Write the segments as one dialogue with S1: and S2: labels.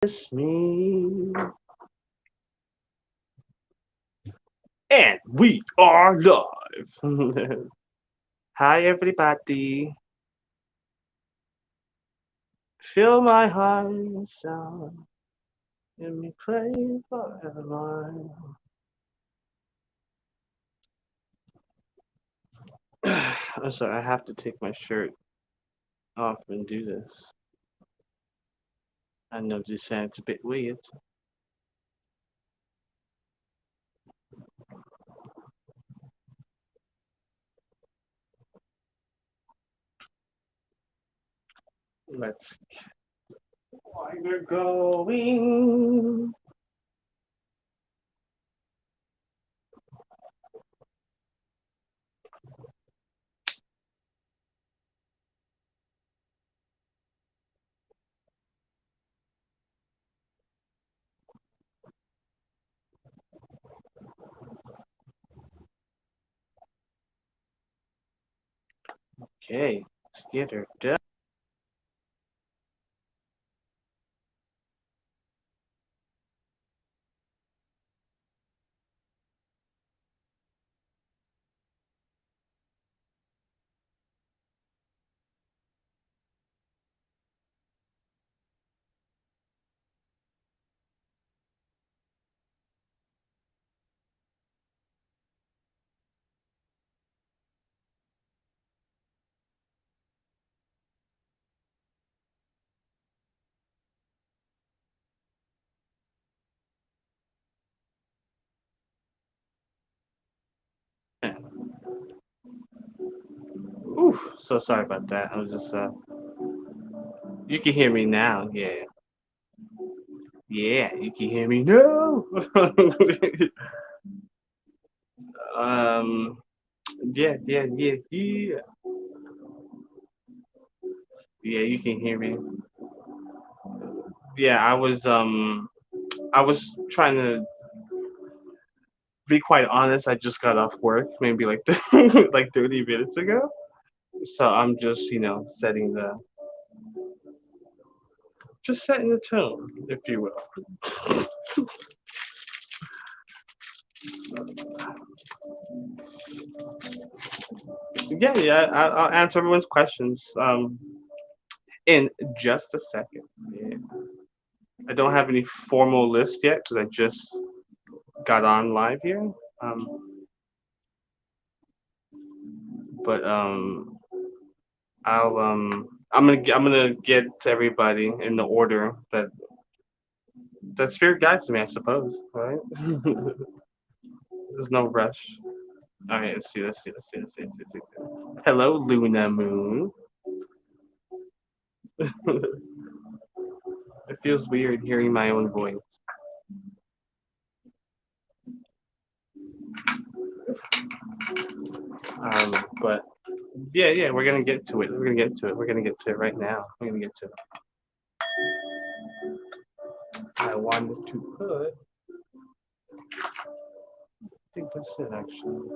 S1: It's me. And we are live. Hi, everybody. Feel my heart sound. Let me play forevermore. I'm sorry, I have to take my shirt off and do this. I know this sounds a bit weird. Let's. Why we're going. Okay, let's get her done. Oof, so sorry about that. I was just you can hear me now. Yeah. Yeah, you can hear me. No. um. Yeah, yeah, yeah, yeah. Yeah, you can hear me. Yeah, I was trying to be quite honest. I just got off work, maybe like like 30 minutes ago. So I'm just, just setting the tone, if you will. Yeah, yeah. I'll answer everyone's questions. In just a second. Yeah. I don't have any formal list yet because I just got on live here. But I'm gonna get to everybody in the order that spirit guides me, I suppose. Right? There's no rush. All right, let's see. Hello, Luna Moon. It feels weird hearing my own voice. But yeah, yeah, we're gonna get to it. We're gonna get to it. We're gonna get to it right now. We're gonna get to it. I wanted to put. I think that's it, actually.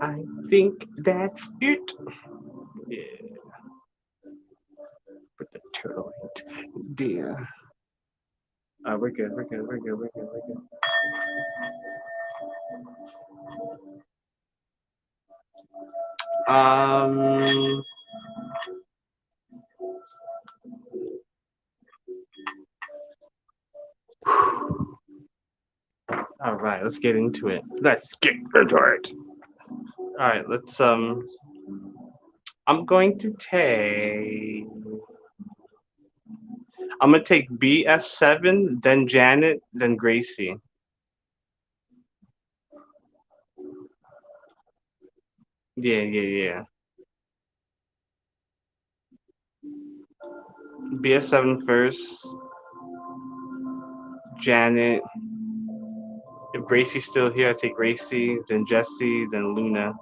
S1: I think that's it. Yeah, put the turtle right there. We're good. We're good. We're good. We're good. We're good. Um. All right. Let's get into it. Let's get into it. All right. Let's. I'm going to take. I'm gonna take BS7, then Janet, then Gracie. Yeah, yeah, yeah. BS7 first, Janet. If Gracie's still here, I take Gracie, then Jesse, then Luna.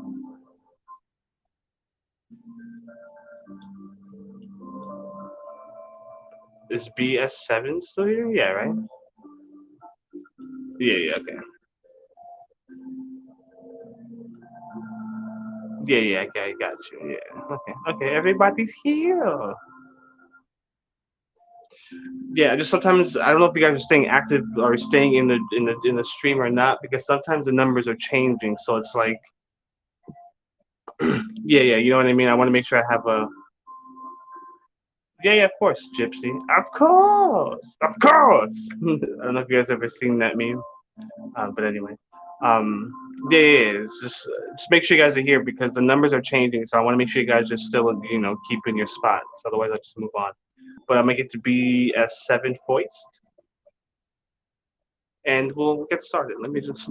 S1: Is BS7 still here? Yeah, right? Yeah, yeah, okay. Yeah, yeah, okay, I got you. Yeah, okay, okay. Everybody's here. Yeah, just sometimes I don't know if you guys are staying active or staying in the stream or not, because sometimes the numbers are changing. So it's like, yeah, yeah, you know what I mean. I want to make sure I have a. Yeah, yeah, of course, Gypsy. Of course, of course. I don't know if you guys ever seen that meme, but anyway, um, yeah, yeah, yeah. It's just make sure you guys are here because the numbers are changing. So I want to make sure you guys just still, keep in your spots. Otherwise, I'll just move on. But I'm gonna get to be at 7 foist, and we'll get started. Let me just.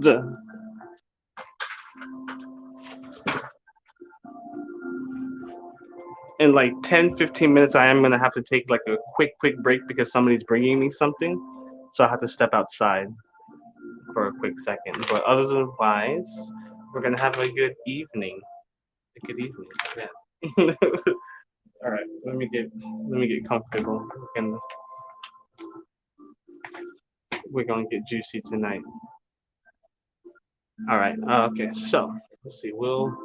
S1: In like 10, 15 minutes, I am gonna have to take like a quick break because somebody's bringing me something. So I have to step outside for a quick second. But otherwise, we're gonna have a good evening. A good evening. Yeah. All right. Let me get comfortable. We're gonna get juicy tonight. All right. Okay. So let's see. We'll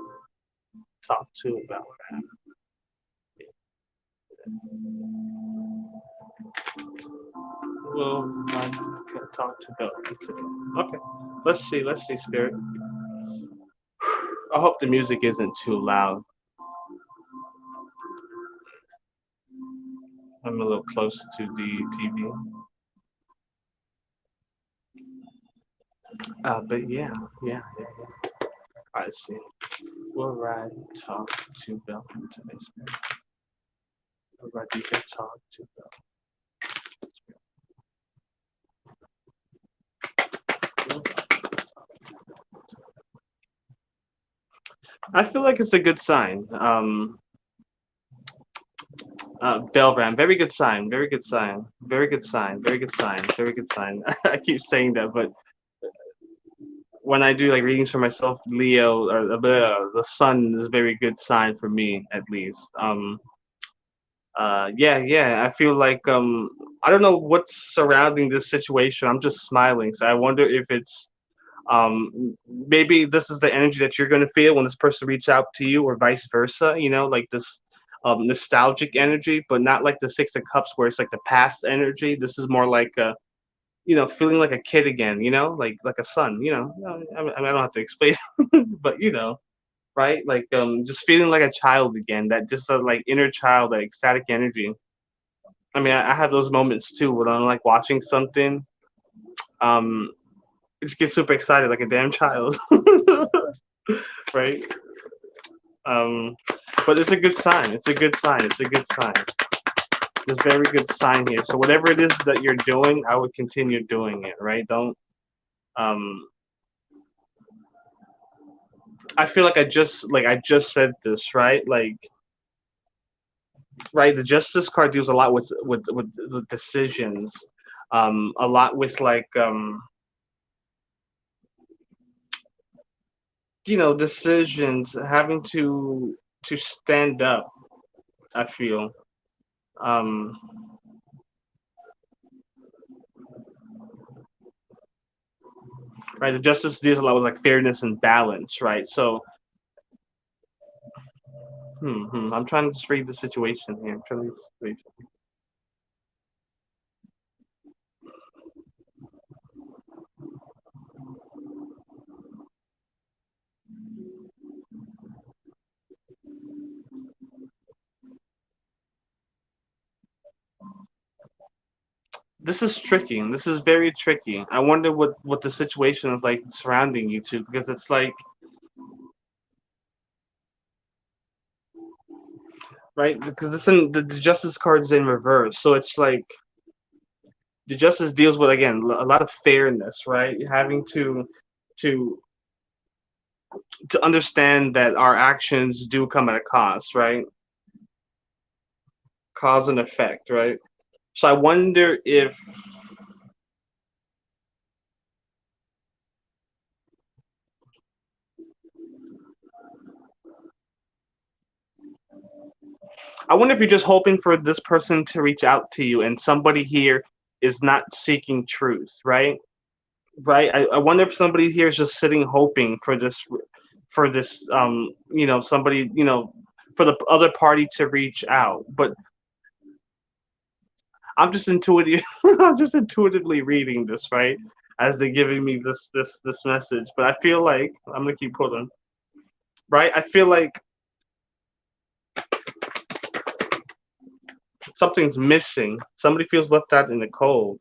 S1: talk to about. We'll talk to Bill today. Okay. Let's see. Let's see, Spirit. I hope the music isn't too loud. I'm a little close to the TV. But yeah, yeah, yeah, yeah. I see. Will Ride talk to Bill today, Spirit? Will Ride, you can talk to Bill. I feel like it's a good sign. Belram, very good sign, very good sign, very good sign, very good sign, very good sign. I keep saying that, but when I do like readings for myself, Leo or the sun is a very good sign for me at least. Yeah, yeah. I feel like I don't know what's surrounding this situation. I'm just smiling, so I wonder if it's maybe this is the energy that you're gonna feel when this person reaches out to you, or vice versa. Like this nostalgic energy, but not like the Six of Cups where it's like the past energy. This is more like feeling like a kid again. Like a son. I don't have to explain, but right? Like just feeling like a child again. That just like inner child, that ecstatic energy. I mean, I have those moments too when I'm like watching something. Um, I just get super excited like a damn child, right? Um, but it's a good sign. It's a good sign. It's a good sign. It's a very good sign here. So whatever it is that you're doing, I would continue doing it, right? Don't. Um, I feel like I just said this, right? Like, right. The Justice card deals a lot with decisions, a lot with like decisions, having to stand up. I feel. Um, right. The Justice deals a lot with like fairness and balance, right? So, I'm trying to just read the situation here. I'm trying to read the situation. This is tricky. This is very tricky. I wonder what the situation is like surrounding you two, because it's like, right, because the Justice card is in reverse, so it's like the Justice deals with, again, a lot of fairness, right? Having to to understand that our actions do come at a cost, right? Cause and effect, right? So I wonder if you're just hoping for this person to reach out to you, and somebody here is not seeking truth, right? Right. I wonder if somebody here is just sitting hoping for this somebody, for the other party to reach out. But I'm just intuitive. I'm just intuitively reading this, right? As they're giving me this message. But I feel like I'm gonna keep pulling, right? I feel like something's missing. Somebody feels left out in the cold.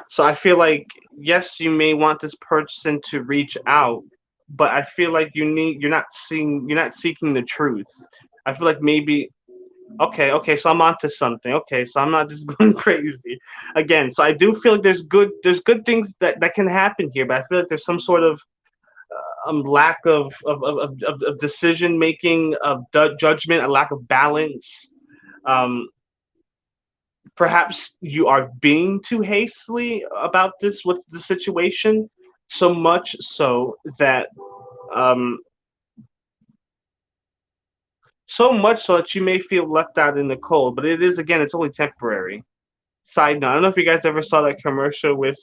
S1: So I feel like yes, you may want this person to reach out, but I feel like you're not seeking the truth. I feel like maybe okay, so I'm onto something. Okay, so I'm not just going crazy again. So I do feel like there's good things that can happen here, but I feel like there's some sort of lack of decision making, of judgment, a lack of balance. Um, Perhaps you are being too hastily about this with the situation, so much so that um, you may feel left out in the cold. But it is again, it's only temporary. Side note: I don't know if you guys ever saw that commercial with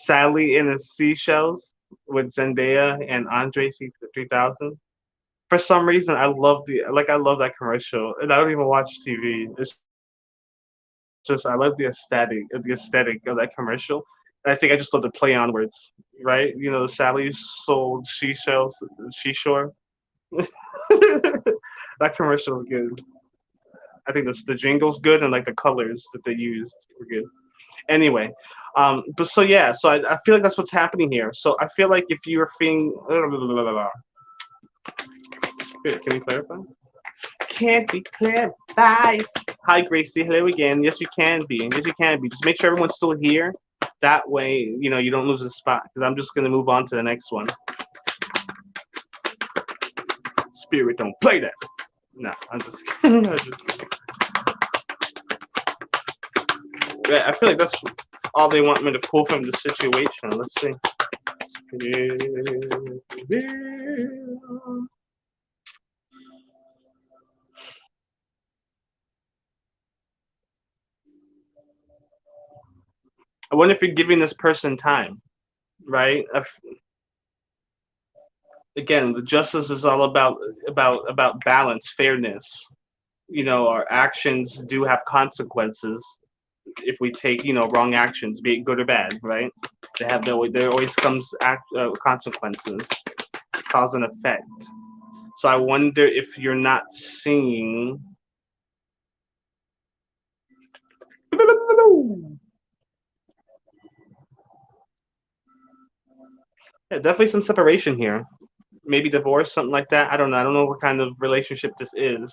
S1: Sally and the Seashells with Zendaya and Andre 3000. For some reason, I love that commercial, and I don't even watch TV. It's just I love the aesthetic of that commercial. And I think I just love the play on words, right? You know, Sally sold seashore. That commercial is good. I think the jingle's good and like the colors that they used were good. Anyway, but so yeah, so I feel like that's what's happening here. So I feel like if you're feeling, can we clarify? Can't be clarified. Hi Gracie, hello again. Yes, you can be. Yes, you can be. Just make sure everyone's still here. That way, you know, you don't lose a spot. Because I'm just gonna move on to the next one. Spirit, don't play that. No, I'm just. Yeah, I feel like that's all they want me to pull from the situation. Let's see. I wonder if you're giving this person time, right? Again, the justice is all about balance, fairness. You know, our actions do have consequences if we take wrong actions, be it good or bad, right? There always comes consequences, cause and effect. So I wonder if you're not seeing. Yeah, definitely some separation here. Maybe divorce, something like that. I don't know. I don't know what kind of relationship this is,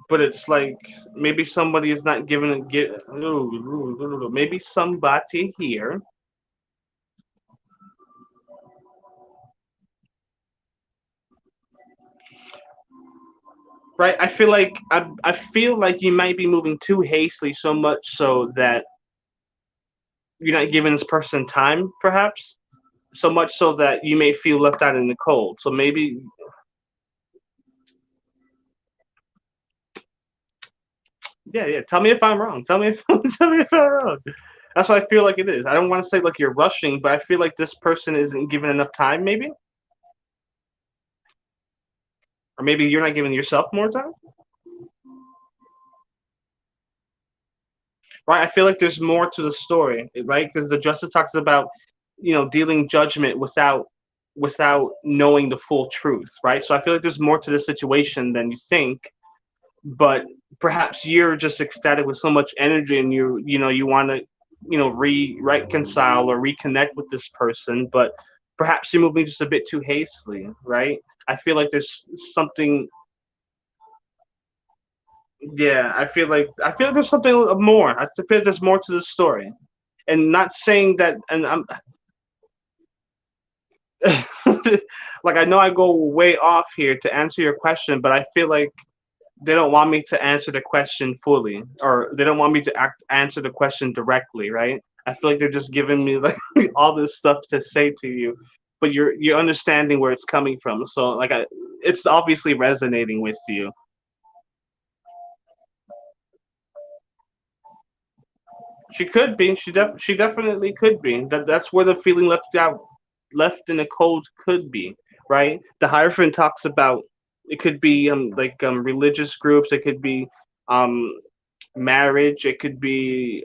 S1: but it's like maybe somebody is not giving it. Maybe somebody here, right? I feel like you might be moving too hastily, so much so that you're not giving this person time, perhaps. So much so that you may feel left out in the cold. So maybe, yeah, yeah. Tell me if I'm wrong. Tell me if tell me if I'm wrong. That's what I feel like it is. I don't want to say like you're rushing, but I feel like this person isn't given enough time, maybe, or maybe you're not giving yourself more time, right? I feel like there's more to the story, right? Because the justice talks about, dealing judgment without knowing the full truth, right? So I feel like there's more to the situation than you think, but perhaps you're just ecstatic with so much energy and you want to reconcile or reconnect with this person, but perhaps you're moving just a bit too hastily, right? I feel like there's something. Yeah, I feel like there's something more. I feel like there's more to the story, and not saying that. And I'm like, I know I go way off here to answer your question, but I feel like they don't want me to answer the question fully, or they don't want me to answer the question directly, right? I feel like they're just giving me like all this stuff to say to you, but you're understanding where it's coming from. So like, it's obviously resonating with you. She could be. She definitely could be. That's where the feeling left in the cold could be, right? The Hierophant talks about. It could be religious groups. It could be um, marriage. It could be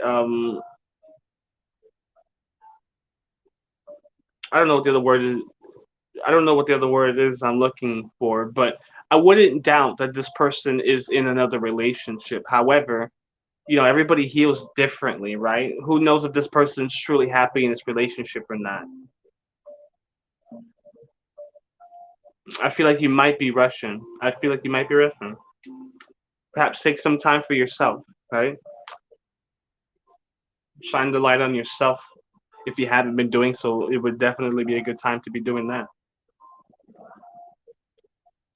S1: I don't know what the other word is. I don't know what the other word is I'm looking for, but I wouldn't doubt that this person is in another relationship. However, everybody heals differently, right? Who knows if this person's truly happy in this relationship or not? I feel like you might be rushing. I feel like you might be rushing. Perhaps take some time for yourself, right? Shine the light on yourself. If you haven't been doing so, it would definitely be a good time to be doing that.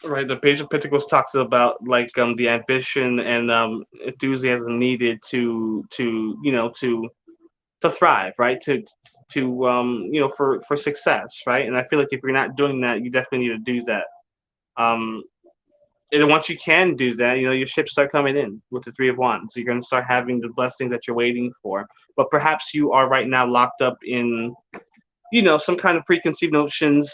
S1: Right, the Page of Pentacles talks about the ambition and enthusiasm needed to thrive, right? To for success, right? And I feel like if you're not doing that, you definitely need to do that. Um, and then once you can do that, your ships start coming in with the Three of Wands. You're going to start having the blessings that you're waiting for. But perhaps you are right now locked up in some kind of preconceived notions,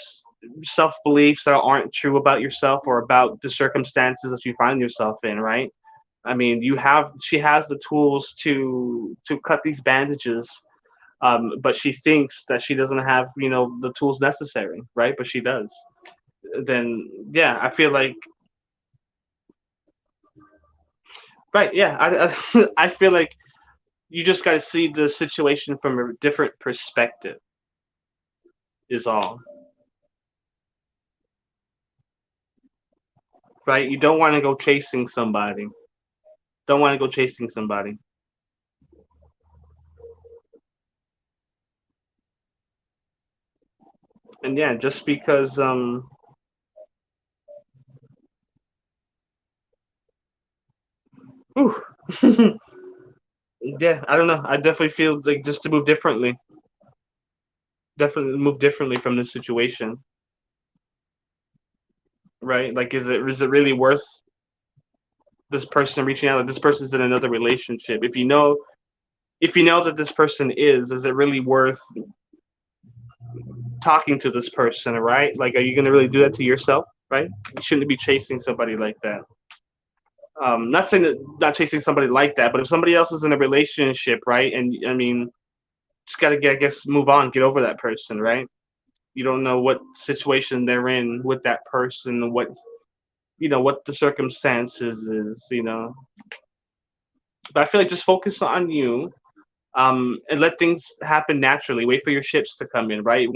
S1: self beliefs that aren't true about yourself or about the circumstances that you find yourself in, right? I mean, she has the tools to cut these bandages, but she thinks that she doesn't have the tools necessary, right? But she does. Then yeah, I feel like right, yeah, I feel like you just got to see the situation from a different perspective. Is all. Right? You don't want to go chasing somebody. Don't want to go chasing somebody. And yeah, just because whew, yeah, I don't know. I definitely feel like just to move differently. Definitely move differently from this situation. Right? Like is it really worth this person reaching out? Like this person's in another relationship. If you know that this person is it really worth talking to this person, right? Like are you gonna really do that to yourself? Right? You shouldn't be chasing somebody like that. Not saying that not chasing somebody like that, but if somebody else is in a relationship, right? And I mean, just gotta get, I guess, move on, get over that person, right? You don't know what situation they're in with that person, what the circumstances is. But I feel like just focus on you, and let things happen naturally. Wait for your ships to come in, right?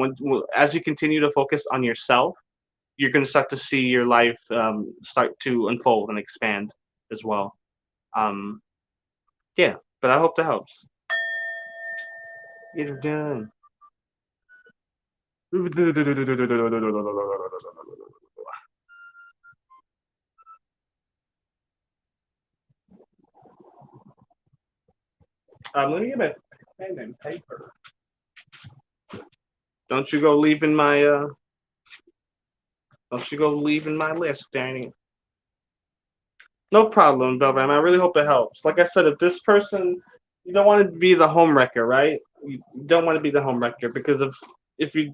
S1: As you continue to focus on yourself, you're gonna start to see your life start to unfold and expand as well. Um, yeah, but I hope that helps. Get it done. Let me get my pen and paper. Don't you go leaving my don't you go leaving my list, Danny. No problem, Belram. I really hope it helps. Like I said, if this person, you don't want to be the home wrecker, right? You don't want to be the home wrecker because if you,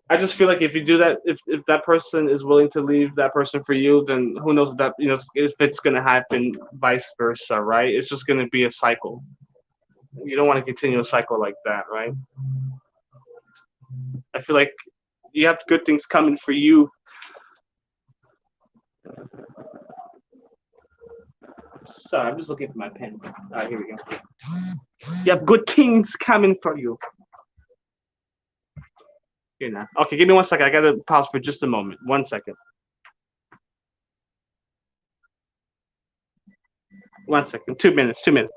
S1: I just feel like if you do that, if that person is willing to leave that person for you, then who knows if it's gonna happen, vice versa, right? It's just gonna be a cycle. You don't want to continue a cycle like that, right? I feel like you have good things coming for you. Sorry, I'm just looking for my pen. Here we go. You have good things coming for you. Here now. Okay, give me 1 second. I gotta pause for just a moment. 1 second. 1 second. 2 minutes. 2 minutes.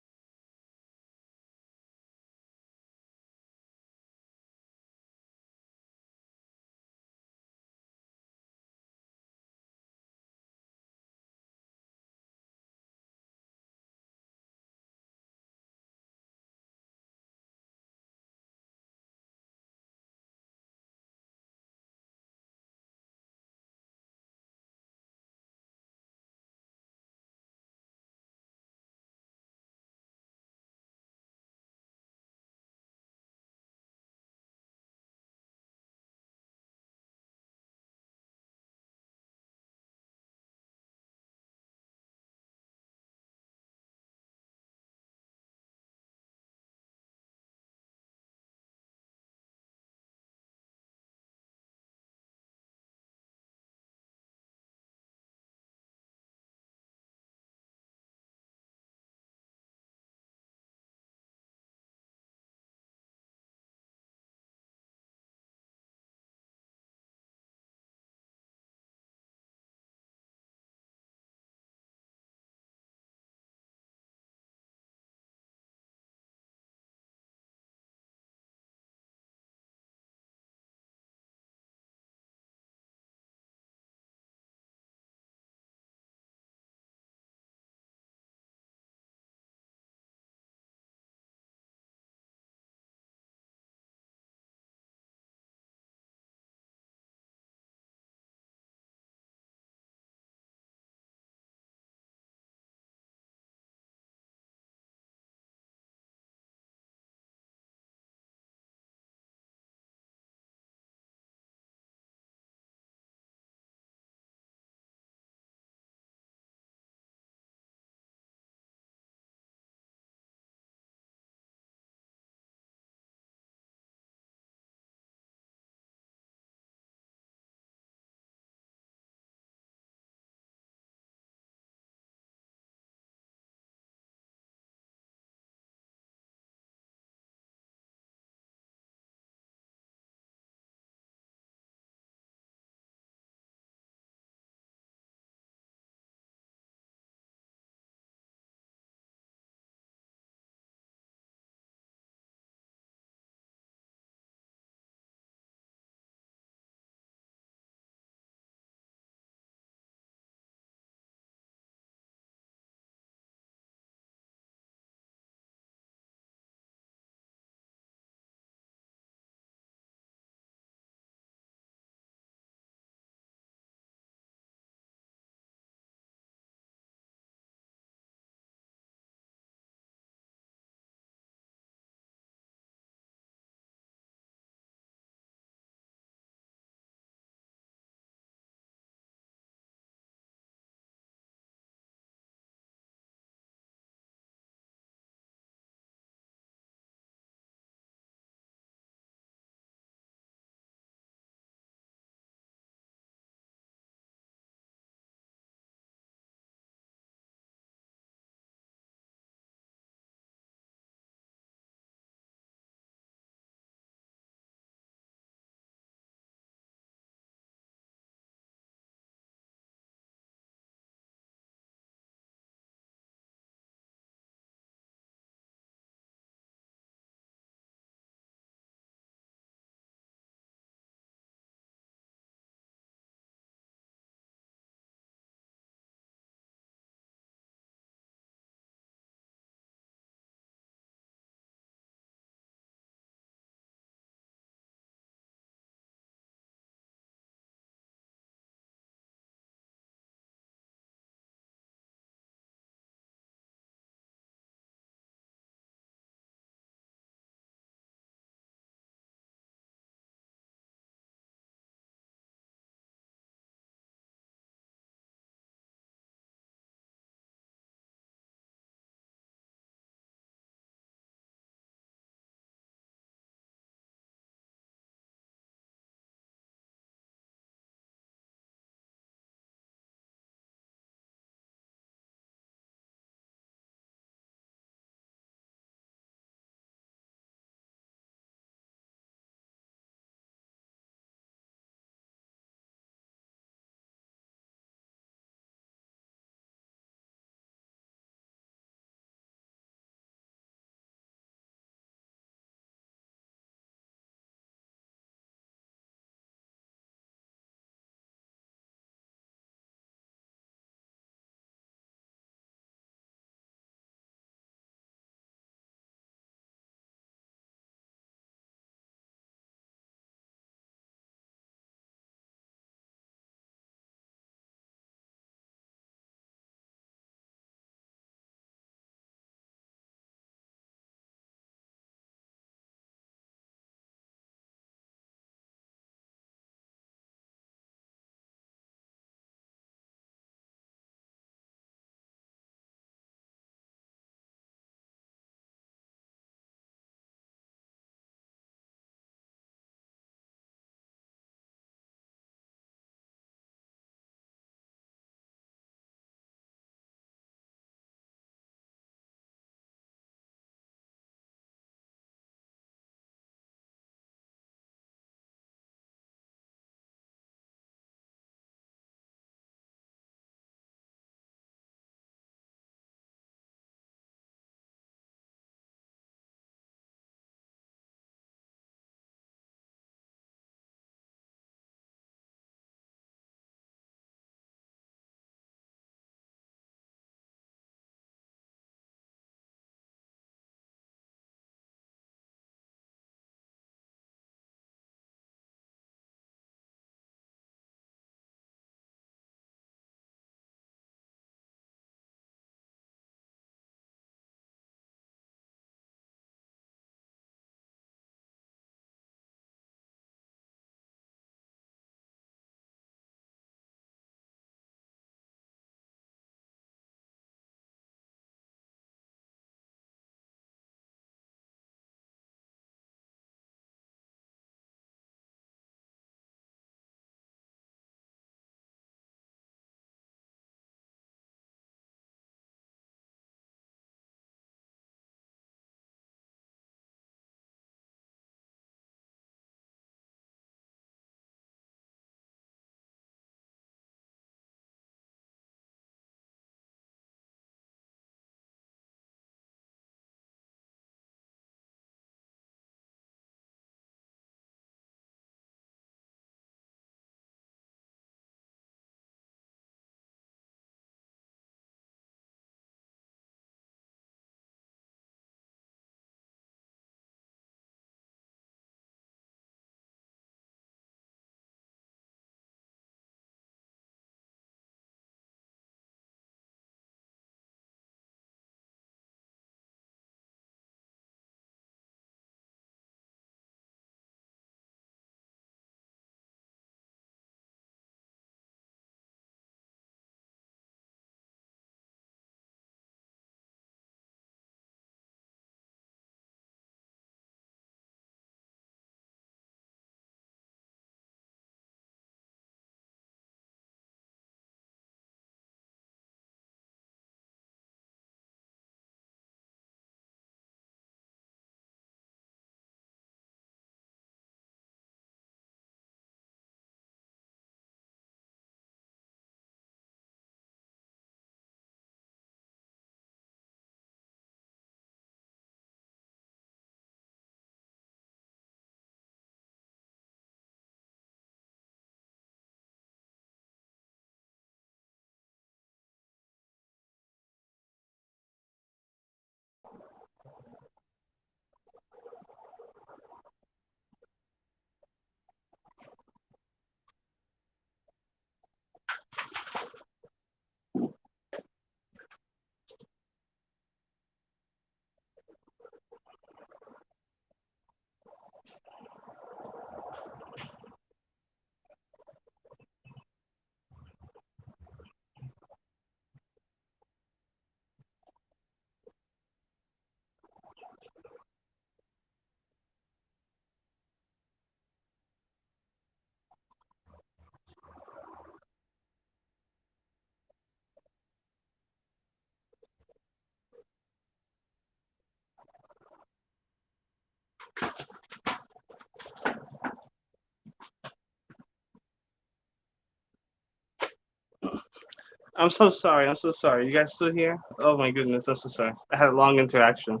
S1: I'm so sorry. I'm so sorry. You guys still here? Oh my goodness. I'm so sorry. I had a long interaction.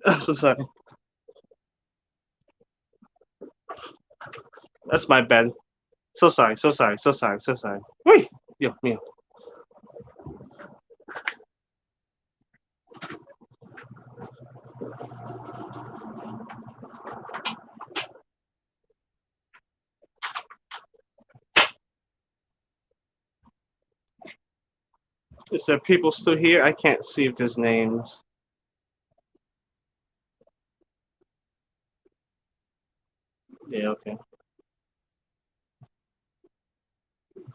S1: I'm so sorry. That's my bad. So sorry. So sorry. So sorry. So sorry. Wait. Yo, me. Is there people still here? I can't see if there's names. Yeah. Okay.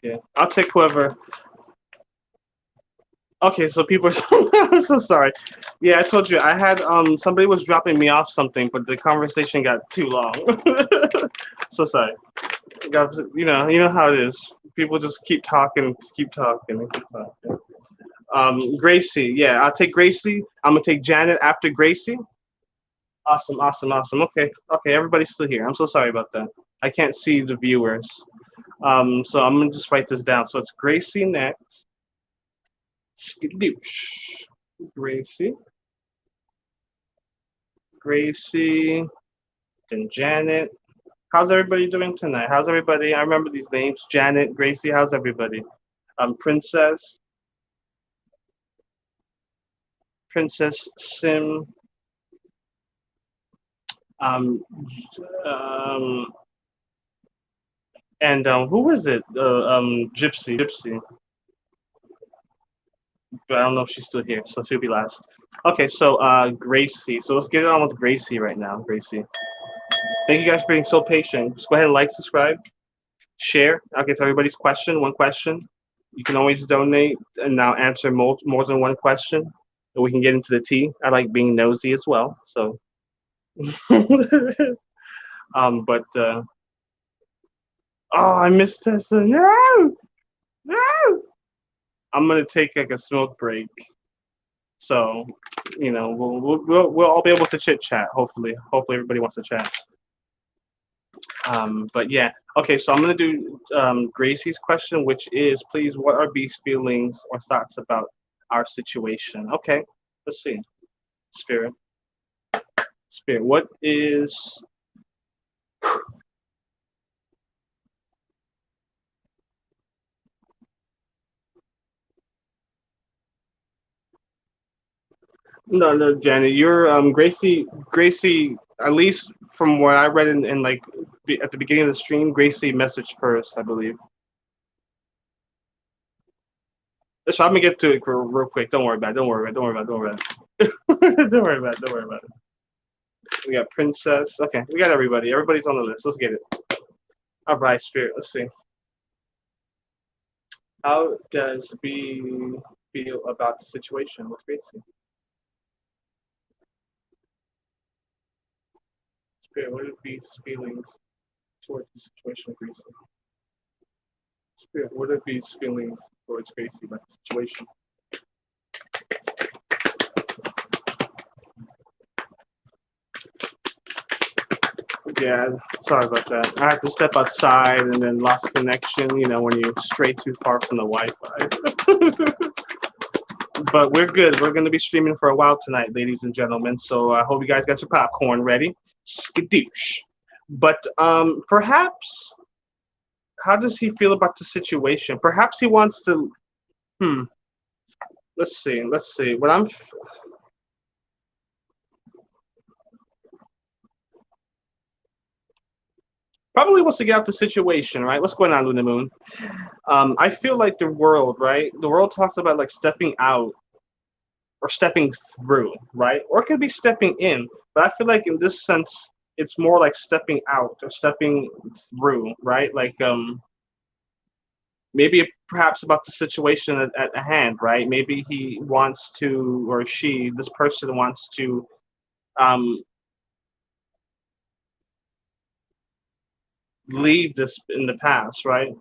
S1: Yeah. I'll take whoever. Okay. So people. I'm so sorry. Yeah, I told you I had somebody was dropping me off something, but the conversation got too long. So sorry. You know how it is. People just keep talking, keep talking, and keep talking. Gracie, yeah, I'll take Gracie. I'm gonna take Janet after Gracie. Awesome, awesome, awesome. Okay, okay, everybody's still here. I'm so sorry about that. I can't see the viewers. So I'm gonna just write this down. So it's Gracie next. Skadoosh. Gracie, Gracie, then Janet. How's everybody doing tonight? How's everybody? I remember these names. Janet, Gracie. How's everybody? Princess, Princess Sim. Um, um, and who was it? Gypsy, Gypsy. But I don't know if she's still here, so she'll be last. Okay, so Gracie. So let's get it on with Gracie right now. Gracie. Thank you guys for being so patient. Just go ahead and like, subscribe, share. I'll get to everybody's question. One question. You can always donate and now answer more than one question. And we can get into the tea. I like being nosy as well. So, but oh, I missed Tessa. No, no. I'm gonna take like a smoke break. So, we'll all be able to chit chat. Hopefully everybody wants to chat. But yeah, okay. So I'm gonna do Gracie's question, which is, please, what are B's feelings or thoughts about our situation? Okay, let's see. Spirit, Spirit. What is No, no, Janet, you're Gracie. At least from what I read in like at the beginning of the stream, Gracie messaged first, I believe. So I'm gonna get to it real quick. Don't worry about it. Don't worry about it. Don't worry about it. Don't worry about it. Don't worry about it. Don't worry about it. We got Princess. Okay, we got everybody. Everybody's on the list. Let's get it. All right, Spirit. Let's see. How does B feel about the situation with Gracie? Spirit, what are B's feelings towards the situation with Gracie? Spirit, what are B's feelings towards Gracie about the situation? Yeah, sorry about that. I had to step outside and then lost connection, when you stray too far from the Wi-Fi. But we're good. We're going to be streaming for a while tonight, ladies and gentlemen. So I hope you guys got your popcorn ready. Skadoosh. But perhaps, how does he feel about the situation? Perhaps he wants to. Hmm. Let's see. Let's see. What I'm. Probably wants to get out the situation, right? What's going on, Luna Moon? I feel like the world, right? The world talks about like stepping out or stepping through, right? Or it could be stepping in. But I feel like in this sense, it's more like stepping out or stepping through, right? Like maybe perhaps about the situation at hand, right? Maybe he wants to, or she, this person wants to um, leave this in the past, right?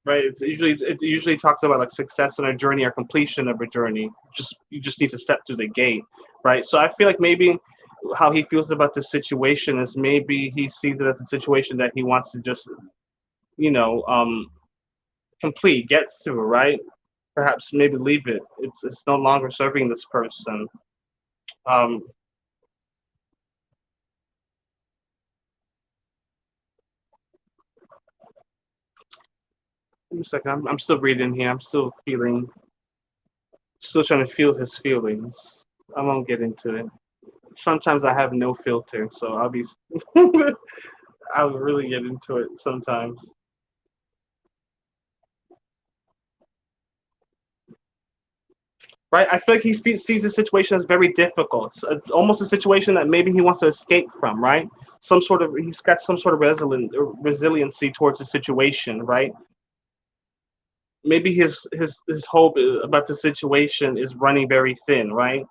S1: Right. It usually talks about like success in a journey or completion of a journey. You just need to step through the gate, right? So I feel like maybe how he feels about the situation is maybe he sees it as a situation that he wants to just, you know, complete, get through, right? Perhaps maybe leave it. It's no longer serving this person. Um, Give me a second. I'm still reading here. I'm still feeling, still trying to feel his feelings. I won't get into it. Sometimes I have no filter, so I'll be, I'll really get into it sometimes. Right? I feel like sees the situation as very difficult. So it's almost a situation that maybe he wants to escape from, right? Some sort of he's got some sort of resiliency towards the situation, right? Maybe his hope about the situation is running very thin, right?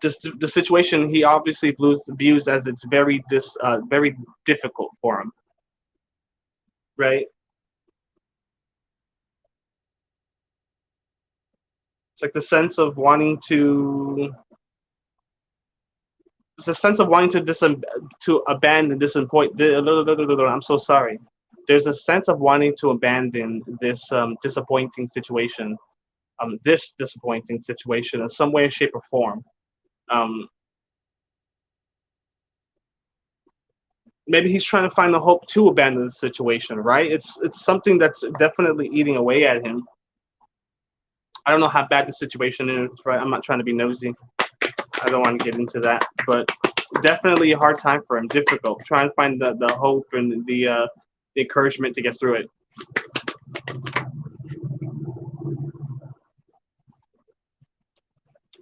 S1: Just the situation he obviously views as it's very difficult for him, right? It's like the sense of wanting to it's a sense of wanting to to abandon disappoint. I'm so sorry. There's a sense of wanting to abandon this this disappointing situation in some way, shape, or form. Um, Maybe he's trying to find the hope to abandon the situation. Right? It's something that's definitely eating away at him. I don't know how bad the situation is. Right? I'm not trying to be nosy. I don't want to get into that, but definitely a hard time for him. Difficult. Trying to find the hope and the encouragement to get through it.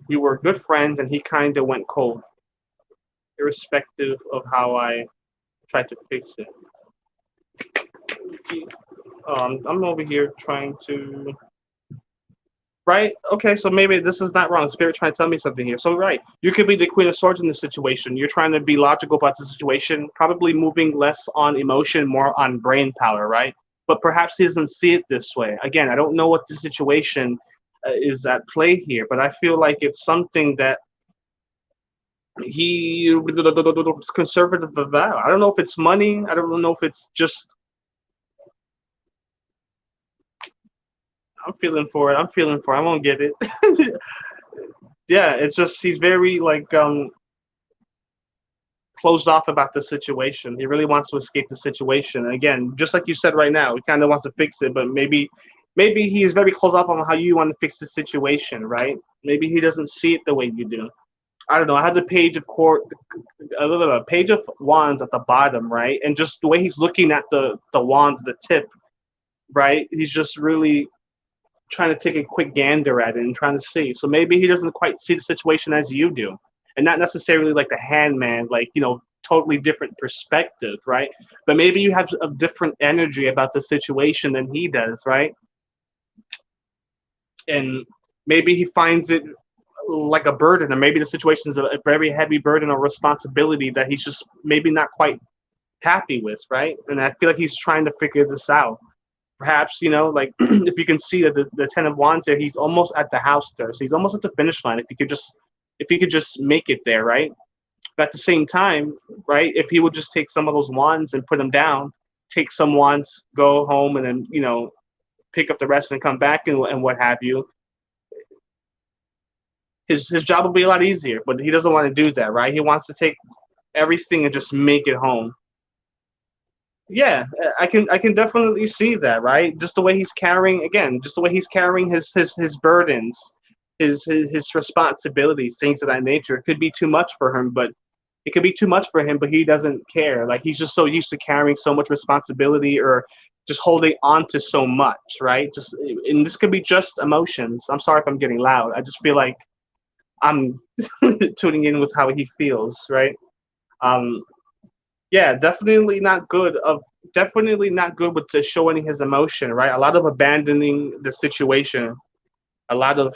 S1: We were good friends, and he kind of went cold, irrespective of how I tried to fix it. I'm over here trying to. Right? Okay, so maybe this is not wrong. Spirit trying to tell me something here. So, right, you could be the Queen of Swords in this situation. You're trying to be logical about the situation, probably moving less on emotion, more on brain power, right? But perhaps he doesn't see it this way. Again, I don't know what the situation is at play here, but I feel like it's something that he is conservative about. I don't know if it's money. I don't know if it's just. I'm feeling for it. I'm feeling for it. I won't get it. Yeah, it's just he's very like closed off about the situation. He really wants to escape the situation. And again, just like you said right now, he kind of wants to fix it, but maybe he's very closed off on how you want to fix the situation, right? Maybe he doesn't see it the way you do. I don't know. I have the page of court, a page of wands at the bottom, right? And just the way he's looking at the wand, the tip, right? He's just really trying to take a quick gander at it and trying to see. So maybe he doesn't quite see the situation as you do, and not necessarily like the handman, like totally different perspective, right? But maybe you have a different energy about the situation than he does, right? And maybe he finds it like a burden, or maybe the situation is a very heavy burden or responsibility that he's just maybe not quite happy with, right? And I feel like he's trying to figure this out. Perhaps like if you can see that the Ten of Wands there, he's almost at the house there, so he's almost at the finish line. If he could just make it there, right? But at the same time, right, if he would just take some of those wands and put them down, take some wands, go home, and then pick up the rest and come back and what have you, his job will be a lot easier. But he doesn't want to do that, right? He wants to take everything and just make it home. Yeah, I can definitely see that, right? Just the way he's carrying again, just the way he's carrying his burdens, his responsibilities, things of that nature. It could be too much for him, but it could be too much for him, but he doesn't care. Like he's just so used to carrying so much responsibility or just holding on to so much, right? Just and this could be just emotions. I'm sorry if I'm getting loud. I just feel like I'm tuning in with how he feels, right? Um, yeah, definitely not good with just showing his emotion, right? A lot of abandoning the situation, a lot of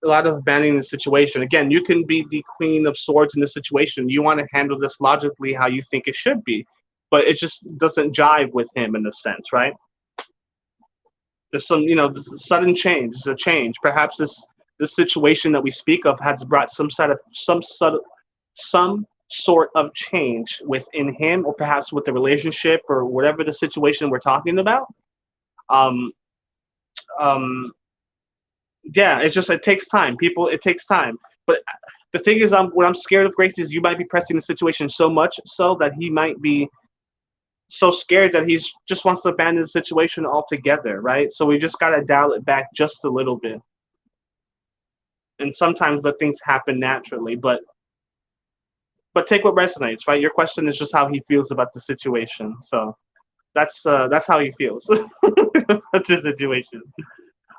S1: abandoning the situation. Again, you can be the queen of swords in this situation. You want to handle this logically how you think it should be, but it just doesn't jive with him in a sense, right? There's some, sudden change. There's a change. Perhaps this the situation that we speak of has brought some sort of change within him, or perhaps with the relationship, or whatever the situation we're talking about. Um, um, yeah, it's just, it takes time. People, it takes time. But the thing is, what I'm scared of, Grace, is you might be pressing the situation so much so that he might be so scared that he's just wants to abandon the situation altogether, right? So we just gotta dial it back just a little bit. And sometimes the things happen naturally, but take what resonates, right? Your question is just how he feels about the situation. So that's how he feels. That's his situation.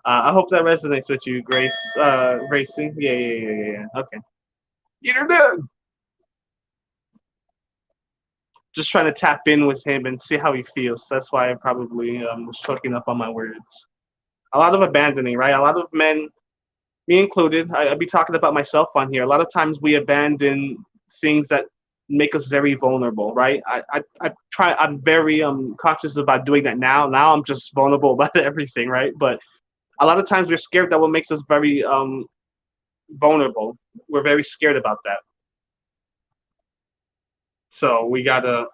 S1: I hope that resonates with you, Grace. Gracie. Yeah. Okay. You're good. Just trying to tap in with him and see how he feels. That's why I probably was choking up on my words. A lot of abandoning, right? A lot of men, me included, I'd be talking about myself on here. A lot of times we abandon things that make us very vulnerable, right? I'm very conscious about doing that now. Now I'm just vulnerable about everything, right? But a lot of times we're scared that what makes us very vulnerable. We're very scared about that. So we gotta,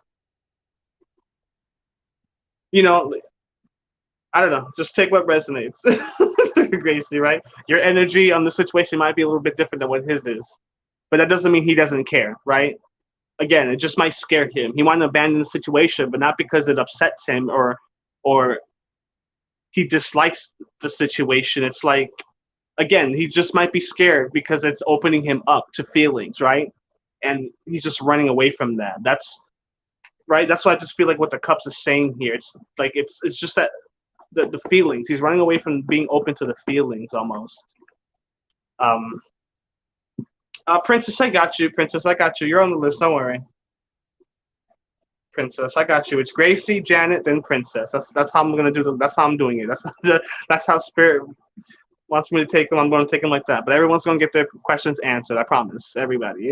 S1: you know, I don't know, just take what resonates. Gracie, right? Your energy on the situation might be a little bit different than what his is, but that doesn't mean he doesn't care, right? Again, it just might scare him. He wanted to abandon the situation, but not because it upsets him, or he dislikes the situation. It's like, again, he just might be scared because it's opening him up to feelings, right? And he's just running away from that. That's right. That's why I just feel like what the cups is saying here. It's like it's just that the feelings. He's running away from being open to the feelings almost. Um, Princess, I got you. Princess, I got you. You're on the list. Don't worry. Princess, I got you. It's Gracie, Janet, then Princess. That's how I'm gonna do. That's how I'm doing it. That's how Spirit wants me to take them. I'm gonna take them like that. But everyone's gonna get their questions answered. I promise. Everybody.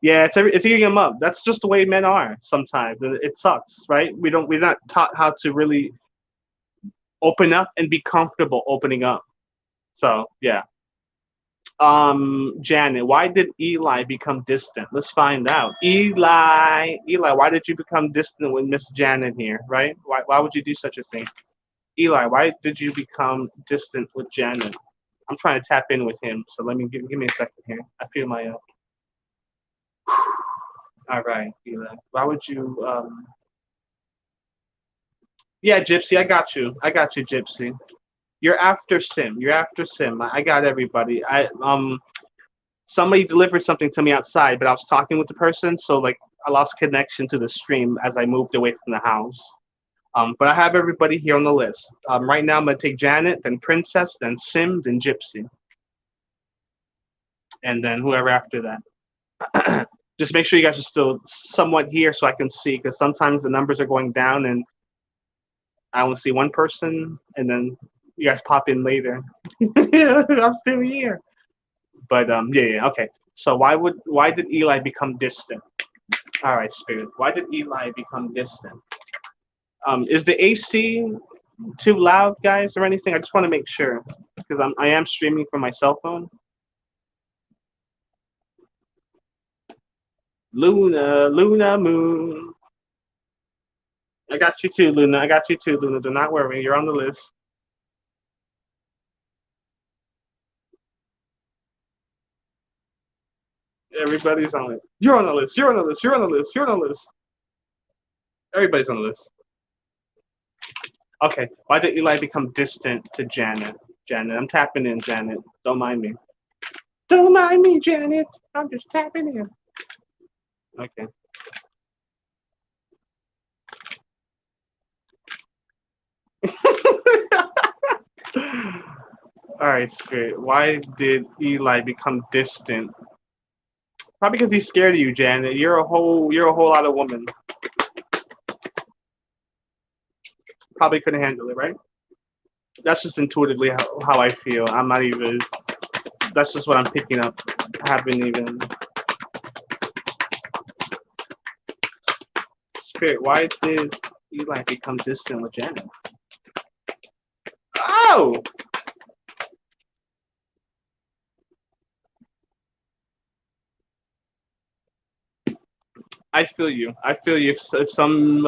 S1: Yeah, it's eating them up. That's just the way men are sometimes. And it sucks, right? We're not taught how to really open up and be comfortable opening up. So yeah. Janet, why did Eli become distant? Let's find out. Eli, why did you become distant with Miss Janet here, right? Why would you do such a thing? Eli, why did you become distant with Janet? I'm trying to tap in with him, so give me a second here. I feel my all right, Eli. Why would you yeah, Gypsy, I got you, Gypsy. You're after Sim. You're after Sim. I got everybody. I somebody delivered something to me outside, but I was talking with the person, so like I lost connection to the stream as I moved away from the house. But I have everybody here on the list. Right now I'm gonna take Janet, then Princess, then Sim, then Gypsy, and then whoever after that. Just make sure you guys are still somewhat here so I can see, because sometimes the numbers are going down and I only see one person, and then you guys pop in later. I'm still here. But yeah, okay. So why did Eli become distant? All right, Spirit. Why did Eli become distant? Is the AC too loud, guys, or anything? I just want to make sure because I am streaming from my cell phone. Luna, Moon. I got you too, Luna. I got you too, Luna. Do not worry. You're on the list. Everybody's on it. You're on the list. You're on the list. You're on the list. You're on the list. Everybody's on the list. Okay. Why did Eli become distant to Janet? Janet, I'm tapping in, Janet. Don't mind me. Don't mind me, Janet. I'm just tapping in. Okay. All right, Spirit. Why did Eli become distant? Probably because he's scared of you, Janet. You're a whole lot of woman. Probably couldn't handle it, right? That's just intuitively how I feel. I'm not even. That's just what I'm picking up. I haven't even. Spirit, why did Eli become distant with Janet? Oh! I feel you. I feel you. If some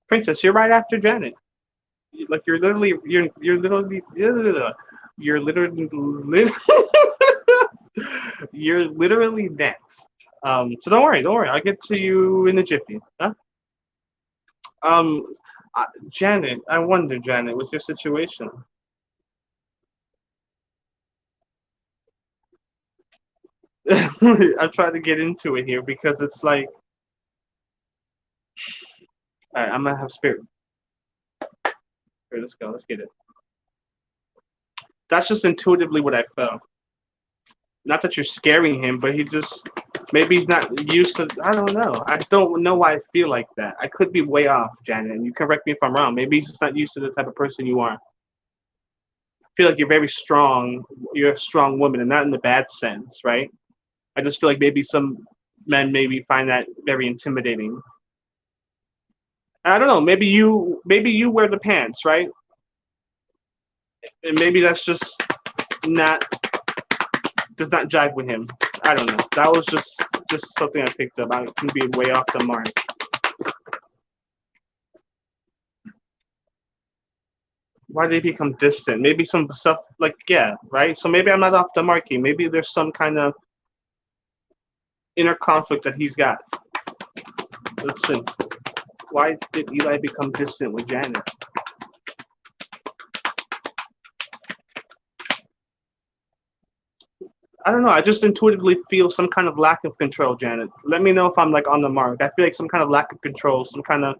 S1: princess, you're right after Janet. Like you're literally you're literally next. So don't worry. I'll get to you in a jiffy. Huh? Um, Janet, I wonder, Janet, what's your situation? I'm trying to get into it here because it's like, all right, I'm gonna have spirit. Here, let's go. Let's get it. That's just intuitively what I felt. Not that you're scaring him, but he just maybe he's not used to. I don't know. I don't know why I feel like that. I could be way off, Janet, and you correct me if I'm wrong. Maybe he's just not used to the type of person you are. I feel like you're very strong. You're a strong woman, and not in the bad sense, right? I just feel like maybe some men maybe find that very intimidating. I don't know. Maybe you wear the pants, right? And maybe that's just not does not jive with him. I don't know. That was just something I picked up. I can be way off the mark. Why did he become distant? Maybe some stuff like yeah, right. So maybe I'm not off the mark here. Maybe there's some kind of inner conflict that he's got. Let's see. Why did Eli become distant with Janet? I don't know. I just intuitively feel some kind of lack of control, Janet. Let me know if I'm like on the mark. I feel like some kind of lack of control, some kind of.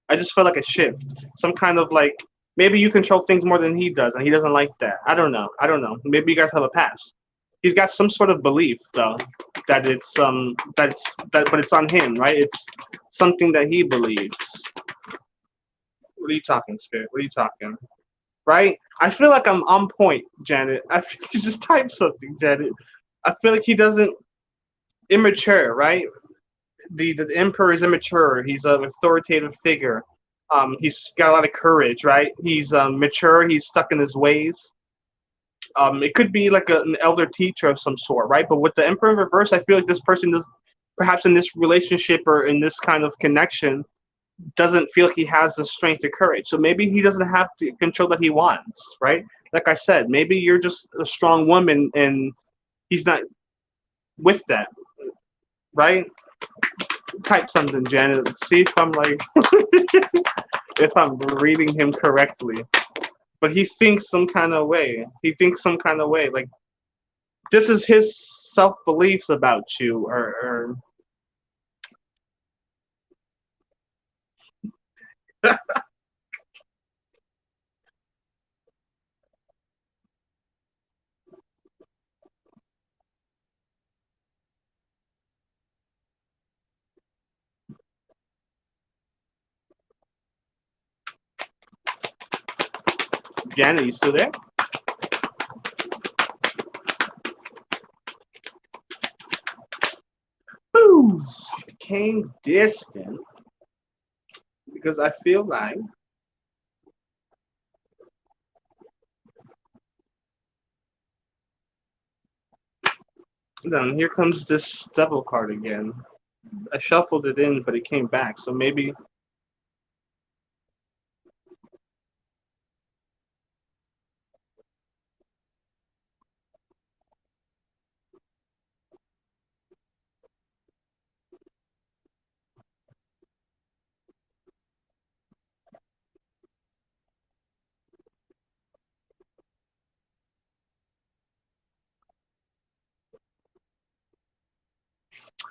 S1: I just feel like a shift, some kind of like maybe you control things more than he does, and he doesn't like that. I don't know. I don't know. Maybe you guys have a past. He's got some sort of belief though that but it's on him, right? It's something that he believes. What are you talking, Spirit? What are you talking? Right? I feel like I'm on point, Janet. I feel you just type something, Janet. I feel like he doesn't immature, right? The emperor is immature. He's an authoritative figure. He's got a lot of courage, right? He's mature. He's stuck in his ways. It could be like an elder teacher of some sort, right? But with the emperor in reverse, I feel like this person does, perhaps in this relationship or in this kind of connection, doesn't feel he has the strength or courage. So maybe he doesn't have the control that he wants, right? Like I said, maybe you're just a strong woman and he's not with that, right? Type something, Janet. See if I'm like if I'm reading him correctly. But he thinks some kind of way. He thinks some kind of way. Like this is his self beliefs about you, or Janet, you still there? Whew, became distant because I feel like then here comes this devil card again. I shuffled it in, but it came back. So maybe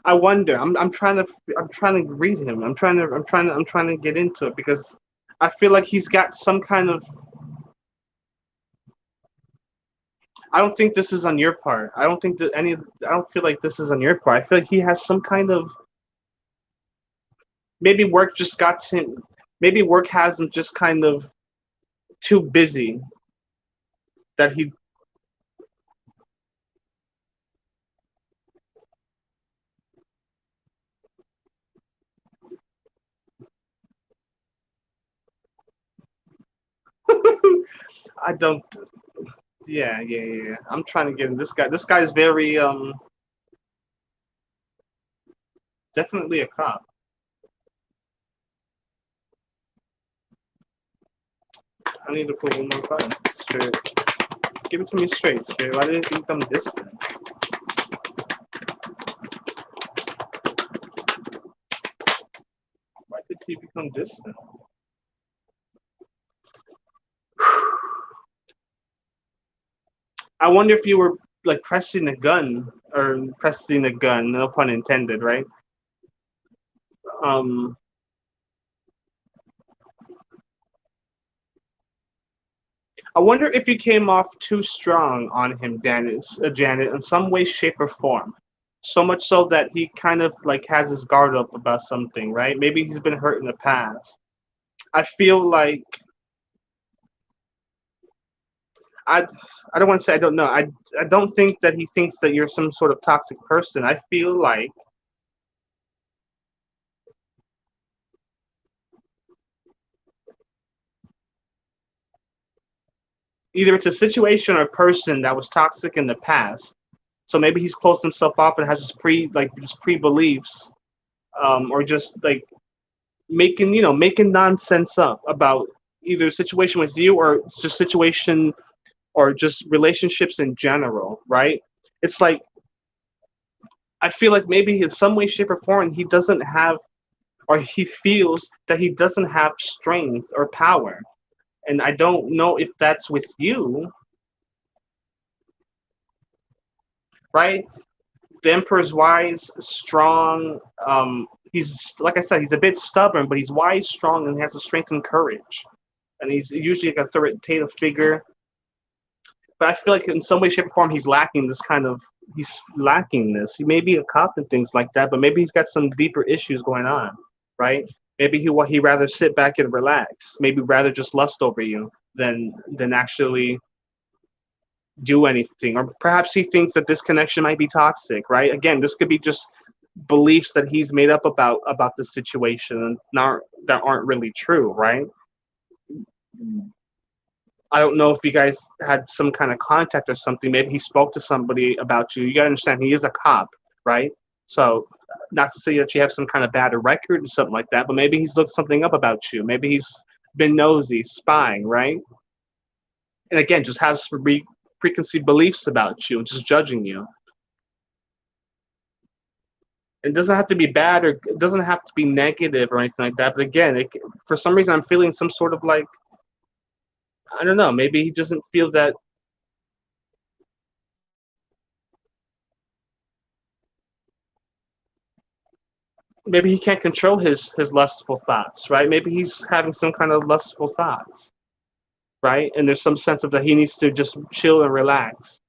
S1: I wonder. I'm trying to read him. I'm trying to get into it because I feel like he's got some kind of. I don't think this is on your part. I don't think that any. I don't feel like this is on your part. I feel like he has some kind of. Maybe work just got him. Maybe work has him just kind of too busy that he. I don't. Yeah, yeah, yeah, yeah. I'm trying to get him. This guy. This guy's very definitely a cop. I need to pull one more card. Straight. Give it to me straight, straight. Why did he become distant? Why did he become distant? I wonder if you were like pressing a gun or pressing a gun, no pun intended, right? Um, I wonder if you came off too strong on him, Janet, in some way, shape, or form. So much so that he kind of like has his guard up about something, right? Maybe he's been hurt in the past. I feel like I I don't want to say I don't know. I don't think that he thinks that you're some sort of toxic person. I feel like either it's a situation or a person that was toxic in the past. So maybe he's closed himself off and has just pre beliefs, or just like making nonsense up about either a situation with you or just situation or just relationships in general, right? It's like I feel like maybe in some way, shape, or form he doesn't have or he feels that he doesn't have strength or power. And I don't know if that's with you, right? The Emperor's wise, strong. He's like I said, he's a bit stubborn, but he's wise, strong, and he has the strength and courage. And he's usually like, a authoritative figure. But I feel like in some way, shape, or form, he's lacking this. He may be a cop and things like that, but maybe he's got some deeper issues going on, right? Maybe he rather sit back and relax. Maybe rather just lust over you than actually do anything. Or perhaps he thinks that this connection might be toxic, right? Again, this could be just beliefs that he's made up about the situation and not that aren't really true, right? I don't know if you guys had some kind of contact or something. Maybe he spoke to somebody about you. You gotta understand he is a cop, right? So not to say that you have some kind of bad record or something like that, but maybe he's looked something up about you. Maybe he's been nosy, spying, right? And again, just has preconceived beliefs about you and just judging you. It doesn't have to be bad or it doesn't have to be negative or anything like that. But again, for some reason, I'm feeling some sort of like I don't know. Maybe he doesn't feel that. Maybe he can't control his lustful thoughts, right? Maybe he's having some kind of lustful thoughts, right? And there's some sense of that he needs to just chill and relax,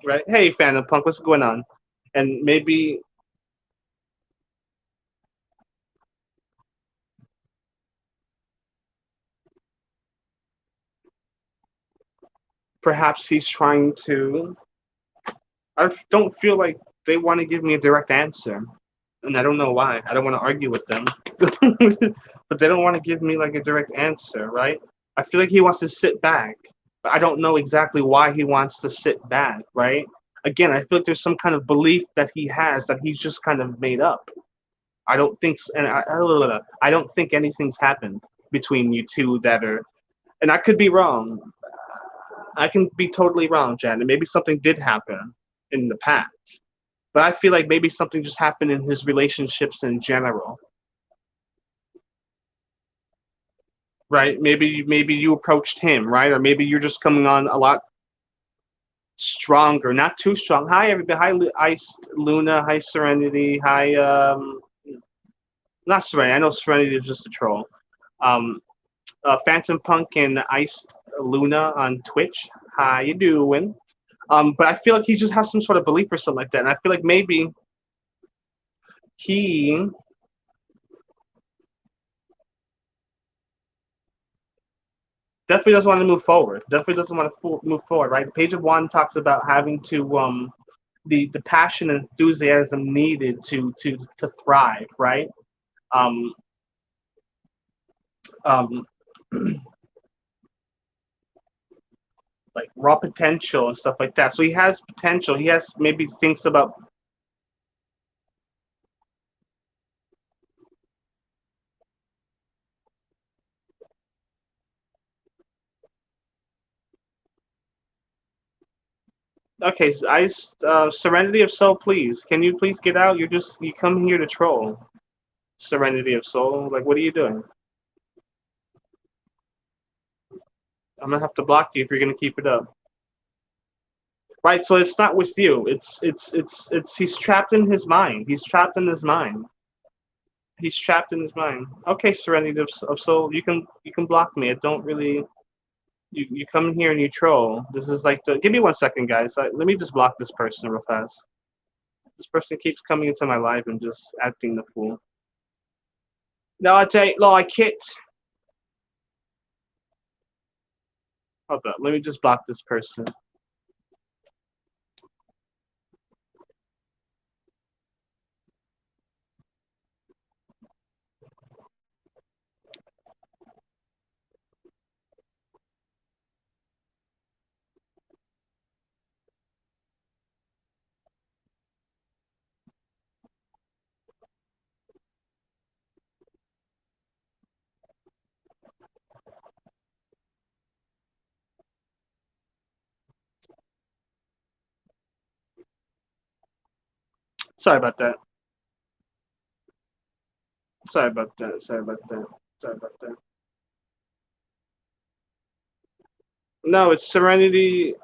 S1: right? Hey, Phantom Punk, what's going on? And maybe perhaps he's trying to. I don't feel like they want to give me a direct answer, and I don't know why. I don't want to argue with them, but they don't want to give me like a direct answer, right? I feel like he wants to sit back, but I don't know exactly why he wants to sit back, right? Again, I feel like there's some kind of belief that he has that he's just kind of made up. I don't think, and I don't think anything's happened between you two that are, and I could be wrong. I can be totally wrong, Janet. Maybe something did happen in the past, but I feel like maybe something just happened in his relationships in general, right? Maybe you approached him, right? Or maybe you're just coming on a lot stronger, not too strong. Hi everybody. Hi Ice Luna. Hi Serenity. Hi not Serenity. I know Serenity is just a troll. Um, Phantom Punk and Iced Luna on Twitch. How you doing? But I feel like he just has some sort of belief or something like that, and I feel like maybe he definitely doesn't want to move forward. Definitely doesn't want to move forward, right? Page of One talks about having to the passion and enthusiasm needed to thrive, right? Um, um, like raw potential and stuff like that. So he has potential. He has maybe thinks about. Okay, Serenity of Soul, please. Can you please get out? You come here to troll. Serenity of Soul. Like, what are you doing? I'm gonna have to block you if you're gonna keep it up. Right. So it's not with you. It's. He's trapped in his mind. He's trapped in his mind. He's trapped in his mind. Okay, Serenity of Soul. You can block me. I don't really. You come here and you troll. This is like the. Give me 1 second, guys. Let me just block this person real fast. This person keeps coming into my life and just acting the fool. No, I don't like it. Hold up. Let me just block this person. Sorry about that. Sorry about that. Sorry about that. Sorry about that. No, it's Serenity.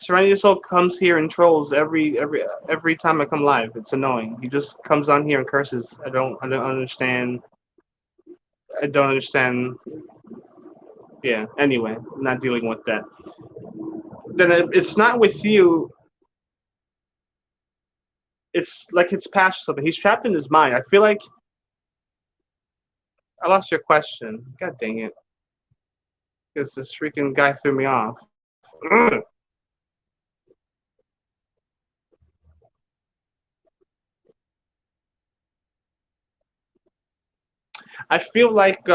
S1: Serenity Soul comes here and trolls every time I come live. It's annoying. He just comes on here and curses. I don't understand. I don't understand. Yeah. Anyway, I'm not dealing with that. Then it's not with you. It's like it's past or something. He's trapped in his mind. I feel like I lost your question. God dang it! Because this freaking guy threw me off. Ugh. I feel like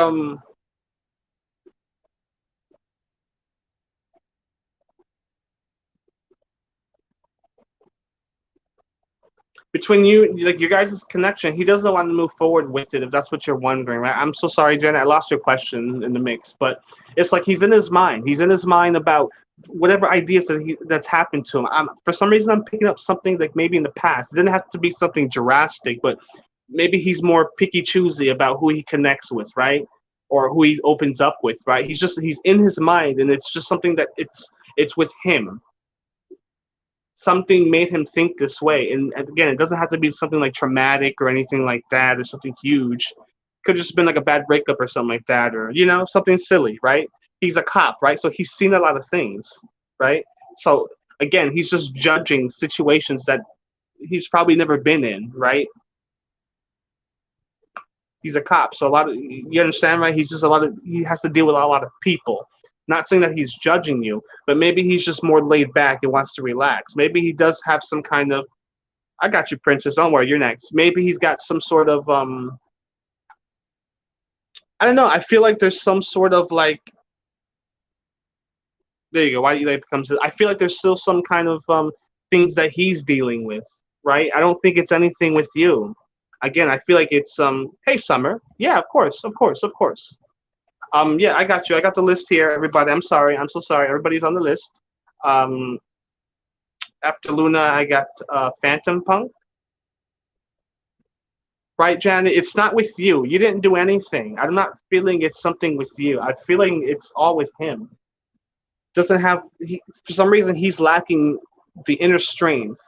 S1: between you, like your guys' connection, he doesn't want to move forward with it. If that's what you're wondering, right? I'm so sorry, Jen. I lost your question in the mix, but it's like he's in his mind. He's in his mind about whatever ideas that's happened to him. For some reason, I'm picking up something like maybe in the past. It didn't have to be something drastic, but maybe he's more picky choosy about who he connects with, right? Or who he opens up with, right? He's in his mind, and it's just something that it's with him. Something made him think this way. And again, it doesn't have to be something like traumatic or anything like that or something huge. Could just been like a bad breakup or something like that, or something silly, right? He's a cop, right? So he's seen a lot of things, right? So again, he's just judging situations that he's probably never been in, right? He's a cop, so a lot of you understand, right? He has to deal with a lot of people. Not saying that he's judging you, but maybe he's just more laid back and wants to relax. Maybe he does have some kind of I got you, princess. Don't worry, you're next. Maybe he's got some sort of I don't know. I feel like there's some sort of like there you go. Why Eli becomes I feel like there's still some kind of things that he's dealing with, right? I don't think it's anything with you. Again, I feel like it's hey Summer. Yeah, of course, of course, of course. Yeah, I got you. I got the list here, everybody. I'm sorry. I'm so sorry. Everybody's on the list. Um After Luna, I got Phantom Punk. Right, Janet? It's not with you. You didn't do anything. I'm not feeling it's something with you. I'm feeling it's all with him. Doesn't have for some reason he's lacking the inner strength,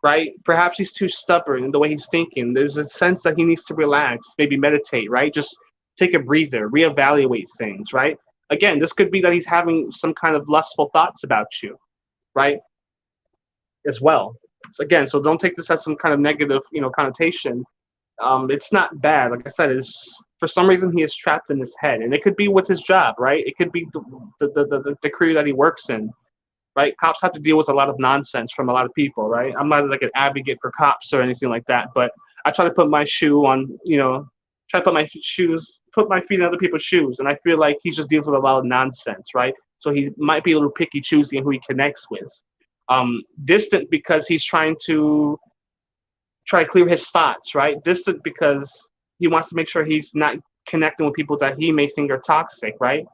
S1: right? Perhaps he's too stubborn in the way he's thinking. There's a sense that he needs to relax, maybe meditate, right? Just take a breather, reevaluate things, right? Again, this could be that he's having some kind of lustful thoughts about you, right? As well. So again, so don't take this as some kind of negative, connotation. It's not bad. Like I said, it's for some reason he is trapped in his head, and it could be with his job, right? It could be the crew that he works in, right? Cops have to deal with a lot of nonsense from a lot of people, right? I'm not like an advocate for cops or anything like that, but I try to put my shoe on, try to put my feet in other people's shoes, and I feel like he's just deals with a lot of nonsense, right? So he might be a little picky choosing who he connects with. Distant because he's try to clear his thoughts, right? Distant because he wants to make sure he's not connecting with people that he may think are toxic, right?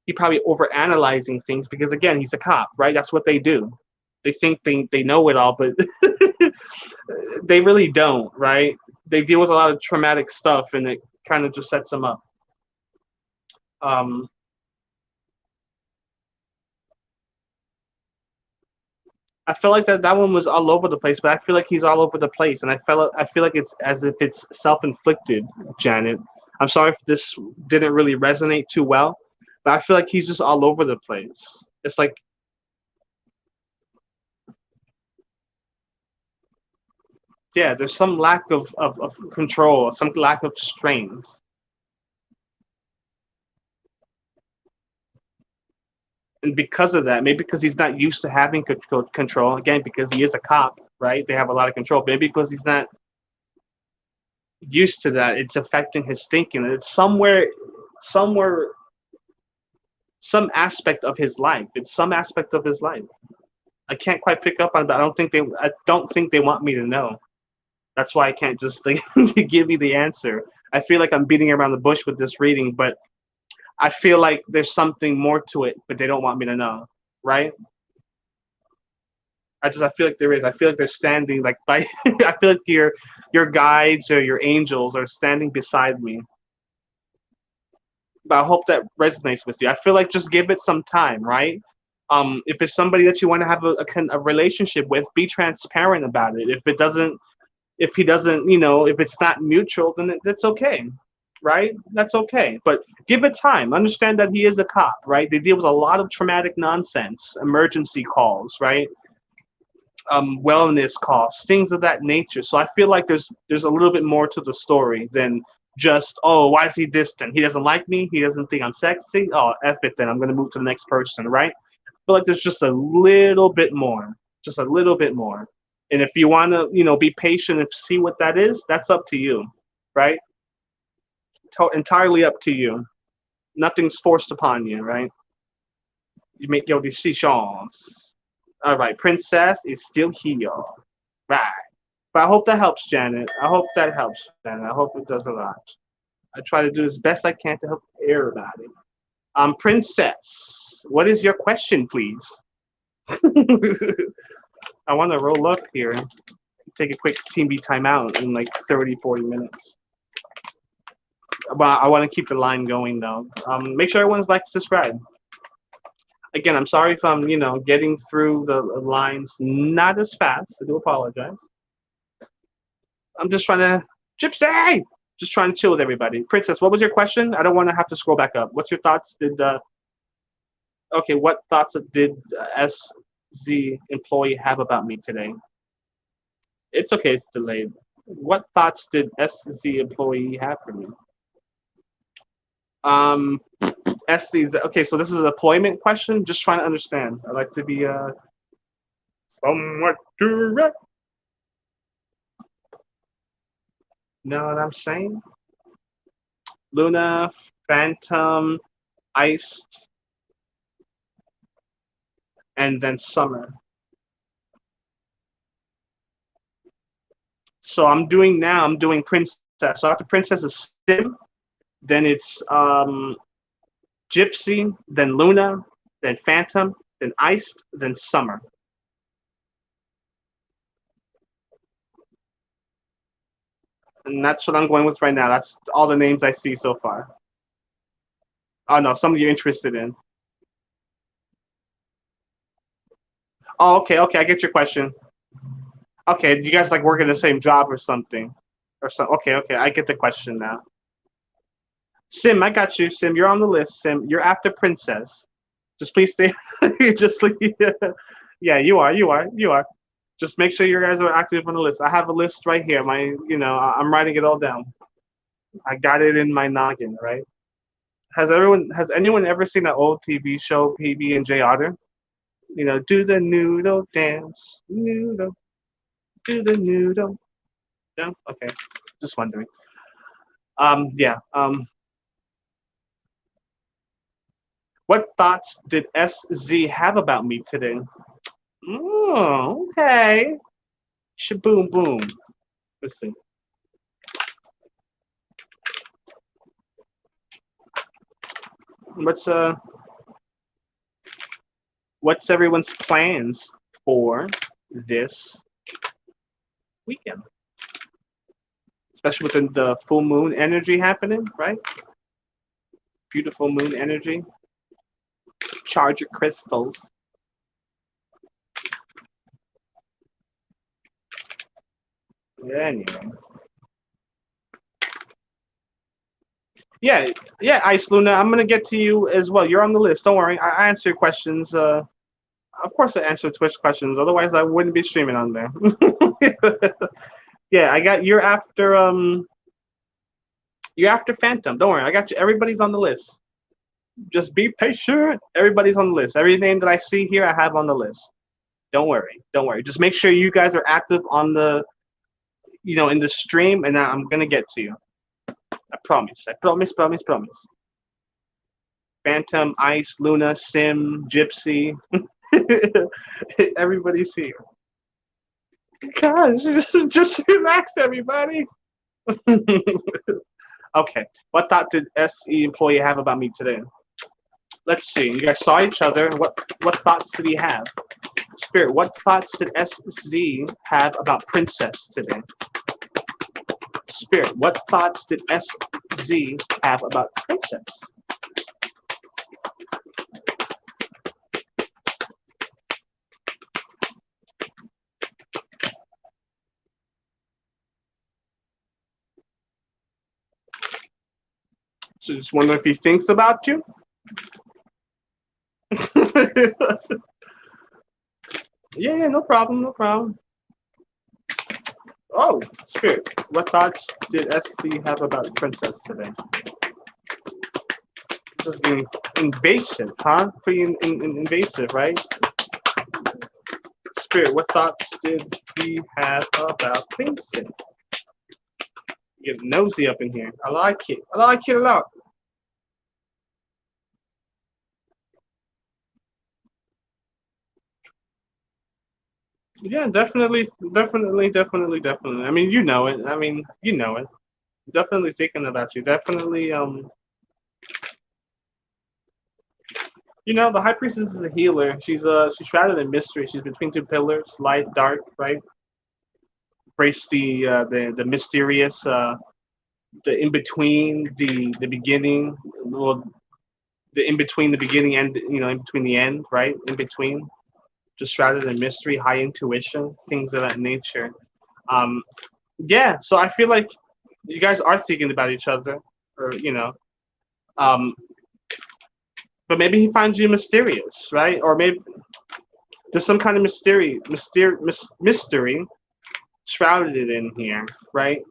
S1: He probably over analyzing things because again, he's a cop, right? That's what they do. They think they know it all, but they really don't, right? They deal with a lot of traumatic stuff, and it kind of just sets them up. Um, I feel like that one was all over the place, but I feel like he's all over the place, and I feel like it's as if it's self-inflicted, Janet. I'm sorry if this didn't really resonate too well, but I feel like he's just all over the place. It's like, yeah, there's some lack of control, some lack of strength. And because of that, maybe because he's not used to having control, again, because he is a cop, right? They have a lot of control. Maybe because he's not used to that, it's affecting his thinking. It's somewhere, some aspect of his life. It's some aspect of his life. I can't quite pick up on that. I don't think they want me to know. That's why I can't just like, give you the answer. I feel like I'm beating around the bush with this reading, but I feel like there's something more to it, but they don't want me to know, right? I feel like there is. I feel like they're standing like by. I feel like your guides or your angels are standing beside me. But I hope that resonates with you. I feel like just give it some time, right? If it's somebody that you want to have a relationship with, be transparent about it. If he doesn't, if it's not mutual, then that's okay, right? That's okay. But give it time. Understand that he is a cop, right? They deal with a lot of traumatic nonsense, emergency calls, right? Wellness costs, things of that nature. So I feel like there's a little bit more to the story than just, oh, why is he distant? He doesn't like me. He doesn't think I'm sexy. Oh, F it then. I'm gonna move to the next person, right? I feel like there's just a little bit more, just a little bit more. And if you want to, be patient and see what that is, that's up to you, right? Entirely up to you. Nothing's forced upon you, right? You make your decisions. All right, Princess is still here. Right. But I hope that helps, Janet. I hope that helps, Janet. I hope it does a lot. I try to do as best I can to help everybody. Princess, what is your question, please? I want to roll up here, take a quick TV timeout in like 30, 40 minutes. But I want to keep the line going, though. Make sure everyone's like, subscribe. Again, I'm sorry if I'm, getting through the lines not as fast. I do apologize. I'm just trying to, Gypsy! Just trying to chill with everybody. Princess, what was your question? I don't want to have to scroll back up. What's your thoughts? Okay, what thoughts did SZ employee have about me today? It's okay, it's delayed. What thoughts did SZ employee have for me? SC, okay, so this is a deployment question. Just trying to understand. I like to be somewhat direct. Know what I'm saying? Luna, Phantom, Iced, and then Summer. So I'm doing Princess. So after Princess is Sim, then it's Gypsy, then Luna, then Phantom, then Iced, then Summer. And that's what I'm going with right now. That's all the names I see so far. Oh no, some of you interested in. Oh, okay, I get your question. Okay, you guys like work in the same job or something, or so. Okay, I get the question now. Sim, I got you. Sim, you're on the list. Sim, you're after Princess. Just please stay. Just yeah, you are. Just make sure you guys are active on the list. I have a list right here. I'm writing it all down. I got it in my noggin, right? Has anyone ever seen that old TV show PB and J Otter? Do the noodle dance, noodle, do the noodle. No, okay, just wondering. Yeah. What thoughts did SZ have about me today? Oh, okay. Shaboom boom. Listen, what's uh, what's everyone's plans for this weekend? Especially with the full moon energy happening, right? Beautiful moon energy. Charge your crystals. Yeah, anyway. Yeah, yeah, Ice Luna. I'm gonna get to you as well. You're on the list. Don't worry. I answer your questions. Of course I answer Twitch questions. Otherwise, I wouldn't be streaming on there. Yeah, I got you're after Phantom. Don't worry, I got you. Everybody's on the list. Just be patient. Everybody's on the list. Every name that I see here, I have on the list. Don't worry. Don't worry. Just make sure you guys are active on the in the stream, and I'm gonna get to you. I promise. I promise. Promise. Promise. Phantom, Ice, Luna, Sim, Gypsy. Everybody's here. Gosh, just relax, everybody. Okay. What thought did SE employee have about me today? Let's see. You guys saw each other. What thoughts did he have? Spirit, what thoughts did SZ have about Princess today? Spirit, what thoughts did SZ have about Princess? So just wondering if he thinks about you. Yeah, no problem, no problem. Oh, Spirit, what thoughts did SC have about Princess today? This is being invasive, huh? Pretty invasive, right? Spirit, what thoughts did he have about Princess? Get nosy up in here. I like it. I like it a lot. Yeah, definitely, definitely, definitely, definitely. I mean, you know it. I mean, you know it. Definitely thinking about you. Definitely, the high priestess is a healer. She's shrouded in mystery. She's between two pillars, light, dark, right? Embrace the mysterious, the in between the beginning, well, the in between the beginning and in between the end, right? In between, just shrouded in mystery, high intuition, things of that nature. Um, yeah. So I feel like you guys are thinking about each other, or um, but maybe he finds you mysterious, right? Or maybe there's some kind of mystery shrouded in here, right?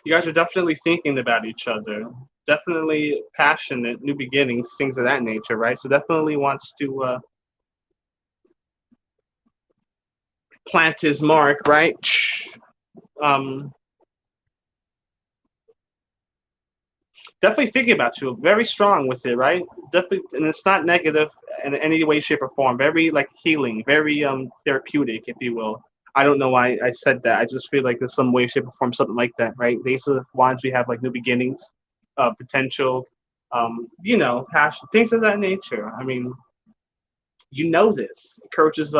S1: You guys are definitely thinking about each other, definitely passionate, new beginnings, things of that nature, right? So definitely wants to plant his mark, right? Um, definitely thinking about you, very strong with it, right? Definitely, and it's not negative in any way, shape, or form. Very like healing, very therapeutic, if you will. I don't know why I said that. I just feel like there's some way, shape, or form, something like that, right? These are the ones we have like new beginnings, potential, passion, things of that nature. I mean, this. Courage is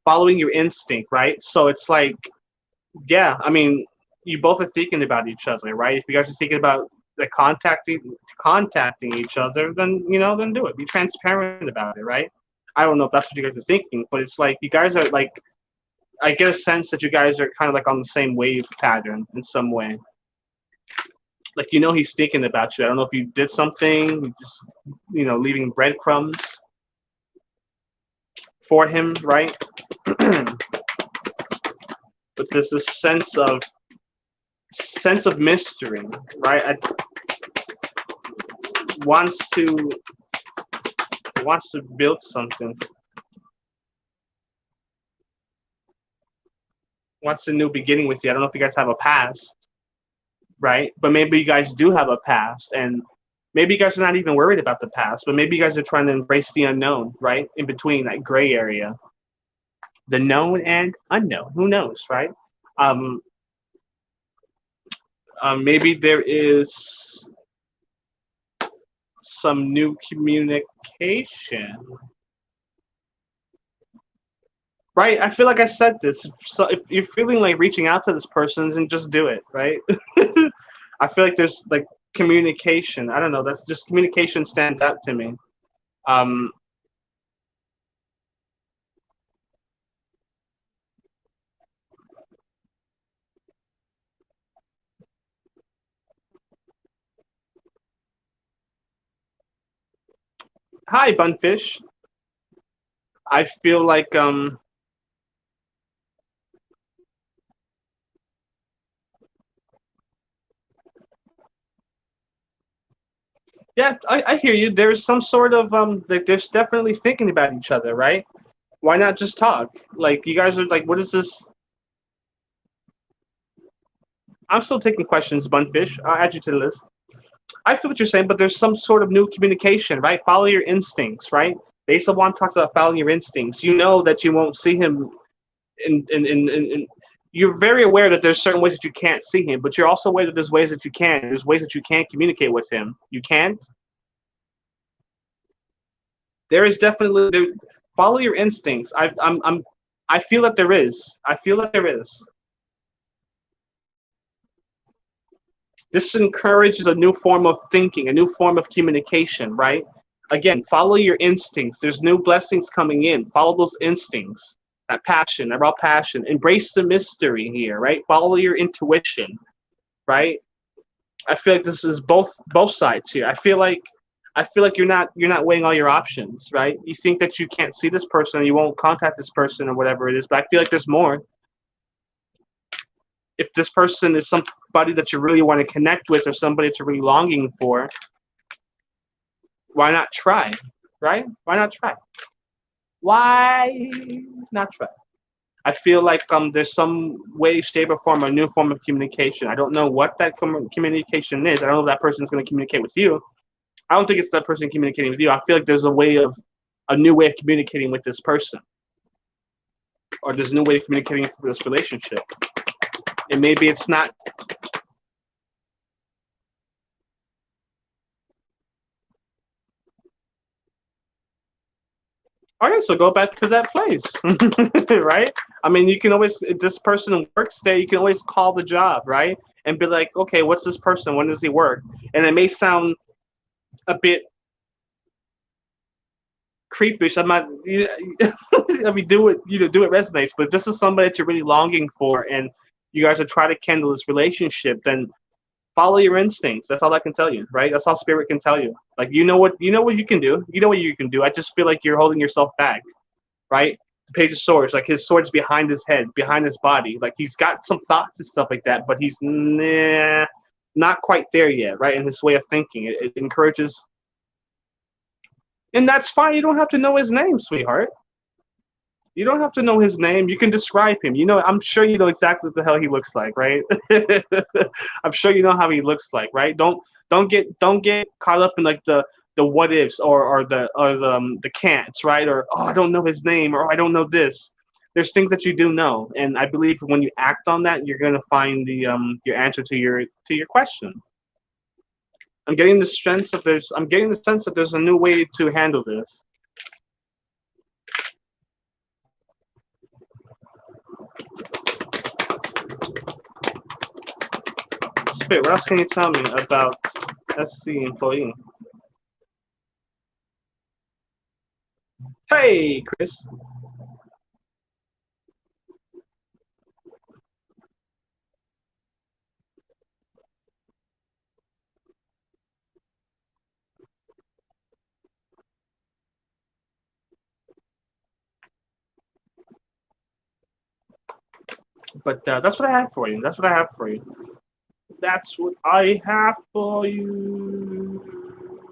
S1: following your instinct, right? So it's like, yeah, I mean, you both are thinking about each other, right? If you guys are thinking about like contacting each other, then then do it. Be transparent about it, right? I don't know if that's what you guys are thinking, but it's like you guys are like I get a sense that you guys are kind of like on the same wave pattern in some way. Like he's thinking about you. I don't know if you did something, you just leaving breadcrumbs for him, right? But there's this sense of mystery, right? Wants to wants to build something, wants a new beginning with you. I don't know if you guys have a past, right? But maybe you guys do have a past, and maybe you guys are not even worried about the past, but maybe you guys are trying to embrace the unknown, right? In between that gray area, the known and unknown. Who knows, right? Um, maybe there is some new communication, right? I feel like I said this. So if you're feeling like reaching out to this person, then just do it, right? I feel like there's like communication. I don't know. That's just communication stands out to me. Um, Hi, Bunfish. I feel like yeah, I hear you. There's some sort of like there's definitely thinking about each other, right? Why not just talk? Like you guys are like, what is this? I'm still taking questions, Bunfish. I'll add you to the list. I feel what you're saying, but there's some sort of new communication, right? Follow your instincts, right? They still want to talk about following your instincts. You know that you won't see him in you're very aware that there's certain ways that you can't see him, but you're also aware that there's ways that you can. There's ways that you can communicate with him. You can't. There is definitely there, follow your instincts. I feel that there is. I feel that there is. This encourages a new form of thinking, a new form of communication, right? Again, follow your instincts. There's new blessings coming in. Follow those instincts, that passion, that raw passion. Embrace the mystery here, right? Follow your intuition, right? I feel like this is both sides here. I feel like you're not weighing all your options, right? You think that you can't see this person, or you won't contact this person, or whatever it is. But I feel like there's more. If this person is somebody that you really want to connect with, or somebody that you're really longing for, why not try? Right? Why not try? Why not try? I feel like there's some way, shape, or form, a new form of communication. I don't know what that communication is. I don't know if that person is going to communicate with you. I don't think it's that person communicating with you. I feel like there's a new way of communicating with this person, or there's a new way of communicating with this relationship. And maybe it's not. All right, so go back to that place, right? I mean, you can always, if this person works there, you can always call the job, right? And be like, okay, what's this person? When does he work? And it may sound a bit creepish. I'm not, I mean, do it resonates. But if this is somebody that you're really longing for, and you guys are trying to kindle this relationship, then follow your instincts. That's all I can tell you, right? That's all spirit can tell you. Like you know what you can do. You know what you can do. I just feel like you're holding yourself back, right? The Page of Swords, like his sword's behind his head, behind his body. Like he's got some thoughts and stuff like that, but he's not quite there yet, right? In his way of thinking, it encourages, and that's fine. You don't have to know his name, sweetheart. You don't have to know his name. You can describe him. You know, I'm sure you know exactly what the hell he looks like, right? I'm sure you know how he looks like, right? Don't get caught up in like the what ifs, or the can'ts, right? Or oh, I don't know his name, or I don't know this. There's things that you do know, and I believe when you act on that, you're gonna find the your answer to your question. I'm getting the sense that there's a new way to handle this. Spit, what else can you tell me about SC employee? Hey, Chris. But that's what I have for you. That's what I have for you. That's what I have for you.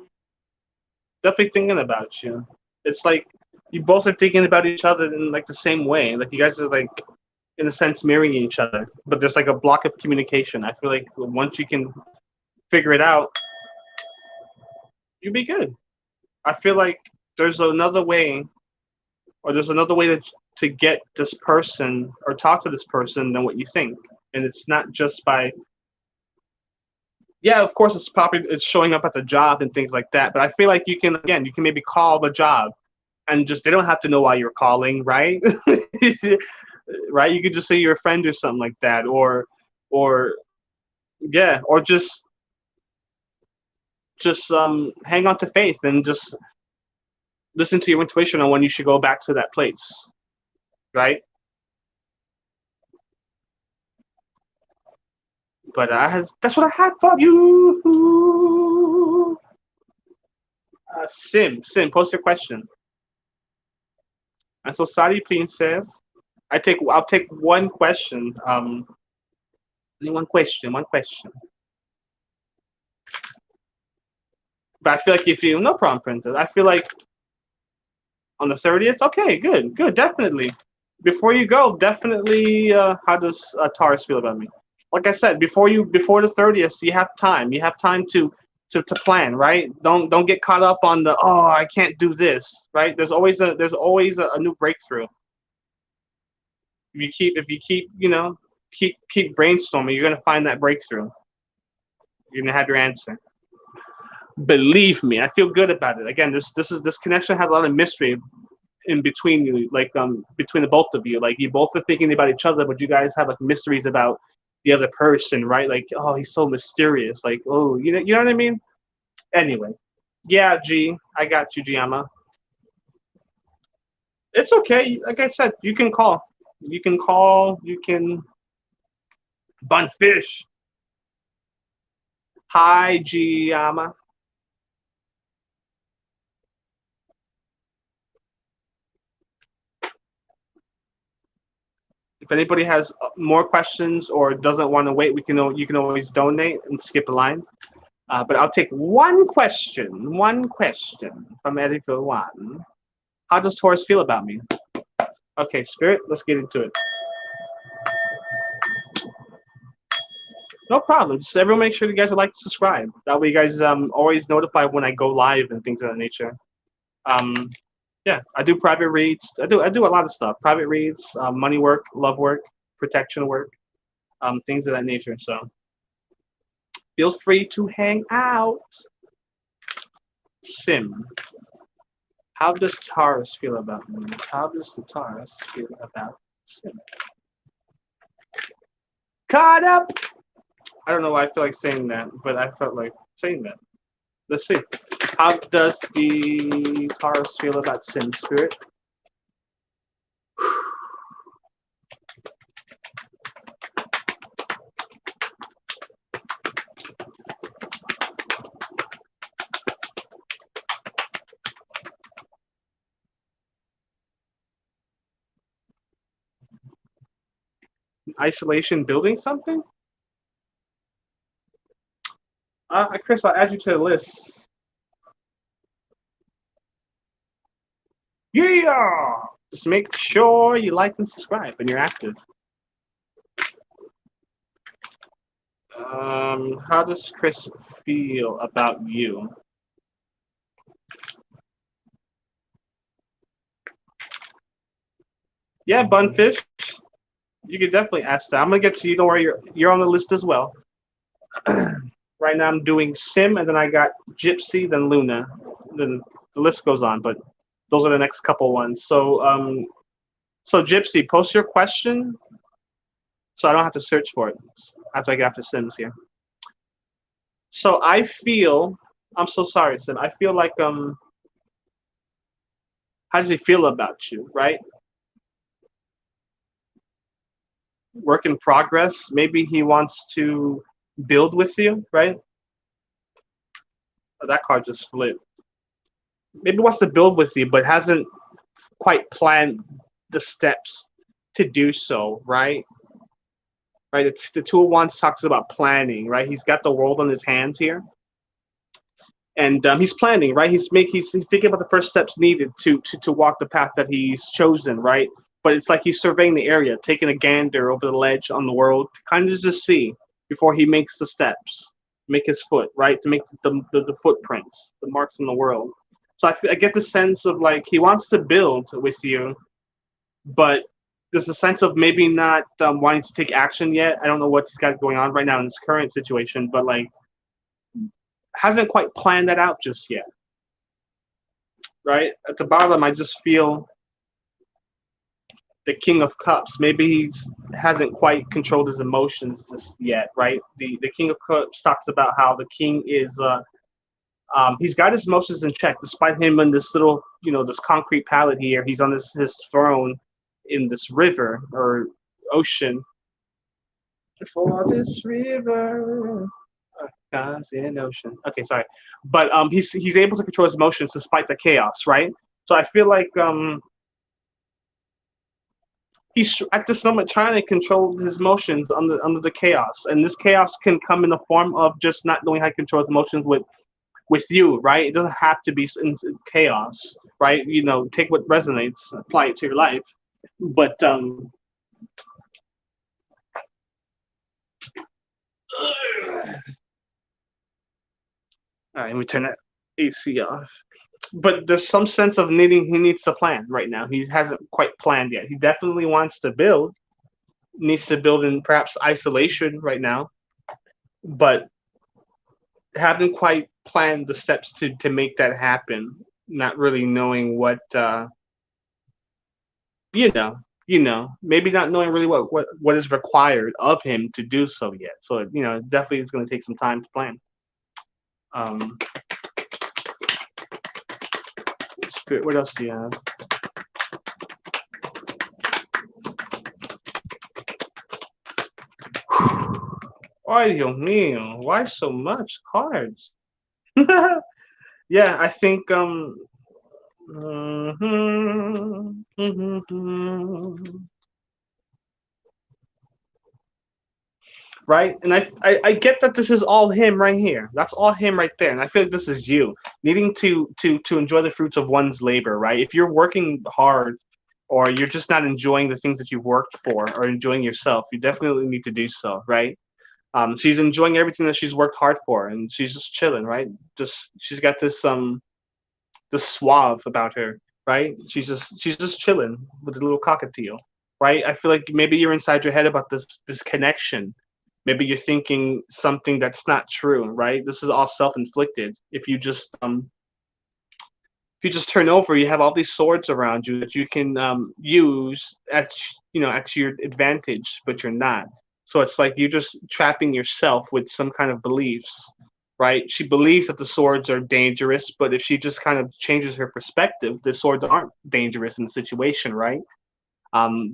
S1: Definitely thinking about you. It's like you both are thinking about each other in like the same way. Like you guys are like in a sense mirroring each other, but there's like a block of communication. I feel like once you can figure it out, you'll be good. I feel like there's another way, or there's another way to get this person or talk to this person than what you think, and it's not just by, yeah, of course it's probably it's showing up at the job and things like that. But I feel like you can, again, you can maybe call the job and just they don't have to know why you're calling, right? Right? You could just say you're a friend or something like that, or yeah, or just hang on to faith and just listen to your intuition on when you should go back to that place, right? But that's what I had for you. Sim, post your question. And so, Sadi Princess, I'll take one question. Only one question. But I feel like if you, no problem, Princess. I feel like on the 30th, okay, good, definitely. Before you go, definitely. How does Taurus feel about me? Like I said, before the 30th, you have time. You have time to plan, right? Don't get caught up on the, oh, I can't do this, right? There's always a new breakthrough. If you keep keep brainstorming, you're gonna find that breakthrough. You're gonna have your answer. Believe me, I feel good about it. Again, this connection has a lot of mystery in between you, like between the both of you. Like you both are thinking about each other, but you guys have like mysteries about the other person, right? Like, oh, he's so mysterious. Like, oh, you know what I mean? Anyway, yeah, G, I got you, Giamma. It's okay. Like I said, you can call. You can call. You can bun fish. Hi, Giamma. If anybody has more questions or doesn't want to wait, you can always donate and skip a line. But I'll take one question. One question from Eddie for one. How does Taurus feel about me? Okay, Spirit, let's get into it. No problem. Just everyone make sure you guys would like to subscribe. That way you guys always notified when I go live and things of that nature. Um, yeah, I do private reads. I do a lot of stuff. Private reads, money work, love work, protection work, things of that nature. So feel free to hang out. Sim. How does Taurus feel about me? How does the Taurus feel about Sim? Caught up. I don't know why I feel like saying that, but I felt like saying that. Let's see. How does the Taurus feel about Sim Spirit? Isolation building something? Chris, I'll add you to the list. Yeah! Just make sure you like and subscribe and you're active. How does Chris feel about you? Yeah, Bunfish. You could definitely ask that. I'm gonna get to you. Don't worry, you're on the list as well. Right now I'm doing Sim, and then I got Gypsy, then Luna. Then the list goes on, but those are the next couple ones. So Gypsy, post your question, so I don't have to search for it after I get after Sims here. So I feel, I'm so sorry, Sim. I feel like how does he feel about you, right? Work in progress. Maybe he wants to build with you, right? Oh, that card just flipped. Maybe wants to build with you, but hasn't quite planned the steps to do so, right? Right. It's the Two of Wands talks about planning, right? He's got the world on his hands here, and he's planning, right? He's thinking about the first steps needed to walk the path that he's chosen, right? but it's like he's surveying the area, taking a gander over the ledge on the world to kind of just see before he makes the steps, make his foot, right, to make the footprints, the marks in the world. So I get the sense of like he wants to build with you, but there's a sense of maybe not wanting to take action yet. I don't know what he's got going on right now in his current situation, but like hasn't quite planned that out just yet, right? At the bottom, I just feel the King of Cups. Maybe he's hasn't quite controlled his emotions just yet, right? The King of Cups talks about how the king is he's got his emotions in check, despite him in this little this concrete pallet here. He's on his throne in this river or ocean. For this river comes in ocean. Okay, sorry, but he's able to control his emotions despite the chaos, right? So I feel like he's at this moment trying to control his emotions under the chaos, and this chaos can come in the form of just not knowing how to control his emotions with you, right? It doesn't have to be in chaos, right? Take what resonates, apply it to your life, but all right, let me turn that AC off. But there's some sense of he needs to plan right now. He hasn't quite planned yet. He definitely wants to build, needs to build in perhaps isolation right now, but haven't quite planned the steps to make that happen. Not really knowing what you know, maybe not knowing really what is required of him to do so yet. So definitely it's going to take some time to plan. Um, Spirit, what else do you have? Ay, Dios mío, why so much cards? Yeah, I think right? And I get that this is all him right here. That's all him right there. And I feel like this is you needing to enjoy the fruits of one's labor, right? If you're working hard or you're just not enjoying the things that you've worked for or enjoying yourself, you definitely need to do so, right? She's enjoying everything that she's worked hard for, and she's just chilling, right? Just she's got this suave about her, right? She's just chilling with a little cockatiel, right? I feel like maybe you're inside your head about this connection. Maybe you're thinking something that's not true, right? This is all self-inflicted. If you just turn over, you have all these swords around you that you can use at your advantage, but you're not. So it's like you're just trapping yourself with some kind of beliefs, right? She believes that the swords are dangerous, but if she just kind of changes her perspective, the swords aren't dangerous in the situation, right?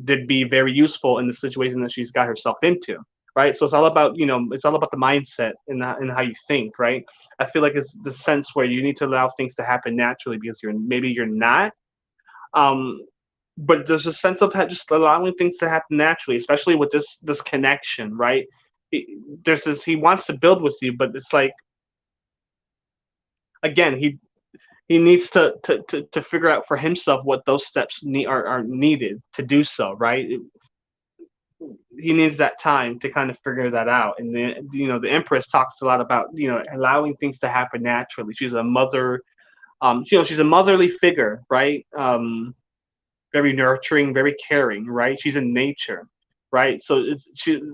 S1: They'd be very useful in the situation that she's got herself into, right? So it's all about the mindset and how you think, right? I feel like it's the sense where you need to allow things to happen naturally because you're not. Um, but there's a sense of just allowing things to happen naturally, especially with this connection, right? There's this he wants to build with you, but it's like again he needs to figure out for himself what those steps are needed to do so, right? He needs that time to kind of figure that out. And the Empress talks a lot about allowing things to happen naturally. She's a mother, she's a motherly figure, right? Very nurturing, very caring, right? She's in nature, right? So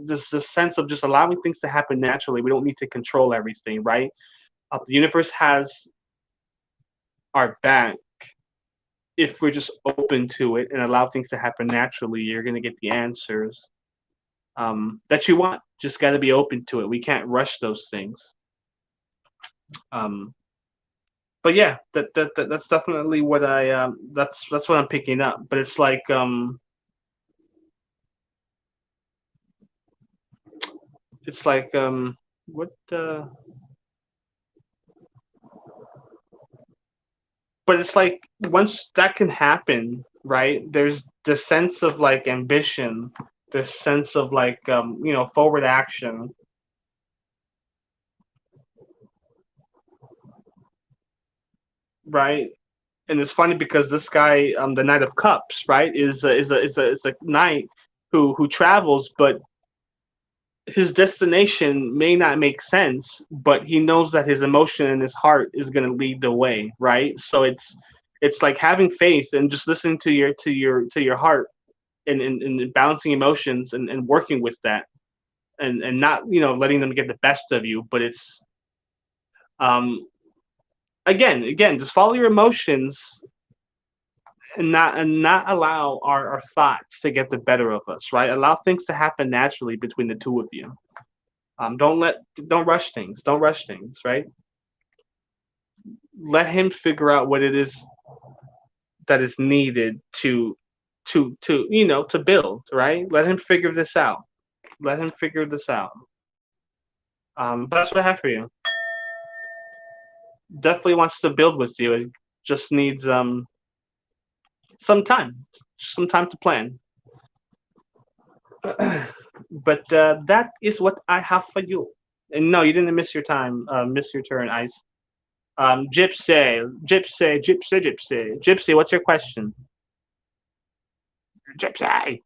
S1: there's this sense of just allowing things to happen naturally. We don't need to control everything, right? The universe has our back if we're just open to it and allow things to happen naturally. You're gonna get the answers that you want. Just got to be open to it. We can't rush those things. Um, but yeah, that's definitely what that's what I'm picking up. But it's like what but it's like once that can happen, right? There's the sense of like ambition, the sense of like forward action, right? And it's funny because this guy, the Knight of Cups, right, is a knight who travels, but his destination may not make sense, but he knows that his emotion and his heart is going to lead the way, right? So it's like having faith and just listening to your heart and balancing emotions and working with that and not letting them get the best of you, but it's um again just follow your emotions and not allow our thoughts to get the better of us, right? Allow things to happen naturally between the two of you. Don't rush things. Don't rush things, right? Let him figure out what it is that is needed to build, right? Let him figure this out. Let him figure this out. But that's what I have for you. Definitely wants to build with you. It just needs some time, some time to plan. But that is what I have for you. And no, you didn't miss your time. Miss your turn, Ice. Gypsy. What's your question? Gypsy.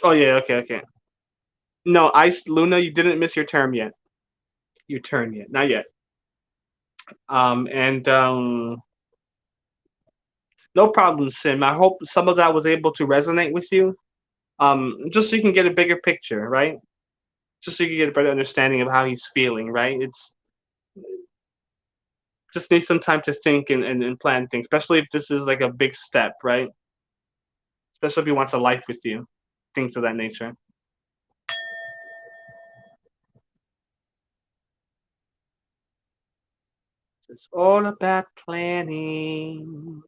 S1: Oh yeah, okay. No, Ice Luna, you didn't miss your term yet. Your turn yet, not yet. And no problem, Sim. I hope some of that was able to resonate with you. Just so you can get a bigger picture, right? Just so you can get a better understanding of how he's feeling, right? It's just need some time to think and plan things, especially if this is like a big step, right? Especially if he wants a life with you, things of that nature. It's all about planning.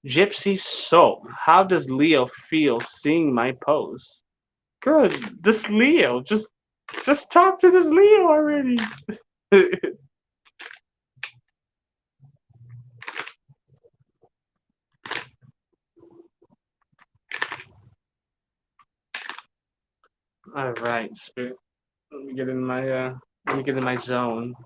S1: Gypsy soul. How does Leo feel seeing my post? Good. This Leo. Just talk to this Leo already. All right, Spirit. Let me get in my zone.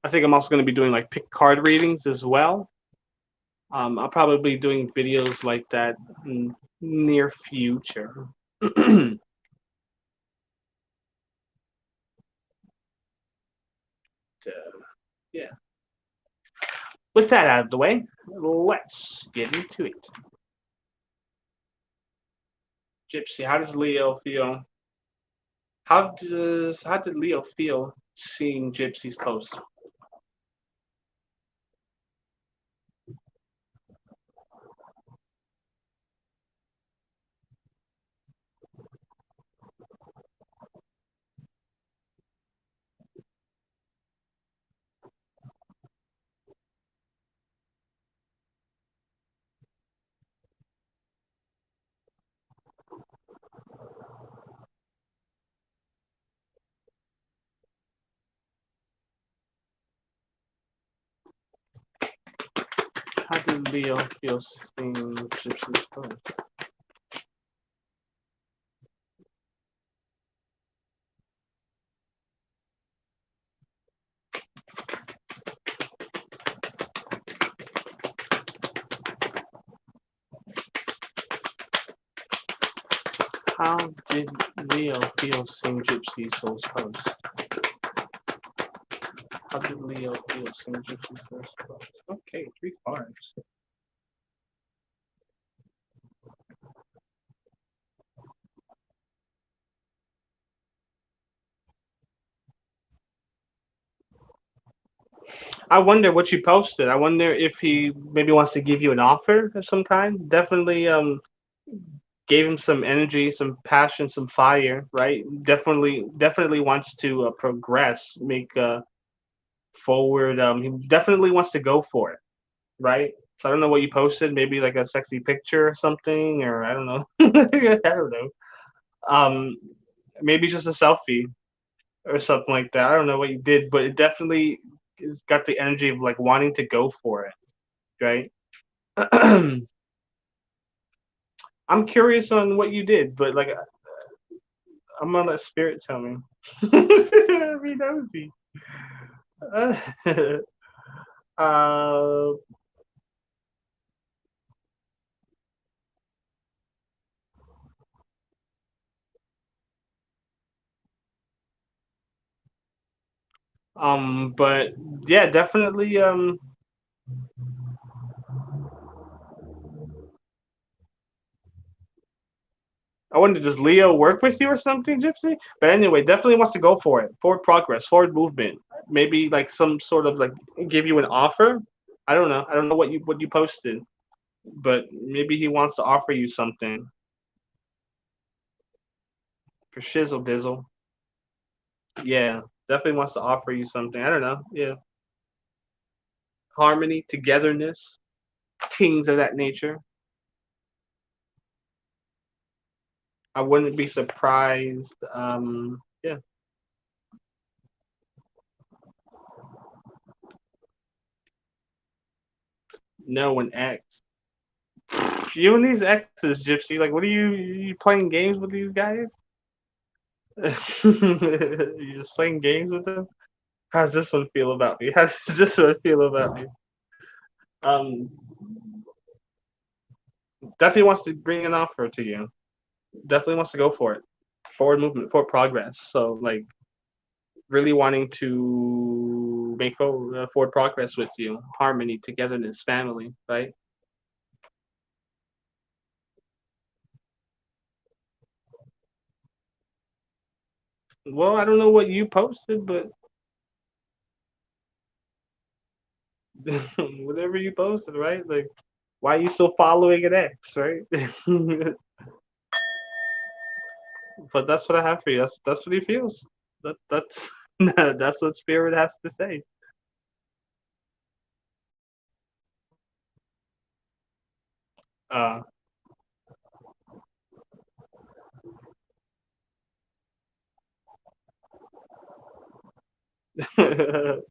S1: I think I'm also going to be doing like pick card readings as well. I'll probably be doing videos like that in near future. Yeah. With that out of the way, let's get into it. Gypsy, how does Leo feel? How did Leo feel seeing Gypsy's post? How did Leo feel seeing Gypsy's post? How did Leo feel seeing Gypsy's post? How did Leo feel seeing Gypsy's post? Okay, three cards. I wonder what you posted. I wonder if he maybe wants to give you an offer of some kind. Definitely gave him some energy, some passion, some fire, right? Definitely wants to progress, make forward. He definitely wants to go for it, right? So I don't know what you posted. Maybe like a sexy picture or something, or I don't know. I don't know. Um, maybe just a selfie or something like that. I don't know what you did, but it definitely it's got the energy of like wanting to go for it, right? I'm curious on what you did, but like I'm gonna let spirit tell me. Be nosy. uh, but yeah, definitely. I wonder, does Leo work with you or something, Gypsy? But anyway, definitely wants to go for it. Forward progress, forward movement. Maybe like some sort of like give you an offer. I don't know. I don't know what you posted, but maybe he wants to offer you something for shizzle dizzle. Yeah, definitely wants to offer you something. I don't know. Yeah, harmony, togetherness, things of that nature. I wouldn't be surprised. Yeah, no an ex. You and these exes, Gypsy. Like, what are you playing games with these guys? You just playing games with them? How's this one feel about me? How does this one feel about me? Um, definitely wants to bring an offer to you. Definitely wants to go for it. Forward movement, forward progress. So like really wanting to make forward progress with you, harmony, togetherness, family, right? Well, I don't know what you posted, but whatever you posted, right? Like, why are you still following an ex, right? But that's what I have for you. That's what he feels. That's that's what spirit has to say. Uh, the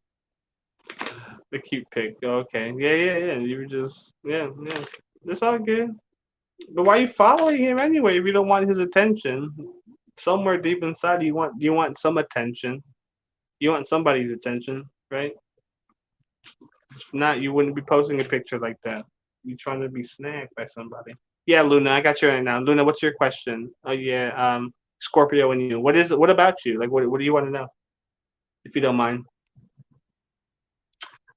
S1: cute pic. Okay, yeah, yeah, yeah. You were just yeah, yeah. It's all good. But why are you following him anyway if you don't want his attention? Somewhere deep inside, you want some attention. You want somebody's attention, right? If not, you wouldn't be posting a picture like that. You trying to be snagged by somebody. Yeah, Luna, I got you right now. Luna, what's your question? Oh yeah, Scorpio and you. What is it? What about you? Like, what do you want to know? If you don't mind.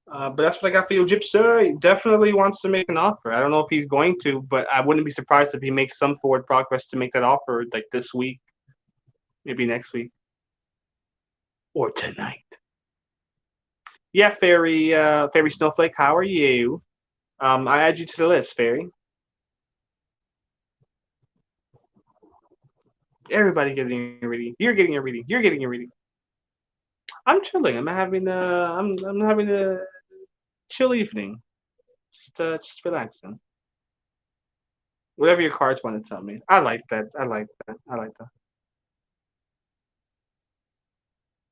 S1: But that's what I got for you, Gypsy. Definitely wants to make an offer. I don't know if he's going to, but I wouldn't be surprised if he makes some forward progress to make that offer, like this week, maybe next week, or tonight. Yeah, Fairy Snowflake, how are you? I add you to the list, Fairy. Everybody getting a reading. You're getting a reading. You're getting a reading. I'm chilling. I'm having a chill evening. Just relaxing. Whatever your cards want to tell me. I like that. I like that. I like that.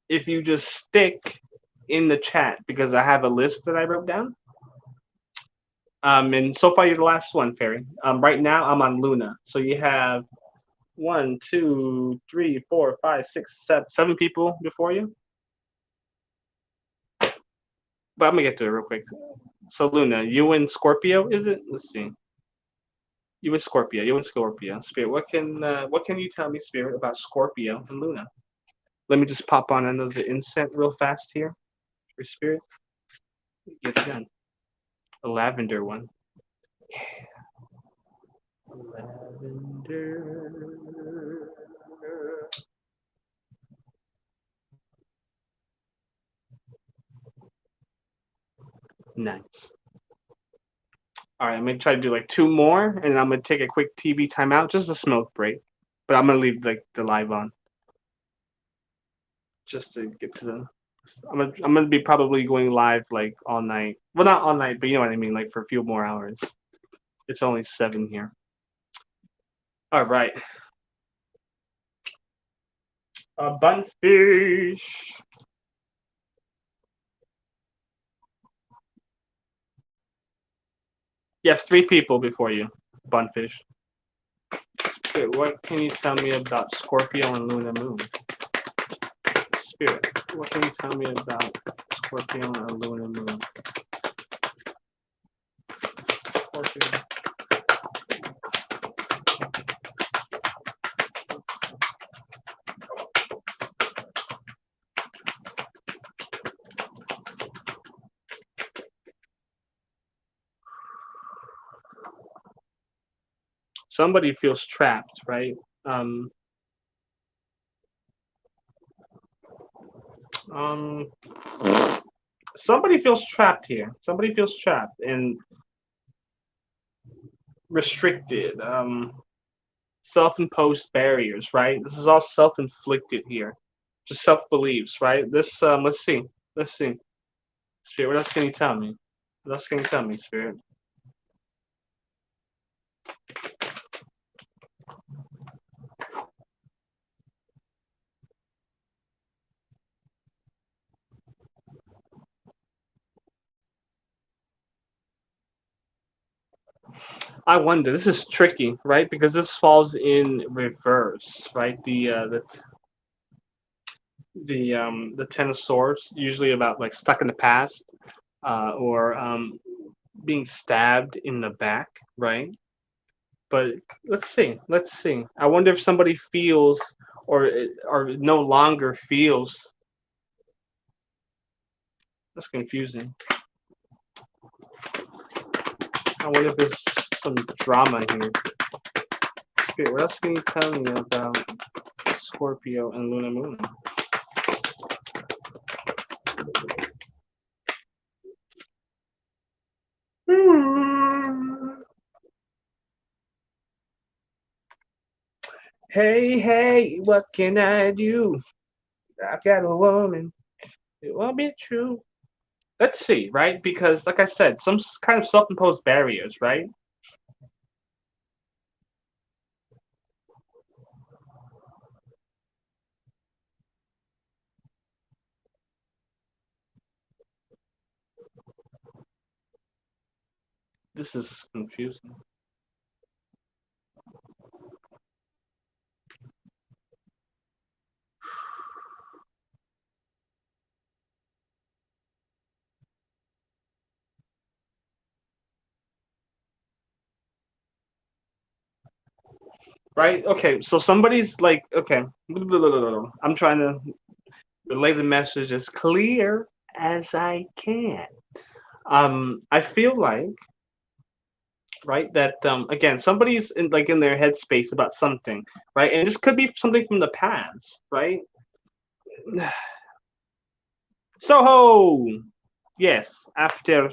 S1: If you just stick in the chat because I have a list that I wrote down. And so far you're the last one, Fairy. Right now I'm on Luna. So you have one, two, three, four, five, six, seven people before you. But I'm gonna get to it real quick. So Luna, you and Scorpio, is it? Let's see. You and Scorpio. You and Scorpio. Spirit, what can you tell me, Spirit, about Scorpio and Luna? Let me just pop on another incense real fast here for Spirit. Get it done. A lavender one. Lavender. Nice. All right, I'm gonna try to do like two more, and then I'm gonna take a quick TV timeout, just a smoke break. But I'm gonna leave like the live on just to get to the. I'm gonna be probably going live like all night. Well, not all night, but you know what I mean, like for a few more hours. It's only 7 here. All right, a bunfish. You have three people before you, Bunfish. Spirit, what can you tell me about Scorpio and Lunar Moon? Spirit, what can you tell me about Scorpio and Lunar Moon? Scorpio. Somebody feels trapped, right? Um, um, somebody feels trapped here. Somebody feels trapped and restricted. Self-imposed barriers, right? This is all self-inflicted here. Just self-beliefs, right? This, let's see. Let's see. Spirit, what else can you tell me? What else can you tell me, Spirit? I wonder. This is tricky, right? Because this falls in reverse, right? The Ten of Swords, usually about like stuck in the past, or being stabbed in the back, right? But let's see. Let's see. I wonder if somebody feels or no longer feels. That's confusing. I wonder if there's some drama here. Okay, what else can you tell me about Scorpio and Lunar Moon? Hey, hey, what can I do? I've got a woman. It won't be true. Let's see, right? Because, like I said, some kind of self-imposed barriers, right? This is confusing. Right? Okay, so somebody's like, okay, I'm trying to relay the message as clear as I can. I feel like, right, that again, somebody's in like in their headspace about something, right, and this could be something from the past, right? Soho, yes, after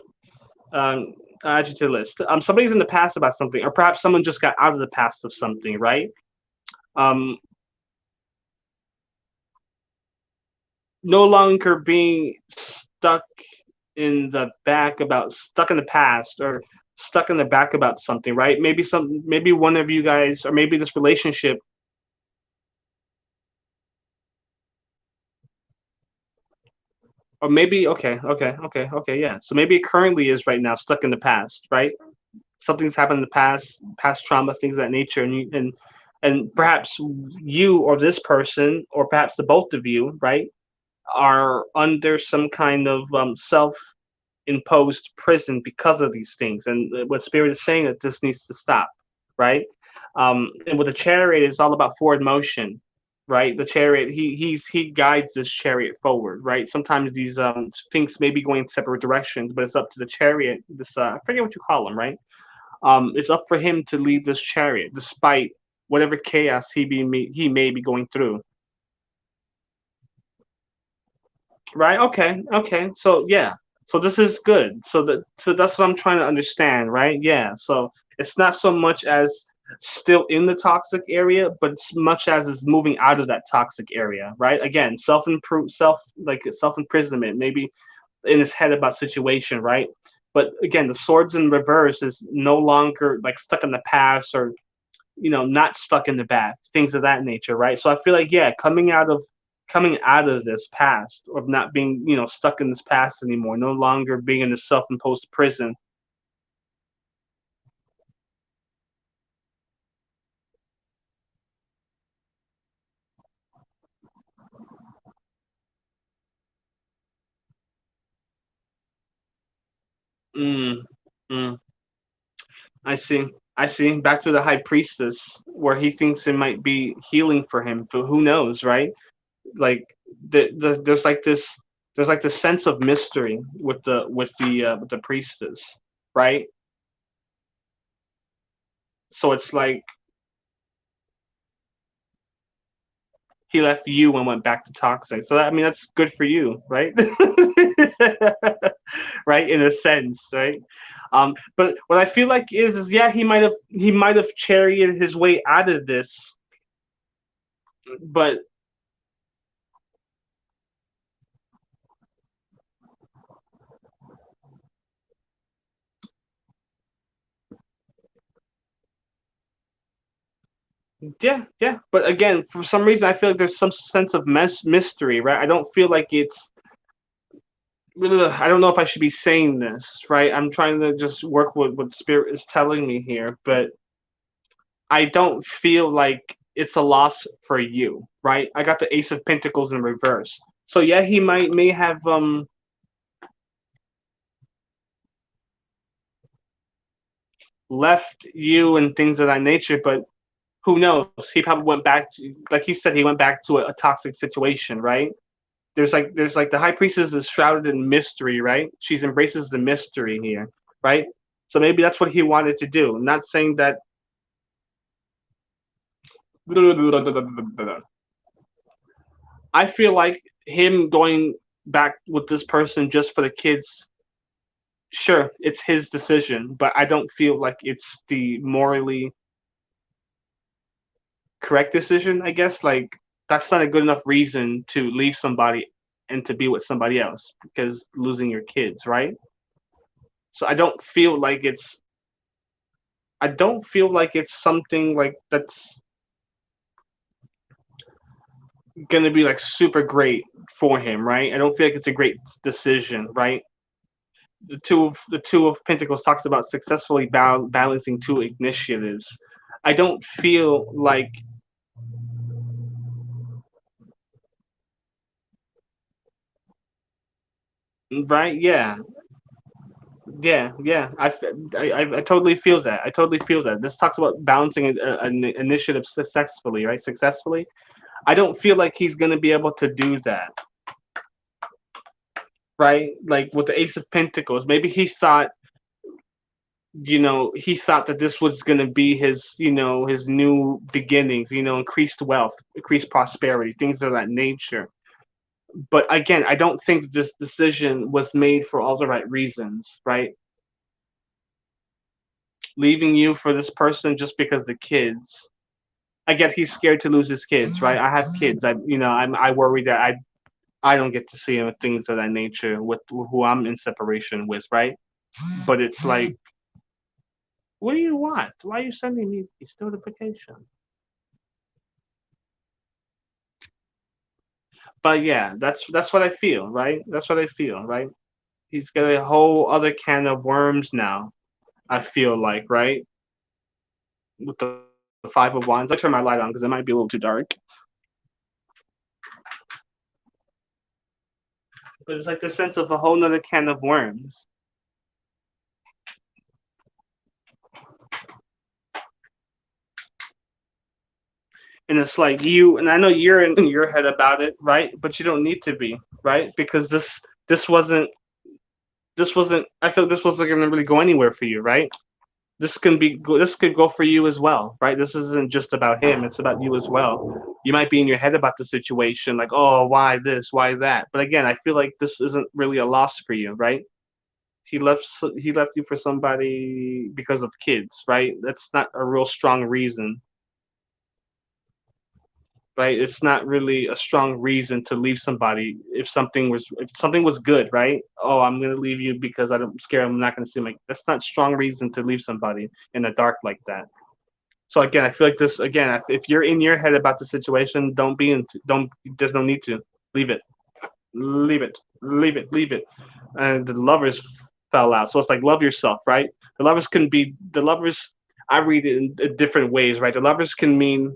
S1: um, adjective list. Somebody's in the past about something, or perhaps someone just got out of the past of something, right? Um, no longer being stuck in the past or stuck in the back about something, right? Maybe one of you guys, or maybe this relationship, or maybe okay, yeah. So maybe it currently is right now stuck in the past, right? Something's happened in the past trauma, things of that nature, and perhaps you or this person, or perhaps the both of you, right, are under some kind of self-imposed prison because of these things. And what Spirit is saying that this needs to stop, right? And with the chariot, it's all about forward motion, right? The chariot, he guides this chariot forward, right? Sometimes these things may be going separate directions, but it's up to the chariot. This I forget what you call him, right? It's up for him to lead this chariot despite whatever chaos he may be going through. Right? Okay. Okay. So yeah. So this is good. So that's what I'm trying to understand, right? Yeah. So it's not so much as still in the toxic area, but as much as it's moving out of that toxic area, right? Again, self imprisonment, maybe in his head about situation, right? But again, the swords in reverse is no longer like stuck in the past, or not stuck in the back, things of that nature, right? So I feel like, yeah, coming out of this past, of not being stuck in this past anymore, no longer being in a self-imposed prison. Mm, mm. I see. I see. Back to the high priestess, where he thinks it might be healing for him, but who knows, right? Like there's like this sense of mystery with the priestess, right? So it's like he left you and went back to toxic. So that, I mean that's good for you, right? Right, in a sense, right? But what I feel like is yeah, he might have charioted his way out of this, but yeah, yeah. But again, for some reason, I feel like there's some sense of mystery, right? I don't feel like it's. I don't know if I should be saying this, right? I'm trying to just work with what spirit is telling me here, but I don't feel like it's a loss for you, right? I got the Ace of Pentacles in reverse. So yeah, he may have left you and things of that nature, but who knows? He probably went back to, like he said, he went back to a toxic situation, right? There's like the high priestess is shrouded in mystery, right? She embraces the mystery here, right? So maybe that's what he wanted to do. I'm not saying that. I feel like him going back with this person just for the kids, sure, it's his decision, but I don't feel like it's the morally correct decision, I guess. Like, that's not a good enough reason to leave somebody and to be with somebody else because losing your kids, right? So I don't feel like it's something like that's gonna be like super great for him, right? I don't feel like it's a great decision, right? The two of Pentacles talks about successfully balancing two initiatives. I don't feel like right, yeah, yeah. I totally feel that. I totally feel that. This talks about balancing an initiative successfully, right? Successfully. I don't feel like he's gonna be able to do that, right? Like with the Ace of Pentacles, maybe he thought that this was going to be his new beginnings, increased wealth, increased prosperity, things of that nature. But again, I don't think this decision was made for all the right reasons, right? Leaving you for this person just because the kids. I get he's scared to lose his kids, right? I have kids. I worry that I don't get to see him, things of that nature with who I'm in separation with, right? But it's like, what do you want? Why are you sending me these notifications? But yeah, that's what I feel, right? That's what I feel, right? He's got a whole other can of worms now. I feel like, right? With the Five of Wands. I turn my light on because it might be a little too dark. But it's like the sense of a whole nother can of worms. And it's like and I know you're in your head about it, right? But you don't need to be, right? Because this wasn't I feel this wasn't gonna really go anywhere for you, right? This could go for you as well, right? This isn't just about him, it's about you as well. You might be in your head about the situation, like, oh, why this, why that? But again, I feel like this isn't really a loss for you, right? He left you for somebody because of kids, right? That's not a real strong reason, right? It's not really a strong reason to leave somebody if something was good, right? Oh, I'm gonna leave you because I'm scared I'm not gonna see him. Like, that's not strong reason to leave somebody in the dark like that. So again, I feel like this again. If you're in your head about the situation, don't be in. Don't. There's no need to leave it. Leave it. Leave it. Leave it. And the lovers fell out. So it's like love yourself, right? The lovers. I read it in different ways, right? The lovers can mean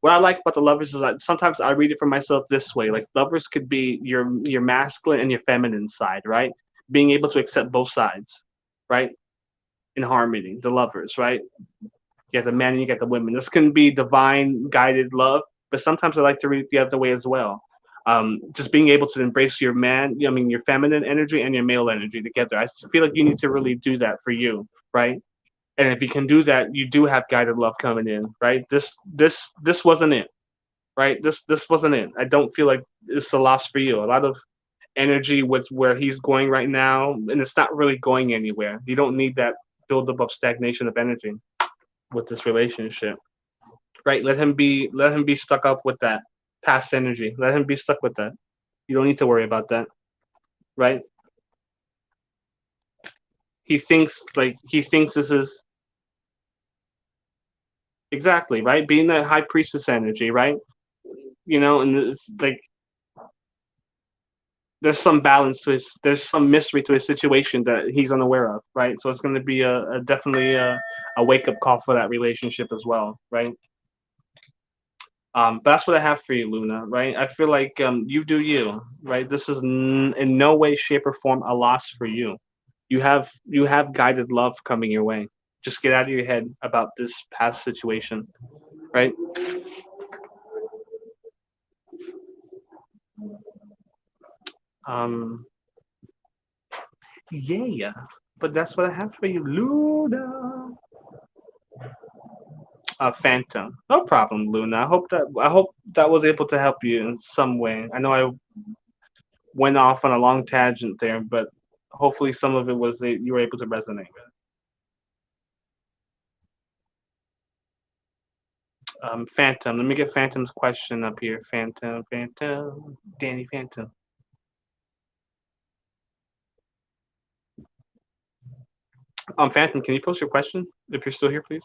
S1: what I like about the lovers is that sometimes I read it for myself this way. Like lovers could be your masculine and your feminine side, right? being able to accept both sides, right? In harmony, the lovers, right? You got the men and you got the women. This can be divine guided love, but sometimes I like to read it the other way as well. Just being able to embrace your man, I mean, your feminine energy and your male energy together. I feel like you need to really do that for you, right? And if you can do that, you do have guided love coming in, right? This wasn't it, right? This wasn't it. I don't feel like it's a loss for you. A lot of energy with where he's going right now, and it's not really going anywhere. You don't need that buildup of stagnation of energy with this relationship, right? Let him be stuck up with that past energy. Let him be stuck with that. You don't need to worry about that, right? He thinks this is exactly right. Being that high priestess energy, right? And it's like there's some balance to his, there's some mystery to his situation that he's unaware of, right? So it's going to be a definitely a wake up call for that relationship as well, right? But that's what I have for you, Luna, right? I feel like you do you, right? This is in no way, shape, or form a loss for you. You have guided love coming your way. Just get out of your head about this past situation, right? Um, yeah, but that's what I have for you, Luna. Phantom. No problem, Luna. I hope that was able to help you in some way. I know I went off on a long tangent there, but hopefully some of it was that you were able to resonate with. Phantom. Let me get Phantom's question up here. Phantom, Phantom, Danny Phantom. Phantom, can you post your question if you're still here, please?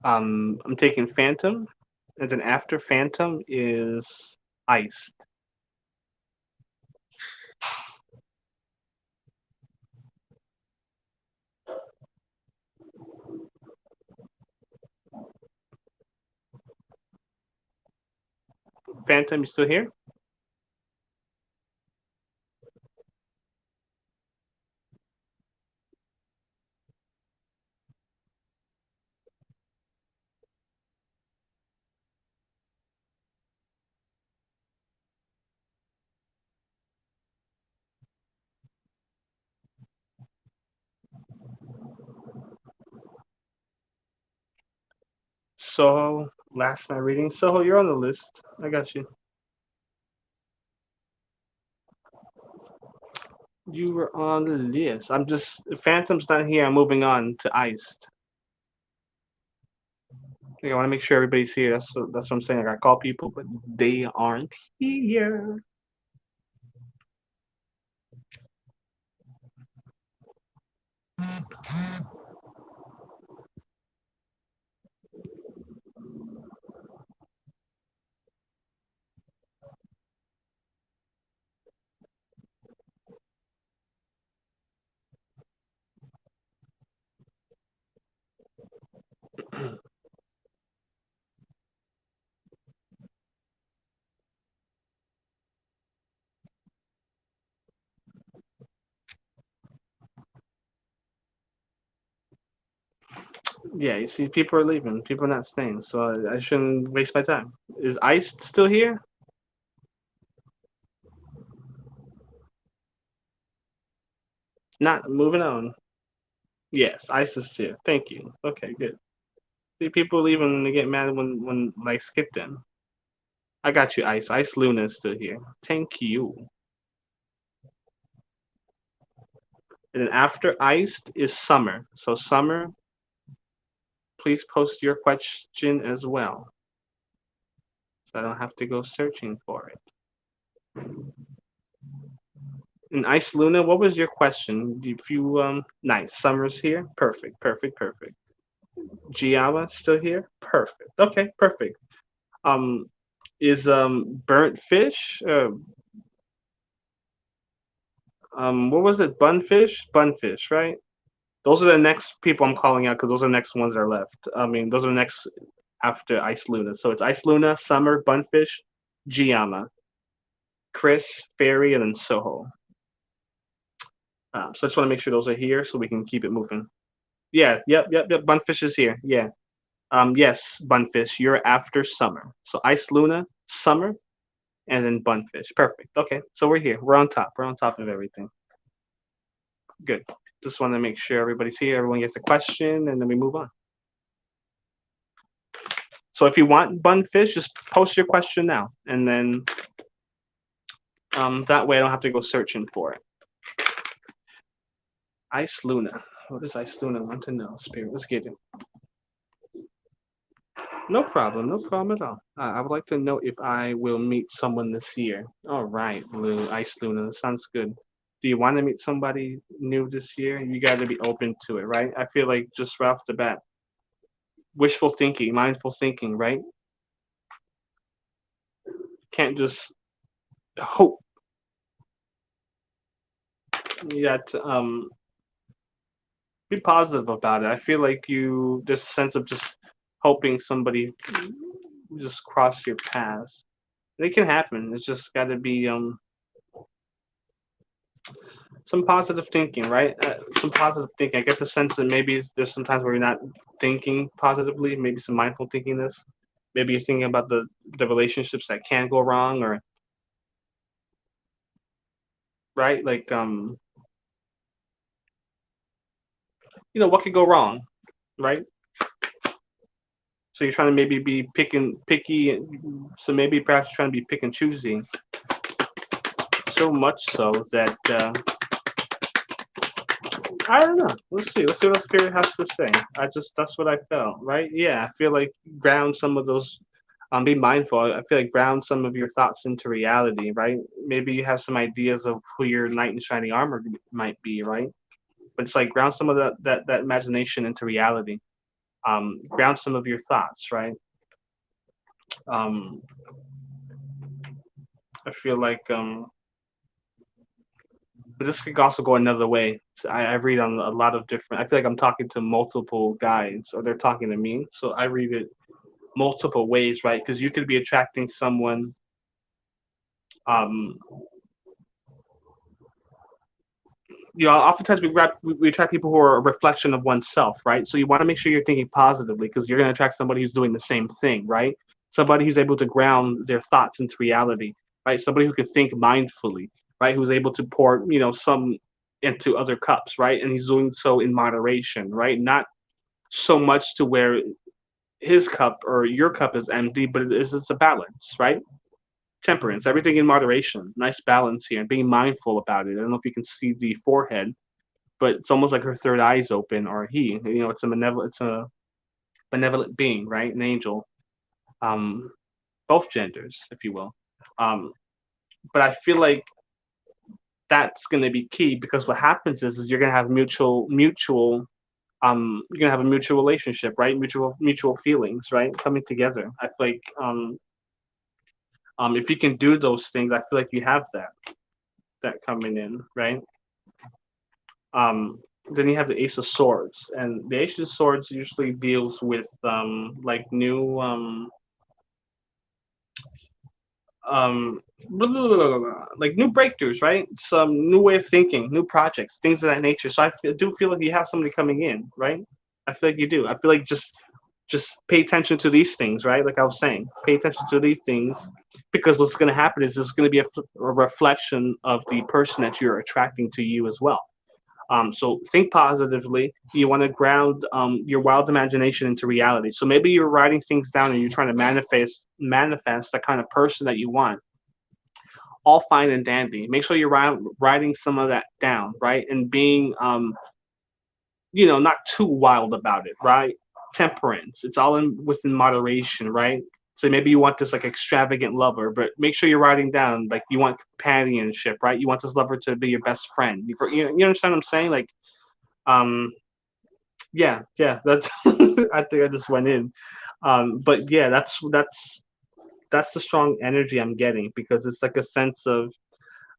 S1: I'm taking Phantom, and then after Phantom is Iced. Phantom, you still here? Soho, last night reading. Soho, you're on the list. I got you. You were on the list. I'm just Phantom's not here. I'm moving on to Iced. I want to make sure everybody's here. That's what I'm saying. I got to call people, but they aren't here. Yeah, you see, people are leaving. People are not staying, so I shouldn't waste my time. Is Ice still here? Not moving on. Yes, Ice is here. Thank you. Okay, good. See, people leaving and they get mad when like skip them. I got you, Ice. Ice Luna is still here. Thank you. And then after Ice is Summer. So Summer, please post your question as well, so I don't have to go searching for it. And Ice Luna, what was your question? If you nice. Summer's here. Perfect, perfect, perfect. Giava still here? Perfect. Okay, perfect. Um, is burnt fish? What was it? Bunfish? Bunfish, right? Those are the next people I'm calling out because those are the next ones that are left. I mean, those are the next after Ice Luna. So it's Ice Luna, Summer, Bunfish, Gianna, Chris, Fairy, and then Soho. So I just want to make sure those are here so we can keep it moving. Yeah, yep. Bunfish is here. Yeah. Yes, Bunfish, you're after Summer. So Ice Luna, Summer, and then Bunfish. Perfect. Okay, so we're here. We're on top. We're on top of everything. Good. Just want to make sure everybody's here. Everyone gets a question, and then we move on. So if you want Bunfish, just post your question now, and then that way I don't have to go searching for it. Ice Luna. What does Ice Luna want to know? Spirit, let's get it. No problem, no problem at all. I would like to know if I will meet someone this year. All right, Blue Ice Luna, that sounds good. Do you want to meet somebody new this year? You got to be open to it, right? I feel like just right off the bat, wishful thinking, mindful thinking, right? Can't just hope. You got to be positive about it. I feel like there's a sense of just hoping somebody just cross your paths. It can happen. It's just got to be some positive thinking, right? Some positive thinking. I get the sense that maybe there's sometimes where you're not thinking positively. Maybe some mindful thinkingness. Maybe you're thinking about the relationships that can go wrong, or right, like what could go wrong, right? So you're trying to maybe be picky. So maybe perhaps you're trying to be pick and choosy. So much so that I don't know. Let's see. Let's see what the spirit has to say. That's what I felt, right? Yeah, I feel like ground some of those. Be mindful. I feel like ground some of your thoughts into reality, right? Maybe you have some ideas of who your knight in shining armor might be, right? But it's like ground some of that imagination into reality. Ground some of your thoughts, right? Um, I feel like but this could also go another way. So I read on a lot of different. I feel like I'm talking to multiple guides, or they're talking to me. So I read it multiple ways, right? Because you could be attracting someone. Um, Oftentimes we attract people who are a reflection of oneself, right? So you want to make sure you're thinking positively because you're going to attract somebody who's doing the same thing, right? Somebody who's able to ground their thoughts into reality, right? Somebody who can think mindfully, right? Who's able to pour, some into other cups, right? And he's doing so in moderation, right? Not so much to where his cup or your cup is empty, but it's a balance, right? Temperance, everything in moderation. Nice balance here, and being mindful about it. I don't know if you can see the forehead, but it's almost like her third eye is open, or he. It's a benevolent being, right? An angel. Um, both genders, if you will. Um, but I feel like that's going to be key because what happens is you're going to have mutual. You're gonna have a mutual relationship, right? Mutual feelings, right? Coming together. I feel like if you can do those things, I feel like you have that coming in, right? Um, then you have the Ace of Swords, and the Ace of Swords usually deals with like new um like new breakthroughs, right? Some new way of thinking, new projects, things of that nature. So do feel like you have somebody coming in, right? I feel like you do. I feel like just pay attention to these things, right? Like I was saying, pay attention to these things because what's going to happen is it's going to be a reflection of the person that you're attracting to you as well. So think positively. You want to ground your wild imagination into reality. So maybe you're writing things down and you're trying to manifest the kind of person that you want. All fine and dandy. Make sure you're writing some of that down, right? And being not too wild about it, right? Temperance. It's all within moderation, right? So maybe you want this like extravagant lover, but make sure you're writing down like you want companionship, right? You want this lover to be your best friend. You understand what I'm saying? Like, um, yeah. That's I think I just went in, but yeah, that's the strong energy I'm getting because it's like a sense of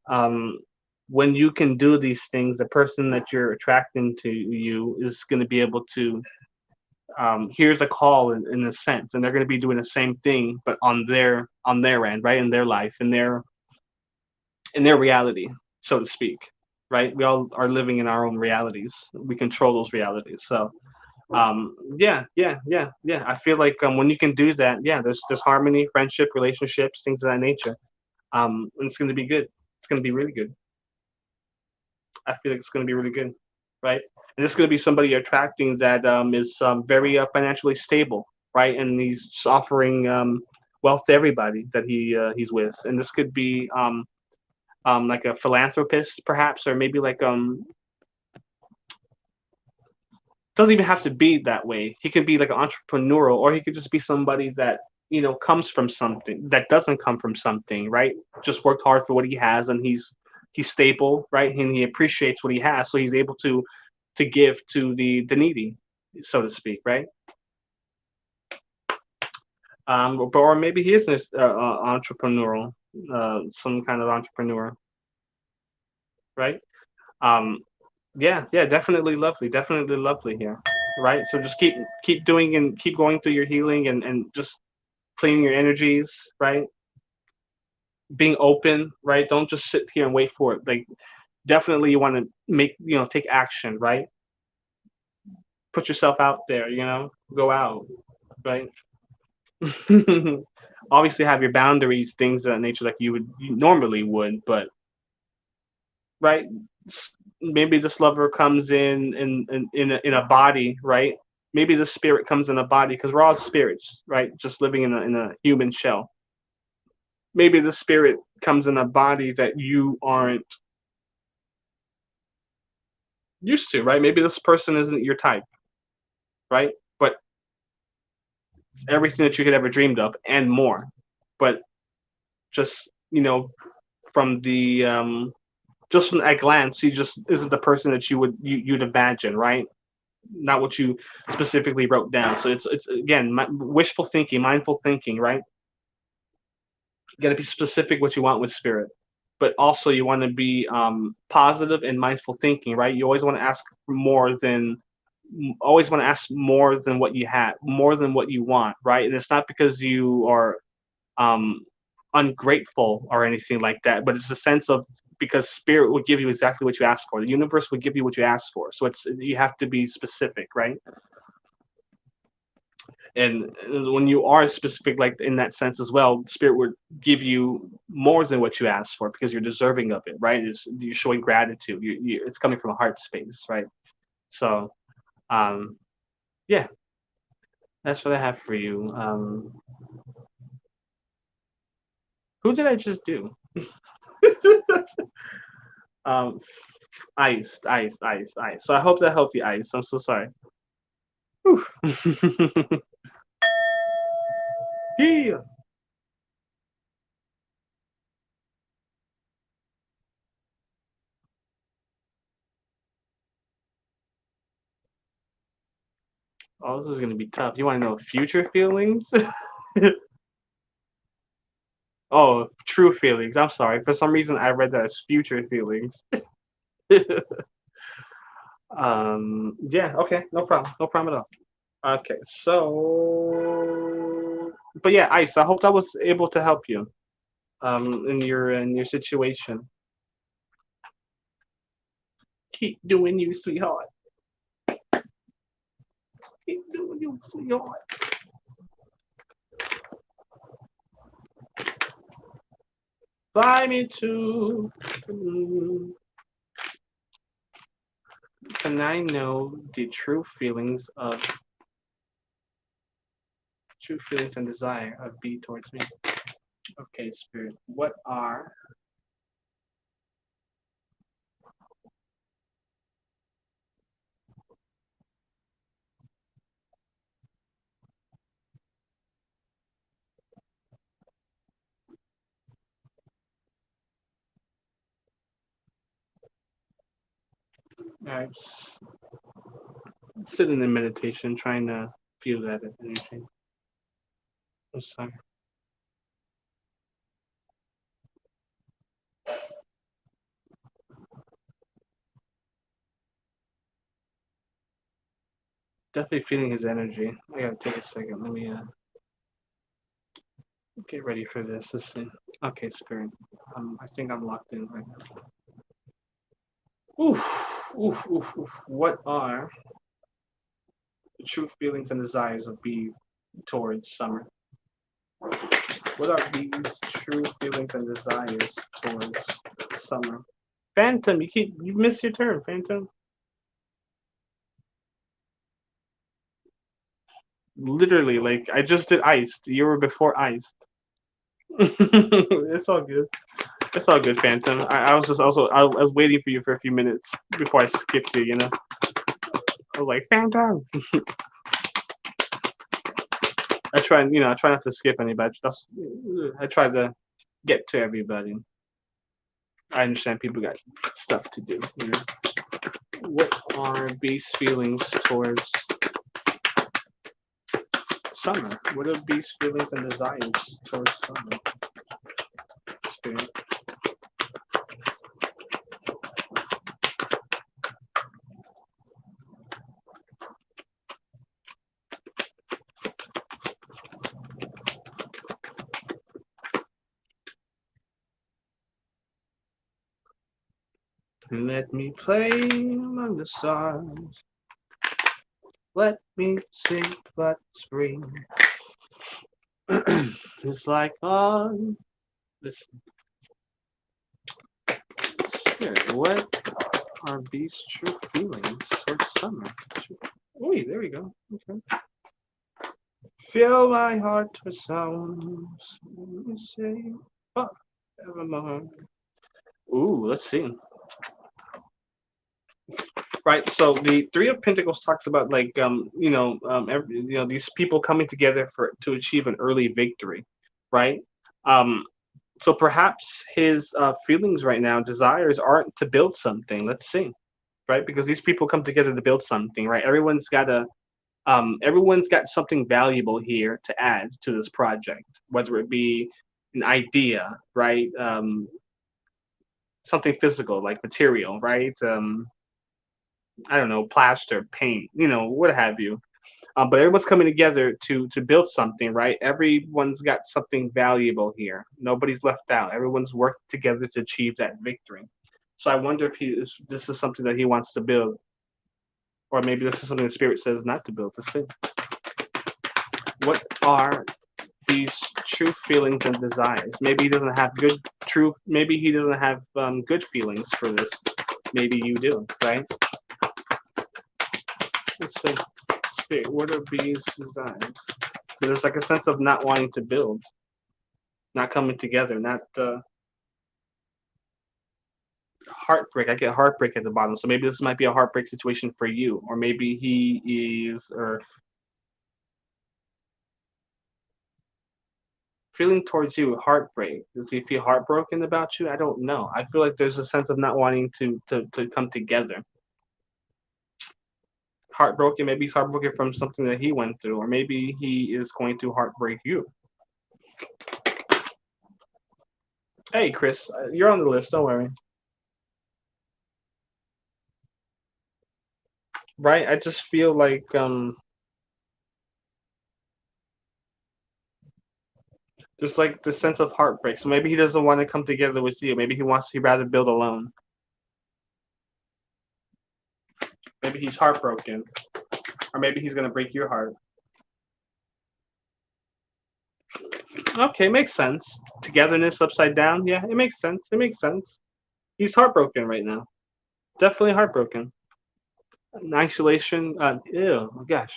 S1: um, when you can do these things, the person that you're attracting to you is going to be able to here's a call in a sense, and they're going to be doing the same thing, but on their end, right, in their life, in their reality, so to speak, right? We all are living in our own realities. We control those realities. So yeah. I feel like when you can do that, yeah, there's harmony, friendship, relationships, things of that nature. And it's going to be good. It's going to be really good. I feel like it's going to be really good, right? And it's going to be somebody you're attracting that is very financially stable, right? And he's just offering wealth to everybody that he's with. And this could be like a philanthropist, perhaps, or maybe like doesn't even have to be that way. He could be like an entrepreneurial, or he could just be somebody that comes from something that doesn't come from something, right? Just worked hard for what he has, and he's stable, right? And he appreciates what he has, so he's able to give to the needy, so to speak, right? Or maybe he is an entrepreneurial, some kind of entrepreneur, right? Um, yeah, definitely lovely here, right? So just keep doing and keep going through your healing and just cleaning your energies, right? Being open, right? Don't just sit here and wait for it. Like definitely you want to take action, right? Put yourself out there, go out, right? Obviously have your boundaries, things of that nature like you normally would, but right? Maybe this lover comes in a body, right? Maybe the spirit comes in a body because we're all spirits, right? Just living in a human shell. Maybe the spirit comes in a body that you aren't used to, right? Maybe this person isn't your type, right? But everything that you could ever dreamed of and more. But just from the just from a glance, he just isn't the person that you'd imagine, right? Not what you specifically wrote down. So it's again wishful thinking, mindful thinking, right? You got to be specific what you want with spirit, but also you want to be positive and mindful thinking, right? You always want to ask more than what you have, more than what you want, right? And it's not because you are um, ungrateful or anything like that, but it's a sense of because spirit will give you exactly what you ask for. The universe will give you what you ask for. So you have to be specific, right? And when you are specific like in that sense as well, spirit would give you more than what you asked for because you're deserving of it, right? You're showing gratitude. It's coming from a heart space, right? So um yeah, that's what I have for you. Who did I just do? um ice. So I hope that helped you, Ice. I'm so sorry. Whew. Yeah. Oh, this is gonna be tough. You want to know future feelings? Oh, true feelings. I'm sorry. For some reason, I read that as future feelings. Yeah. Okay. No problem. No problem at all. Okay. So, but yeah, Ice. I hope I was able to help you. In your situation. Keep doing you, sweetheart. Keep doing you, sweetheart. Fly me to the moon. Can I know the true feelings and desire of B towards me? Okay, spirit. What are just sitting in meditation, trying to feel that energy. I'm sorry. Definitely feeling his energy. I gotta take a second. Let me get ready for this. Let's see. Okay, spirit. I think I'm locked in right now. Oof, oof, oof, oof. What are the true feelings and desires of B towards summer? What are B's true feelings and desires towards summer? Phantom, you missed your turn, Phantom. Literally, like I just did iced. You were before iced. It's all good. It's all good, Phantom. I was just also I was waiting for you for a few minutes before I skipped you. I was like Phantom. I try not to skip anybody. I try to get to everybody. I understand people got stuff to do. What are base feelings towards summer? What are base feelings and desires towards summer? Spirit. Let me play among the stars. Let me sing but spring. It's like on this spirit. What are these true feelings towards summer? Oh, there we go. Okay. Fill my heart with sounds. Let me say, oh, evermore. Ooh, let's see. Right. So the Three of Pentacles talks about like these people coming together for to achieve an early victory, right? Um, so perhaps his feelings right now, desires aren't to build something. Let's see, right? Because these people come together to build something, right? Everyone's got something valuable here to add to this project, whether it be an idea, right? Something physical like material, right? I don't know, plaster, paint, what have you. But everyone's coming together to build something, right? Everyone's got something valuable here. Nobody's left out. Everyone's worked together to achieve that victory. So I wonder if this is something that he wants to build, or maybe this is something the spirit says not to build. Let's see. What are these true feelings and desires? Maybe he doesn't have good true. Maybe he doesn't have good feelings for this. Maybe you do, right? Let's see. Spirit, what are these desires? There's like a sense of not wanting to build, not coming together, not heartbreak. I get heartbreak at the bottom. So maybe this might be a heartbreak situation for you, or maybe he is or feeling towards you heartbreak. Does he feel heartbroken about you? I don't know. I feel like there's a sense of not wanting to come together. Heartbroken. Maybe he's heartbroken from something that he went through, or maybe he is going to heartbreak you. Hey, Chris, you're on the list. Don't worry. Right? I just feel like just like the sense of heartbreak. So maybe he doesn't want to come together with you. Maybe he'd rather build alone. Maybe he's heartbroken, or maybe he's gonna break your heart. Okay, makes sense. Togetherness upside down. Yeah, it makes sense. It makes sense. He's heartbroken right now. Definitely heartbroken. In isolation. Ew. Oh gosh.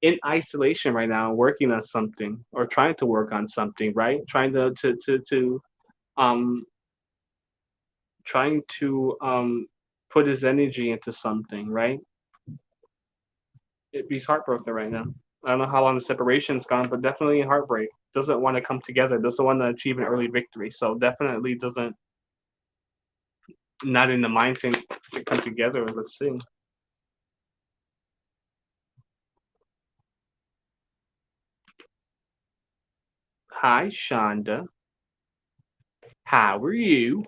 S1: In isolation right now, working on something or trying to work on something. Right. Um trying to put his energy into something. Right. He's heartbroken right now. I don't know how long the separation's gone, but definitely heartbreak. Doesn't want to come together. Doesn't want to achieve an early victory. So definitely doesn't not in the mindset to come together. Let's see. Hi, Shonda. How are you?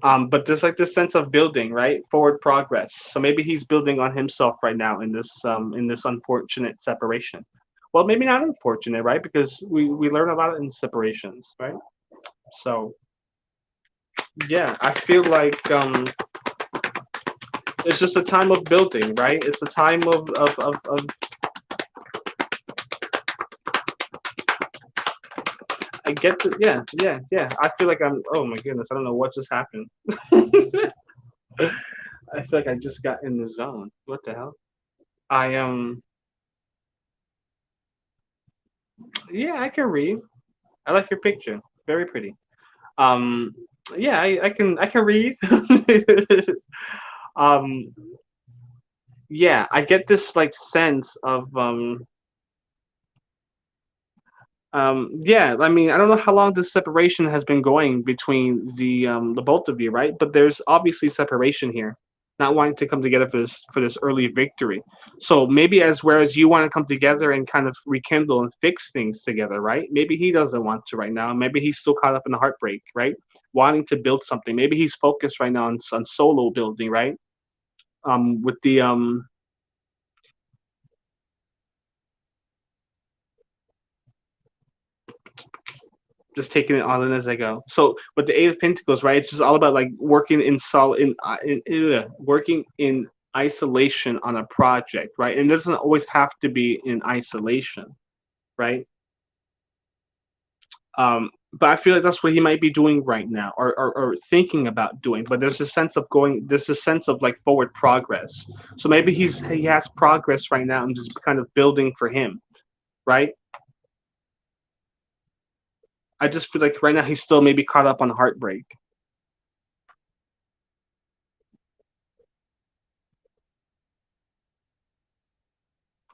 S1: But there's like this sense of building, right? Forward progress. So maybe he's building on himself right now in this unfortunate separation. Well, maybe not unfortunate, right? Because we learn a lot in separations, right? So yeah, I feel like it's just a time of building, right? It's a time of I get to yeah. I feel like I'm oh my goodness, I don't know what just happened. I feel like I just got in the zone. What the hell? I yeah, I can read. I like your picture. Very pretty. Um yeah, I can read. um yeah, I get this like sense of yeah, I mean, I don't know how long this separation has been going between the both of you, right? But there's obviously separation here, not wanting to come together for this early victory. So maybe as whereas you want to come together and kind of rekindle and fix things together, right? Maybe he doesn't want to right now. Maybe he's still caught up in the heartbreak, right? Wanting to build something. Maybe he's focused right now on solo building, right? With the just taking it all in as I go. So with the Eight of Pentacles, right? It's just all about like working working in isolation on a project, right? And it doesn't always have to be in isolation, right? But I feel like that's what he might be doing right now, or thinking about doing. But there's a sense of going. There's a sense of like forward progress. So maybe he has progress right now and just kind of building for him, right? I just feel like right now he's still maybe caught up on heartbreak.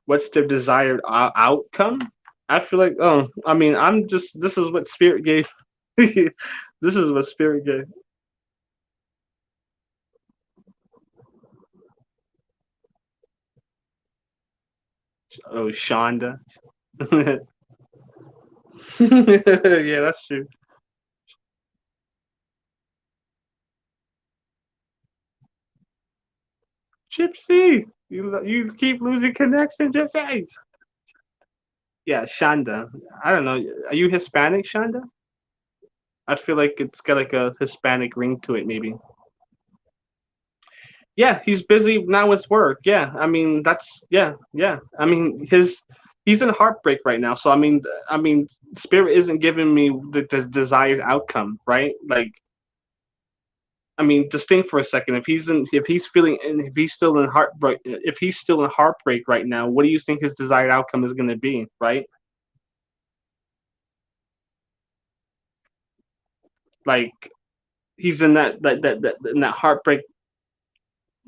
S1: What's their desired outcome? I feel like, oh, I mean, I'm just, this is what spirit gave. This is what spirit gave. Oh, Shonda. Yeah, that's true. Gypsy, you keep losing connection, Gypsy. Yeah, Shonda. I don't know. Are you Hispanic, Shonda? I feel like it's got like a Hispanic ring to it, maybe. Yeah, he's busy now with work. Yeah, I mean that's yeah. I mean he's in heartbreak right now. So I mean spirit isn't giving me the desired outcome, right? Like I mean just think for a second. If he's feeling and if he's still in heartbreak if he's still in heartbreak right now, what do you think his desired outcome is going to be, right? Like he's in that in that heartbreak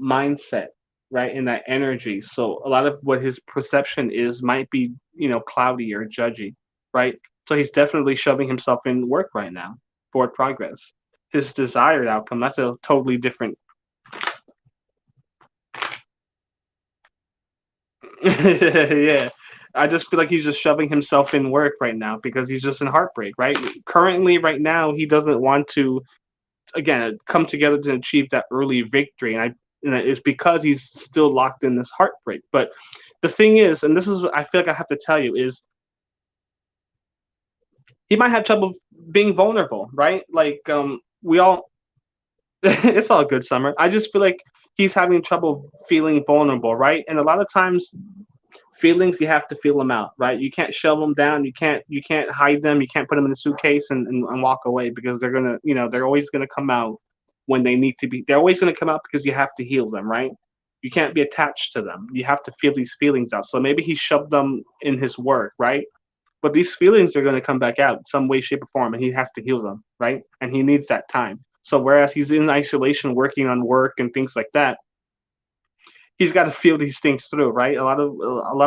S1: mindset, right? In that energy. So a lot of what his perception is might be, cloudy or judgy, right? So he's definitely shoving himself in work right now, forward progress. His desired outcome, that's a totally different. Yeah. I just feel like he's just shoving himself in work right now because he's just in heartbreak, right? Currently, right now, he doesn't want to again come together to achieve that early victory, and it's because he's still locked in this heartbreak. But the thing is, and this is what I feel like I have to tell you, is he might have trouble being vulnerable, right? Like we all, it's all good, Summer. I just feel like he's having trouble feeling vulnerable, right? And a lot of times feelings you have to feel them out, right? You can't shove them down, you can't hide them, you can't put them in a suitcase and walk away because they're gonna they're always gonna come out when they need to be. They're always gonna come out because you have to heal them, right? You can't be attached to them. You have to feel these feelings out. So maybe he shoved them in his work, right? But these feelings are going to come back out some way, shape, or form, and he has to heal them, right? And he needs that time. So whereas he's in isolation, working on work and things like that, he's got to feel these things through, right? A lot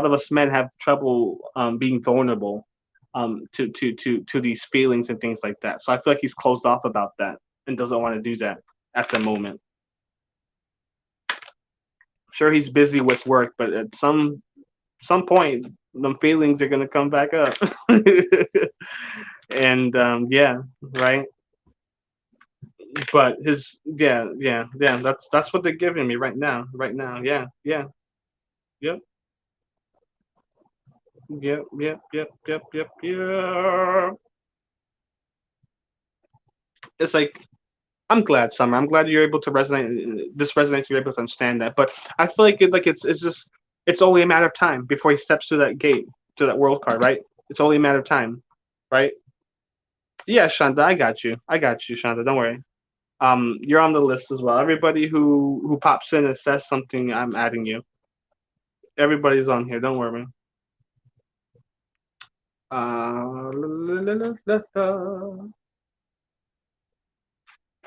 S1: of us men have trouble being vulnerable to these feelings and things like that. So I feel like he's closed off about that and doesn't want to do that at the moment. Sure, he's busy with work, but at some point, the feelings are gonna come back up. And yeah, right. But his yeah. That's what they're giving me right now. Right now. Yeah. Yep. Yep. It's like I'm glad, Summer. I'm glad you're able to resonate. This resonates. You're able to understand that. But I feel like it's just it's only a matter of time before he steps through that gate to that world card, right? It's only a matter of time, right? Yeah, Shonda, I got you. I got you, Shonda. Don't worry. You're on the list as well. Everybody who pops in and says something, I'm adding you. Everybody's on here. Don't worry. I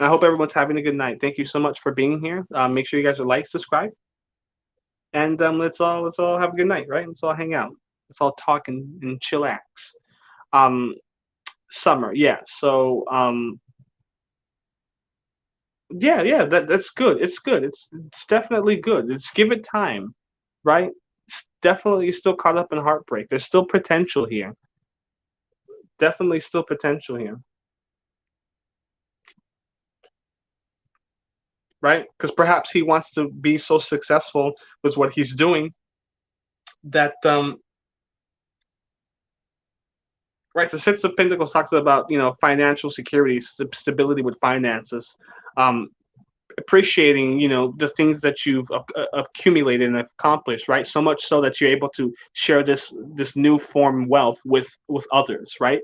S1: hope everyone's having a good night. Thank you so much for being here. Make sure you guys are like, subscribe, and let's all have a good night, right? Let's all hang out. Let's all talk and chillax. Um, Summer, yeah. So yeah. That's good. It's good. It's definitely good. It's give it time, right? It's definitely still caught up in heartbreak. There's still potential here. Definitely still potential here, right? Because perhaps he wants to be so successful with what he's doing that right. The Six of Pentacles talks about financial security, stability with finances, um, appreciating the things that you've accumulated and accomplished, right? So much so that you're able to share this new form wealth with others, right?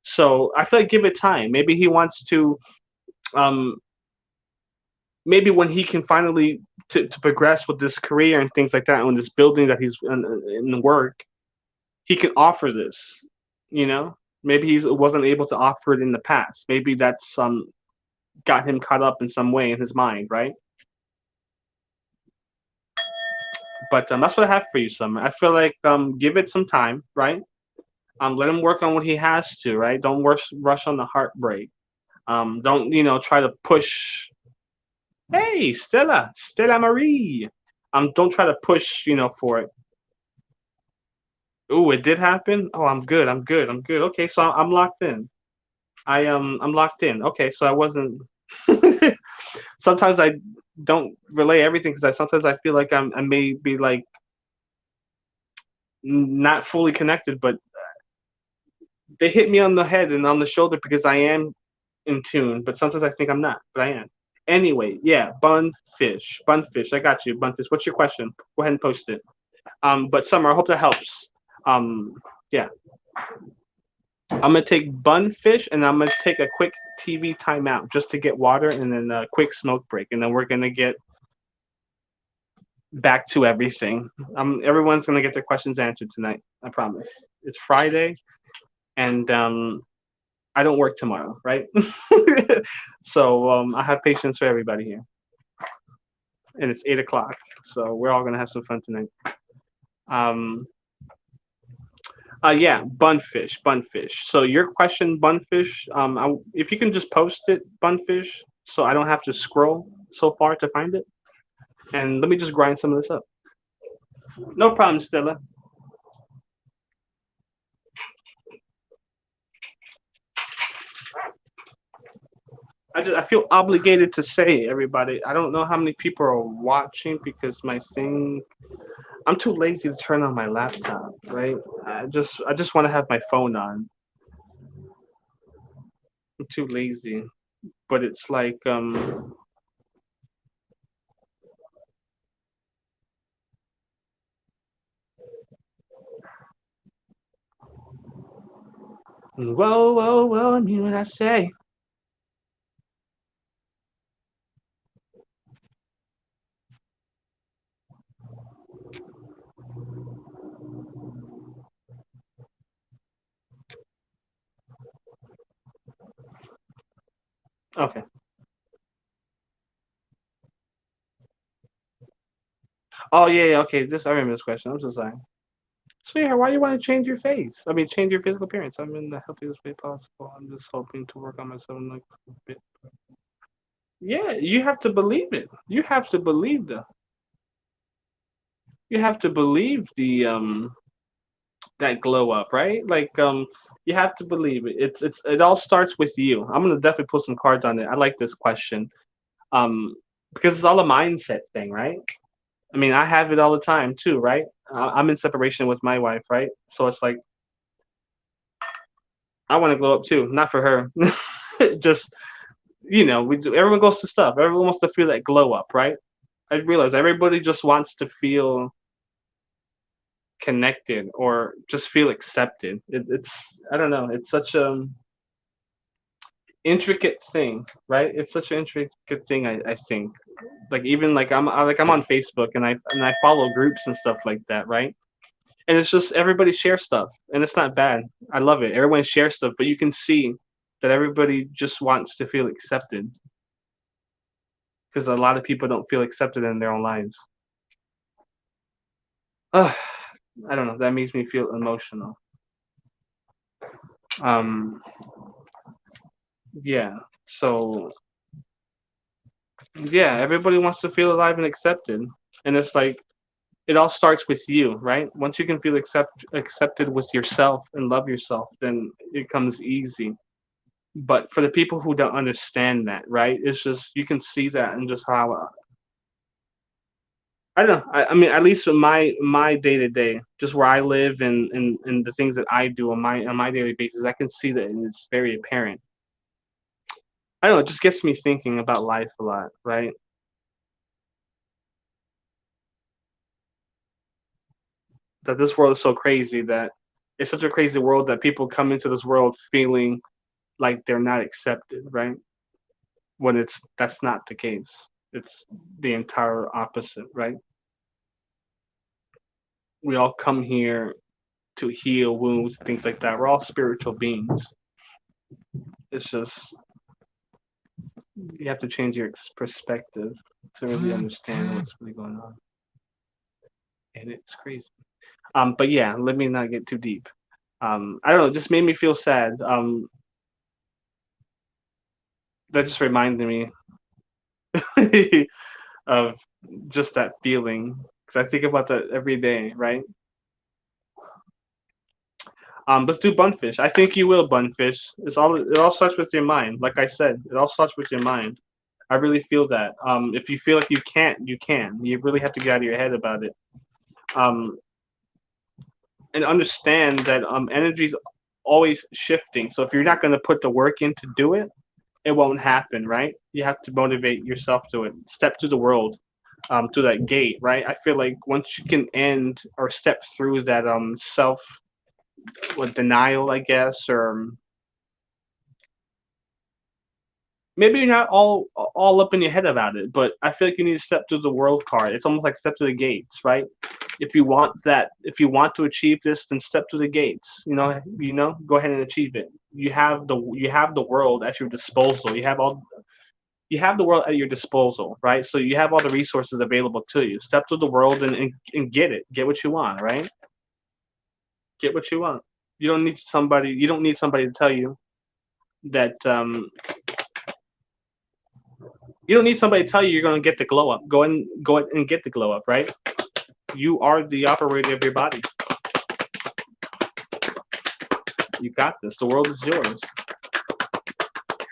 S1: So I feel like give it time. Maybe he wants to um, maybe when he can finally to progress with this career and things like that on this building that he's in work, he can offer this. You know, maybe he wasn't able to offer it in the past. Maybe that's got him caught up in some way in his mind, right? But that's what I have for you, Summer. I feel like give it some time, right? Let him work on what he has to, right? Don't rush on the heartbreak. Don't try to push. Hey, Stella Marie. Don't try to push, for it. Ooh, it did happen. Oh, I'm good. Okay, so I'm locked in. I'm locked in. Okay, so I wasn't. Sometimes I don't relay everything because sometimes I feel like I may be like not fully connected, but they hit me on the head and on the shoulder because I am in tune. But sometimes I think I'm not, but I am. Anyway, yeah, bunfish. I got you, bunfish. What's your question? Go ahead and post it. But Summer, I hope that helps. Yeah, I'm gonna take bunfish and I'm gonna take a quick TV timeout just to get water and then a quick smoke break, and then we're gonna get back to everything. Everyone's gonna get their questions answered tonight. I promise. It's Friday, and I don't work tomorrow, right? So I have patience for everybody here, and it's 8 o'clock, so we're all gonna have some fun tonight. Um, yeah, bunfish. So your question, bunfish. If you can just post it, bunfish, so I don't have to scroll so far to find it, and let me just grind some of this up. No problem, Stella. I feel obligated to say, everybody. I don't know how many people are watching because my thing. I'm too lazy to turn on my laptop, right? I just want to have my phone on. I'm too lazy, but it's like whoa whoa whoa. I mean what I say. Okay. Oh yeah. Okay. This I remember this question. I'm so sorry. Sweetheart, why do you want to change your face? I mean, change your physical appearance. I'm in the healthiest way possible. I'm just hoping to work on myself like a bit. Yeah, you have to believe it. You have to believe the. You have to believe the that glow up, right? Like you have to believe it. It all starts with you. I'm gonna definitely put some cards on it. I like this question. Um, because it's all a mindset thing, right? I mean, I have it all the time too, right? I'm in separation with my wife, right? So it's like I want to glow up too, not for her. Just we do. Everyone goes to stuff. Everyone wants to feel that glow up, right? I realize everybody just wants to feel connected or just feel accepted. It's I don't know. It's such a intricate thing, right? It's such an intricate thing. I think like even like I'm on Facebook and I follow groups and stuff like that, right? And it's just everybody shares stuff, and it's not bad. I love it. Everyone shares stuff, but you can see that everybody just wants to feel accepted because a lot of people don't feel accepted in their own lives. Ugh, I don't know. That makes me feel emotional. Um, yeah. So yeah, everybody wants to feel alive and accepted, and it's like it all starts with you, right? Once you can feel accepted with yourself and love yourself, then it comes easy. But for the people who don't understand that, right? It's just you can see that and just how I don't know. I mean, at least in my day to day, just where I live and the things that I do on my daily basis, I can see that and it's very apparent. I don't know. It just gets me thinking about life a lot, right? That this world is so crazy that it's such a crazy world that people come into this world feeling like they're not accepted, right? When that's not the case. It's the entire opposite, right? We all come here to heal wounds, things like that. We're all spiritual beings. It's just you have to change your perspective to really understand what's really going on, and it's crazy. But yeah, let me not get too deep. I don't know, it just made me feel sad. That just reminded me of just that feeling because I think about that every day, right? Let's do bunfish. I think you will bunfish. It all starts with your mind. Like I said, it all starts with your mind. I really feel that. If you feel like you can't, you can. You really have to get out of your head about it. Um, and understand that energy is always shifting. So if you're not going to put the work in to do it, it won't happen, right? You have to motivate yourself to it. Step to the world, to that gate, right? I feel like once you can end or step through that self denial, I guess, or maybe you're not all up in your head about it, but I feel like you need to step through the world card. It's almost like step to the gates, right? If you want to achieve this, then step to the gates. Go ahead and achieve it. You have the world at your disposal. You have the world at your disposal, right? So you have all the resources available to you. Step to the world and get it. Get what you want, right? Get what you want. You don't need somebody to tell you that you don't need somebody to tell you you're going to get the glow up. Go and get the glow up, right? You are the operator of your body. You got this. The world is yours.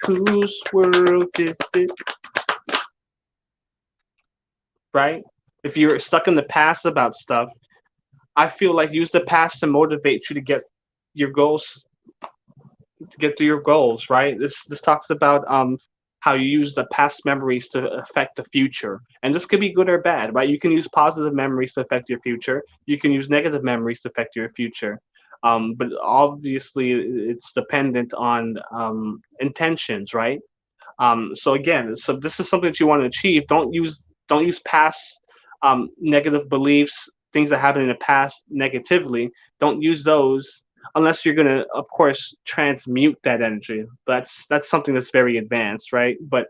S1: Whose world is it? Right? If you're stuck in the past about stuff, I feel like use the past to motivate you to your goals, to get to your goals, right? This talks about how you use the past memories to affect the future. And this could be good or bad, right? You can use positive memories to affect your future. You can use negative memories to affect your future. But obviously, it's dependent on intentions, right? So again, so this is something that you want to achieve. Don't use past negative beliefs, things that happened in the past negatively. Don't use those unless you're gonna, of course, transmute that energy. That's something that's very advanced, right? But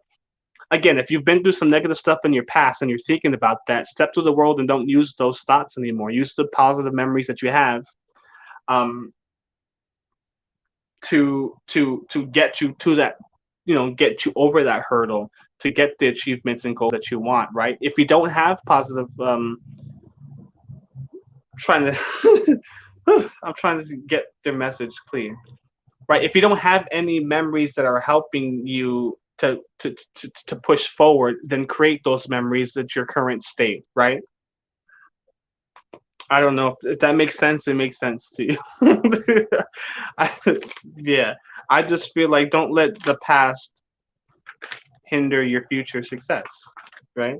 S1: again, if you've been through some negative stuff in your past and you're thinking about that, step through the world and don't use those thoughts anymore. Use the positive memories that you have. Um, to get you to that, get you over that hurdle to get the achievements and goals that you want, right? If you don't have positive trying to I'm trying to get their message clear, right? If you don't have any memories that are helping you to push forward, then create those memories at your current state, right? I don't know if that makes sense. It makes sense to you. I, yeah, I just feel like don't let the past hinder your future success, right?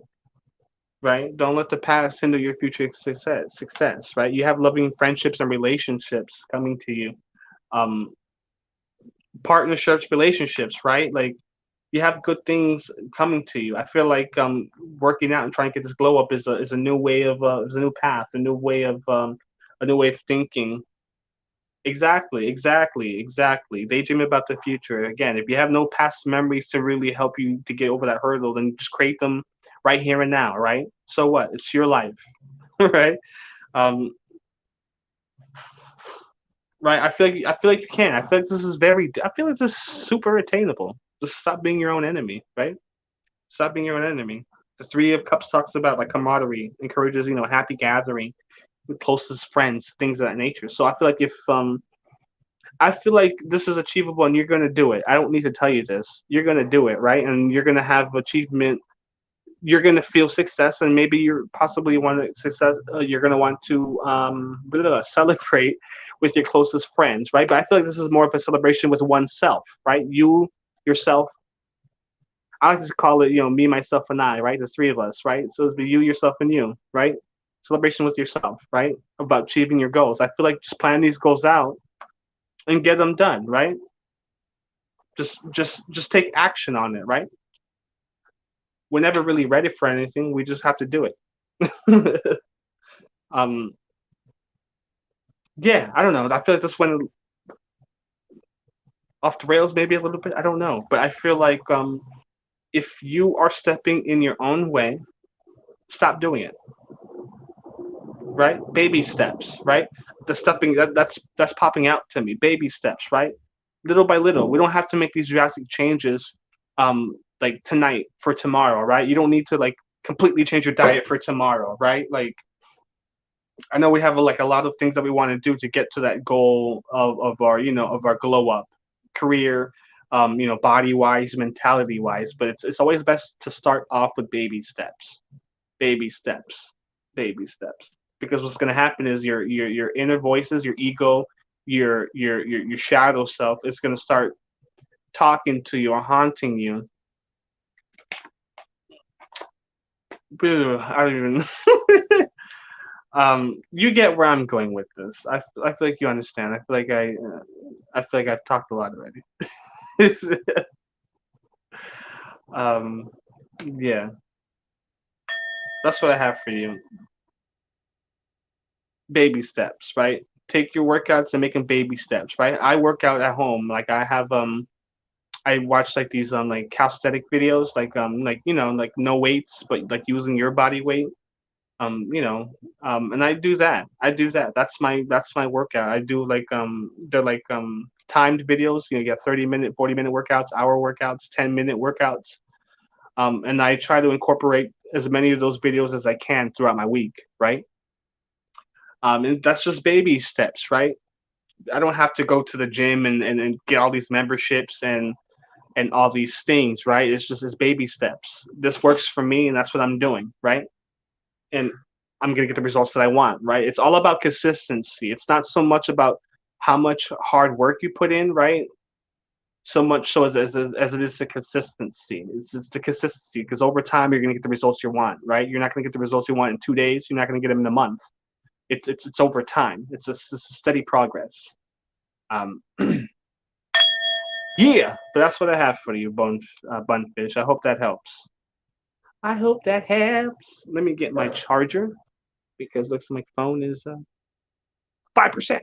S1: Right? Don't let the past hinder your future success, right? You have loving friendships and relationships coming to you. Um, Partnerships, relationships, right? Like you have good things coming to you. I feel like working out and trying to get this glow up is a new way of is a new path, a new way of thinking. Exactly, exactly, exactly. Daydream about the future. Again, if you have no past memories to really help you to get over that hurdle, then just create them right here and now, right? So what? It's your life, right? Um, right. I feel like you can. I feel like this is very. I feel like this is super attainable. Just stop being your own enemy, right? Stop being your own enemy. The Three of Cups talks about like camaraderie, encourages happy gathering with closest friends, things of that nature. So I feel like this is achievable and you're gonna do it. I don't need to tell you this. You're gonna do it, right? And you're gonna have achievement. You're gonna feel success, and maybe you're possibly want to success. You're gonna want to celebrate with your closest friends, right? But I feel like this is more of a celebration with oneself, right? You yourself. I like to call it, me, myself, and I, right? The three of us, right? So it'd be you, yourself, and you, right? Celebration with yourself, right? About achieving your goals. I feel like just plan these goals out and get them done, right? Just take action on it, right? We're never really ready for anything. We just have to do it. um, yeah, I don't know. I feel like this went off the rails maybe a little bit. I don't know, but I feel like if you are stepping in your own way, stop doing it. Right? Baby steps, right? The stepping that's popping out to me. Baby steps, right? Little by little. We don't have to make these drastic changes like tonight for tomorrow, right? You don't need to like completely change your diet for tomorrow, right? Like I know we have like a lot of things that we want to do to get to that goal of our of our glow up career, body wise, mentality wise. But it's always best to start off with baby steps, baby steps. Because what's going to happen is your inner voices, your ego, your shadow self is going to start talking to you or haunting you. I don't even. You get where I'm going with this. I feel like you understand. I feel like I've talked a lot already. um, yeah, that's what I have for you. Baby steps, right? Take your workouts and make them baby steps, right? I work out at home. Like I have I watch like these like calisthenic videos, like like no weights, but like using your body weight. And I do that. That's my workout. I do like they're like timed videos. You get 30-minute, 40-minute workouts, hour workouts, 10-minute workouts. And I try to incorporate as many of those videos as I can throughout my week, right? And that's just baby steps, right? I don't have to go to the gym and get all these memberships and all these things, right? It's baby steps. This works for me, and that's what I'm doing, right? And I'm gonna get the results that I want, right? It's all about consistency. It's not so much about how much hard work you put in, right? So much so as it is the consistency. It's the consistency because over time you're gonna get the results you want, right? You're not gonna get the results you want in 2 days. You're not gonna get them in a month. It's over time. It's a steady progress. Um, yeah, but that's what I have for you, Bunfish. I hope that helps. I hope that helps. Let me get my charger because looks like my phone is 5%.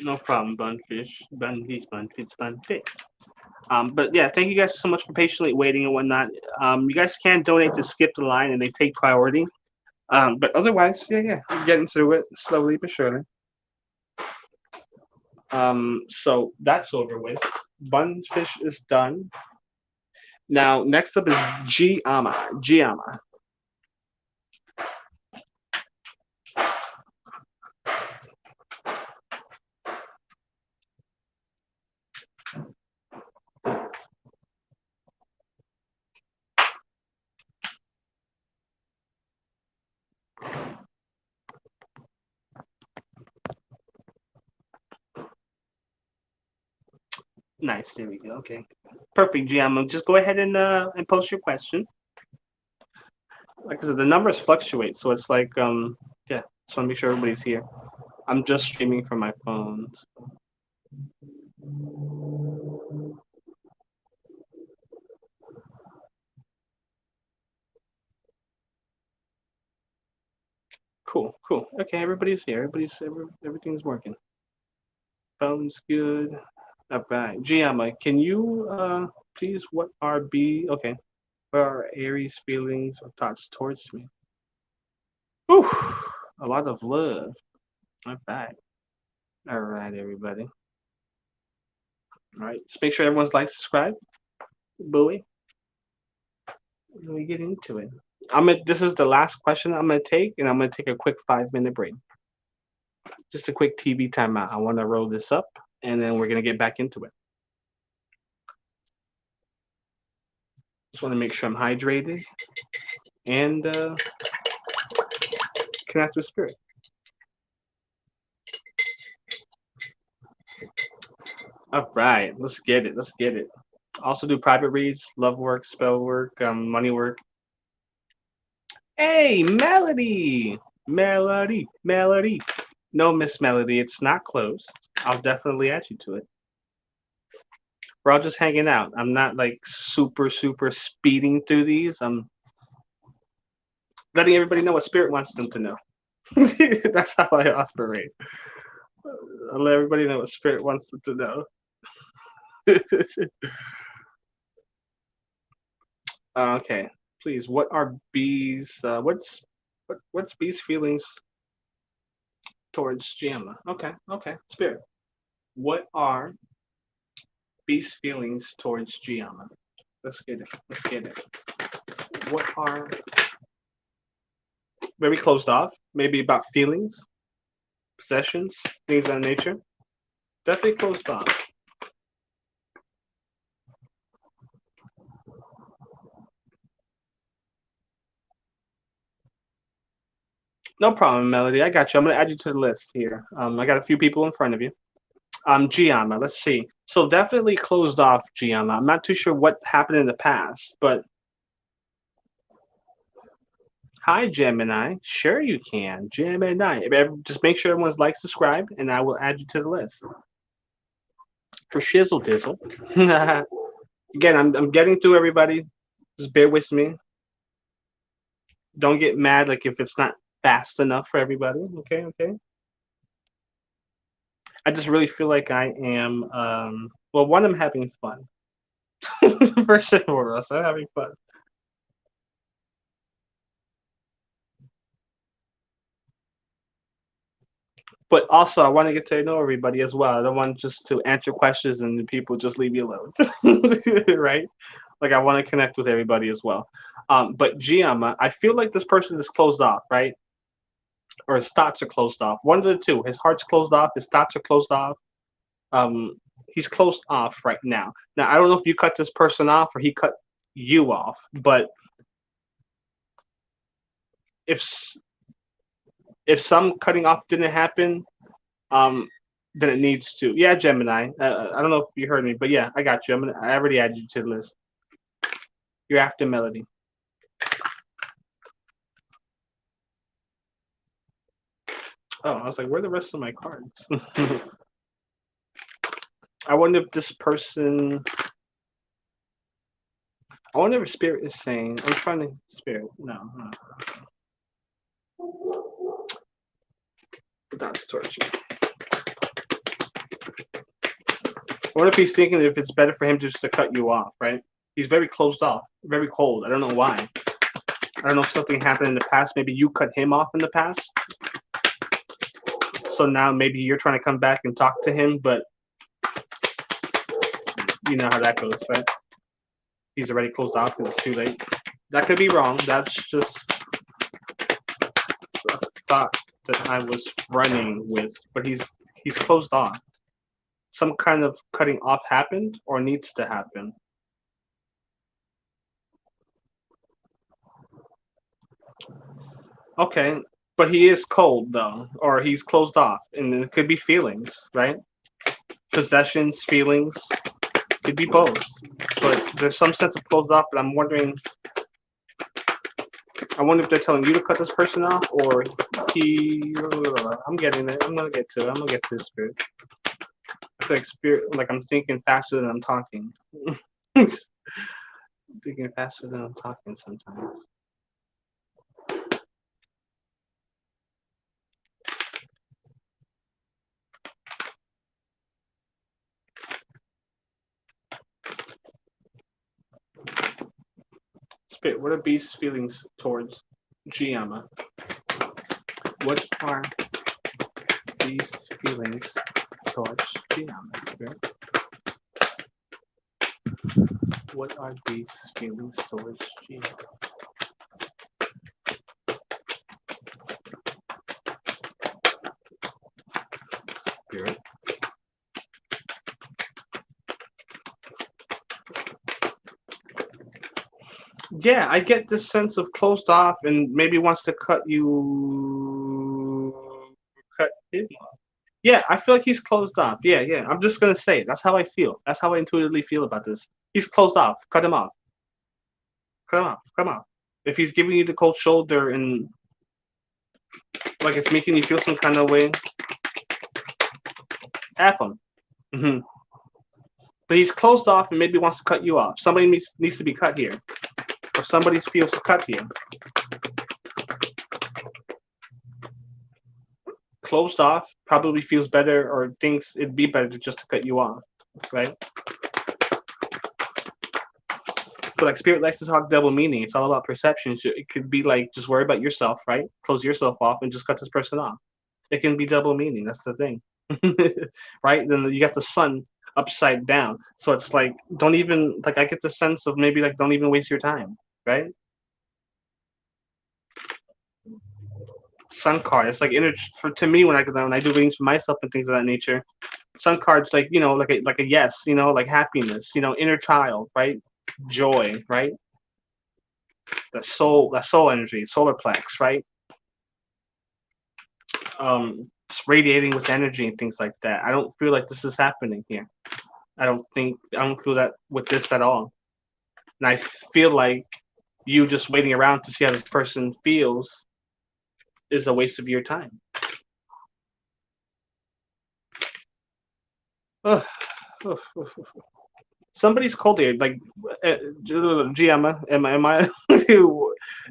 S1: No problem, Bunfish. Bunfish. But yeah, thank you guys so much for patiently waiting and whatnot. You guys can donate to Skip the Line and they take priority. But otherwise, yeah, I'm getting through it slowly but surely. So that's over with. Bunfish is done. Now, next up is Giamma. Giamma. Nice. There we go. Okay. Perfect, Giamma. Just go ahead and post your question. Like I said, the numbers fluctuate, so it's like yeah. Just want to make sure everybody's here. I'm just streaming from my phone. So. Cool, cool. Okay, everybody's here. Everything's working. Phone's good. All right, Giamma, can you please? What are B? Okay, what are Aries' feelings or thoughts towards me? Whew, a lot of love. All right, everybody. All right, just make sure everyone's like, subscribe, buoy. And we get into it. This is the last question I'm gonna take, and I'm gonna take a quick 5 minute break. Just a quick TV timeout. I want to roll this up, and then we're gonna get back into it. Just want to make sure I'm hydrated and connect with spirit. All right, let's get it. Let's get it. Also do private reads, love work, spell work, money work. Hey, Melody, Melody, Melody. No, Miss Melody, it's not closed. I'll definitely add you to it. We're all just hanging out. I'm not like super speeding through these. I'm letting everybody know what spirit wants them to know. That's how I operate. I'll let everybody know what spirit wants them to know. Okay, please. What are bees? What's bees' feelings towards Giamma? Okay, okay, spirit. What are bees' feelings towards Giamma? Let's get it. Let's get it. What are very closed off? Maybe about feelings, possessions, things of that nature. Definitely closed off. No problem, Melody. I got you. I'm gonna add you to the list here. I got a few people in front of you. Gianna, let's see. So definitely closed off Gianna. I'm not too sure what happened in the past, but hi Gemini. Sure you can. Gemini. Just make sure everyone's like, subscribe, and I will add you to the list. For shizzle dizzle. Again, I'm getting through everybody. Just bear with me. Don't get mad like if it's not fast enough for everybody. Okay, okay. I just really feel like I am well, one, I'm having fun. First and foremost, I'm having fun. But also, I want to get to know everybody as well. I don't want just to answer questions and the people just leave me alone, right? Like I want to connect with everybody as well. But GM, I feel like this person is closed off, right? Or his thoughts are closed off. One of the two. His heart's closed off. His thoughts are closed off. Um, he's closed off right now. Now I don't know if you cut this person off or he cut you off, but if if some cutting off didn't happen, um, then it needs to. Yeah, Gemini. I don't know if you heard me, but yeah, I got you. I already added you to the list. You're after Melody. Oh, I was like, where are the rest of my cards? I wonder if this person. I wonder if Spirit is saying. I'm trying to Spirit. No, no. That's towards you. I wonder if he's thinking if it's better for him just to cut you off, right? He's very closed off, very cold. I don't know why. I don't know if something happened in the past. Maybe you cut him off in the past. So now maybe you're trying to come back and talk to him, but you know how that goes, right? he's already closed off and it's too late. That could be wrong. That's just a thought that I was running with. But he's closed off. Some kind of cutting off happened or needs to happen. Okay, but he is cold though, or he's closed off, and it could be feelings, right? Possessions, feelings, could be both. But there's some sense of closed off, but I'm wondering. I wonder if they're telling you to cut this person off, or he. I'm getting it. I'm gonna get to it. I'm gonna get to the spirit. I feel like spirit, like I'm thinking faster than I'm talking. Thinking faster than I'm talking sometimes. Spirit, what are Beast's feelings towards Giamma? What are Beast's feelings towards Giamma? Spirit? What are Beast's feelings towards Giamma? Spirit. Yeah, I get this sense of closed off and maybe wants to cut him off. Yeah, I feel like he's closed off. Yeah, yeah. I'm just gonna say it. That's how I feel. That's how I intuitively feel about this. He's closed off. Cut him off. Cut him off. Cut him off. If he's giving you the cold shoulder and like it's making you feel some kind of way, F him. Hmm. But he's closed off and maybe wants to cut you off. Somebody needs to be cut here, or somebody feels cut here. Closed off probably feels better or thinks it'd be better to just to cut you off, right? But like spirit likes to talk double meaning. It's all about perception. So it could be like just worry about yourself, right? Close yourself off and just cut this person off. It can be double meaning. That's the thing, right? Then you got the sun upside down, so it's like don't even like I get the sense of maybe like don't even waste your time, right? Sun card. It's like inner for to me when I do readings for myself and things of that nature. Sun cards like like a yes, like happiness, inner child, right? Joy, right? The soul energy, solar plex, right? It's radiating with energy and things like that. I don't feel like this is happening here. I don't feel that with this at all. And I feel like you just waiting around to see how this person feels is a waste of your time. Ugh, ugh, ugh, ugh. Somebody's cold here. Like, Giamma, am I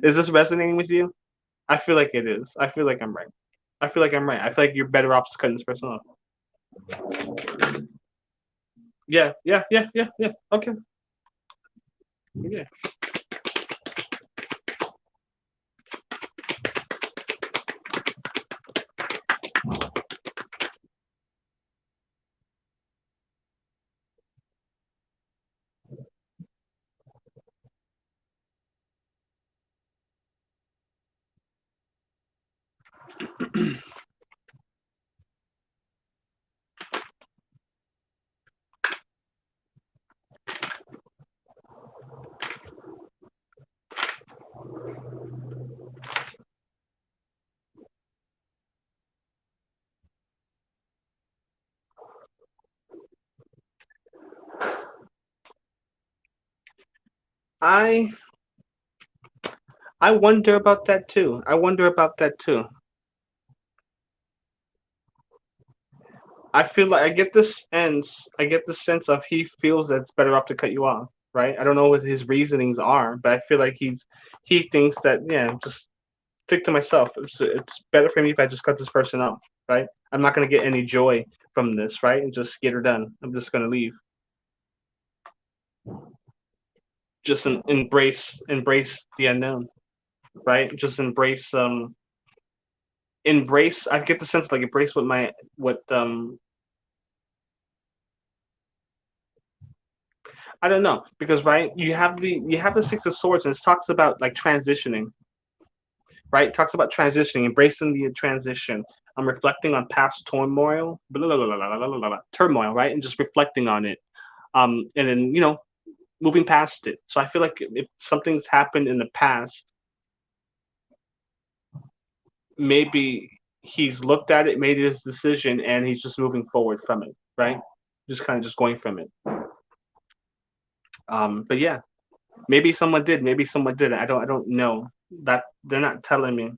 S1: is this resonating with you? I feel like it is. I feel like I'm right. I feel like I'm right. I feel like you're better off just cutting this person off. Yeah, yeah, yeah, yeah, yeah. Okay. Yeah. I I wonder about that too. I wonder about that too. I feel like I get the sense of he feels that it's better off to cut you off, right? I don't know what his reasonings are, but I feel like he thinks that yeah, just stick to myself. It's better for me if I just cut this person off, right? I'm not gonna get any joy from this, right? And just get her done. I'm just gonna leave. Just embrace the unknown, right? Just embrace. I get the sense like embrace what I don't know because right, you have the Six of Swords and it talks about like transitioning, right? It talks about transitioning, embracing the transition. I'm reflecting on past turmoil, blah, blah, blah, blah, blah, blah, blah, blah, turmoil, right, and just reflecting on it. And then moving past it. So I feel like if something's happened in the past, maybe he's looked at it, made his decision, and he's just moving forward from it, right? Just kind of just going from it. But yeah, maybe someone did, maybe someone didn't. I don't know. That they're not telling me,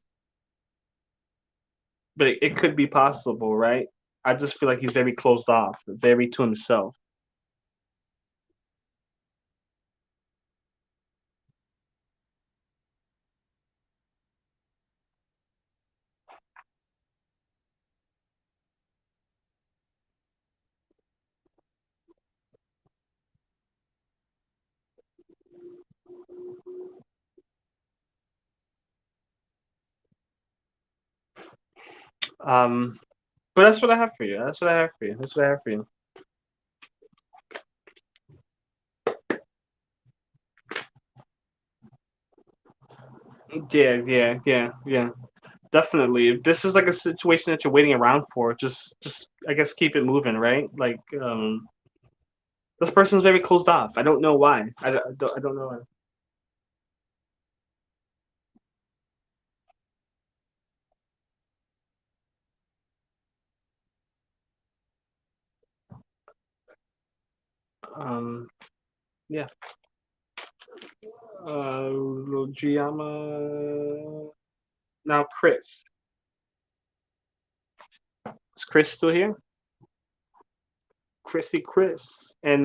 S1: but it could be possible, right? I just feel like he's very closed off, very to himself. Um, but that's what I have for you. That's what I have for you. That's what I have for you. Yeah, yeah, yeah, yeah. Definitely. If this is like a situation that you're waiting around for, just I guess keep it moving, right? Like this person's very closed off. I don't know why. I don't know why. Yeah. Giamma. Now Chris. Is Chris still here? Chrissy Chris and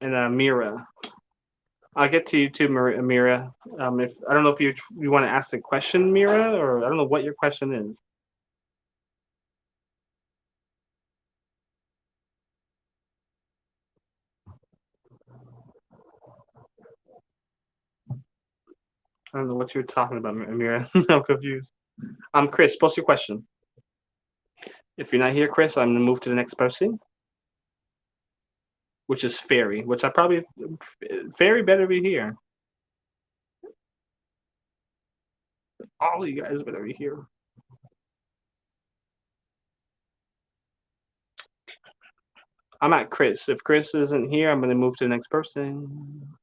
S1: Mira. I'll get to you too, Mira. If I don't know if you want to ask a question, Mira, or I don't know what your question is. I don't know what you're talking about, Mira. I'm confused. Chris. Post your question. If you're not here, Chris, I'm gonna move to the next person, which is Fairy. Which I probably Fairy better be here. All of you guys better be here. I'm at Chris. If Chris isn't here, I'm gonna move to the next person.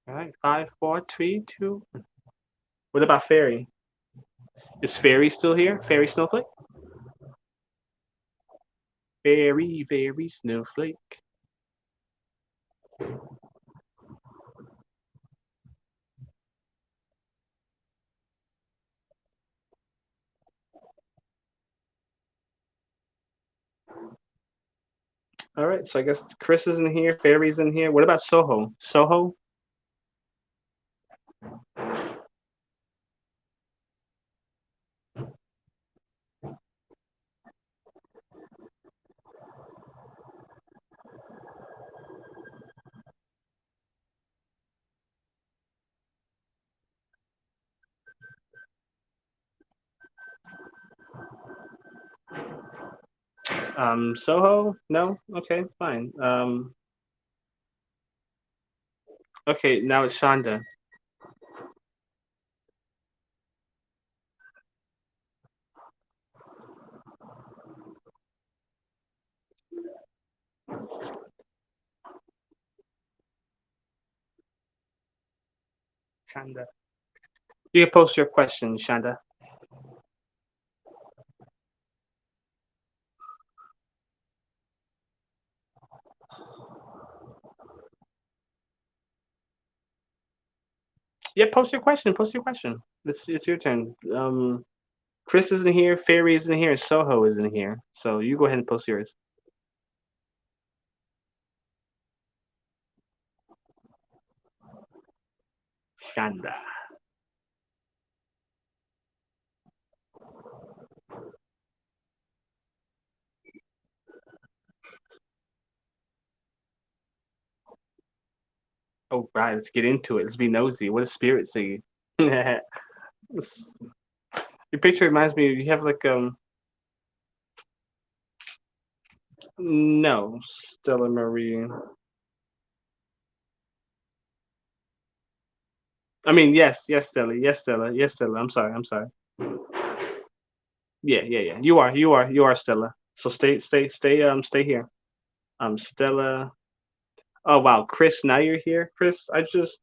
S1: All right, five, four, three, two. What about Fairy? Is Fairy still here? Fairy Snowflake? Fairy, Fairy Snowflake. All right, so I guess Chris isn't here. Fairy's in here. What about Soho? Soho? Soho? No? Okay, fine. Okay, now it's Shonda. Shonda. You can post your question, Shonda. Yeah, post your question. Post your question. It's your turn. Chris isn't here. Fairy isn't here. Soho isn't here. So you go ahead and post yours. Shonda. All right, let's get into it. Let's be nosy. What does spirit see? Your picture reminds me. You have like no, Stella Marie. I mean, yes, Stella, yes, Stella. I'm sorry. Yeah. You are Stella. So stay here. Stella. Oh wow, Chris, now you're here, Chris. I just.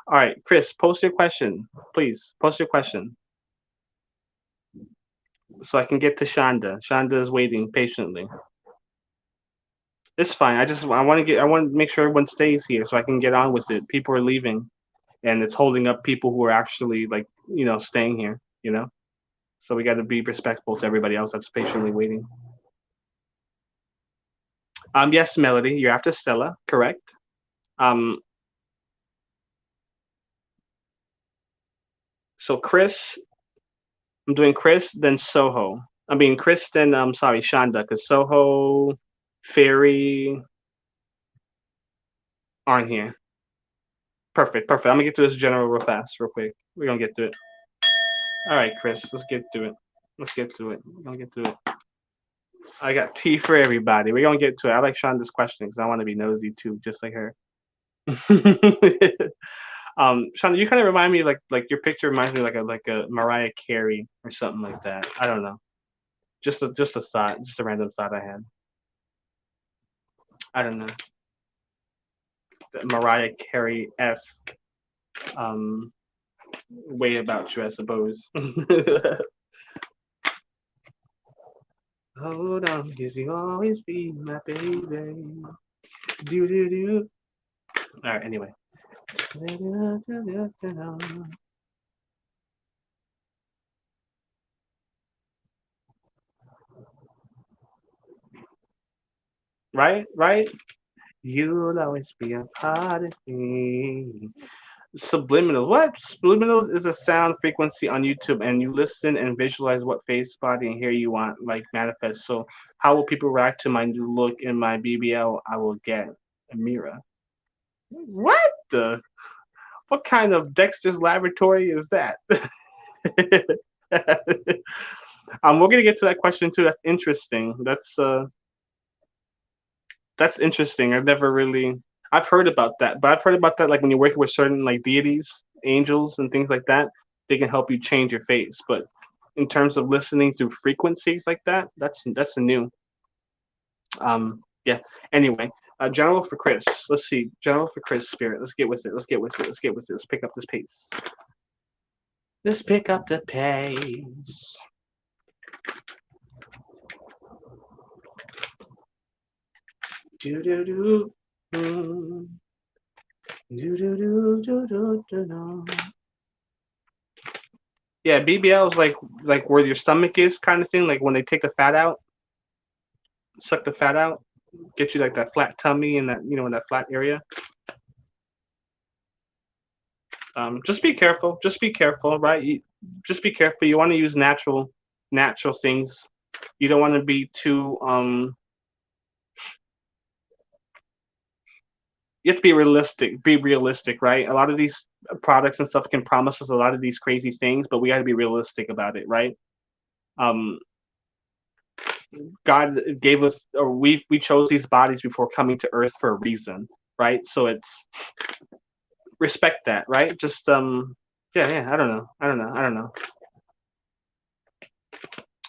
S1: All right, Chris, post your question, please. Post your question so I can get to Shonda. Shonda is waiting patiently. It's fine. I want to make sure everyone stays here so I can get on with it. People are leaving, and it's holding up people who are actually like staying here. So we got to be respectful to everybody else that's patiently waiting. Yes, Melody, you're after Stella, correct? Um, so Chris, I'm doing Chris, then Soho. I mean Chris, then sorry, Shonda, because Soho, Fairy aren't here. Perfect. I'm gonna get to this general real fast, real quick. We're gonna get to it. All right, Chris, let's get to it. Let's get to it. We're gonna get to it. I got tea for everybody. We're gonna get to it. I like Shonda's question because I want to be nosy too, just like her. Shonda, you kind of remind me like your picture reminds me like a Mariah Carey or something like that. I don't know. Just a thought, just a random thought I had. I don't know. Mariah Carey esque um way about you, I suppose. Hold on, cause you always be my baby. Do do do. All right. Anyway. Right. You'll always be a part of me. Subliminals. What? Subliminals is a sound frequency on YouTube, and you listen and visualize what face, body, and hair you want, like manifest. So, how will people react to my new look in my BBL? I will get a mirror. What the? What kind of Dexter's laboratory is that? We're gonna get to that question too. That's interesting. That's interesting. I've heard about that, but I've heard about that like when you're working with certain like deities, angels, and things like that, they can help you change your face. But in terms of listening through frequencies like that, that's a new. Yeah. Anyway, general for Chris. Let's see. General for Chris Spirit. Let's get with it. Let's pick up this pace. Let's pick up the pace. Do do do. Do do do do do do. Yeah, BBL is like where your stomach is kind of thing. Like when they take the fat out, suck the fat out, get you like that flat tummy and that in that flat area. Just be careful. Just be careful, right? Just be careful. You want to use natural things. You don't want to be too You have to be realistic. Be realistic, right? A lot of these products and stuff can promise us a lot of these crazy things, but we got to be realistic about it, right? Um, God gave us, or we chose these bodies before coming to Earth for a reason, right? So it's respect that, right? Just yeah. I don't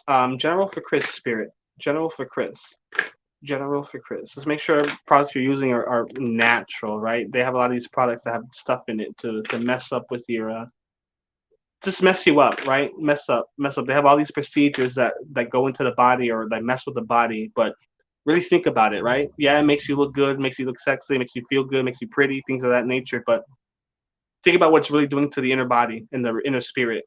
S1: know. General for Chris Spirit. General for Chris. General for Chris. Let's make sure products you're using are natural, right? They have a lot of these products that have stuff in it to mess up with your just mess you up, right? Mess up. They have all these procedures that go into the body or that mess with the body, but really think about it, right? Yeah, it makes you look good, makes you look sexy, makes you feel good, makes you pretty, things of that nature. But think about what's really doing to the inner body and the inner spirit.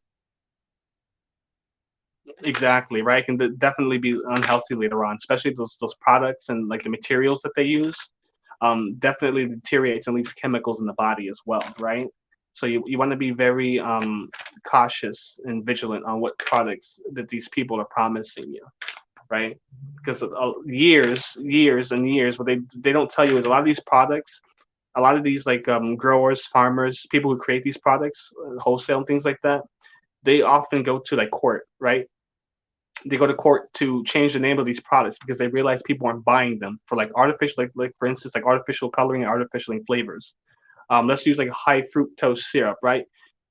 S1: Exactly, right? Can definitely be unhealthy later on, especially those products and like the materials that they use. Definitely deteriorates and leaves chemicals in the body as well, right? So you want to be very cautious and vigilant on what products that these people are promising you, right? Because years and years, what they don't tell you is a lot of these products, A lot of these like growers, farmers, people who create these products, wholesale and things like that, they often go to like court, right? They go to court to change the name of these products because they realize people aren't buying them for like artificial, like for instance, like artificial coloring and artificial flavors. Let's use like high fructose syrup, right?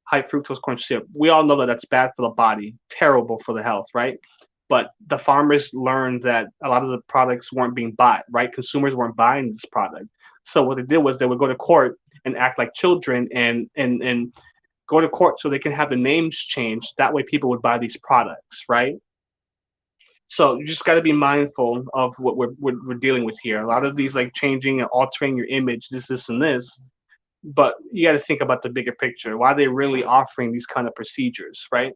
S1: High fructose corn syrup. We all know that that's bad for the body, terrible for the health, right? But the farmers learned that a lot of the products weren't being bought, right? Consumers weren't buying this product. So what they did was they would go to court and act like children and go to court so they can have the names changed. That way people would buy these products, right? So you just got to be mindful of what we're dealing with here. A lot of these like changing and altering your image, this, and this, but you got to think about the bigger picture. Why are they really offering these kind of procedures, right?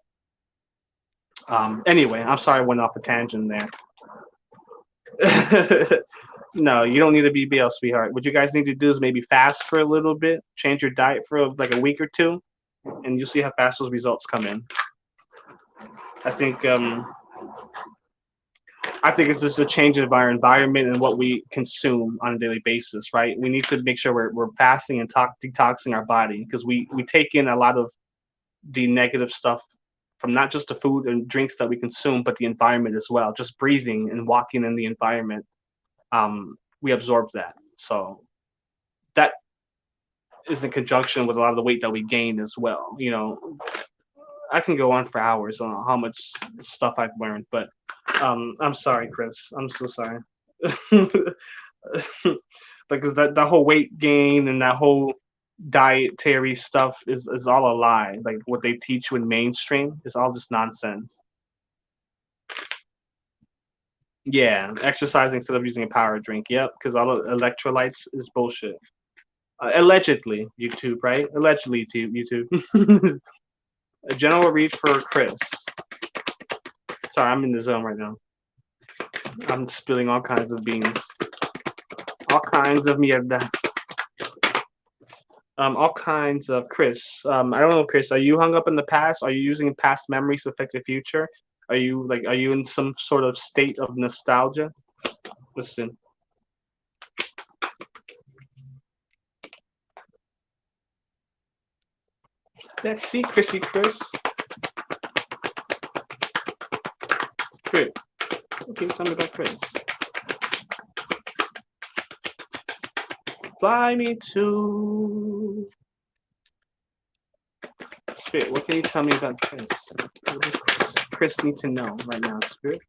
S1: Anyway, I'm sorry I went off a tangent there. No, you don't need a BBL, sweetheart. What you guys need to do is maybe fast for a little bit, change your diet for like a week or two, and you'll see how fast those results come in. I think I think it's just a change of our environment and what we consume on a daily basis, right? We need to make sure we're fasting and detoxing our body because we take in a lot of the negative stuff from not just the food and drinks that we consume, but the environment as well. Just breathing and walking in the environment, we absorb that. So that is in conjunction with a lot of the weight that we gain as well. You know, I can go on for hours on how much stuff I've learned, but I'm sorry, Chris. I'm so sorry. Because that whole weight gain and that whole dietary stuff is all a lie. Like what they teach you in mainstream is all just nonsense. Yeah, exercising instead of using a power drink. Yep, because all the electrolytes is bullshit. Allegedly, YouTube, right? Allegedly, to YouTube. A general read for Chris. Sorry, I'm in the zone right now. I'm spilling all kinds of beans. All kinds of mierda. All kinds of Chris. I don't know, Chris. Are you hung up in the past? Are you using past memories to affect the future? Are you in some sort of state of nostalgia? Listen. Let's see, Chrissy Chris. Good. Okay, tell me about Chris. Fly me to Spirit. What can you tell me about Chris? What does Chris need to know right now, Spirit?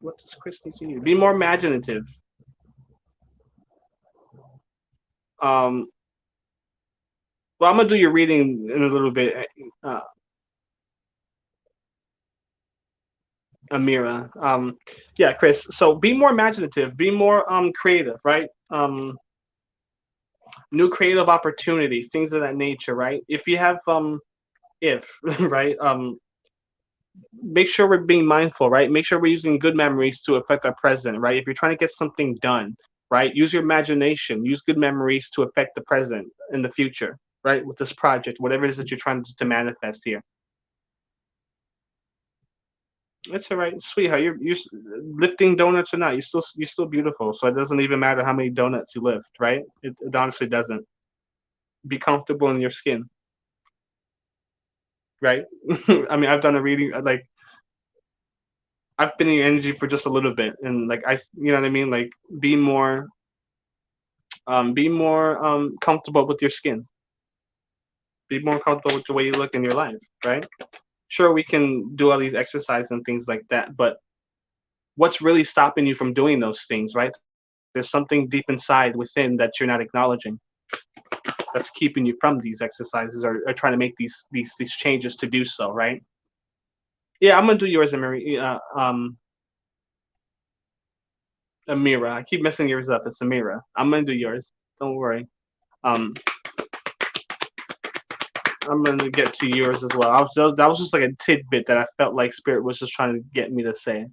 S1: What does Chris need to know? Be more imaginative. Um, well, I'm gonna do your reading in a little bit, Amira. Yeah, Chris. So be more imaginative. Be more creative, right? New creative opportunities, things of that nature, right? If you have if right make sure we're being mindful, right? Make sure we're using good memories to affect our present, right? If you're trying to get something done, right? Use your imagination, use good memories to affect the present and the future, right? With this project, whatever it is that you're trying to manifest here. It's all right, sweetheart. You're lifting donuts or not, you're still beautiful. So it doesn't even matter how many donuts you lift, right? It honestly doesn't. Be comfortable in your skin, right? I mean, I've done a reading like I've been in your energy for just a little bit, and like you know what I mean. Like be more comfortable with your skin. Be more comfortable with the way you look in your life, right? Sure, we can do all these exercises and things like that, but what's really stopping you from doing those things, right? There's something deep inside within that you're not acknowledging that's keeping you from these exercises or trying to make these changes to do so, right? Yeah, I'm gonna do yours, Amira. I keep messing yours up. It's Amira. I'm gonna do yours. Don't worry. Um, I'm gonna get to yours as well. That was just like a tidbit that I felt like Spirit was just trying to get me to say.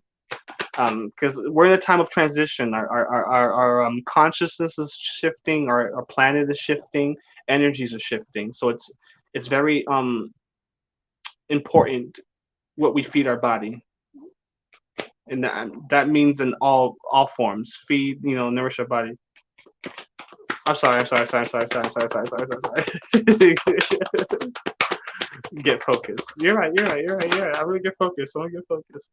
S1: Because we're in a time of transition. Our consciousness is shifting. Our planet is shifting. Energies are shifting. So it's very important what we feed our body, and that means in all forms. Feed, nourish our body. I'm sorry. I'm sorry. I'm sorry. Sorry. Sorry. Sorry. Sorry. Sorry. Sorry. Get focused. You're right. You're right. You're right. You're right. I'm gonna get focused. I'm gonna get focused.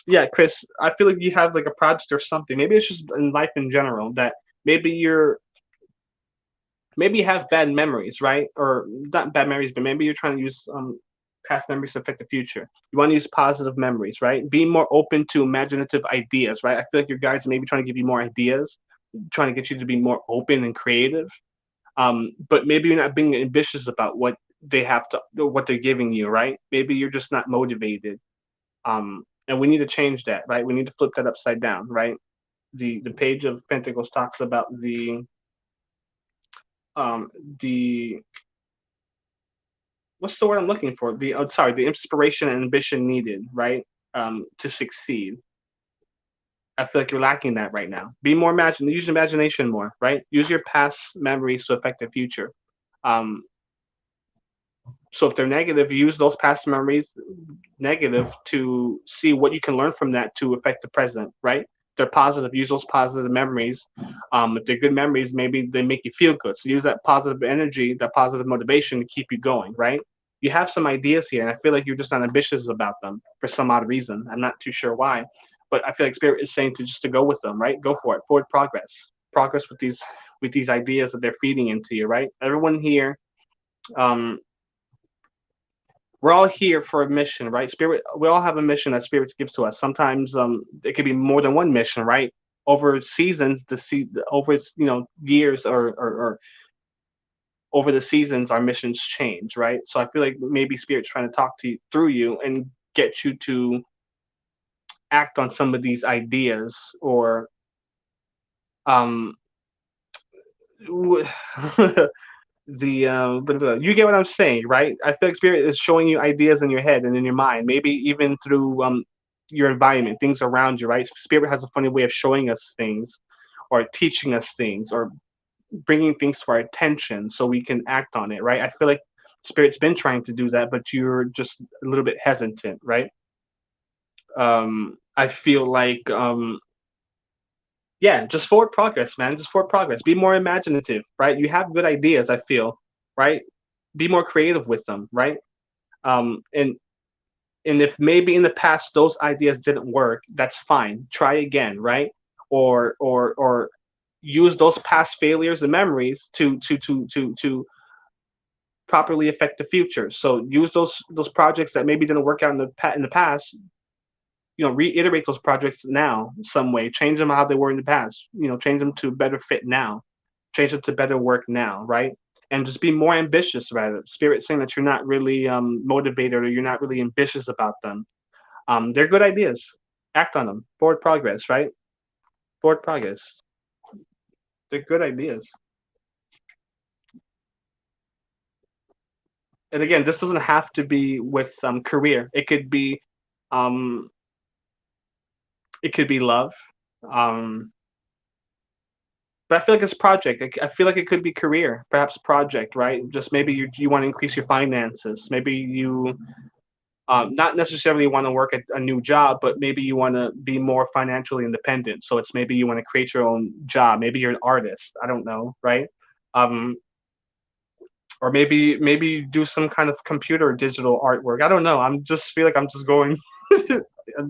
S1: Yeah, Chris. I feel like you have like a project or something. Maybe it's just in life in general that maybe you're maybe you have bad memories, right? Or not bad memories, but maybe you're trying to use past memories to affect the future. You want to use positive memories, right? Be more open to imaginative ideas, right? I feel like your guides are maybe trying to give you more ideas, trying to get you to be more open and creative. But maybe you're not being ambitious about what they have to, what they're giving you, right? Maybe you're just not motivated. And we need to change that, right? We need to flip that upside down, right? The page of Pentacles talks about um the what's the word I'm looking for? The inspiration and ambition needed, right? To succeed. I feel like you're lacking that right now. Be more use your imagination more, right? Use your past memories to affect the future. Um, so if they're negative, use those past memories negative to see what you can learn from that to affect the present, right? If they're positive, use those positive memories. If they're good memories, maybe they make you feel good. So use that positive energy, that positive motivation to keep you going, right? You have some ideas here, and I feel like you're just not ambitious about them for some odd reason. I'm not too sure why, but I feel like Spirit is saying to just to go with them, right? Go for it. Forward progress, progress with these ideas that they're feeding into you, right? Everyone here, um, we're all here for a mission, right? Spirit, we all have a mission that spirits gives to us. Sometimes it could be more than one mission, right? Over seasons, over years or over the seasons, our missions change, right? So I feel like maybe spirit's trying to talk to you through you and get you to act on some of these ideas or um you get what I'm saying, right? I feel like spirit is showing you ideas in your head and in your mind, maybe even through your environment, things around you, right? Spirit has a funny way of showing us things, or teaching us things, or bringing things to our attention so we can act on it, right? I feel like spirit's been trying to do that, but you're just a little bit hesitant, right? I feel like yeah, just forward progress, man. Just forward progress. Be more imaginative, right? You have good ideas, I feel, right? Be more creative with them, right? Um, and and if maybe in the past those ideas didn't work, that's fine. Try again, right? Or use those past failures and memories to properly affect the future. So use those projects that maybe didn't work out in the past, reiterate those projects now some way, change them how they were in the past, change them to better fit now, change them to better work now, right? And just be more ambitious, rather. Spirit saying that you're not really motivated, or you're not really ambitious about them. They're good ideas. Act on them. Forward progress, right? Forward progress. They're good ideas. And again, this doesn't have to be with career. Um, it could be love. Um, But I feel like it's project. I feel like it could be career, perhaps project, right? Just maybe you want to increase your finances. Maybe you not necessarily want to work at a new job, but maybe you want to be more financially independent. So it's maybe you want to create your own job. Maybe you're an artist. I don't know, right? Um, or maybe you do some kind of computer digital artwork. I don't know. I'm just feel like I'm just going I'm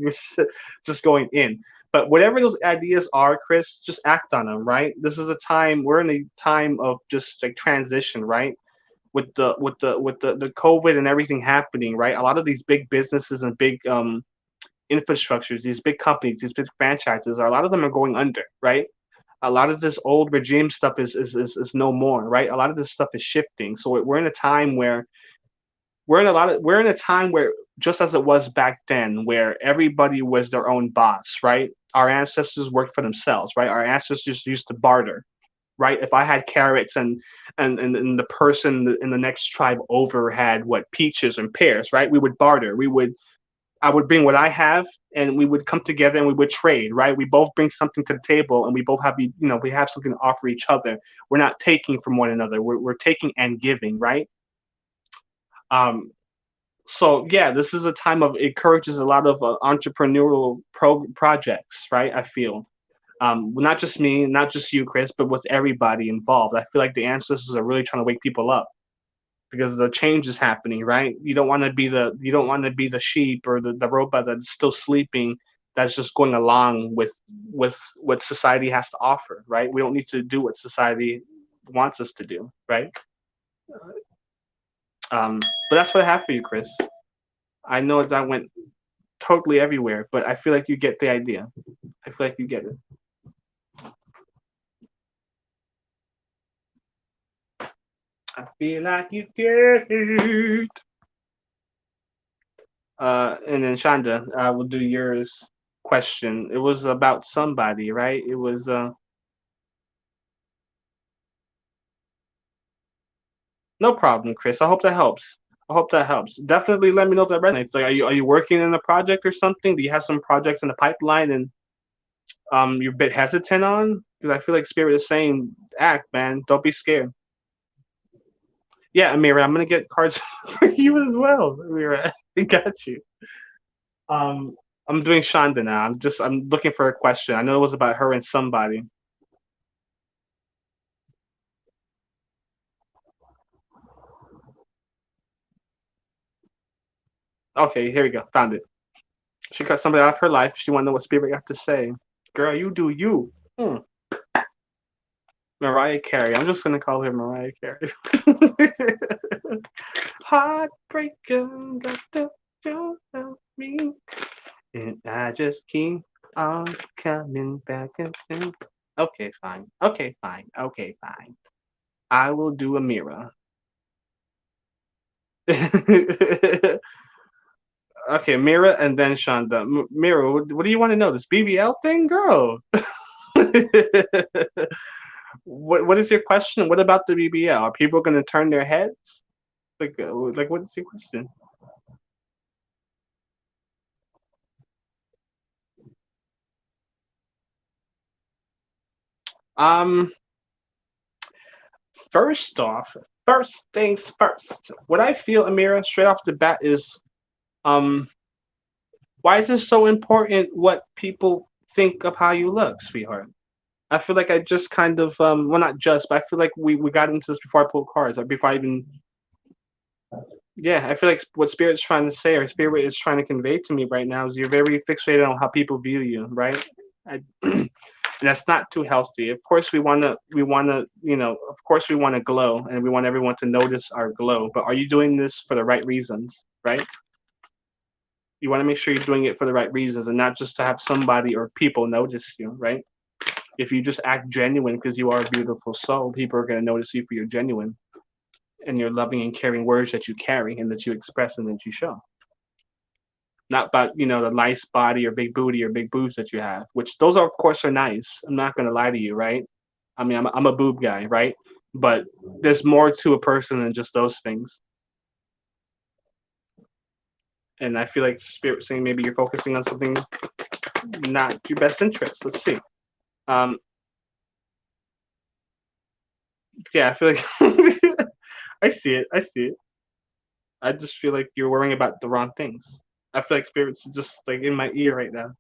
S1: just going in. But whatever those ideas are, Chris, just act on them, right? This is a time we're in a time of just like transition, right? With the COVID and everything happening, right? A lot of these big businesses and big infrastructures, these big companies, these big franchises, a lot of them are going under, right? A lot of this old regime stuff is no more, right? A lot of this stuff is shifting. So we're in a time where we're in a time where, just as it was back then, where everybody was their own boss, right? Our ancestors worked for themselves, right? Our ancestors used to barter, right? If I had carrots and the person in the next tribe over had what, peaches and pears, right? We would barter. I would bring what I have, and we would come together and we would trade, right? We both bring something to the table, and we both have, we have something to offer each other. We're not taking from one another. We're taking and giving, right? Um, so yeah, this is a time of encourages a lot of entrepreneurial projects, right? I feel. Not just me, not just you, Chris, but with everybody involved. I feel like the ancestors are really trying to wake people up because the change is happening, right? You don't want to be the sheep or the robot that's still sleeping, that's just going along with what society has to offer, right? We don't need to do what society wants us to do, right? But that's what I have for you, Chris. I know that went totally everywhere, but I feel like you get the idea. I feel like you get it. I feel like you get it. And then Shonda, we'll do yours question. It was about somebody, right? It was no problem, Chris. I hope that helps. I hope that helps. Definitely let me know if that resonates. Like, are you working in a project or something? Do you have some projects in the pipeline and you're a bit hesitant on? Because I feel like Spirit is saying, act, man. Don't be scared. Yeah, Amira, I'm gonna get cards for you as well. Amira, I got you. Um, I'm doing Shonda now. I'm looking for a question. I know it was about her and somebody. Okay, here we go. Found it. She cut somebody out of her life. She want to know what Spirit got to say. Girl, you do you. Hmm. Mariah Carey. I'm just gonna call her Mariah Carey. Heartbreaker, got to show me, and I just keep on coming back and sing. Okay, fine. Okay, fine. Okay, fine. I will do a mirror. Okay, Mira and then Shonda. Mira, what do you want to know? This BBL thing, girl. What is your question? What about the BBL? Are people going to turn their heads? Like what is your question? Um, first off, first things first. What I feel, Amira, straight off the bat is, um, why is this so important? What people think of how you look, sweetheart? I feel like I just kind of, well, not just, but I feel like we got into this before I pulled cards, or before I even, yeah, I feel like what Spirit's trying to say, or Spirit is trying to convey to me right now, is you're very fixated on how people view you, right? I, and that's not too healthy. Of course, of course, we want to glow, and we want everyone to notice our glow. But are you doing this for the right reasons, right? You want to make sure you're doing it for the right reasons, and not just to have somebody or people notice you, right? If you just act genuine because you are a beautiful soul, people are going to notice you for your genuine and your loving and caring words that you carry and that you express and that you show. Not about the nice body or big booty or big boobs that you have, which those are of course are nice. I'm not going to lie to you, right? I mean, I'm a boob guy, right? But there's more to a person than just those things. And I feel like Spirit saying maybe you're focusing on something not your best interest. Let's see. Um, yeah, I feel like I see it. I see it. I just feel like you're worrying about the wrong things. I feel like Spirit's just like in my ear right now.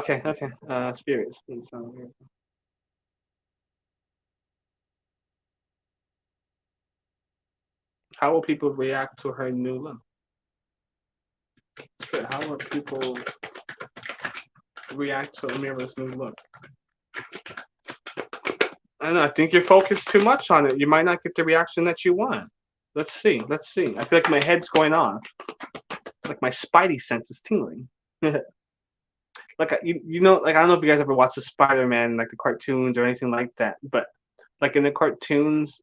S1: Okay, okay. Spirits, please. How will people react to her new look? How will people react to Amira's new look? I don't know. I think you're focused too much on it. You might not get the reaction that you want. Let's see. Let's see. I feel like my head's going off. Like my spidey sense is tingling. Like like I don't know if you guys ever watched the Spider-Man, like the cartoons or anything like that, but like in the cartoons,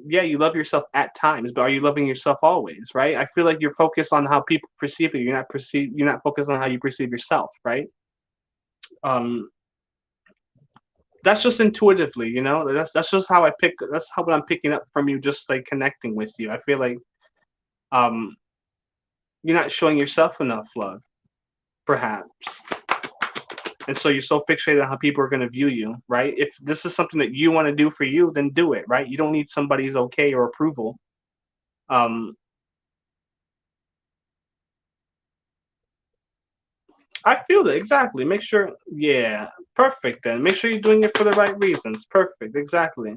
S1: yeah, you love yourself at times, but are you loving yourself always, right? I feel like you're focused on how people perceive you. You're not focused on how you perceive yourself, right? Um, that's just intuitively, That's just how I pick. That's how what I'm picking up from you, just like connecting with you. I feel like um, you're not showing yourself enough love, perhaps, and so you're so fixated on how people are going to view you, right? If this is something that you want to do for you, then do it, right? You don't need somebody's okay or approval. Um, I feel that exactly. Make sure, yeah, perfect. Then make sure you're doing it for the right reasons. Perfect, exactly.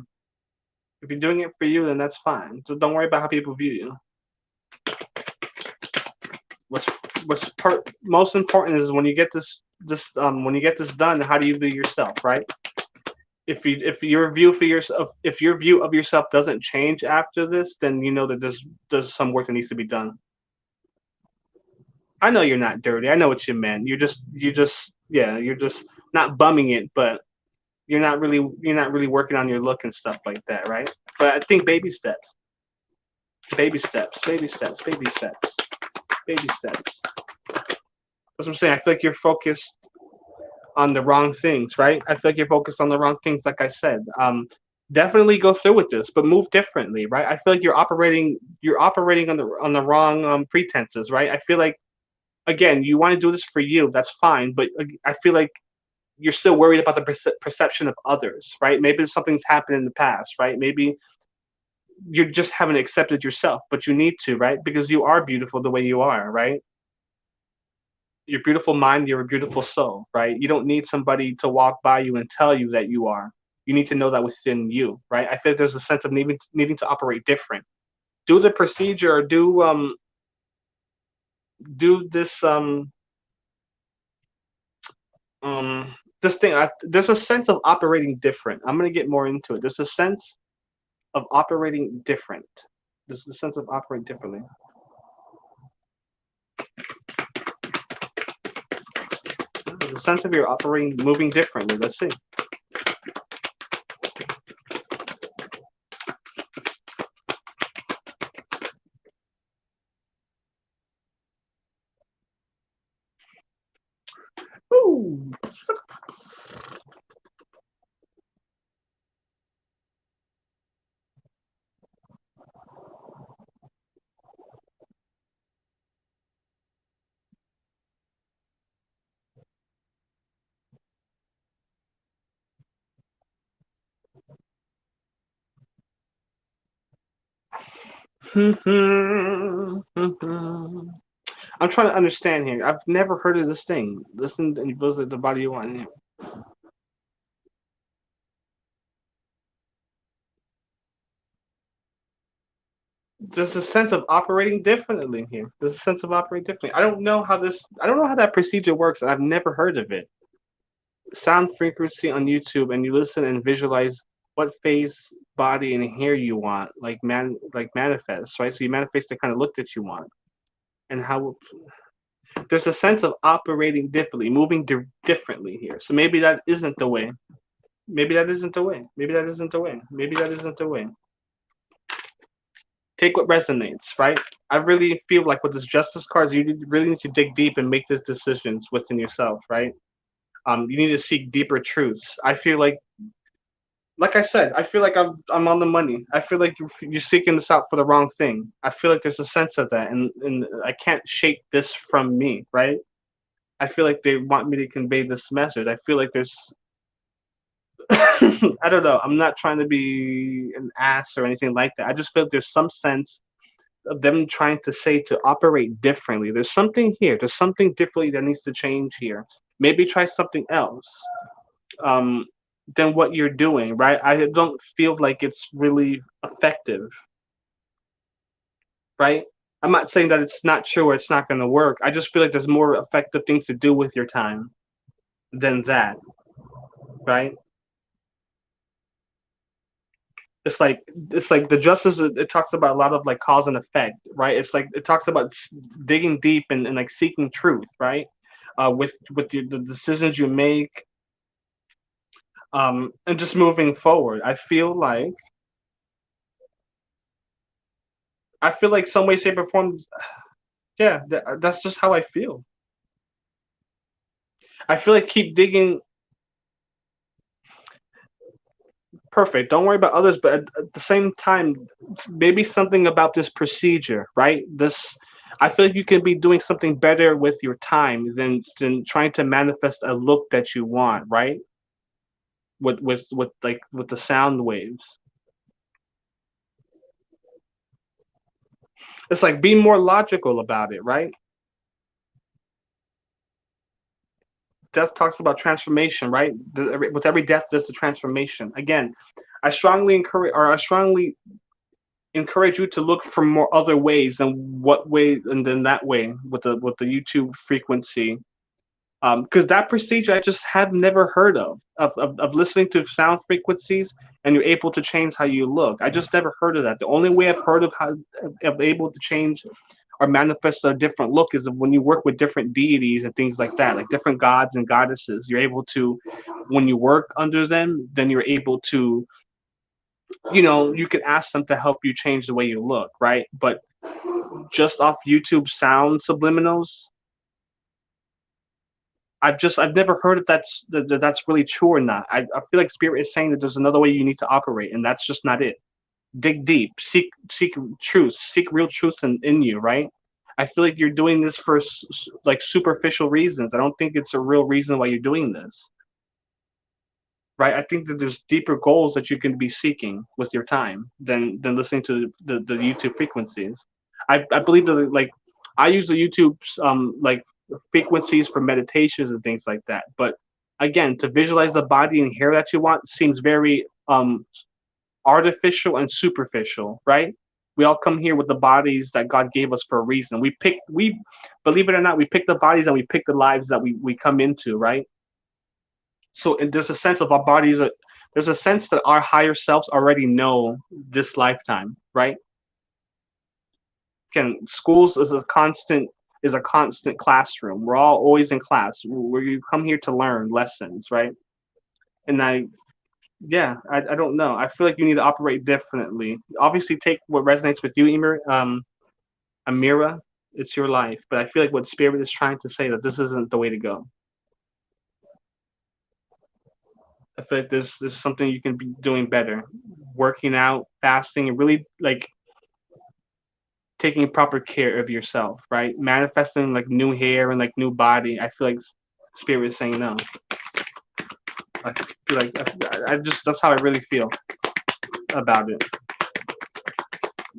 S1: If you're doing it for you, then that's fine. So don't worry about how people view you. What's most important is when you get when you get this done, how do you view yourself, right? If your view for yourself if your view of yourself doesn't change after this, then you know that there's some work that needs to be done. I know you're not dirty. I know what you meant. You're just not bumming it, but you're not really working on your look and stuff like that, right? But I think baby steps, baby steps, baby steps, baby steps, baby steps. That's what I'm saying. I feel like you're focused on the wrong things, right? I feel like you're focused on the wrong things, like I said. Definitely go through with this, but move differently, right? I feel like you're operating on the wrong pretenses, right? I feel like again, you want to do this for you, that's fine, but I feel like you're still worried about the perception of others, right? Maybe something's happened in the past, right? Maybe you just haven't accepted yourself, but you need to, right? Because you are beautiful the way you are, right? Your beautiful mind, you're a beautiful soul, right? You don't need somebody to walk by you and tell you that you are. You need to know that within you, right? I feel like there's a sense of needing to operate different. Do the procedure, or do this thing. There's a sense of operating different. I'm gonna get more into it. There's a sense of operating different. There's a sense of operating differently. There's a sense of you're operating, moving differently. Let's see. Ooh. I'm trying to understand here. I've never heard of this thing. Listen and visit the body you want. There's a sense of operating differently here. There's a sense of operating differently. I don't know how that procedure works, and I've never heard of it. Sound frequency on YouTube, and you listen and visualize what face, body, and hair you want, like manifest, right? So you manifest the kind of look that you want, and how there's a sense of operating differently, moving differently here. So maybe that isn't the way. Maybe that isn't the way. Maybe that isn't the way. Maybe that isn't the way. Take what resonates, right? I really feel like with this justice cards, really need to dig deep and make these decisions within yourself, right? You need to seek deeper truths. I feel like I said, I feel like I'm on the money. I feel like you're seeking this out for the wrong thing. I feel like there's a sense of that, and I can't shake this from me, right? I feel like they want me to convey this message. I feel like there's I don't know. I'm not trying to be an ass or anything like that. I just feel like there's some sense of them trying to say to operate differently. There's something here. There's something differently that needs to change here. Maybe try something else um, than what you're doing, right? I don't feel like it's really effective, right? I'm not saying that it's not true or it's not going to work. I just feel like there's more effective things to do with your time than that, right? It's like the justice. It talks about a lot of like cause and effect, right? It's like it talks about digging deep and like seeking truth, right? With the decisions you make, and just moving forward. I feel like some way, shape, or form. Yeah, that's just how I feel. I feel like keep digging. Perfect. Don't worry about others, but at the same time, maybe something about this procedure, right? I feel like you can be doing something better with your time than trying to manifest a look that you want, right? With the sound waves. It's like be more logical about it, right? death talks about transformation, right? With every death, there's a transformation. Again, I strongly encourage you to look for more other ways than what way and then that way with the YouTube frequency. Because that procedure I just have never heard of listening to sound frequencies and you're able to change how you look. I just never heard of that. The only way I've heard of how of able to change or manifest a different look is when you work with different deities and things like that, like different gods and goddesses. You're able to, when you work under them, then you're able to, you can ask them to help you change the way you look, right? But just off YouTube sound subliminals, I've never heard if that's really true or not. I feel like spirit is saying that there's another way you need to operate, and that's just not it. Dig deep, seek truth, seek real truth in you, right? I feel like you're doing this for like superficial reasons. I don't think it's a real reason why you're doing this, right? I think that there's deeper goals that you can be seeking with your time than listening to the YouTube frequencies. I believe that like I use the YouTube like frequencies for meditations and things like that. But again, to visualize the body and hair that you want seems very artificial and superficial, right? We all come here with the bodies that God gave us for a reason. We believe it or not, we pick the bodies and we pick the lives that we come into, right? So and there's a sense of our bodies. There's a sense that our higher selves already know this lifetime, right? Again, schools is a constant classroom. We're all always in class. Where you come here to learn lessons, right? And I don't know. I feel like you need to operate differently. Obviously, take what resonates with you, Amira. It's your life, but I feel like what Spirit is trying to say that this isn't the way to go. I feel like there's something you can be doing better, working out, fasting, and really like taking proper care of yourself, right? Manifesting like new hair and like new body. I feel like Spirit is saying no. I feel like I just that's how I really feel about it.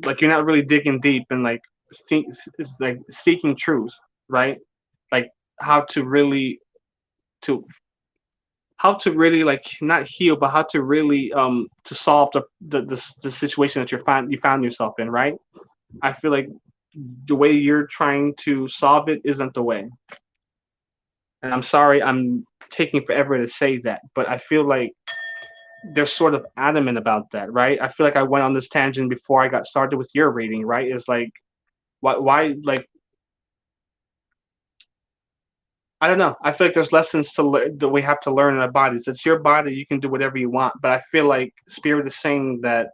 S1: Like you're not really digging deep and like it's like seeking truth, right? Like how to really to how to really like not heal, but how to really to solve the situation that you found yourself in, right? I feel like the way you're trying to solve it isn't the way. And I'm sorry I'm taking forever to say that, but I feel like they're sort of adamant about that, right? I feel like I went on this tangent before I got started with your reading, right? It's like why like I don't know. I feel like there's lessons to learn that we have to learn in our bodies. It's your body; you can do whatever you want. But I feel like Spirit is saying that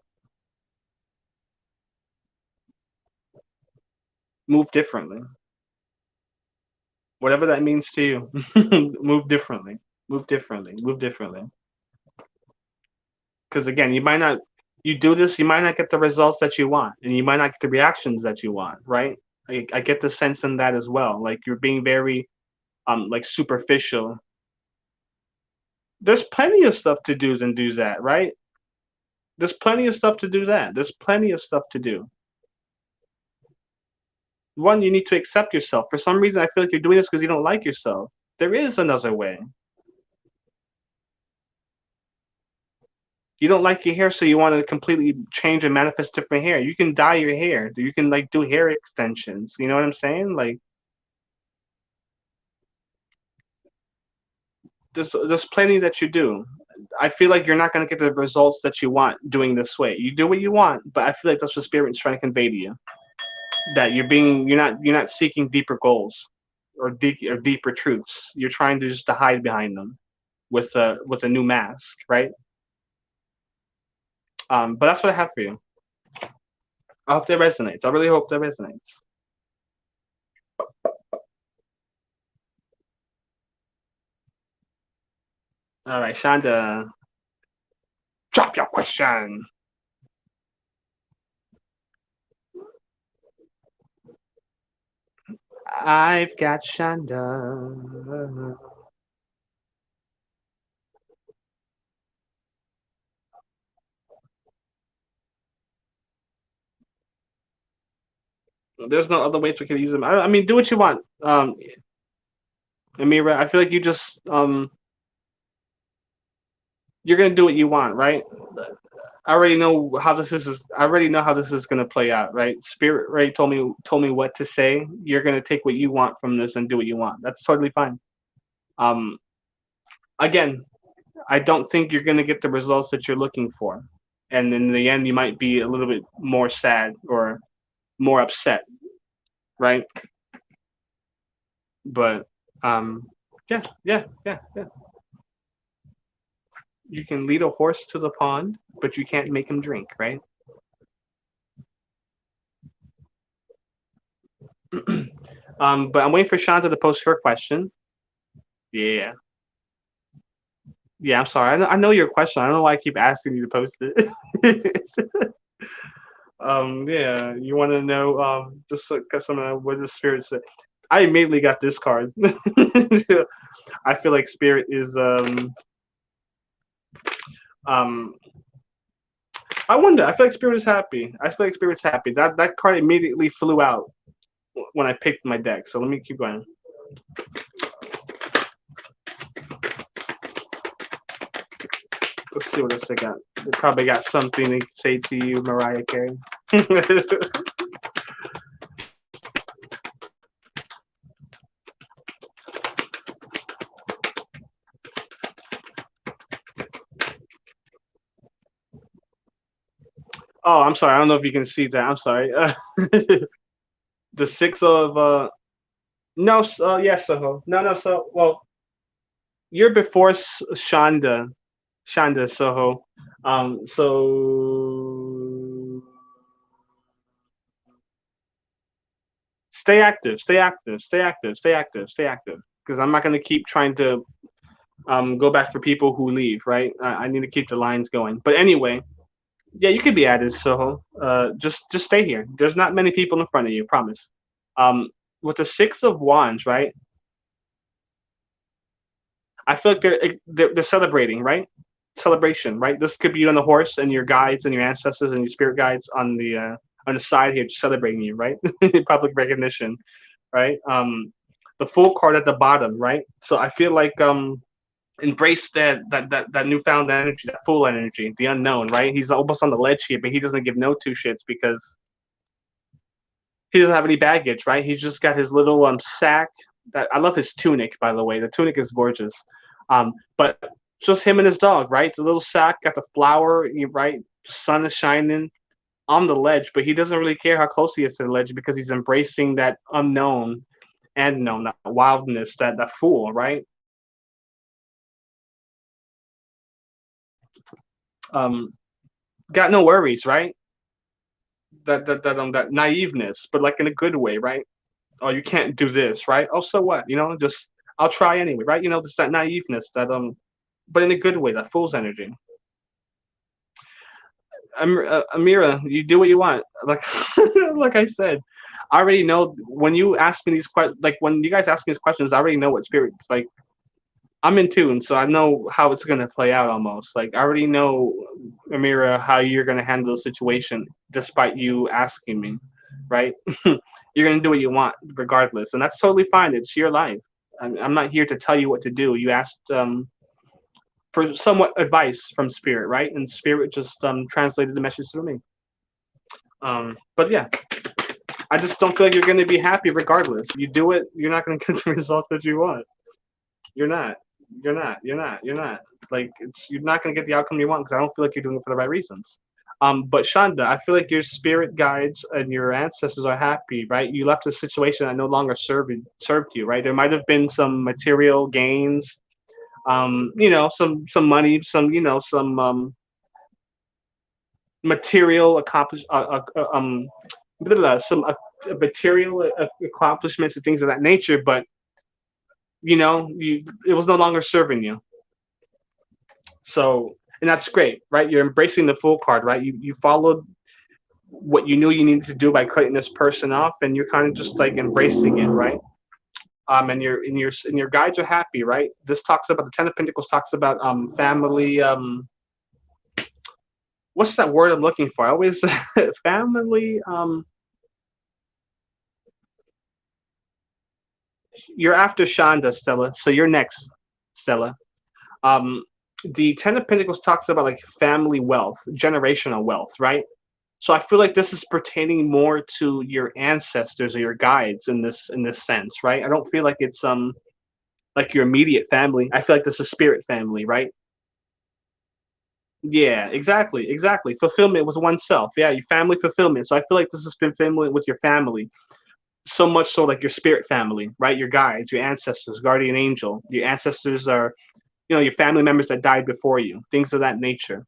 S1: move differently, whatever that means to you. Move differently. Move differently. Move differently. Because again, you do this, you might not get the results that you want, and you might not get the reactions that you want, right? I get the sense in that as well. Like you're being very like superficial. There's plenty of stuff to do and do that, right? There's plenty of stuff to do that. There's plenty of stuff to do. One, you need to accept yourself. For some reason, I feel like you're doing this because you don't like yourself. There is another way. You don't like your hair, so you want to completely change and manifest different hair. You can dye your hair. You can like do hair extensions. You know what I'm saying? Like there's plenty that you do. I feel like you're not going to get the results that you want doing this way. You do what you want, but I feel like that's what Spirit's trying to convey to you. That you're not seeking deeper goals or deeper truths. You're trying to just to hide behind them with a new mask, right? But that's what I have for you. I hope that resonates. I really hope that resonates. All right, Shonda, drop your question. I've got Shonda. There's no other way to use them. I mean, do what you want. Amira, I feel like you just you're gonna do what you want, right? I already know how this is. I already know how this is gonna play out, right? Spirit, right? Told me what to say. You're gonna take what you want from this and do what you want. That's totally fine. Um, again, I don't think you're gonna get the results that you're looking for, and in the end, you might be a little bit more sad or more upset, right? But um, yeah, yeah, yeah, yeah. You can lead a horse to the pond, but you can't make him drink, right? But I'm waiting for Shanta to post her question. Yeah, yeah. I'm sorry. I know your question. I don't know why I keep asking you to post it. Yeah. You want to know? Just because what the spirit said. I immediately got this card. I feel like spirit is um. I wonder. I feel like spirit is happy. I feel like spirit's happy. That card immediately flew out when I picked my deck. So let me keep going. Let's see what else they got. They probably got something to say to you, Mariah Carey. Oh, I'm sorry. I don't know if you can see that. I'm sorry. The six of no, yeah, Soho. No, no. So, well, you're before Shonda Soho. So stay active, stay active, stay active, stay active, stay active. Because I'm not gonna keep trying to go back for people who leave. Right? I need to keep the lines going. But anyway, yeah, you could be added, Soho. Just stay here. There's not many people in front of you. Promise. Um, with the six of wands, right? I feel like they're celebrating, right? Celebration, right? This could be you on the horse and your guides and your ancestors and your spirit guides on the side here, just celebrating you, right? Public recognition, right? The full card at the bottom, right? So I feel like embrace that newfound energy, that full energy, the unknown, right? He's almost on the ledge here, but he doesn't give no two shits because he doesn't have any baggage, right? He's just got his little sack. That I love his tunic, by the way. The tunic is gorgeous. But just him and his dog, right? The little sack got the flower, right? The sun is shining on the ledge, but he doesn't really care how close he is to the ledge because he's embracing that unknown and known, that wildness, that fool, right? Um, got no worries, right? That naiveness, but like in a good way, right? Oh, you can't do this, right? Oh, so what? Just I'll try anyway, right? Just that naiveness, but in a good way, that fool's energy. Amira, you do what you want. Like, like I said, I already know when you ask me these questions. Like when you guys ask me these questions, I already know what spirits like. I'm in tune, so I know how it's gonna play out almost. Like I already know, Amira, how you're gonna handle the situation, despite you asking me, right? You're gonna do what you want regardless, and that's totally fine. It's your life. I'm not here to tell you what to do. You asked for somewhat advice from spirit, right? And spirit just translated the message to me. But yeah, I just don't feel like you're gonna be happy regardless. You do it, you're not gonna get the result that you want. You're not. You're not. You're not. You're not. Like you're not gonna get the outcome you want because I don't feel like you're doing it for the right reasons. But Shonda, I feel like your spirit guides and your ancestors are happy, right? You left a situation that no longer served you, right? There might have been some material gains, some money, some material accomplish, blah, blah, blah, some material accomplishments and things of that nature, but it was no longer serving you. So, and that's great, right? You're embracing the full card, right? You followed what you knew you needed to do by cutting this person off, and you're kind of just like embracing it, right? And your guides are happy, right? This talks about the Ten of Pentacles talks about family. What's that word I'm looking for? I always family. You're after Shonda, Stella. So you're next, Stella. Um, the Ten of Pentacles talks about like family wealth, generational wealth, right? So I feel like this is pertaining more to your ancestors or your guides in this sense, right? I don't feel like it's like your immediate family. I feel like this is spirit family, right? Yeah, exactly, exactly. Fulfillment was oneself. Yeah, your family fulfillment. So I feel like this has been fulfillment with your family. So much so like your spirit family, right? Your guides, your ancestors, guardian angel. Your ancestors are, your family members that died before you, things of that nature.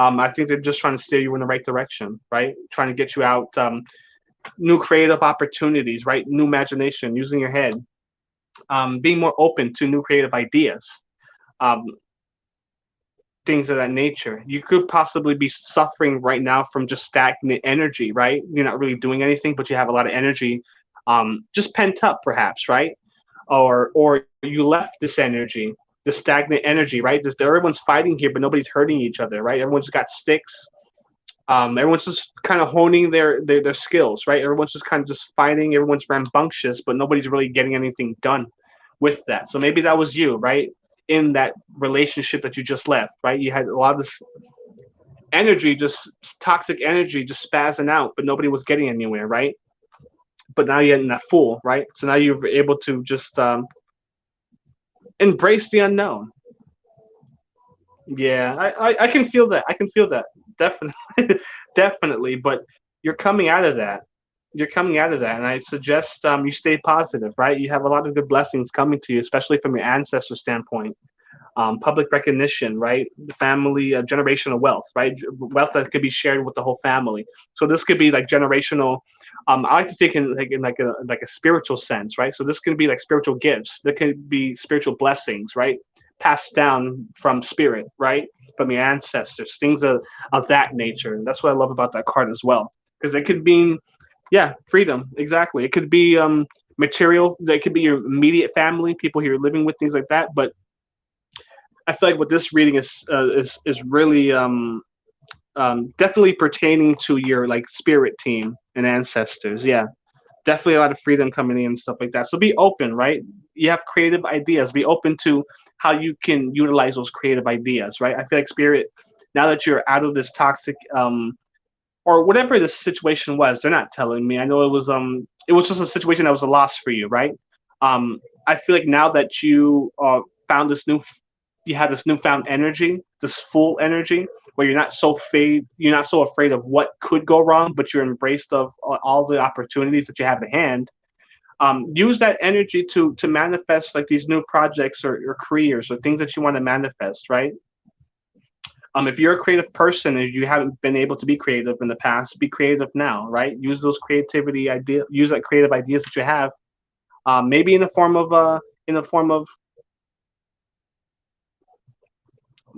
S1: I think they're just trying to steer you in the right direction, right? Trying to get you out, new creative opportunities, right? New imagination, using your head, being more open to new creative ideas, um, things of that nature. You could possibly be suffering right now from just stagnant energy, right? You're not really doing anything, but you have a lot of energy, just pent up, perhaps, right? Or you left this energy, the stagnant energy, right? Everyone's fighting here, but nobody's hurting each other, right? Everyone's got sticks. Everyone's just kind of honing their skills, right? Everyone's just kind of just fighting. Everyone's rambunctious, but nobody's really getting anything done with that. So maybe that was you, right? In that relationship that you just left, right? You had a lot of this energy, just toxic energy, just spazzing out, but nobody was getting anywhere, right? But now you're in that full, right? So now you're able to just embrace the unknown. Yeah, I can feel that. I can feel that. Definitely, definitely. But you're coming out of that. You're coming out of that, and I suggest you stay positive. Right, you have a lot of good blessings coming to you, especially from your ancestor standpoint. Public recognition, right? The family, generational wealth, right? Wealth that could be shared with the whole family. So this could be like generational. I like to take in like a spiritual sense, right? So this can be like spiritual gifts. There could be spiritual blessings, right? Passed down from spirit, right? From your ancestors, things of that nature. And that's what I love about that card as well, because it could mean, yeah, freedom. Exactly. It could be material. It could be your immediate family, people who you're living with, things like that. But I feel like what this reading is really definitely pertaining to your like spirit team and ancestors. Yeah, definitely a lot of freedom coming in and stuff like that. So be open, right? You have creative ideas. Be open to how you can utilize those creative ideas, right? I feel like spirit. Now that you're out of this toxic or whatever the situation was, they're not telling me. I know it was just a situation that was a loss for you, right? I feel like now that you found this new you have this newfound energy, this full energy, where you're not so afraid of what could go wrong, but you're embraced of all the opportunities that you have at hand. Use that energy to manifest like these new projects or careers or things that you want to manifest, right? If you're a creative person and you haven't been able to be creative in the past, be creative now, right? Use that creative ideas that you have, maybe in the form of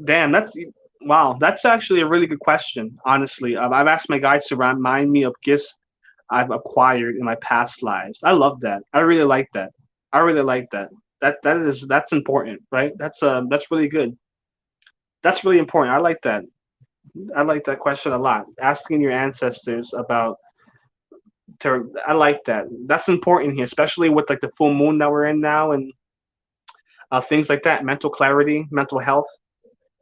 S1: damn, that's wow. That's actually a really good question. Honestly, I've asked my guides to remind me of gifts I've acquired in my past lives. I love that. I really like that. I really like that. That's important, right? That's really good. That's really important. I like that. I like that question a lot. Asking your ancestors about. I like that. That's important here, especially with like the full moon that we're in now and things like that. Mental clarity, mental health.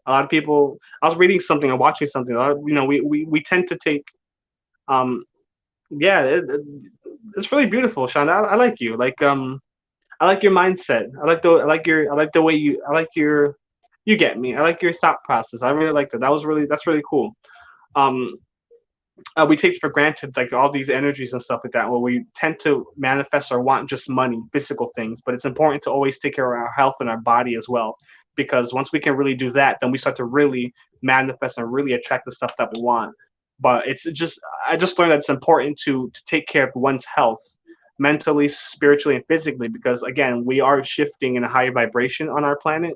S1: A lot of people. I was reading something or watching something. We tend to take. Um, yeah, it's really beautiful, Sean. I like you. I like your mindset. I like the way I like your. You get me. I like your thought process. I really like that. That's really cool. Um, we take for granted like all these energies and stuff like that. Where we tend to manifest or want just money, physical things, but it's important to always take care of our health and our body as well. Because once we can really do that, then we start to really manifest and really attract the stuff that we want. But it's just I just learned that it's important to take care of one's health mentally, spiritually, and physically because again, we are shifting in a higher vibration on our planet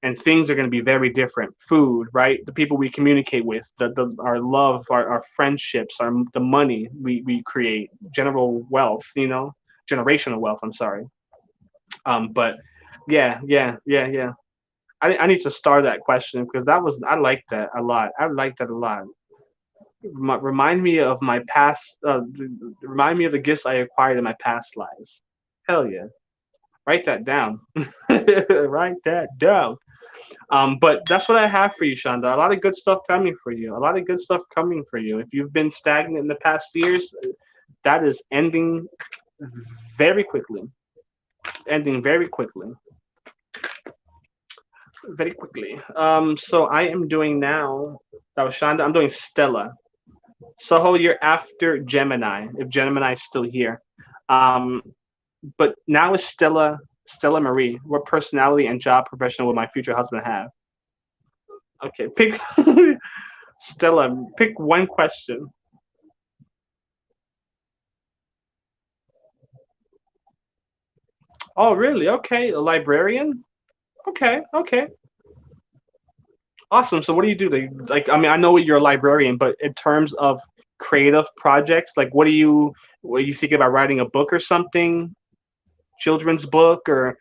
S1: and things are going to be very different. Food, right? The people we communicate with, our love, our friendships, the money we create, general wealth, generational wealth. I'm sorry. But yeah, yeah, yeah, yeah. I need to start that question because I like that a lot. I like that a lot. Remind me of my past. Remind me of the gifts I acquired in my past lives. Hell yeah. Write that down. Write that down. But that's what I have for you, Shonda. A lot of good stuff coming for you. A lot of good stuff coming for you. If you've been stagnant in the past years, that is ending very quickly. Ending very quickly. Very quickly. So I am doing now. That was Shonda. I'm doing Stella. So you're after Gemini, if Gemini is still here. Um, but now is Stella Marie. What personality and job profession will my future husband have? Okay, pick Stella. Pick one question. Oh, really? Okay, a librarian. Okay, okay, awesome. So what do you do? Like, I mean, I know you're a librarian, but in terms of creative projects, like, what are you thinking about writing a book or something? Children's book or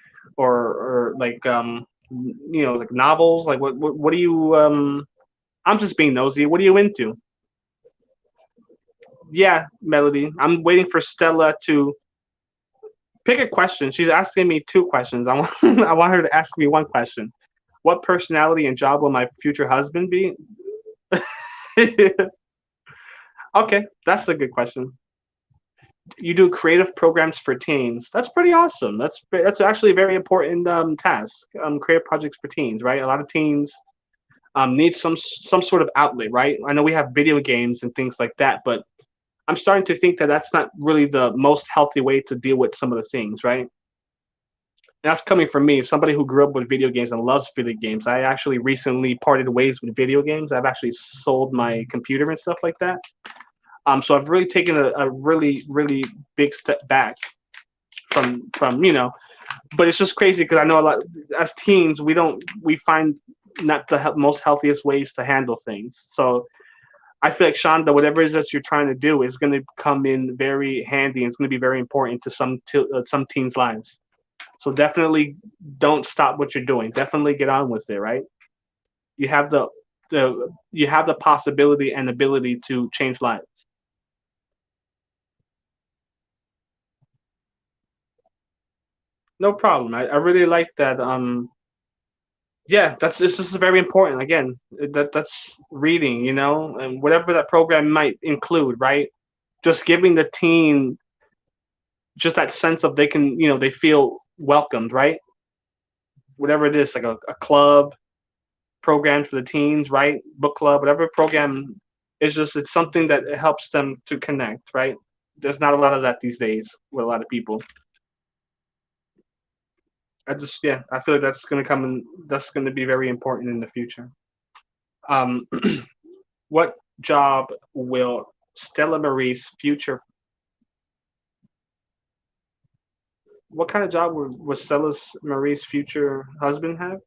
S1: like like novels? Like, what do you I'm just being nosy. What are you into? Yeah, Melody. I'm waiting for Stella to pick a question. She's asking me two questions. I want I want her to ask me one question. What personality and job will my future husband be? Okay, that's a good question. You do creative programs for teens. That's pretty awesome. That's actually a very important task. Creative projects for teens, right? A lot of teens need some sort of outlet, right? I know we have video games and things like that, but I'm starting to think that that's not really the most healthy way to deal with some of the things, right? That's coming from me, somebody who grew up with video games and loves video games. I actually recently parted ways with video games. I've actually sold my computer and stuff like that. So I've really taken a really big step back from but it's just crazy because I know a lot as teens we find not the most healthiest ways to handle things. So I feel like Shonda, whatever it is that you're trying to do is going to come in very handy and it's going to be very important to some teens' lives. So definitely don't stop what you're doing. Definitely get on with it, right? You have the possibility and ability to change lives. No problem. I really like that. Yeah, that's this is very important. Again, that's reading, and whatever that program might include, right? Just giving the teen just that sense of they can, they feel welcomed, right? Whatever it is, like a club program for the teens, right? Book club, whatever program is just it's something that helps them to connect, right? There's not a lot of that these days with a lot of people. Yeah, I feel like that's gonna come in. That's gonna be very important in the future. Um, what job will Stella Marie's future? What kind of job will Stella Marie's future husband have?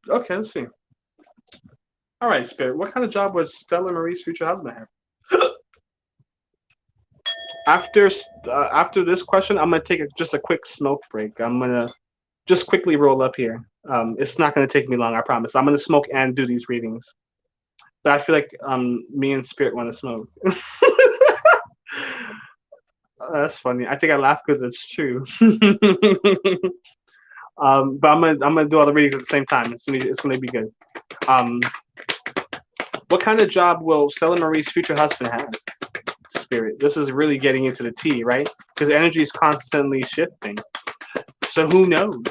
S1: Okay, let's see. All right, Spirit. What kind of job would Stella Marie's future husband have? After this question, I'm gonna take just a quick smoke break. I'm gonna just quickly roll up here. It's not gonna take me long, I promise. I'm gonna smoke and do these readings. But I feel like me and Spirit want to smoke. That's funny. I think I laugh because it's true. But I'm gonna do all the readings at the same time. It's gonna be good. Um, what kind of job will Stella Marie's future husband have? Spirit. This is really getting into the tea, right? Because energy is constantly shifting. So who knows?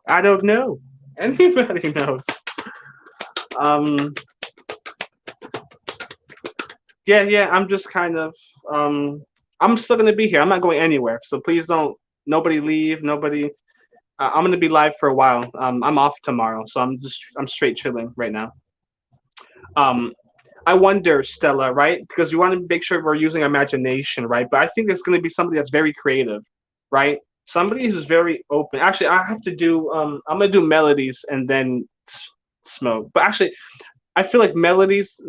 S1: I don't know. Anybody knows? Um, yeah, yeah. I'm just kind of. I'm still gonna be here. I'm not going anywhere. So please don't. Nobody leave. Nobody. I'm gonna be live for a while. I'm off tomorrow, so I'm straight chilling right now. Um, I wonder, Stella, right? Because we want to make sure we're using imagination, right? But I think it's going to be somebody that's very creative, right? Somebody who's very open. Actually, I have to do. I'm gonna do melodies and then smoke. But actually, I feel like melodies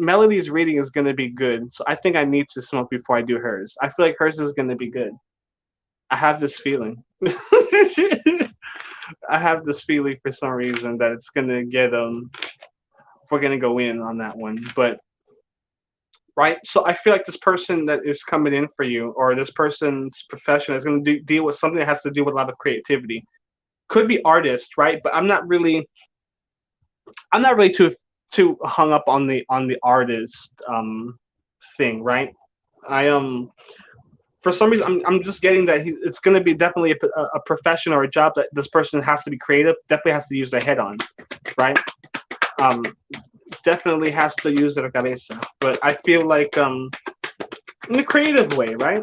S1: reading is gonna be good. So I think I need to smoke before I do hers. I feel like hers is gonna be good. I have this feeling. I have this feeling for some reason that it's gonna get. We're gonna go in on that one, but right? So I feel like this person that is coming in for you, or this person's profession, is going to deal with something that has to do with a lot of creativity. Could be artist, right? But I'm not really too hung up on the artist thing, right? I for some reason I'm just getting that it's going to be definitely a profession or a job that this person has to be creative, definitely has to use their head on, right? Um, definitely has to use their cabeza. But I feel like in a creative way, right?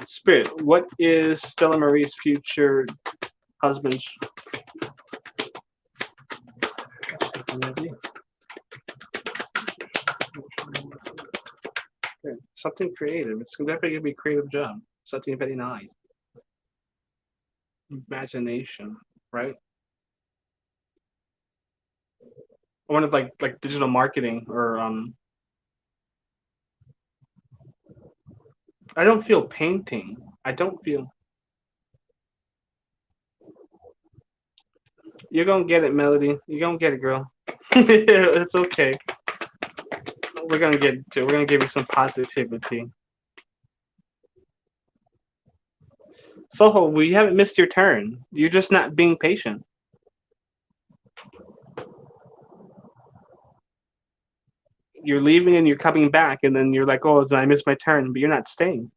S1: Spirit, what is Stella Marie's future husband's something creative? It's definitely gonna be a creative job. Something very nice. Imagination, right? I wanted like digital marketing or I don't feel painting. I don't feel you're gonna get it, Melody. You're gonna get it, girl. It's okay. We're gonna get to we're gonna give you some positivity. Soho, we haven't missed your turn. You're just not being patient. You're leaving and you're coming back, and then you're like, "Oh, did I miss my turn?" But you're not staying.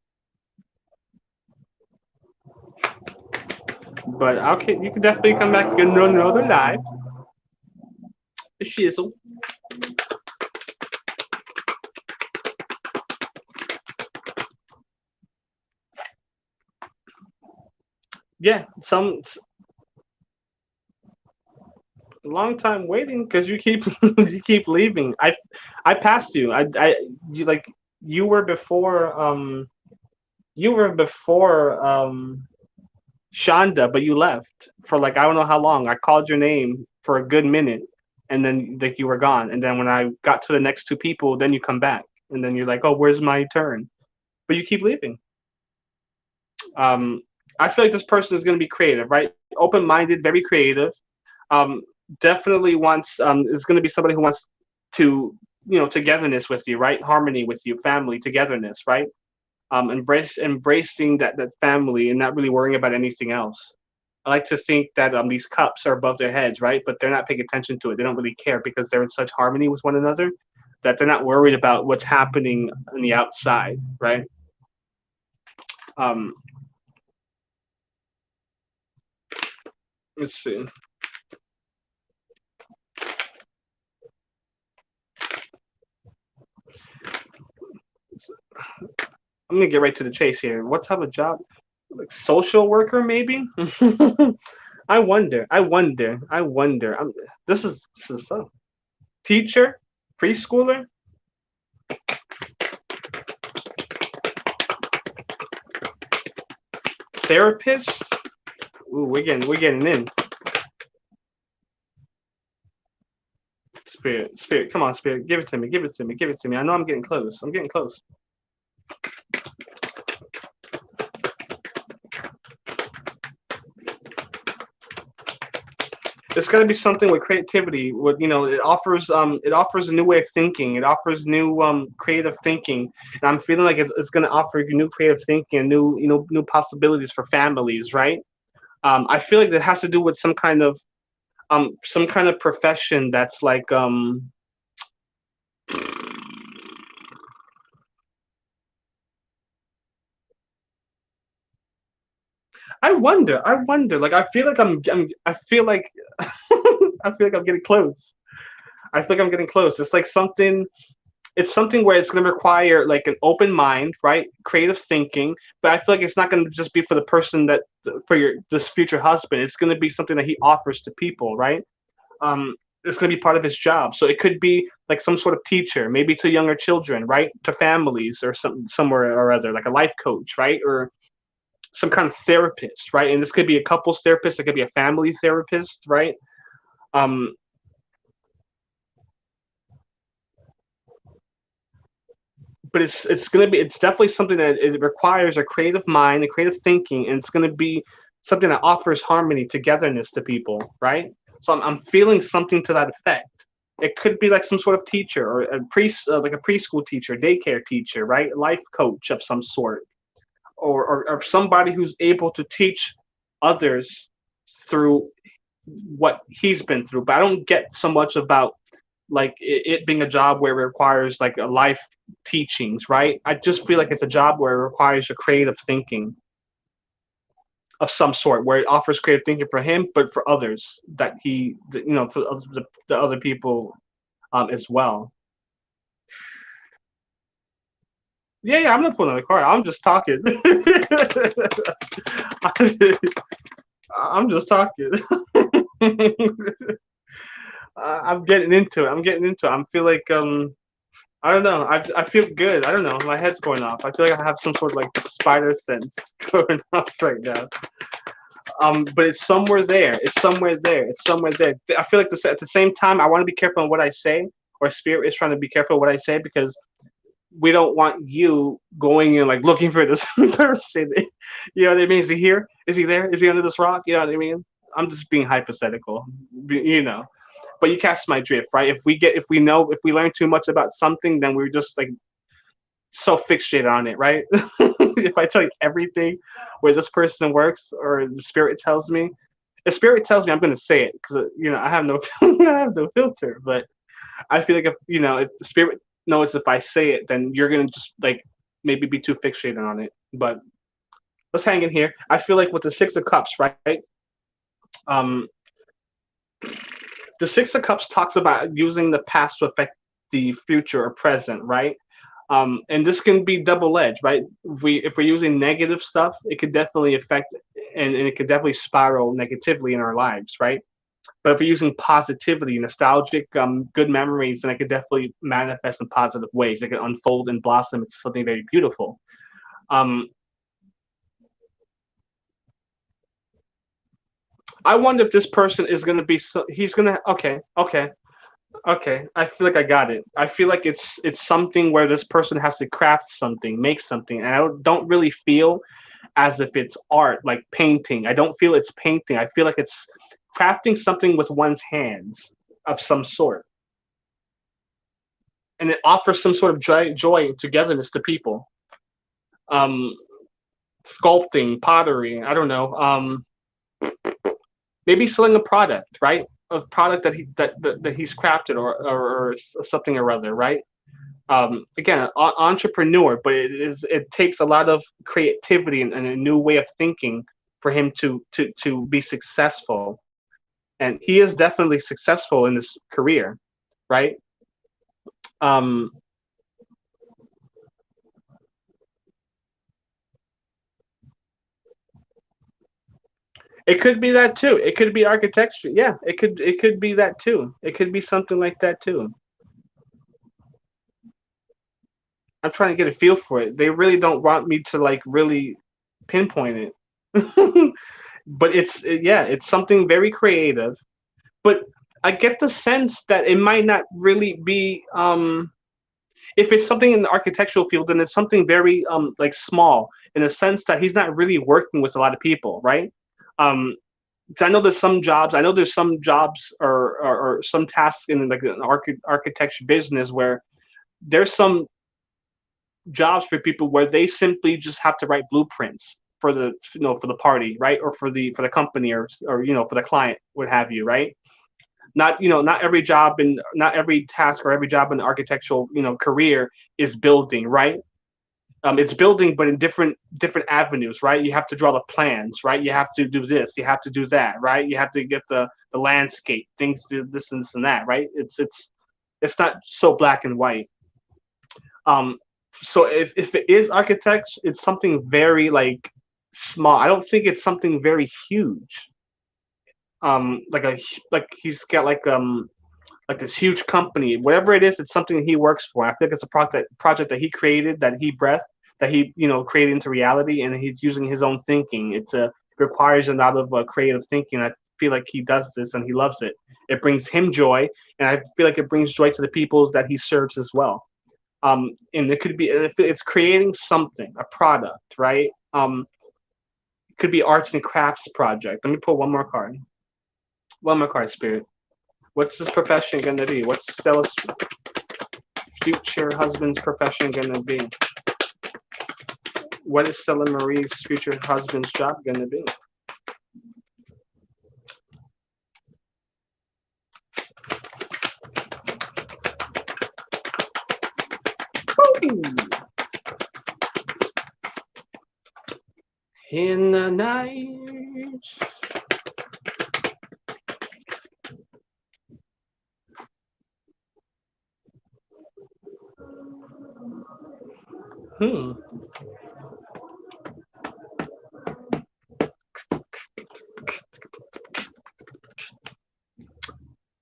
S1: But okay, you can definitely come back and run another live. Shizzle. Yeah, some long time waiting because you keep you keep leaving. I passed you. I you like you were before Shonda, but you left for like I don't know how long. I called your name for a good minute, and then like you were gone. And then when I got to the next two people, then you come back, and then you're like, "Oh, where's my turn?" But you keep leaving. Um, I feel like this person is going to be creative, right? Open-minded, very creative. Um, definitely wants is going to be somebody who wants to togetherness with you, right? Harmony with you, family, togetherness, right? Embracing that family and not really worrying about anything else. I like to think that these cups are above their heads, right? But they're not paying attention to it. They don't really care because they're in such harmony with one another that they're not worried about what's happening on the outside, right? Um, let's see. I'm gonna get right to the chase here. What type of job? Like social worker, maybe? I wonder. I wonder. I wonder. This is teacher, preschooler, therapist. Ooh, we're getting in. Spirit, spirit, come on, spirit, give it to me, give it to me, give it to me. I know I'm getting close. I'm getting close. It's got to be something with creativity. With it offers a new way of thinking. It offers new creative thinking, and I'm feeling like it's going to offer you new creative thinking and new possibilities for families, right? I feel like that has to do with some kind of profession that's like I wonder. Like I feel like I feel like I'm getting close. I feel like I'm getting close. It's like something. It's something where it's going to require like an open mind, right? Creative thinking. But I feel like it's not going to just be for the person that for your this future husband. It's going to be something that he offers to people, right? Um, it's going to be part of his job. So it could be like some sort of teacher, maybe to younger children, right? To families or somewhere or other, like a life coach, right? Or some kind of therapist, right? And this could be a couples therapist, it could be a family therapist, right? Um, but it's definitely something that it requires a creative mind, a creative thinking, and it's gonna be something that offers harmony, togetherness to people, right? So I'm feeling something to that effect. It could be like some sort of teacher or like a preschool teacher, daycare teacher, right? Life coach of some sort, or somebody who's able to teach others through what he's been through. But I don't get so much about like it being a job where it requires like a life teachings, right? I just feel like it's a job where it requires a creative thinking of some sort, where it offers creative thinking for him, but for others that for the other people as well. Yeah, yeah, I'm not pulling on the card. I'm just talking. I'm just talking. I'm getting into it. I'm getting into it. I feel like I don't know. I feel good. I don't know. My head's going off. I feel like I have some sort of like spider sense going off right now. But it's somewhere there. It's somewhere there. It's somewhere there. I feel like at the same time, I want to be careful on what I say, or spirit is trying to be careful what I say because we don't want you going and like looking for this person. You know what I mean? Is he here? Is he there? Is he under this rock? You know what I mean? I'm just being hypothetical, you know. But you catch my drift, right? If we learn too much about something, then we're just like so fixated on it, right? If I tell you everything where this person works or the spirit tells me, if spirit tells me, I'm going to say it because I have no I have no filter. But I feel like if the spirit knows if I say it, then you're going to just like maybe be too fixated on it. But let's hang in here. I feel like with the Six of Cups, right? Um, the Six of Cups talks about using the past to affect the future or present, right? And this can be double edged, right? If we're using negative stuff, it could definitely affect and it could definitely spiral negatively in our lives, right? But if we're using positivity, nostalgic, good memories, then it could definitely manifest in positive ways. It can unfold and blossom into something very beautiful. Um, I wonder if this person is going to be. He's going to. Okay, okay, okay. I feel like I got it. I feel like it's something where this person has to craft something, make something, and I don't really feel as if it's art, like painting. I don't feel it's painting. I feel like it's crafting something with one's hands of some sort, and it offers some sort of joy and togetherness to people. Um, Sculpting, pottery. I don't know. Maybe selling a product, right? A product that he's crafted or something or other, right? Again, entrepreneur, but it takes a lot of creativity and a new way of thinking for him to be successful, and he is definitely successful in his career, right? Um, it could be that too. It could be architecture. Yeah, it could be that too. It could be something like that too. I'm trying to get a feel for it. They really don't want me to like really pinpoint it. But yeah, it's something very creative. But I get the sense that it might not really be if it's something in the architectural field, then it's something very like small in a sense that he's not really working with a lot of people, right? Um, 'Cause I know there's some jobs or some tasks in like an architecture business where there's some jobs for people where they simply just have to write blueprints for for the party, right, or for the company or for the client, what have you, right? Not every job and not every task or every job in the architectural career is building, right? It's building, but in different avenues, right? You have to draw the plans, right? You have to do this, you have to do that, right? You have to get the landscape, things do this and this and that, right? It's not so black and white. Um, so if it is architects, it's something very like small. I don't think it's something very huge. Like like he's got like this huge company, whatever it is, it's something he works for. I think it's a project that he created, that he breathed, that he created into reality, and he's using his own thinking. Requires a lot of creative thinking. I feel like he does this and he loves it. It brings him joy, and I feel like it brings joy to the peoples that he serves as well. And it could be if it's creating something, a product, right? It could be arts and crafts project. Let me pull one more card. One more card, spirit. What's his profession gonna be? What's Stella's future husband's profession gonna be? What is Stella Marie's future husband's job gonna be? Woo! In the night. Hmm.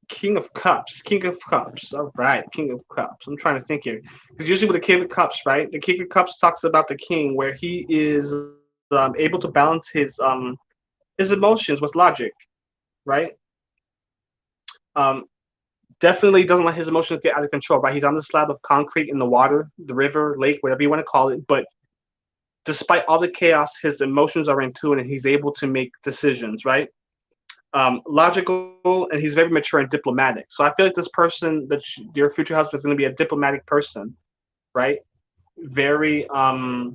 S1: King of Cups. King of Cups. All right, King of Cups. I'm trying to think here. Because usually with the King of Cups, right? The King of Cups talks about the king where he is able to balance his emotions with logic, right? Um, Definitely doesn't let his emotions get out of control, right? He's on the slab of concrete in the water, the river, lake, whatever you want to call it. But despite all the chaos, his emotions are in tune and he's able to make decisions, right? Logical, and he's very mature and diplomatic. So I feel like this person, your future husband, is going to be a diplomatic person, right? Very, yeah,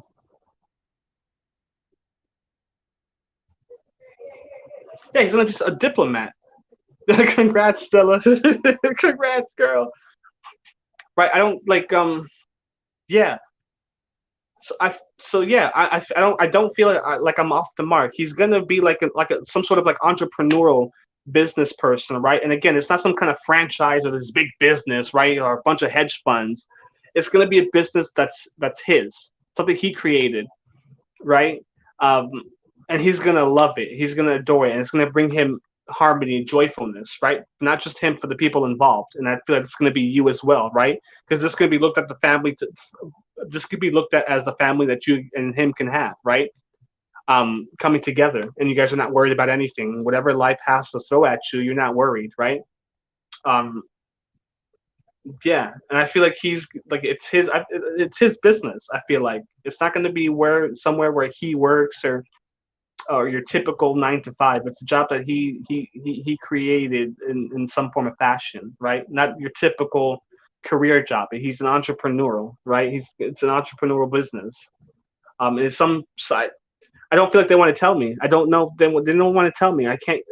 S1: he's going to be a diplomat. Congrats, Stella. Congrats, girl. Right? I don't like, yeah. I don't feel like I'm off the mark. He's gonna be some sort of like entrepreneurial business person, right? And again, it's not some kind of franchise or this big business, right? Or a bunch of hedge funds. It's gonna be a business that's his, something he created, right? Um, and he's gonna love it. He's gonna adore it, and it's gonna bring him harmony and joyfulness, right? Not just him, for the people involved. And I feel like it's gonna be you as well, right? Because this could be looked at the family to, this could be looked at as the family that you and him can have, right? Coming together, and you guys are not worried about anything. Whatever life has to throw at you, you're not worried, right? Um, yeah, and I feel like he's like it's his business. I feel like it's not going to be where somewhere where he works or your typical 9 to 5. It's a job that he created in some form of fashion, right? Not your typical career job. He's an entrepreneurial, right? It's an entrepreneurial business. And some side, I don't feel like they want to tell me. I don't know. They don't want to tell me. I can't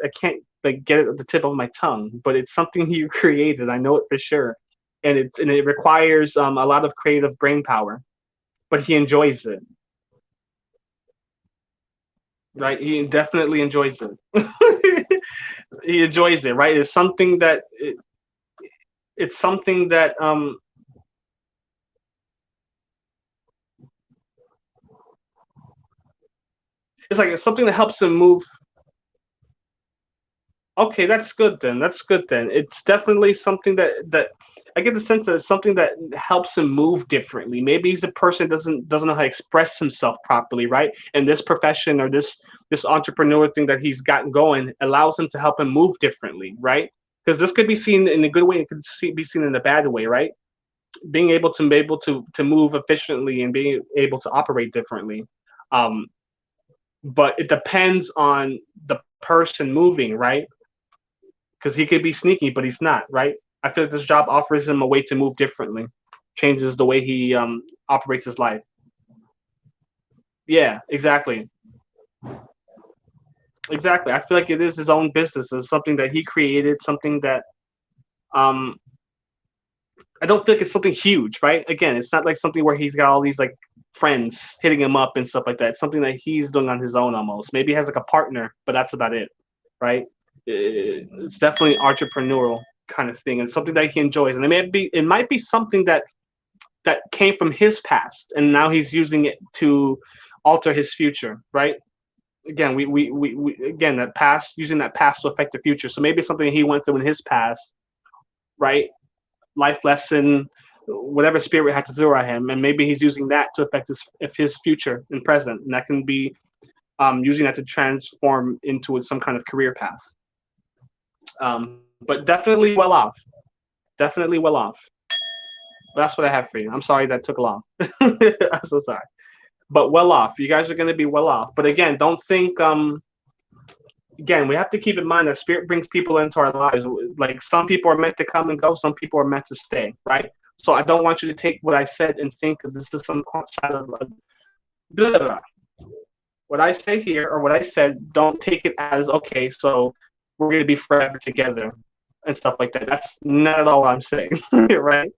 S1: like get it at the tip of my tongue. But it's something you created. I know it for sure, and it requires a lot of creative brain power. But he enjoys it, right? He definitely enjoys it. He enjoys it, right? It's something that it's something that helps him move. Okay, that's good then. That's good then. It's definitely something that I get the sense that it's something that helps him move differently. Maybe he's a person doesn't know how to express himself properly, right? And this profession or this entrepreneur thing that he's gotten going allows him to help him move differently, right? Because this could be seen in a good way, it could be seen in a bad way, right? Being able to move efficiently and being able to operate differently. Um, but it depends on the person moving, right? Because he could be sneaky, but he's not, right? I feel like this job offers him a way to move differently, changes the way he operates his life. Yeah, exactly, exactly. I feel like it is his own business. It's something that he created, something that um, I don't feel like it's something huge, right? Again, it's not like something where he's got all these like friends hitting him up and stuff like that. It's something that he's doing on his own almost. Maybe he has like a partner, but that's about it, right? It's definitely entrepreneurial kind of thing, and something that he enjoys. And it might be something that came from his past, and now he's using it to alter his future, right? Again, we again that past using that past to affect the future. So maybe it's something he went through in his past, right? Life lesson, whatever spirit had to throw at him, and maybe he's using that to affect his future and present, and that can be using that to transform into some kind of career path. But definitely well off. Definitely well off. That's what I have for you. I'm sorry that took long. I'm so sorry. But well off. You guys are going to be well off. But again, don't think again, we have to keep in mind that spirit brings people into our lives. Like some people are meant to come and go, some people are meant to stay, right? So I don't want you to take what I said and think this is some side of blah, blah, blah. What I say here or what I said, don't take it as okay. So we're gonna be forever together and stuff like that. That's not at all what I'm saying, right?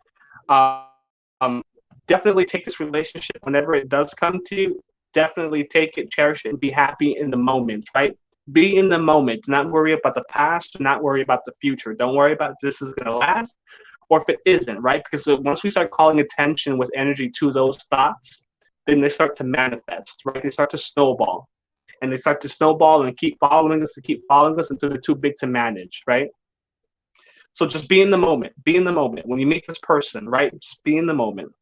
S1: Definitely take this relationship whenever it does come to you. Definitely take it, cherish it, and be happy in the moment, right? Be in the moment. Do not worry about the past. Do not worry about the future. Don't worry about this is gonna last or if it isn't, right? Because once we start calling attention with energy to those thoughts, then they start to manifest, right? They start to snowball. And they start to snowball and keep following us until they're too big to manage, right? So just be in the moment. Be in the moment. When you meet this person, right? Just be in the moment.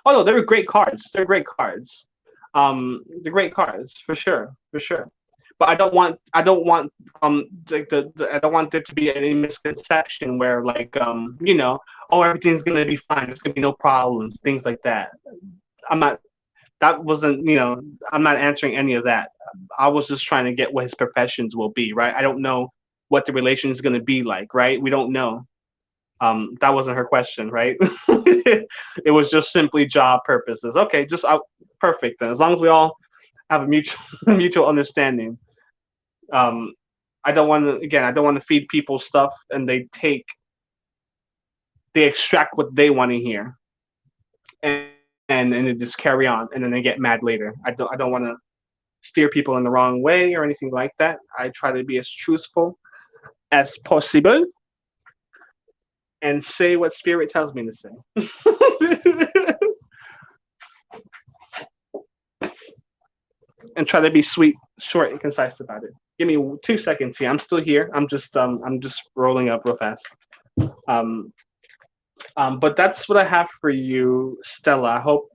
S1: Oh no, they're great cards. They're great cards. They're great cards for sure, for sure. But I don't want I don't want there to be any misconception where like oh everything's gonna be fine. There's gonna be no problems, things like that. I'm not. That wasn't I'm not answering any of that. I was just trying to get what his professions will be, right? I don't know what the relation is gonna be like, right? We don't know. That wasn't her question, right? It was just simply job purposes. Okay, just perfect then. As long as we all have a mutual mutual understanding. Um, I don't want to again. I don't want to feed people stuff and they extract what they want to hear and they just carry on and then they get mad later. I don't want to steer people in the wrong way or anything like that. I try to be as truthful as possible and say what spirit tells me to say. And try to be sweet, short, and concise about it. Give me 2 seconds here. I'm still here. I'm just rolling up real fast. Um, but that's what I have for you, Stella. I hope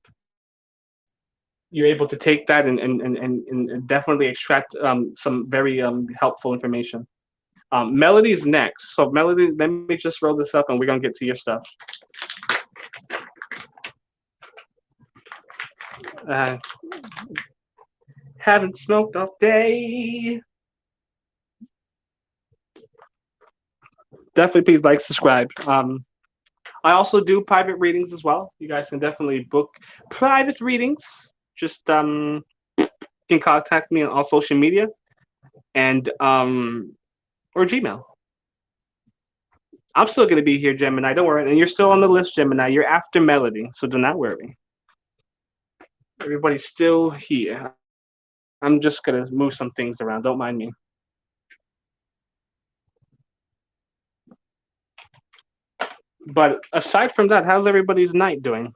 S1: you're able to take that and definitely extract some very helpful information. Melody's next. So Melody, let me just roll this up and we're gonna get to your stuff. Uh, haven't smoked all day. Definitely please like, subscribe. I also do private readings as well. You guys can definitely book private readings. Just you can contact me on all social media and or Gmail. I'm still gonna be here, Gemini. Don't worry. And you're still on the list, Gemini. You're after Melody, so do not worry. Everybody's still here. I'm just gonna move some things around. Don't mind me. But aside from that, how's everybody's night doing?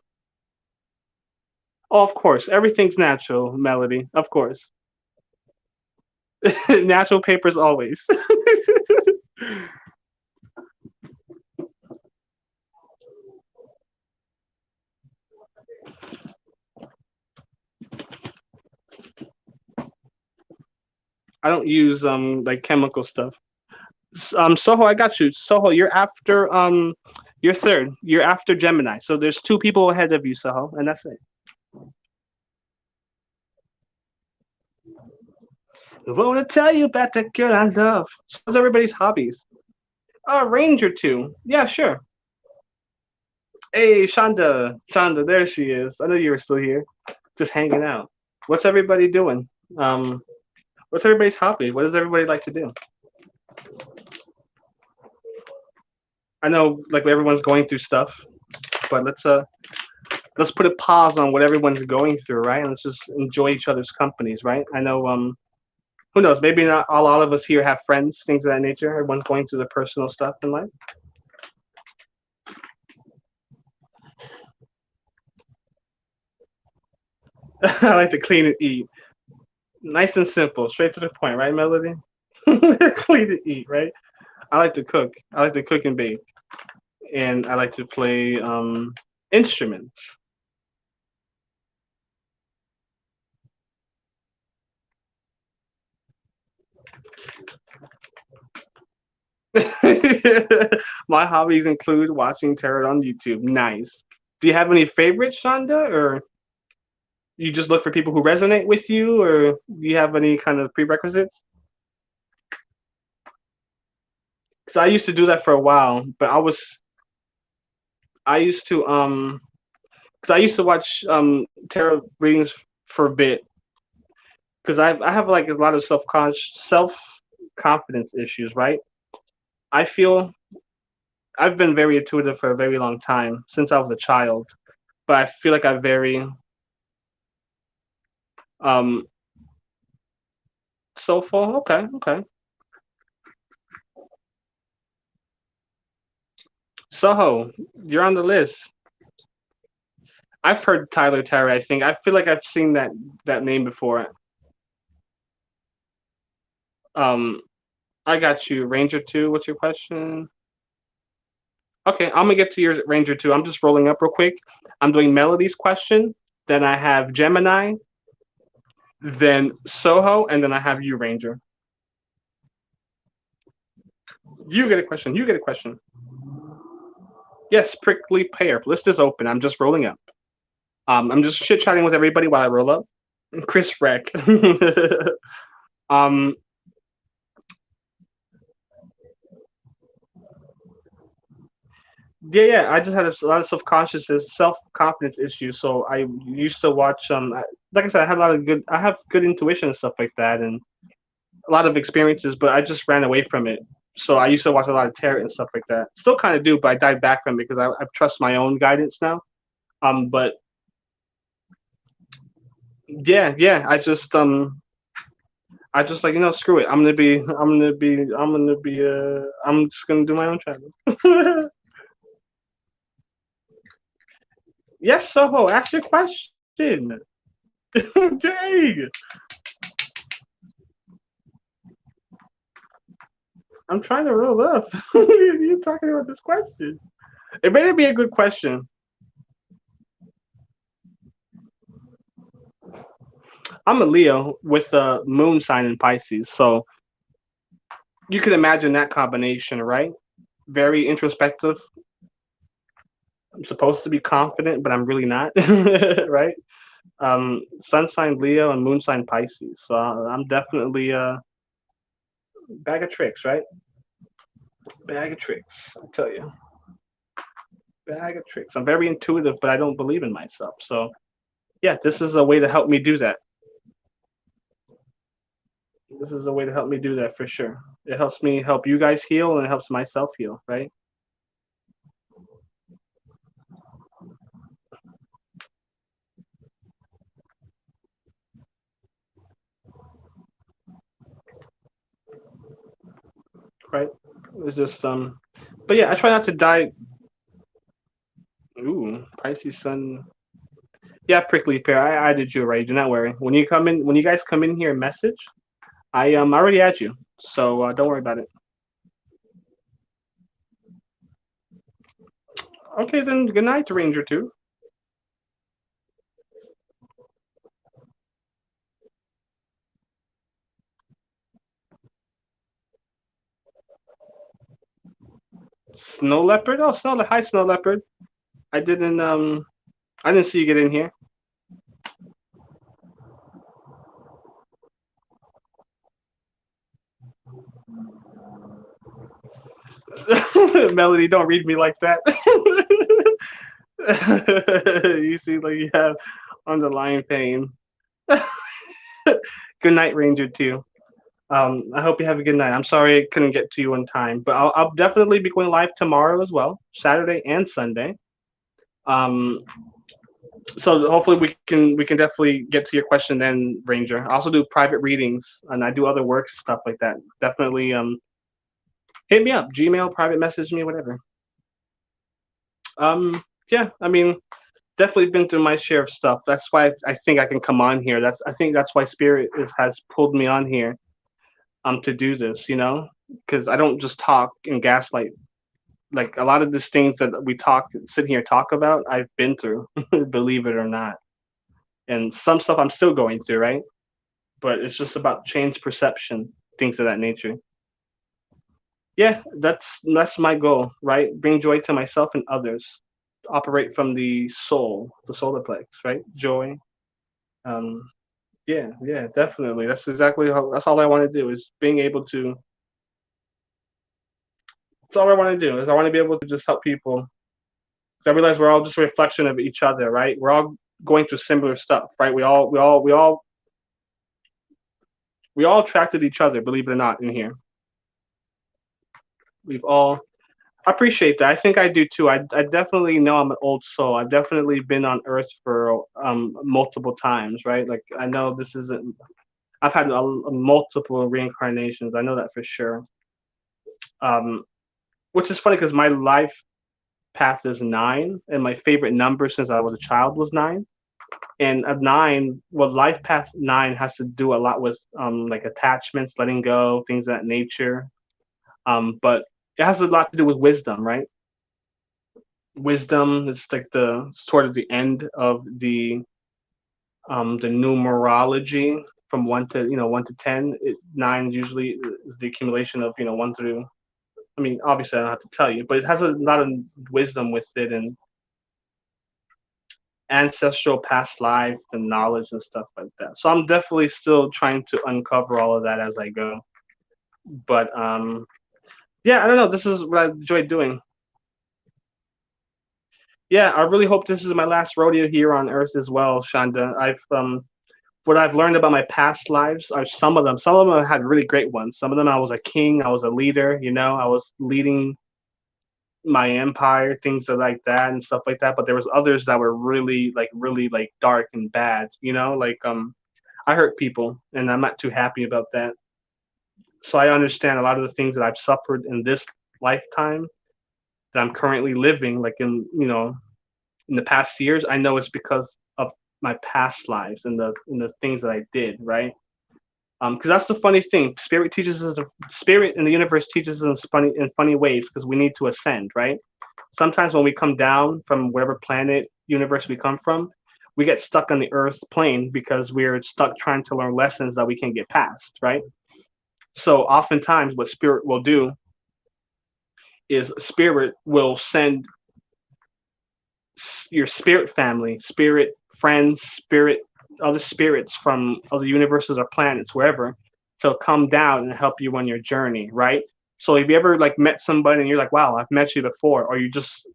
S1: Oh, of course. Everything's natural, Melody. Of course. Natural papers always. I don't use like chemical stuff. Soho, I got you. Soho, you're third. You're after Gemini. So there's two people ahead of you, Soho, and that's it. I wanna tell you about that girl I love. So what's everybody's hobbies? A range or two. Yeah, sure. Hey, Shonda, there she is. I know you were still here, just hanging out. What's everybody doing? Um, what's everybody's hobby? What does everybody like to do? I know like everyone's going through stuff, but let's put a pause on what everyone's going through, right? And let's just enjoy each other's companies, right? I know who knows, maybe not all of us here have friends, things of that nature. Everyone's going through the personal stuff in life. I like to clean and eat. Nice and simple, straight to the point, right, Melody? Clean and eat, right? I like to cook. I like to cook and bake. And I like to play instruments. My hobbies include watching tarot on YouTube. Nice. Do you have any favorites, Shonda? Or You just look for people who resonate with you, or do you have any kind of prerequisites? Because I used to do that for a while, but I used to because I used to watch tarot readings for a bit because I have like a lot of self confidence issues, right? I feel I've been very intuitive for a very long time since I was a child, but I feel like I very um soulful. Okay, okay. Soho, you're on the list. I've heard Tyler Terry. I think I feel like I've seen that name before. Um, I got you, Ranger Two. What's your question? Okay, I'm gonna get to your Ranger Two. I'm just rolling up real quick. I'm doing Melody's question. Then I have Gemini. Then Soho, and then I have you, Ranger. You get a question. You get a question. Yes, prickly pear. List is open. I'm just rolling up. I'm just chit chatting with everybody while I roll up. Chris Wreck. um, yeah. I just had a lot of self confidence issues. So I used to watch. Like I said, I had a lot of good. I have good intuition and stuff like that, and a lot of experiences. But I just ran away from it. So I used to watch a lot of tarot and stuff like that. Still kind of do, but I died back from it because I trust my own guidance now. But yeah. I just like screw it. I'm just gonna do my own travel. Yes, Soho, ask your question. Dang, I'm trying to roll up. You're talking about this question. It better be a good question. I'm a Leo with a moon sign in Pisces, so you can imagine that combination, right? Very introspective. I'm supposed to be confident, but I'm really not, right? Sun sign Leo and moon sign Pisces. So I'm definitely a bag of tricks, right? Bag of tricks. I tell you, bag of tricks. I'm very intuitive, but I don't believe in myself. So yeah, this is a way to help me do that. This is a way to help me do that for sure. It helps me help you guys heal, and it helps myself heal, right? Right. It's just but yeah, I try not to die. Ooh, Pisces Sun. Yeah, prickly pear. I did you right. Do not worry. When you guys come in here and message, I already add you. So don't worry about it. Okay, then good night, Ranger Two. Snow leopard. Oh, hi, snow leopard. I didn't I didn't see you get in here. Melody, don't read me like that. You see, like you have underlying pain. Good night, Ranger Two. I hope you have a good night. I'm sorry I couldn't get to you on time, but I'll definitely be going live tomorrow as well, Saturday and Sunday. Um, so hopefully we can definitely get to your question then, Ranger. I also do private readings and I do other work stuff like that. Definitely hit me up, Gmail, private message me, whatever. Yeah, I mean, definitely been through my share of stuff. That's why I think I can come on here. I think that's why has pulled me on here to do this, because I don't just talk and gaslight. Like a lot of these things that we sit here talk about, I've been through, believe it or not. And some stuff I'm still going through, right? But it's just about change perception, things of that nature. Yeah, that's my goal, right? Bring joy to myself and others. Operate from the soul, the solar plex, right? Joy. Um, yeah, yeah, definitely. That's exactly how. That's all I want to do is being able to. That's all I want to do is I want to be able to just help people. 'Cause I realize we're all just a reflection of each other, right? We're all going through similar stuff, right? We all attracted each other, believe it or not, in here. We've all. I appreciate that. I think I do too. I definitely know I'm an old soul. I've definitely been on Earth for multiple times, right? Like I know this isn't. I've had multiple reincarnations. I know that for sure. Um, which is funny because my life path is nine, and my favorite number since I was a child was nine. And a nine, well, life path nine has to do a lot with like attachments, letting go, things of that nature. But it has a lot to do with wisdom, right? Wisdom is like the sort of the end of the numerology from one to 1 to 10. Nine usually is the accumulation of one through. I mean, obviously I don't have to tell you, but it has a lot of wisdom with it and ancestral past life and knowledge and stuff like that. So I'm definitely still trying to uncover all of that as I go. But yeah, I don't know. This is what I enjoy doing. Yeah, I really hope this is my last rodeo here on Earth as well, Shonda. I've what I've learned about my past lives are some of them I had really great ones. Some of them I was a king, I was a leader, I was leading my empire, things like that and stuff like that. But there was others that were really like dark and bad, like I hurt people and I'm not too happy about that. So I understand a lot of the things that I've suffered in this lifetime that I'm currently living, like in the past years, I know it's because of my past lives and the things that I did, right? Because that's the funny thing. Spirit in the universe teaches us in funny ways because we need to ascend, right? Sometimes when we come down from wherever planet, universe we come from, we get stuck on the Earth plane because we're stuck trying to learn lessons that we can get past, right? So oftentimes, what spirit will do is spirit will send your spirit family, spirit friends, spirit other spirits from other universes or planets, wherever, to come down and help you on your journey, right? So if you ever like met somebody and you're like, wow, I've met you before, or you just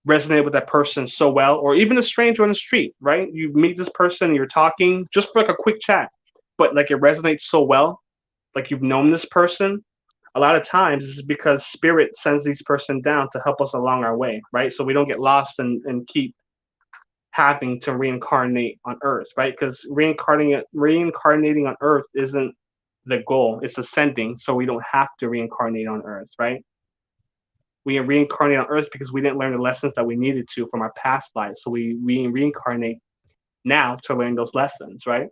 S1: resonate with that person so well, or even a stranger on the street, right? You meet this person and you're talking just for like a quick chat, but like it resonates so well, like you've known this person. A lot of times it's because spirit sends these person down to help us along our way, right? So we don't get lost and keep having to reincarnate on Earth, right? Because reincarnating on Earth isn't the goal; it's ascending, so we don't have to reincarnate on Earth, right? We reincarnate on Earth because we didn't learn the lessons that we needed to from our past lives, so we reincarnate now to learn those lessons, right?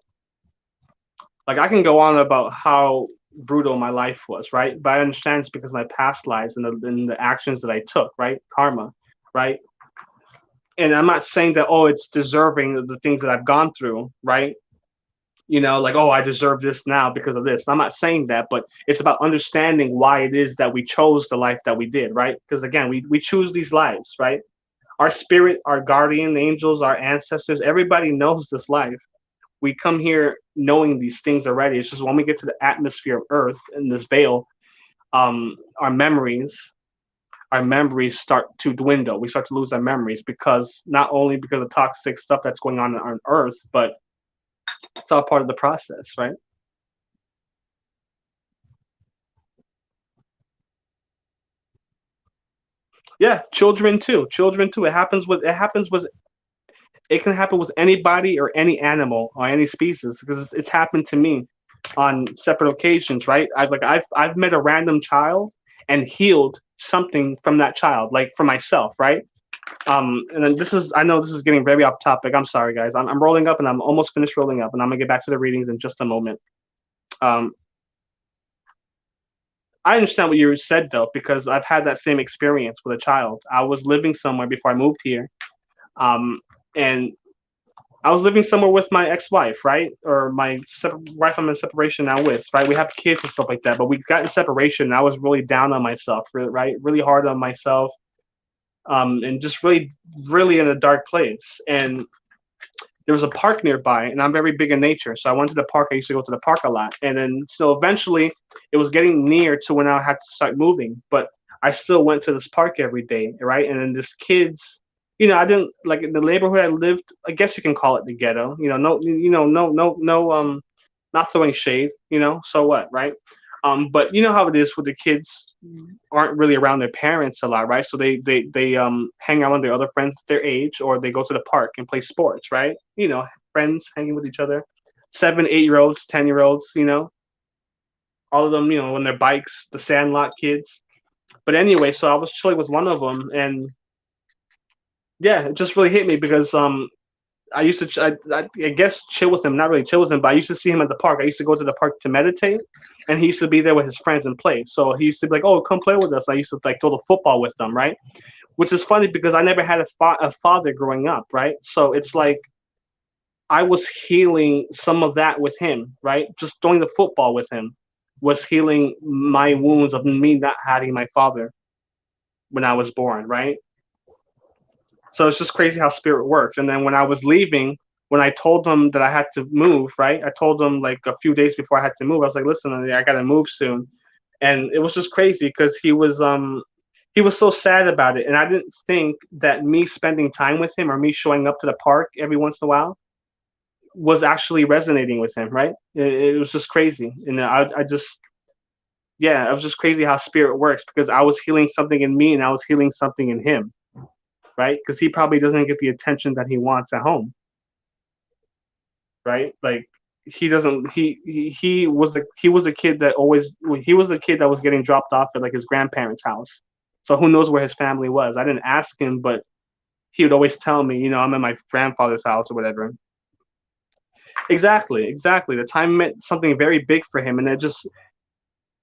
S1: Like I can go on about how brutal my life was, right? But I understand it's because of my past lives and the actions that I took, right? Karma, right? And I'm not saying that it's deserving of the things that I've gone through, right? Like I deserve this now because of this. I'm not saying that, but it's about understanding why it is that we chose the life that we did, right? Because again, we choose these lives, right? Our spirit, our guardian angels, our ancestors, everybody knows this life. We come here knowing these things already. It's just when we get to the atmosphere of Earth in this veil, um, our memories our memories start to dwindle. We start to lose our memories because not only because of toxic stuff that's going on Earth, but it's all part of the process, right? Yeah, children too. Children too. It can happen with anybody or any animal or any species because it's happened to me on separate occasions, right? I've met a random child and healed something from that child, like for myself, right? And then I know this is getting very off topic. I'm sorry, guys. I'm rolling up and I'm almost finished rolling up, and I'm gonna get back to the readings in just a moment. Um, I understand what you said though, because I've had that same experience with a child. I was living somewhere before I moved here, and I was living somewhere with my ex-wife, right, or wife I'm in separation now with, right. We have kids and stuff like that, but we got in separation. And I was really down on myself, right, really hard on myself, and just really, really in a dark place. And there was a park nearby, and I'm very big in nature, so I went to the park. I used to go to the park a lot, and then so eventually it was getting near to when I had to start moving, but I still went to this park every day, right? And then this kids, I didn't like in the neighborhood I lived. I guess you can call it the ghetto. No, no, not throwing shade. So what, right? But you know how it is with the kids aren't really around their parents a lot, right? So they hang out with their other friends their age, or they go to the park and play sports, right? Friends hanging with each other, 7, 8 year olds, 10 year olds, all of them, on their bikes, the Sandlot kids. But anyway, so I was chilling with one of them, and yeah, it just really hit me because I used to I guess chill with him, not really chill with him, but I used to see him at the park. I used to go to the park to meditate, and he used to be there with his friends and play. So he used to be like, "Oh, come play with us." I used to like throw the football with them, right? Which is funny because I never had a father growing up, right? So it's like I was healing some of that with him, right? Just throwing the football with him was healing my wounds of me not having my father when I was born, right? So it's just crazy how spirit works. And then when I was leaving, when I told them that I had to move, right? I told them like a few days before I had to move. I was like, "Listen, I gotta move soon." And it was just crazy because he was so sad about it, and I didn't think that me spending time with him or me showing up to the park every once in a while was actually resonating with him, right? It was just crazy, and I just yeah, it was just crazy how spirit works because I was healing something in me and I was healing something in him, right? Because he probably doesn't get the attention that he wants at home, right? Like he doesn't he was a kid that always he was a kid that was getting dropped off at like his grandparents' house. So who knows where his family was? I didn't ask him, but he would always tell me, I'm at my grandfather's house or whatever. Exactly, exactly. The time meant something very big for him, and it just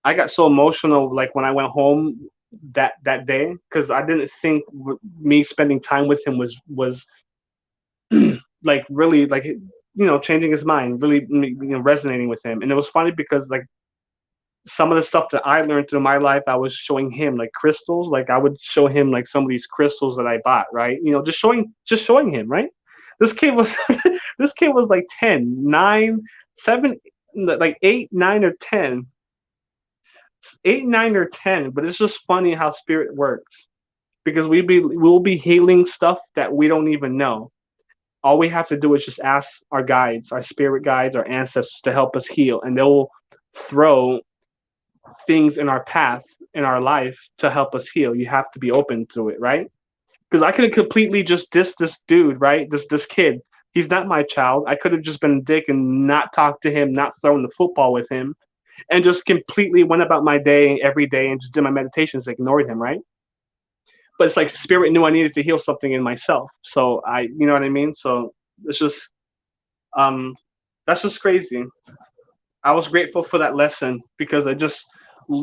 S1: I got so emotional like when I went home that day because I didn't think me spending time with him was like really like changing his mind, really resonating with him. And it was funny because like some of the stuff that I learned through my life, I was showing him like crystals. Like I would show him like some of these crystals that I bought, right? Just showing him, right? This kid was this kid was like 10, 9, 7, like 8, 9, or 10, 8, 9, or 10. But it's just funny how spirit works because we'll be healing stuff that we don't even know. All we have to do is just ask our guides, our spirit guides, our ancestors to help us heal, and they'll throw things in our path in our life to help us heal. You have to be open to it, right? Because I could have completely just dissed this dude, right? This kid. He's not my child. I could have just been a dick and not talked to him, not thrown the football with him, and just completely went about my day every day and just did my meditations, ignored him, right? But it's like spirit knew I needed to heal something in myself. So you know what I mean? So it's just, um, that's just crazy. I was grateful for that lesson because it just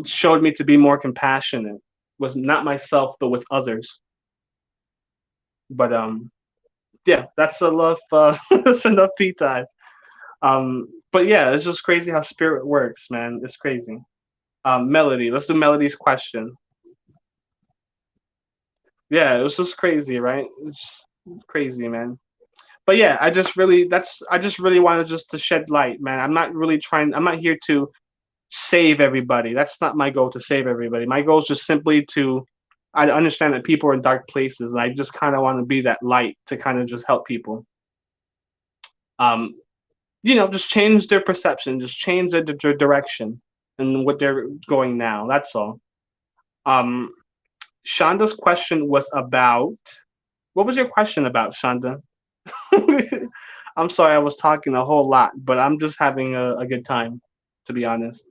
S1: showed me to be more compassionate with not myself but with others. But yeah, that's enough. That's enough tea time. But yeah, it's just crazy how spirit works, man. It's crazy. Melody, let's do Melody's question. Yeah, it was just crazy, right? It's just crazy, man. But yeah, I just really wanted just to shed light, man. I'm not here to save everybody. That's not my goal to save everybody. My goal is just simply to I understand that people are in dark places and I just kind of want to be that light to kind of just help people. Um, just change their perception, just change their direction and what they're going now. That's all. Um, Shonda's question was about what was your question about, Shonda? I'm sorry, I was talking a whole lot, but I'm just having a good time, to be honest.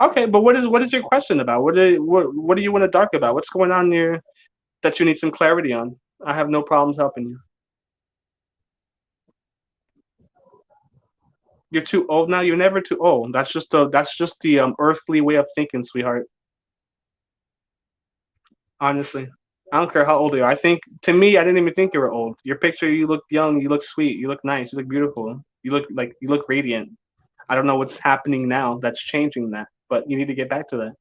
S1: Okay, but what is your question about? What do you want to dark about? What's going on here that you need some clarity on? I have no problems helping you. You're too old now. You're never too old. That's just the earthly way of thinking, sweetheart. Honestly, I don't care how old you are. I think to me, I didn't even think you were old. Your picture, you look young. You look sweet. You look nice. You look beautiful. You look radiant. I don't know what's happening now that's changing that, but you need to get back to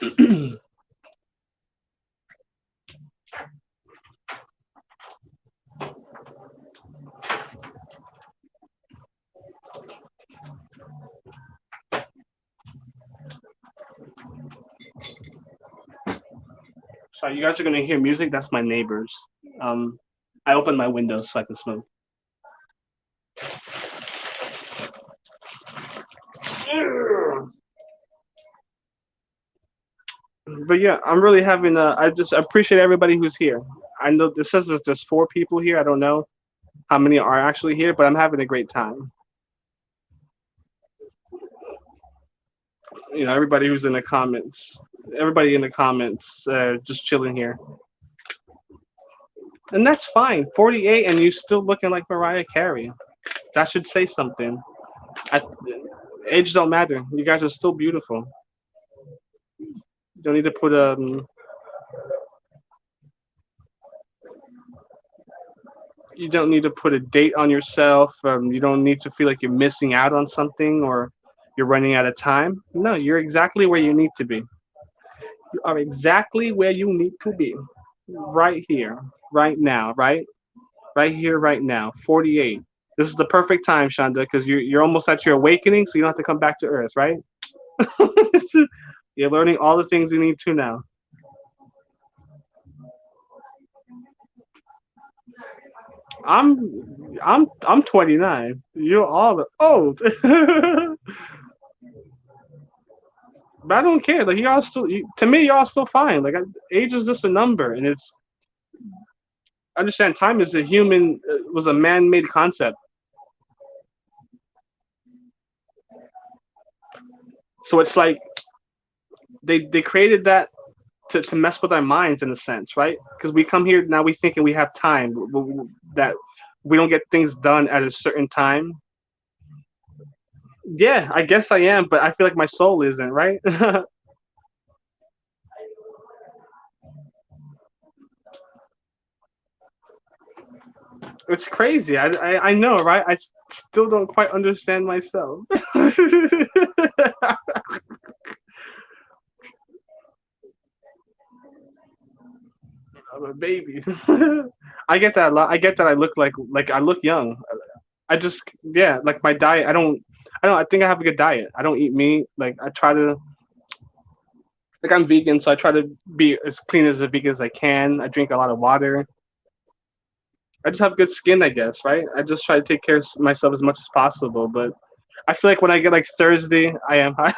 S1: that. Sorry, you guys are gonna hear music. That's my neighbors. Um, I opened my windows so I can smoke. But yeah, I'm really having a. I just appreciate everybody who's here. I know this says there's just 4 people here. I don't know how many are actually here, but I'm having a great time. Everybody who's in the comments, everybody in the comments, just chilling here, and that's fine. 48, and you still looking like Mariah Carey. That should say something. I, age don't matter. You guys are still beautiful. You don't need to put you don't need to put a date on yourself. You don't need to feel like you're missing out on something or you're running out of time. No, you're exactly where you need to be. You are exactly where you need to be. Right here, right now, right? Right here, right now. 48. This is the perfect time, Shonda, because you're almost at your awakening, so you don't have to come back to Earth, right? You're learning all the things you need to now. I'm 29. You're all old. But I don't care. Like y'all still, to me, y'all still fine. Like age is just a number, and it's understand time is a human was a man-made concept. So it's like they created that to mess with our minds in a sense, right? Because we come here now, we thinking we have time that we don't get things done at a certain time. Yeah, I guess I am, but I feel like my soul isn't, right? It's crazy. I know, right? I still don't quite understand myself. I'm a baby. I get that a lot. I get that I look like I look young. I just yeah, like my diet. I don't. I think I have a good diet. I don't eat meat. Like I try to like I'm vegan, so I try to be as clean as a vegan as I can. I drink a lot of water. I just have good skin, I guess, right? I just try to take care of myself as much as possible. But I feel like when I get like Thursday, I am high.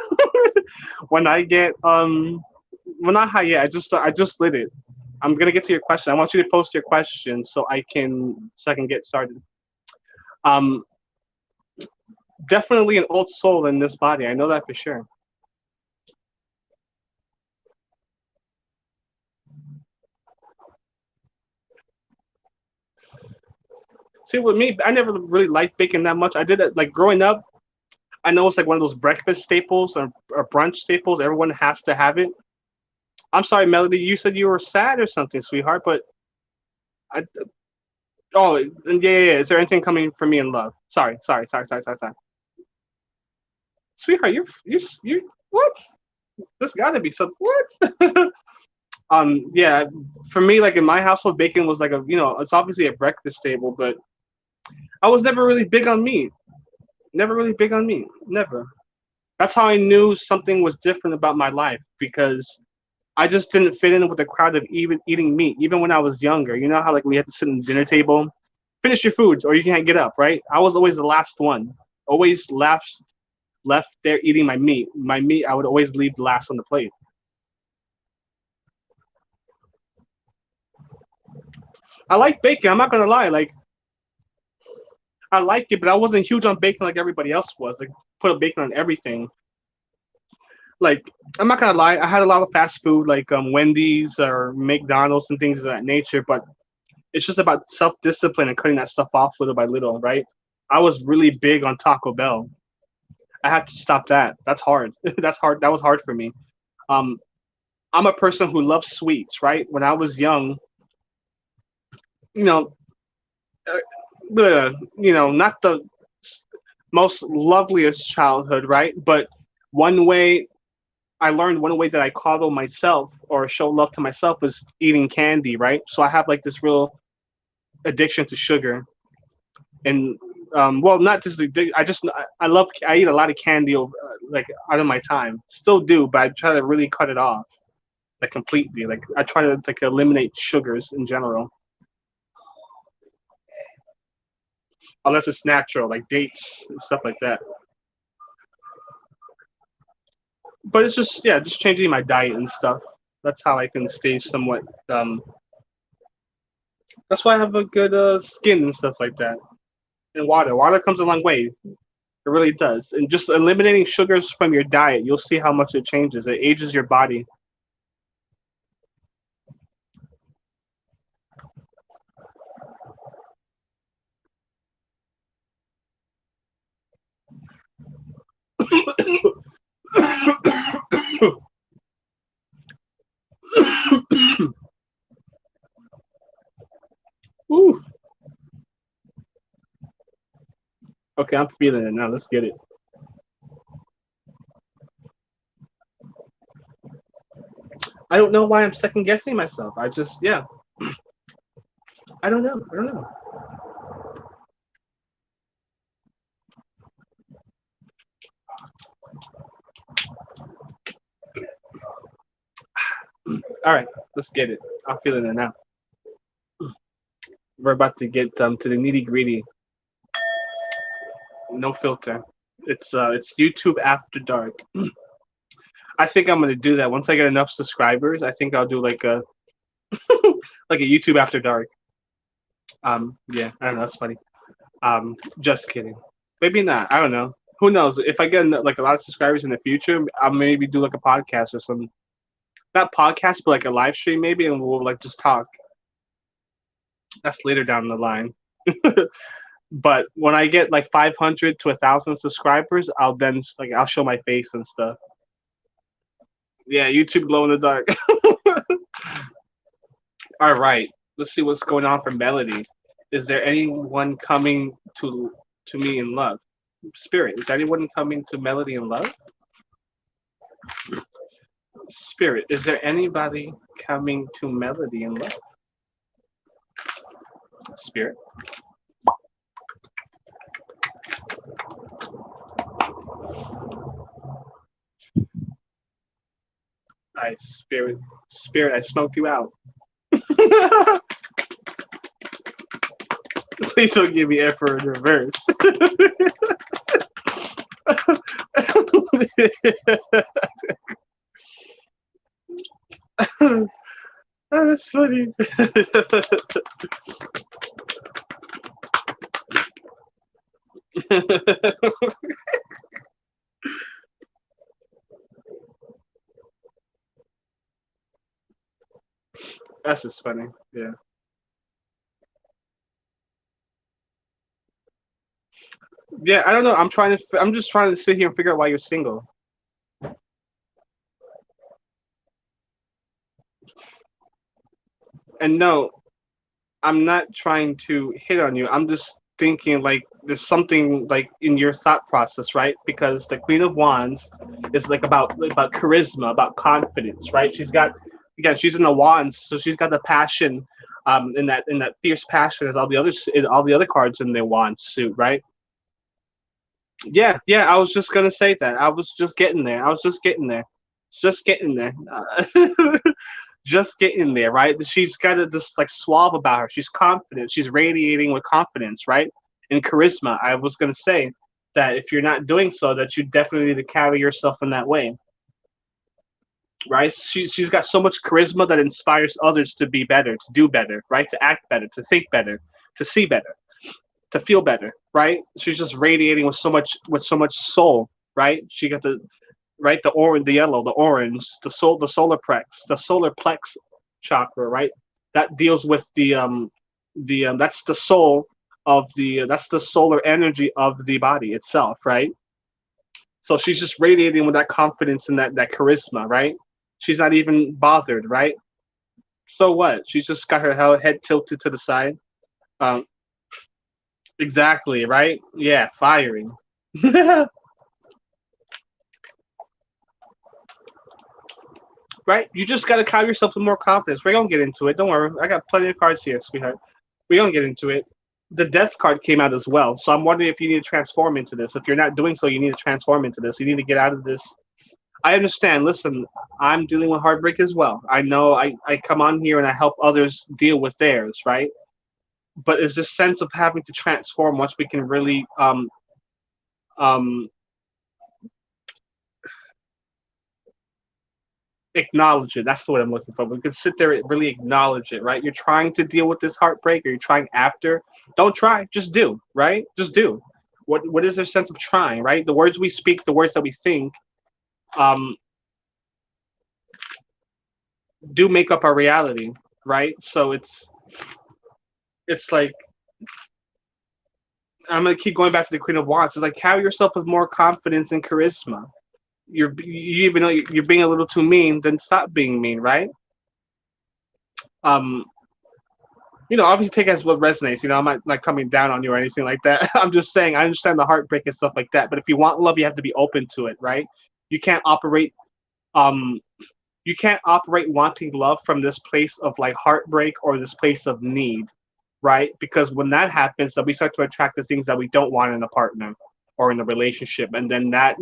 S1: When I get well not high yet. I just lit it. I'm gonna get to your question. I want you to post your question so I can get started. Um, Definitely an old soul in this body. I know that for sure. See, with me, I never really liked bacon that much. I did it like growing up. I know it's like one of those breakfast staples or brunch staples. Everyone has to have it. I'm sorry, Melody. You said you were sad or something, sweetheart. But I, oh, yeah, yeah, yeah. Is there anything coming for me in love? Sorry, sorry, sorry, sorry, sorry, sorry. Sweetheart, you what? There's got to be some what? Yeah. For me, like in my household, bacon was like it's obviously a breakfast staple, but I was never really big on meat. Never really big on meat. Never. That's how I knew something was different about my life because I just didn't fit in with the crowd of even eating meat, even when I was younger. You know how like we had to sit at the dinner table, finish your foods, or you can't get up, right? I was always the last one, always left there eating my meat. My meat, I would always leave last on the plate. I like bacon. I'm not gonna lie, like I like it, but I wasn't huge on bacon like everybody else was. Like put a bacon on everything. Like I'm not gonna lie, I had a lot of fast food like Wendy's or McDonald's and things of that nature, but it's just about self discipline and cutting that stuff off little by little, right? I was really big on Taco Bell. I had to stop that. That's hard. That's hard. That was hard for me. Um, I'm a person who loves sweets, right? When I was young, you know, not the most loveliest childhood, right? But one way I learned one way that I coddle myself or show love to myself was eating candy, right? So I have like this real addiction to sugar, and well, not just I love I eat a lot of candy over, like out of my time. Still do, but I try to really cut it off. like completely. Like I try to like eliminate sugars in general, unless it's natural, like dates and stuff like that. But it's just yeah, just changing my diet and stuff. That's how I can stay somewhat. That's why I have a good skin and stuff like that. And water, water comes a long way. It really does. And just eliminating sugars from your diet, you'll see how much it changes. It ages your body. Ooh. Okay, I'm feeling it now. Let's get it. I don't know why I'm second guessing myself. I just yeah. I don't know. I don't know. All right, let's get it. I'm feeling it now. We're about to get to the nitty gritty. No filter. It's YouTube after dark. I think I'm gonna do that once I get enough subscribers. I think I'll do like a like a YouTube after dark. Yeah, I don't know. That's funny. Just kidding. Maybe not. I don't know. Who knows? If I get like a lot of subscribers in the future, I'll maybe do like a podcast or some not podcast, but like a live stream maybe, and we'll like just talk. That's later down the line. But when I get like 500 to 1,000 subscribers, I'll then like I'll show my face and stuff. Yeah, YouTube glow in the dark. All right, let's see what's going on for Melody. Is there anyone coming to me in love? Spirit, is anyone coming to Melody in love? Spirit, is there anybody coming to Melody in love? Spirit, Spirit, I smoked you out. Please don't give me Emperor in reverse. Oh, that's funny. That's just funny. Yeah. Yeah, I don't know. I'm just trying to sit here and figure out why you're single. And no, I'm not trying to hit on you. I'm just thinking like there's something like in your thought process, right? Because the Queen of Wands is like about charisma, about confidence, right? She's got again, she's in the Wands, so she's got the passion, in that fierce passion as all the other cards in their Wands suit, right? Yeah, yeah. I was just gonna say that. I was just getting there. I was just getting there. Just getting there. Just getting there, right? She's got this like suave about her. She's confident. She's radiating with confidence, right? And charisma. I was gonna say that if you're not doing so, that you definitely need to carry yourself in that way, right? She's got so much charisma that inspires others to be better, to do better, right? To act better, to think better, to see better, to feel better, right? She's just radiating with so much soul, right? She got the right the orange, the yellow, the orange, the solar plex chakra, right? That deals with the that's the soul of the that's the solar energy of the body itself, right? So she's just radiating with that confidence and that charisma, right? She's not even bothered, right? So what? She's just got her head tilted to the side. Um, exactly, right? Yeah, firing. Right? You just got to carry yourself with more confidence. We're going to get into it. Don't worry. I got plenty of cards here, sweetheart. We're going to get into it. The death card came out as well. So I'm wondering if you need to transform into this. If you're not doing so, you need to transform into this. You need to get out of this I understand. Listen, I'm dealing with heartbreak as well. I know I come on here and I help others deal with theirs, right? But it's this sense of having to transform once we can really um, acknowledge it. That's the word I'm looking for. We can sit there and really acknowledge it, right? You're trying to deal with this heartbreak, or you're trying after. Don't try, just do, right? Just do. What is their sense of trying, right? The words we speak, the words that we think, um, do make up our reality, right? So it's like I'm gonna keep going back to the Queen of Wands. It's like carry yourself with more confidence and charisma. You even though you're being a little too mean, then stop being mean, right? Um, obviously take as what resonates. I'm not like coming down on you or anything like that. I'm just saying I understand the heartbreak and stuff like that. But if you want love, you have to be open to it, right? You can't operate um you can't operate wanting love from this place of like heartbreak or this place of need, right? Because when that happens, then we start to attract the things that we don't want in a partner or in a relationship, and then that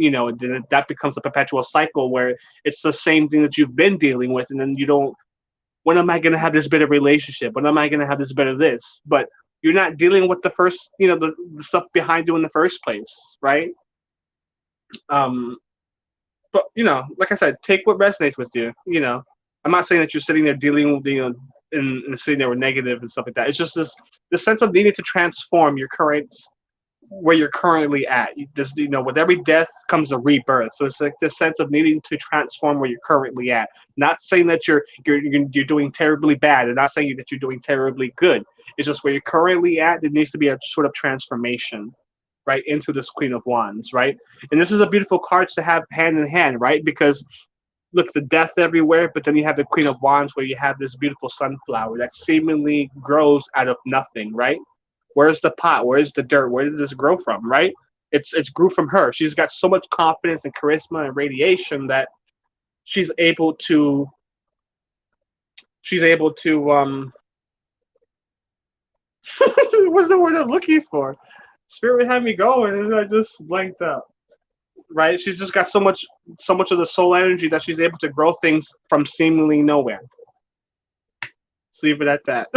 S1: becomes a perpetual cycle where it's the same thing that you've been dealing with, and then you don't. When am I going to have this better relationship? When am I going to have this better this? But you're not dealing with the first, the stuff behind you in the first place, right? Um, but like I said, take what resonates with you. I'm not saying that you're sitting there dealing with and sitting there with negative and stuff like that. It's just the sense of needing to transform your current where you're currently at. With every death comes a rebirth. So it's like this sense of needing to transform where you're currently at. Not saying that you're doing terribly bad, and not saying that you're doing terribly good. It's just where you're currently at. There needs to be a sort of transformation, right, into this Queen of Wands, right? And this is a beautiful card to have hand in hand, right? Because look, the death everywhere, but then you have the Queen of Wands where you have this beautiful sunflower that seemingly grows out of nothing, right? Where's the pot? Where's the dirt? Where did this grow from, right? It's grew from her. She's got so much confidence and charisma and radiation that she's able to she's able to what's the word I'm looking for? Spirit had me going and I just blanked out. Right? She's just got so much of the soul energy that she's able to grow things from seemingly nowhere. Let's leave it at that.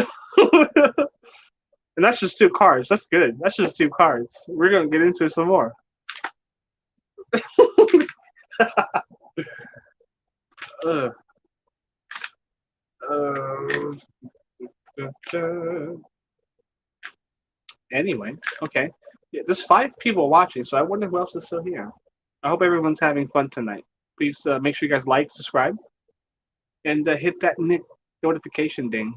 S1: And that's just two cards. That's good. That's just two cards. We're gonna get into some more. uh, uh, anyway, okay. Yeah, there's 5 people watching, so I wonder who else is still here. I hope everyone's having fun tonight. Please make sure you guys like, subscribe, and hit that notification ding.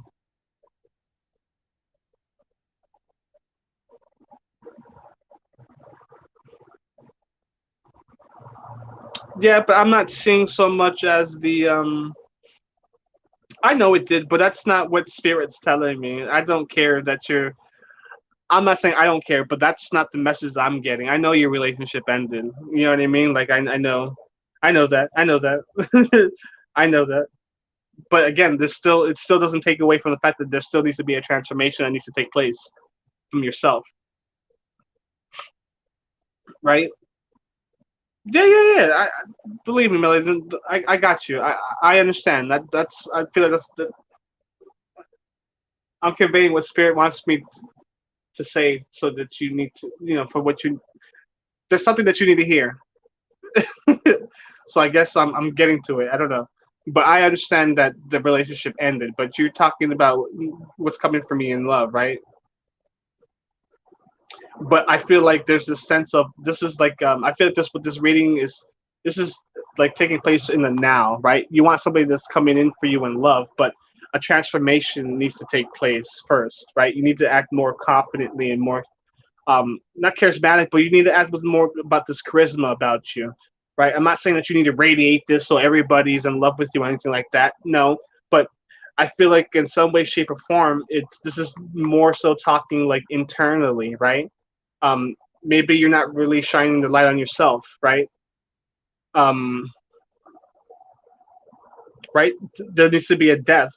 S1: Yeah, but I'm not seeing so much as the I know it did, but that's not what Spirit's telling me. I don't care that you're. I'm not saying I don't care, but that's not the message I'm getting. I know your relationship ended. You know what I mean? Like I know that, I know that, I know that. But again, it still doesn't take away from the fact that there still needs to be a transformation that needs to take place from yourself, right? Yeah, yeah, yeah. Believe me, Melody. I got you. I understand that. I feel like I'm conveying what Spirit wants me to say, so that you need to, for what you. There's something that you need to hear. So I guess I'm getting to it. I don't know, but I understand that the relationship ended. But you're talking about what's coming for me in love, right? But I feel like there's this sense of this is like I feel like this what this reading is. This is like taking place in the now, right? You want somebody that's coming in for you in love, but a transformation needs to take place first, right? You need to act more confidently and more not charismatic, but you need to act with more about this charisma about you, right? I'm not saying that you need to radiate this so everybody's in love with you or anything like that. No, but I feel like in some way, shape, or form, it's this is more so talking like internally, right? Maybe you're not really shining the light on yourself, right? Um, right? There needs to be a death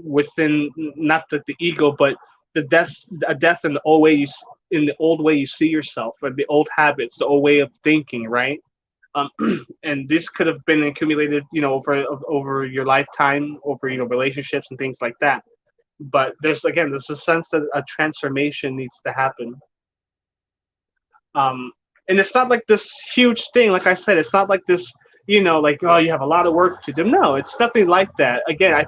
S1: within not the ego, but a death in the old way in the old way you see yourself, or the old habits, the old way of thinking, right? And this could have been accumulated, over your lifetime, over relationships and things like that. But there's a sense that a transformation needs to happen. Um, and it's not like this huge thing. Like I said, it's not like this, like, oh, you have a lot of work to do. No, it's nothing like that. Again,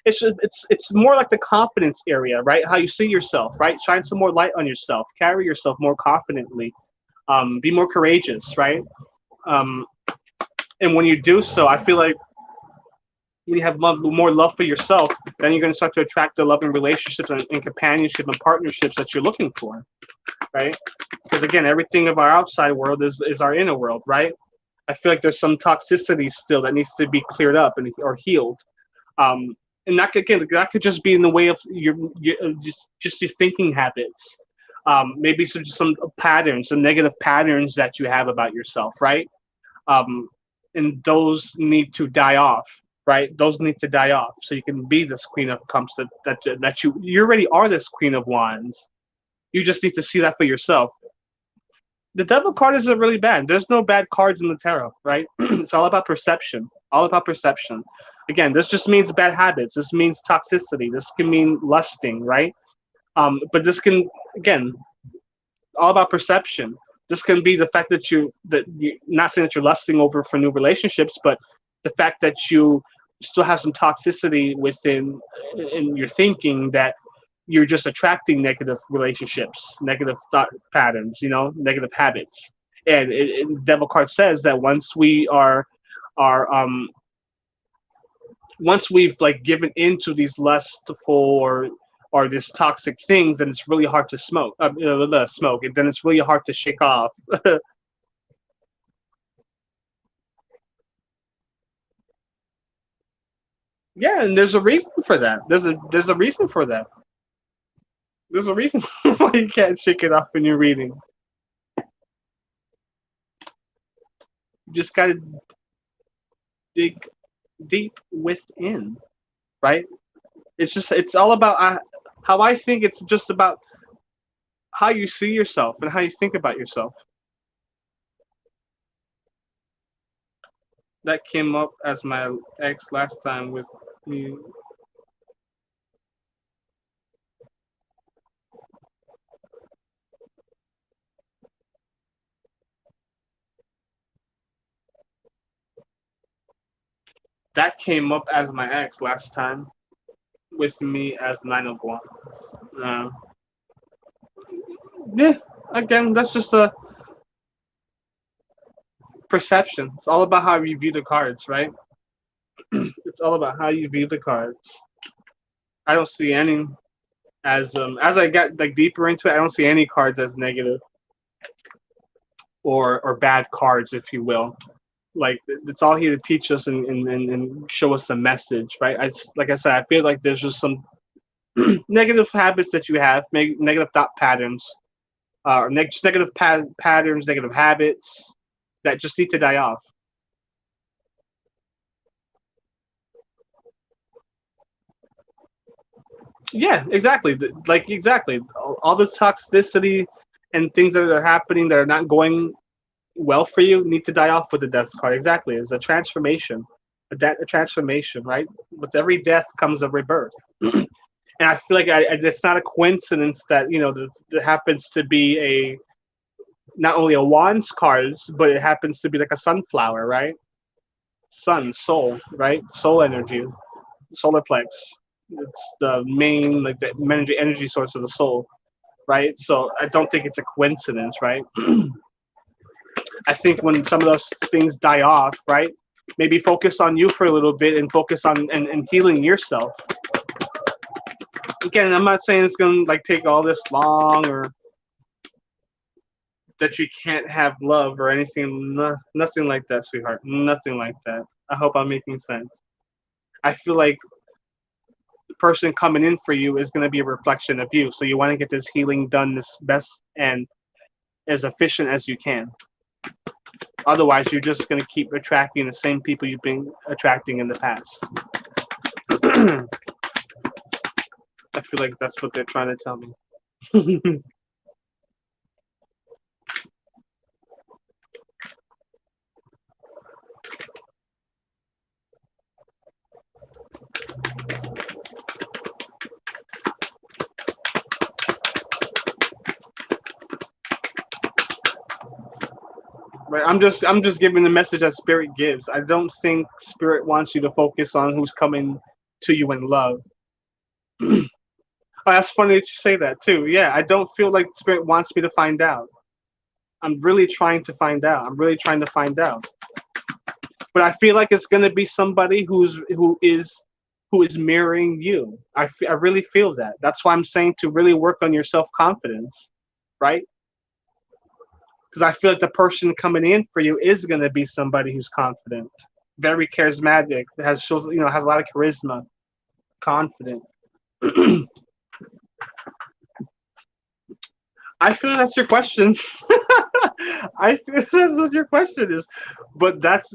S1: it's more like the confidence area, right? How you see yourself, right? Shine some more light on yourself. Carry yourself more confidently. Be more courageous, right? Um, and when you do so, I feel like when you have more love for yourself, then you're going to start to attract the loving relationships and companionship and partnerships that you're looking for, right? Because again, everything of our outside world is our inner world, right? I feel like there's some toxicity still that needs to be cleared up or healed. And that could just be in the way of your just your thinking habits. Maybe some patterns, some negative patterns that you have about yourself, right? um, and those need to die off, right? Those need to die off so you can be this queen of cups that you already are this queen of wands. You just need to see that for yourself. The devil card isn't really bad. There's no bad cards in the tarot, right? It's all about perception. All about perception. Again, this just means bad habits. This means toxicity. This can mean lusting, right? But this can, again, all about perception. This can be the fact that you not saying that you're lusting over for new relationships, but the fact that you still have some toxicity within in your thinking that you're just attracting negative relationships, negative thought patterns, negative habits. And Devil Card says that are once we've like given into these lustful or this toxic things, then it's really hard to smoke, and then it's really hard to shake off. Yeah, and there's a reason for that. There's a reason for that. There's a reason why you can't shake it off when you're reading. You just gotta dig deep within, right? It's all about how I think. It's just about how you see yourself and how you think about yourself. That came up as my ex last time with me. That came up as my ex last time with me as nine of wands. Uh, yeah, again, that's just a perception. It's all about how you view the cards, right? It's all about how you view the cards. I don't see any as I get like deeper into it. I don't see any cards as negative or bad cards, if you will. Like it's all here to teach us and show us a message, right? Like I said, I feel like there's just some negative habits that you have, negative thought patterns, just negative patterns, negative habits that just need to die off. Yeah, exactly. Like exactly, all the toxicity and things that are happening that are not going well for you need to die off with the death card. Exactly, it's a transformation, a transformation, right? With every death comes a rebirth. And I feel like it's not a coincidence that there happens to be a not only a wands cards, but it happens to be like a sunflower, right? Sun, soul, right? Soul energy, solar plex. It's the main like the energy source of the soul, right? So I don't think it's a coincidence, right? I think when some of those things die off, right? Maybe focus on you for a little bit and focus on and healing yourself. Again, I'm not saying it's gonna like take all this long or that you can't have love or anything. No, nothing like that, sweetheart. Nothing like that. I hope I'm making sense. I feel like the person coming in for you is going to be a reflection of you. So you want to get this healing done as best and as efficient as you can. Otherwise, you're just going to keep attracting the same people you've been attracting in the past. I feel like that's what they're trying to tell me. Right. I'm just giving the message that spirit gives. I don't think spirit wants you to focus on who's coming to you in love. Oh, that's funny that you say that too. Yeah, I don't feel like spirit wants me to find out. I'm really trying to find out. I'm really trying to find out. But I feel like it's gonna be somebody who is mirroring you. I really feel that. That's why I'm saying to really work on your self confidence, right? Because I feel like the person coming in for you is gonna be somebody who's confident, very charismatic, has shows has a lot of charisma, confident. I feel that's your question. I feel that's what your question is, but that's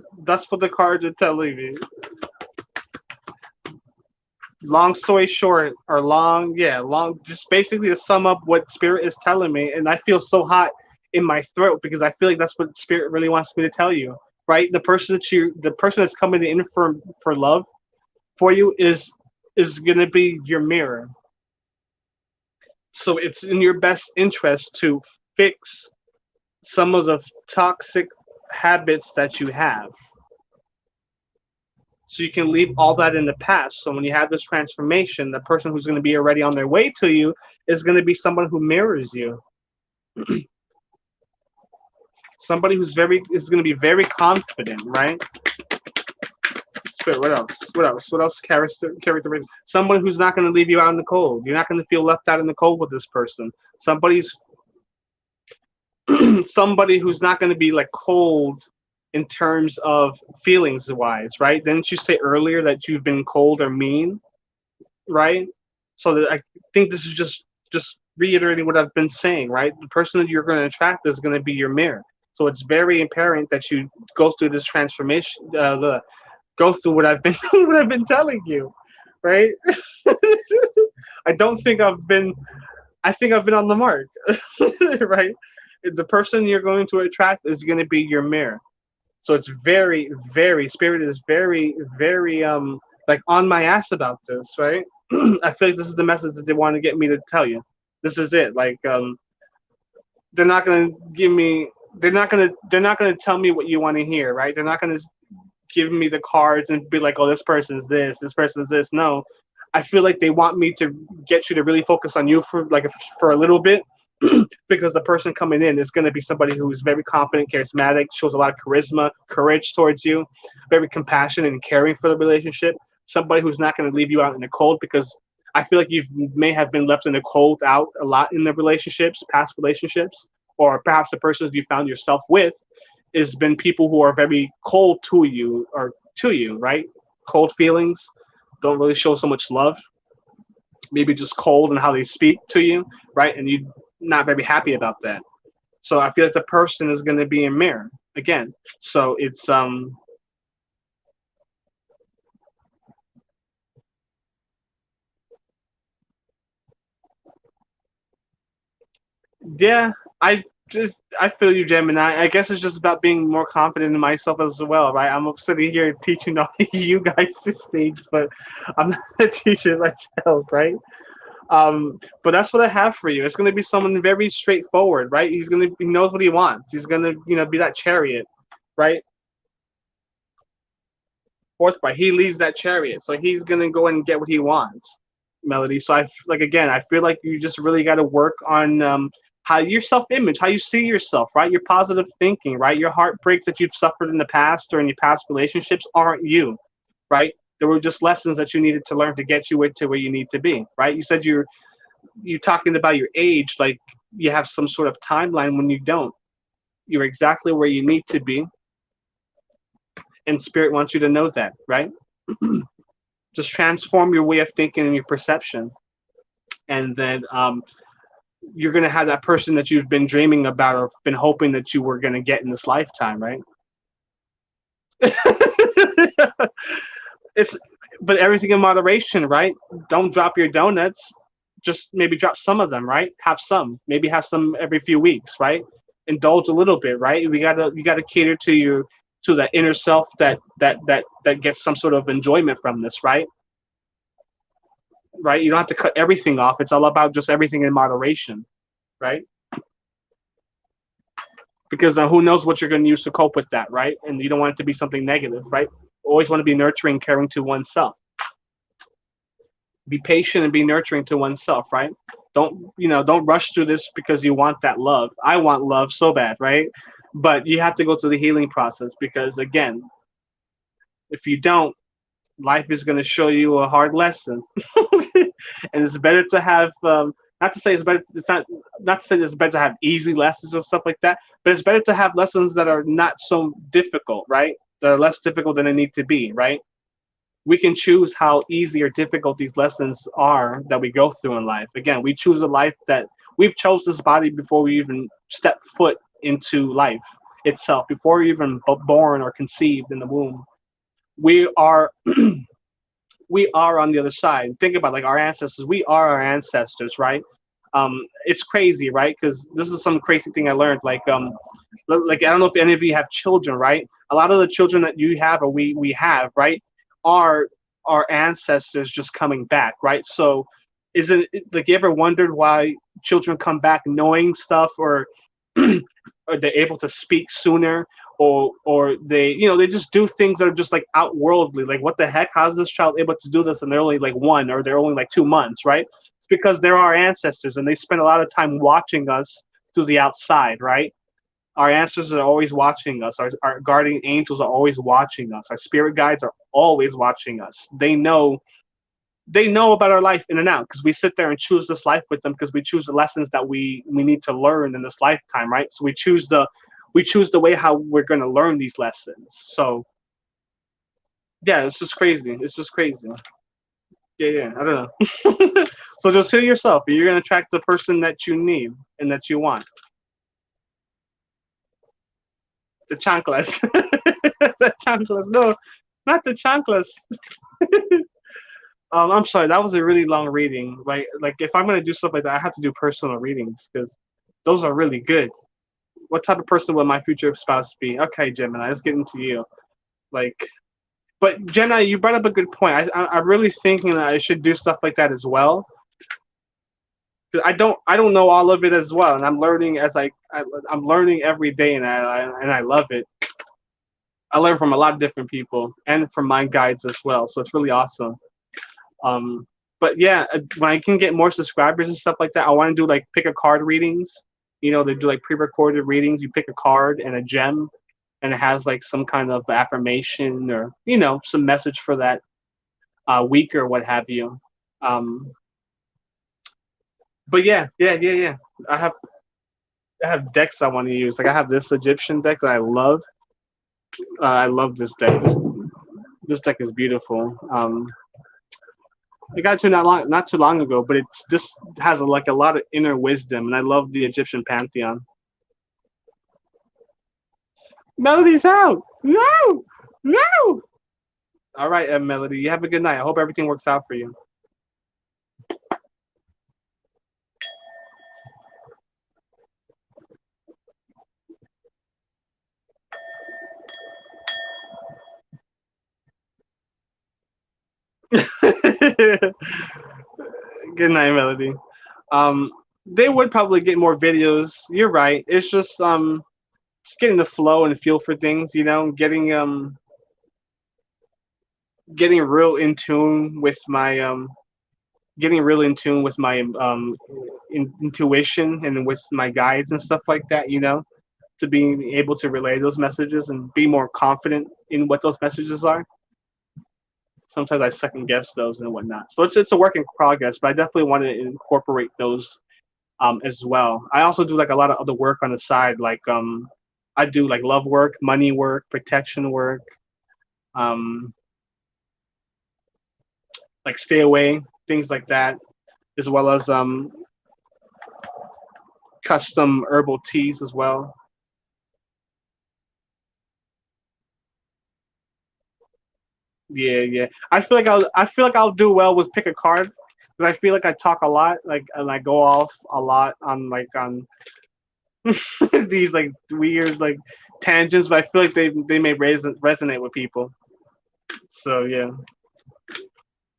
S1: what the cards are telling me. Long story short, or long, just basically to sum up what spirit is telling me, and I feel so hot in my throat because I feel like that's what spirit really wants me to tell you, right? The person that's coming in for love for you is gonna be your mirror. So it's in your best interest to fix some of the toxic habits that you have. So you can leave all that in the past. So when you have this transformation, the person who's going to be already on their way to you is going to be someone who mirrors you. Somebody who's very is going to be very confident, right? Wait, what else? What else? What else? Character. Someone who's not going to leave you out in the cold. You're not going to feel left out in the cold with this person. Somebody's somebody who's not going to be like cold in terms of feelings wise, right? Didn't you say earlier that you've been cold or mean, right? So that I think this is just reiterating what I've been saying, right? The person that you're going to attract is going to be your mirror. So it's very apparent that you go through this transformation, go through what I've been what I've been telling you, right? I don't think I've been. I think I've been on the mark, right? The person you're going to attract is going to be your mirror. So it's very, very spirit is very, very like on my ass about this, right? I feel like this is the message that they want to get me to tell you. This is it. Like they're not gonna give me. They're not gonna tell me what you want to hear, right? They're not gonna give me the cards and be like, oh, this person's this person's this. No, I feel like they want me to get you to really focus on you for a little bit, because the person coming in is going to be somebody who is very confident, charismatic, shows a lot of charisma, courage towards you, very compassionate and caring for the relationship. Somebody who's not going to leave you out in the cold, because I feel like you may have been left in the cold out a lot in the relationships, past relationships, or perhaps the persons you found yourself with has been people who are very cold to you, right? Cold feelings, don't really show so much love, maybe just cold in how they speak to you, right? And you not very happy about that. So I feel like the person is going to be a mirror again. So it's yeah, I feel you, Gemini. I guess it's just about being more confident in myself as well, right? I'm sitting here teaching all you guys these things, but I'm not a teacher myself, right? But that's what I have for you. It's going to be someone very straightforward, right? He knows what he wants. He's going to be that chariot, right? Fourth part, he leads that chariot, so he's going to go and get what he wants. Melody. So like again, I feel like you just really got to work on how your self-image, how you see yourself, right? Your positive thinking, right? Your heartbreaks that you've suffered in the past or in your past relationships aren't you, right? There were just lessons that you needed to learn to get you to where you need to be, right? You said you talking about your age, like you have some sort of timeline when you don't. You're exactly where you need to be, and spirit wants you to know that, right? Just transform your way of thinking and your perception, and then you're gonna have that person that you've been dreaming about or been hoping that you were gonna get in this lifetime, right? It's but everything in moderation, right? Don't drop your donuts. Just maybe drop some of them, right? Have some. Maybe have some every few weeks, right? Indulge a little bit, right? We gotta cater to that inner self that gets some sort of enjoyment from this, right? Right? You don't have to cut everything off. It's all about just everything in moderation, right? because who knows what you're going to use to cope with that, right? And you don't want it to be something negative, right? Always want to be nurturing, caring to oneself. Be patient and be nurturing to oneself, right? Don't rush through this because you want that love. I want love so bad, right? But you have to go through the healing process because again, if you don't, life is going to show you a hard lesson. And it's better to have not to say it's better it's not to say it's better to have easy lessons or stuff like that, but it's better to have lessons that are not so difficult, right? That are less difficult than they need to be, right? We can choose how easy or difficult these lessons are that we go through in life. Again, we choose a life that we've chose this body before we even step foot into life itself, before we even born or conceived in the womb. We are we are on the other side. Think about like our ancestors. We are our ancestors, right? It's crazy, right? Because this is some crazy thing I learned. Like I don't know if any of you have children, right? A lot of the children that you have or we have, right, are our ancestors just coming back, right? So, isn't like you ever wondered why children come back knowing stuff or or they're able to speak sooner or they they just do things that are just like outworldly, like what the heck, how's this child able to do this and they're only like 1 or they're only like 2 months, right? It's because they're our ancestors and they spend a lot of time watching us through the outside, right? Our ancestors are always watching us. Our guardian angels are always watching us. Our spirit guides are always watching us. They know about our life in and out because we sit there and choose this life with them because we choose the lessons that we need to learn in this lifetime, right? So we choose the way how we're going to learn these lessons. So yeah, it's just crazy. It's just crazy. Yeah, yeah. I don't know. So just heal yourself. You're going to attract the person that you need and that you want. The chanclas. The chanclas. No, not the chanclas. I'm sorry, that was a really long reading. Like if I'm gonna do stuff like that, I have to do personal readings because those are really good. What type of person would my future spouse be? Okay, Gemini, let's get into you. Like, but Gemini, you brought up a good point. I'm really thinking that I should do stuff like that as well. 'Cause I don't know all of it as well, and I'm learning I'm learning every day, and I love it. I learn from a lot of different people and from my guides as well, so it's really awesome. Um, but yeah, when I can get more subscribers and stuff like that, I want to do like pick a card readings. They do like pre-recorded readings. You pick a card and a gem, and it has like some kind of affirmation or some message for that week or what have you. Um, but yeah, yeah, yeah, yeah. I have I have decks I want to use. Like I have this Egyptian deck that I love. I love this deck. This deck is beautiful. I got to not too long ago, but it's this has like a lot of inner wisdom, and I love the Egyptian pantheon. Melody's out. No, no. All right, Melody. You have a good night. I hope everything works out for you. Good night, Melody. Um, they would probably get more videos. You're right. It's just getting the flow and feel for things. Getting real in tune with my getting really in tune with my intuition and with my guides and stuff like that. To being able to relay those messages and be more confident in what those messages are. Sometimes I second guess those and whatnot. So it's a work in progress, but I definitely want to incorporate those as well. I also do like a lot of other work on the side, like I do like love work, money work, protection work, um, like stay away, things like that, as well as custom herbal teas as well. Yeah, yeah. I feel like I'll do well with pick a card because I feel like I talk a lot, like and I go off a lot on these like weird like tangents, but I feel like they may resonate with people. So yeah,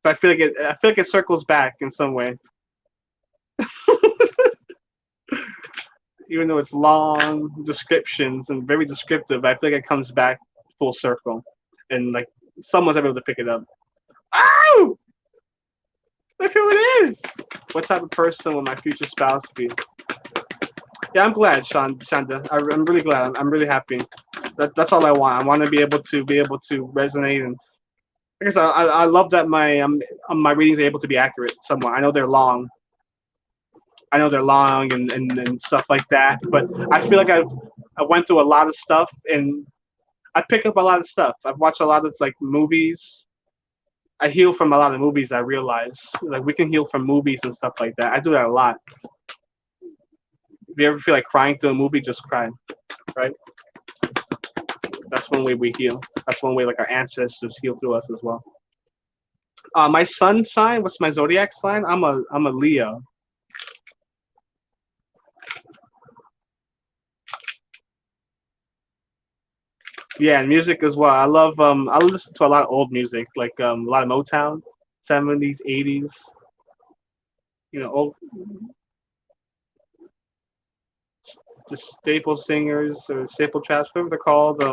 S1: so I feel like it circles back in some way. even though it's long descriptions and very descriptive, I feel like it comes back full circle, and like someone's able to pick it up. Oh, look who it is! What type of person will my future spouse be? Yeah, I'm glad, Shonda. I'm really glad. I'm really happy. That's all I want. I want to be able to resonate, and because I love that my readings are able to be accurate somewhat. I know they're long and stuff like that, but I feel like I went through a lot of stuff and I pick up a lot of stuff. I've watched a lot of like movies. I heal from a lot of movies. I realize like we can heal from movies and stuff like that. I do that a lot. If you ever feel like crying through a movie, just cry, right? That's one way we heal. That's one way like our ancestors heal through us as well. My sun sign. What's my zodiac sign? I'm a Leo. Yeah, and music as well. I listen to a lot of old music, like a lot of Motown, 70s, 80s. Old just staple singers or staple tracks, whatever they're called.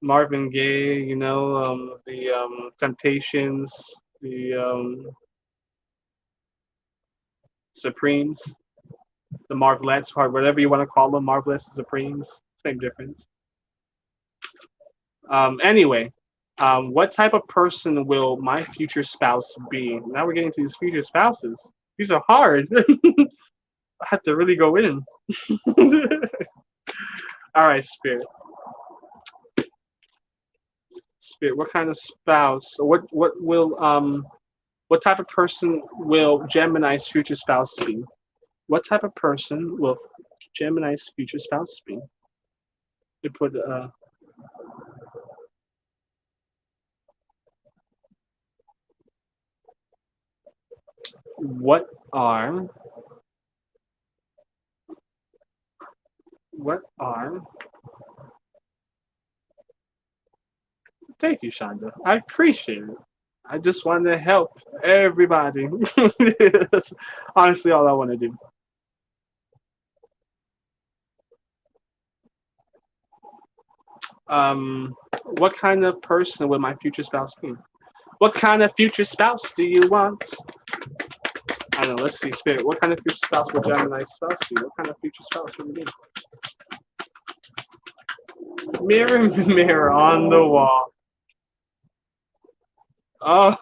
S1: Marvin Gaye, the Temptations, the Supremes, the Marvelettes, or whatever you want to call them, Marvelettes, Supremes, same difference. Anyway, what type of person will my future spouse be? Now we're getting to these future spouses. These are hard. I have to really go in. All right, Spirit. Spirit, what kind of spouse? What type of person will Gemini's future spouse be? What type of person will Gemini's future spouse be? We put what are what are Thank you, Shonda. I appreciate it. I just want to help everybody. That's honestly all I want to do. What kind of person would my future spouse be? What kind of future spouse do you want? I don't know. Let's see, Spirit. What kind of future spouse would Gemini spouse be? What kind of future spouse would it be? Mirror, mirror on the wall. Oh,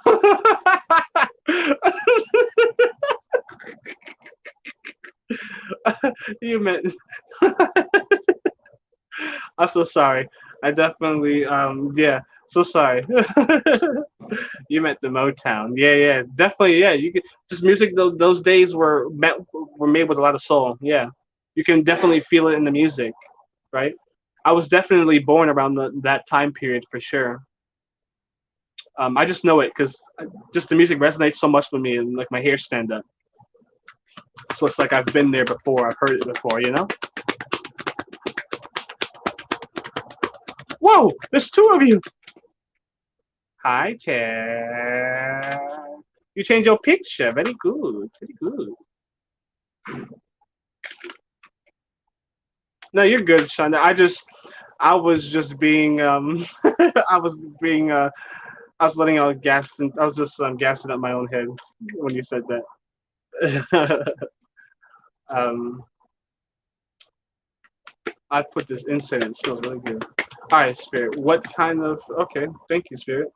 S1: you meant. I'm so sorry. I definitely, yeah, so sorry. You meant the Motown. Yeah, yeah, definitely. Yeah, you could just music. Those days were made with a lot of soul. Yeah, you can definitely feel it in the music, right? I was definitely born around that time period for sure. I just know it because just the music resonates so much with me, and like my hair stand up. So it's like I've been there before. I've heard it before. Whoa, there's two of you. Hi, Ted. You changed your picture. Very good. Very good. No, you're good, Shonda. I was just being, I was being, I was letting out gas, and I was just gassing up my own head when you said that. um, I put this incense. It smells really good. All right, Spirit. What kind of? Okay, thank you, Spirit.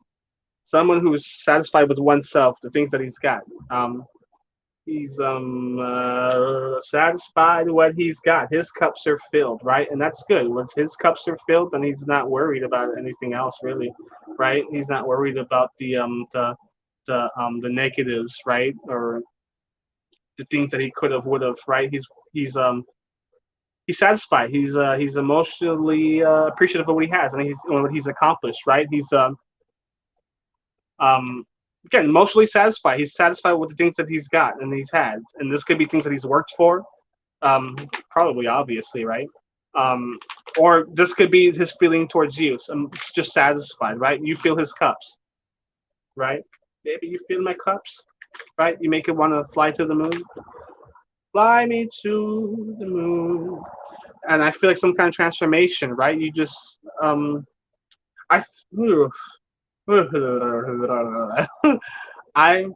S1: Someone who is satisfied with oneself, the things that he's got. He's satisfied with what he's got. His cups are filled, right? And that's good. Once his cups are filled, then he's not worried about anything else, really, right? He's not worried about the negatives, right, or the things that he could have, would have, right? He's satisfied. He's emotionally appreciative of what he has and what he's accomplished, right? He's um again emotionally satisfied. He's satisfied with the things that he's got and he's had, and this could be things that he's worked for, probably obviously, right? Um, or this could be his feeling towards you. So it's just satisfied, right? You feel his cups, right? Baby, you feel my cups, right? You make it want to fly to the moon. Fly me to the moon. And I feel like some kind of transformation, right? You just I I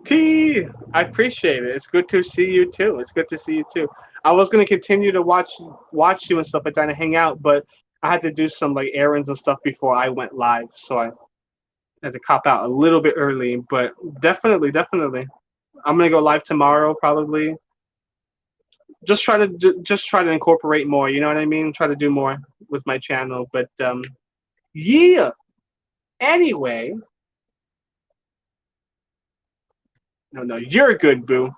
S1: T. I appreciate it. It's good to see you too. It's good to see you too. I was gonna continue to watch you and stuff like that and hang out, but I had to do some like errands and stuff before I went live, so I had to cop out a little bit early. But definitely, I'm gonna go live tomorrow probably. Just try to incorporate more. You know what I mean? Try to do more with my channel. But yeah. Anyway, no, you're good, boo.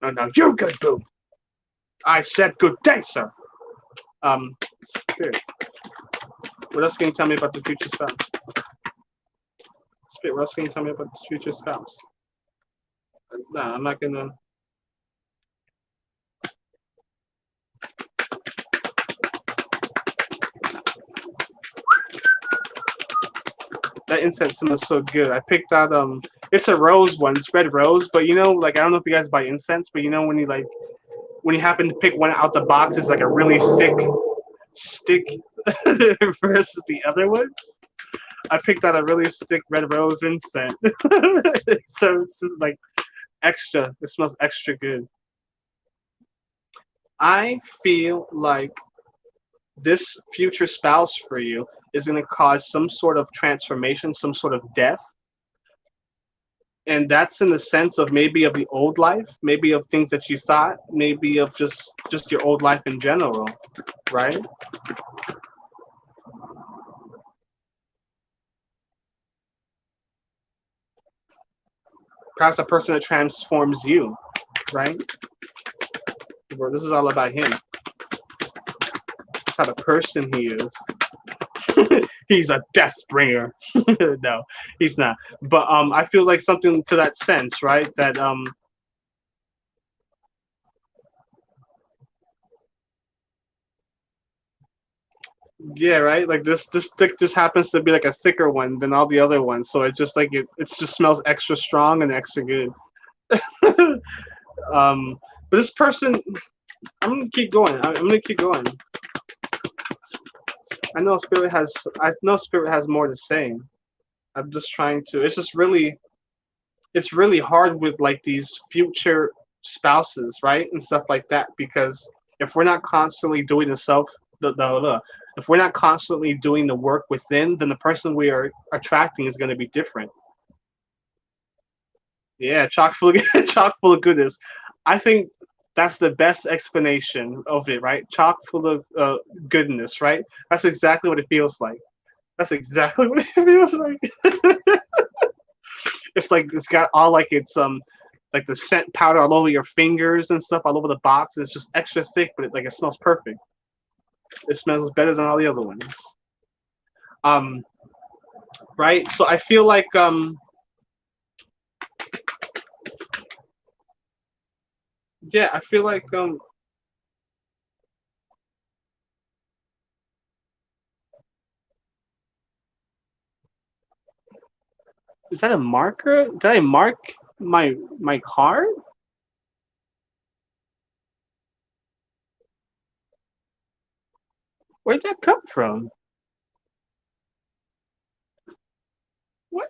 S1: No, you're good, boo. I said good day, sir. Spirit. What else can you tell me about the future spouse? Spirit, what else can you tell me about the future spouse? No, I'm not gonna. That incense smells so good. I picked out it's a rose one, it's red rose, but you know, like I don't know if you guys buy incense, but you know when you happen to pick one out the box, it's like a really thick stick versus the other ones. I picked out a really thick red rose incense, so it's just like extra. It smells extra good. I feel like this future spouse for you is going to cause some sort of transformation, some sort of death. And that's in the sense of maybe of the old life, maybe of things that you thought, maybe of just your old life in general, right? Perhaps a person that transforms you, right? Well, this is all about him. That's how the person he is. He's a death bringer. No, he's not. But I feel like something to that sense, right? That yeah, right. Like this stick just happens to be like a thicker one than all the other ones, so it just like it just smells extra strong and extra good. um, but this person, I'm gonna keep going. I'm gonna keep going. I know Spirit has more to say. I'm just trying to. It's really hard with like these future spouses, right, and stuff like that. Because if we're not constantly doing if we're not constantly doing the work within, then the person we are attracting is going to be different. Yeah, chock full of chock full of goodness. I think that's the best explanation of it, right? Chock full of goodness, right? That's exactly what it feels like. That's exactly what it feels like. It's like it's got all like the scent powder all over your fingers and stuff all over the box. And it's just extra thick, but it smells perfect. It smells better than all the other ones. Um, right. So I feel like yeah, I feel like is that a marker? Did I mark my card? Where'd that come from? What?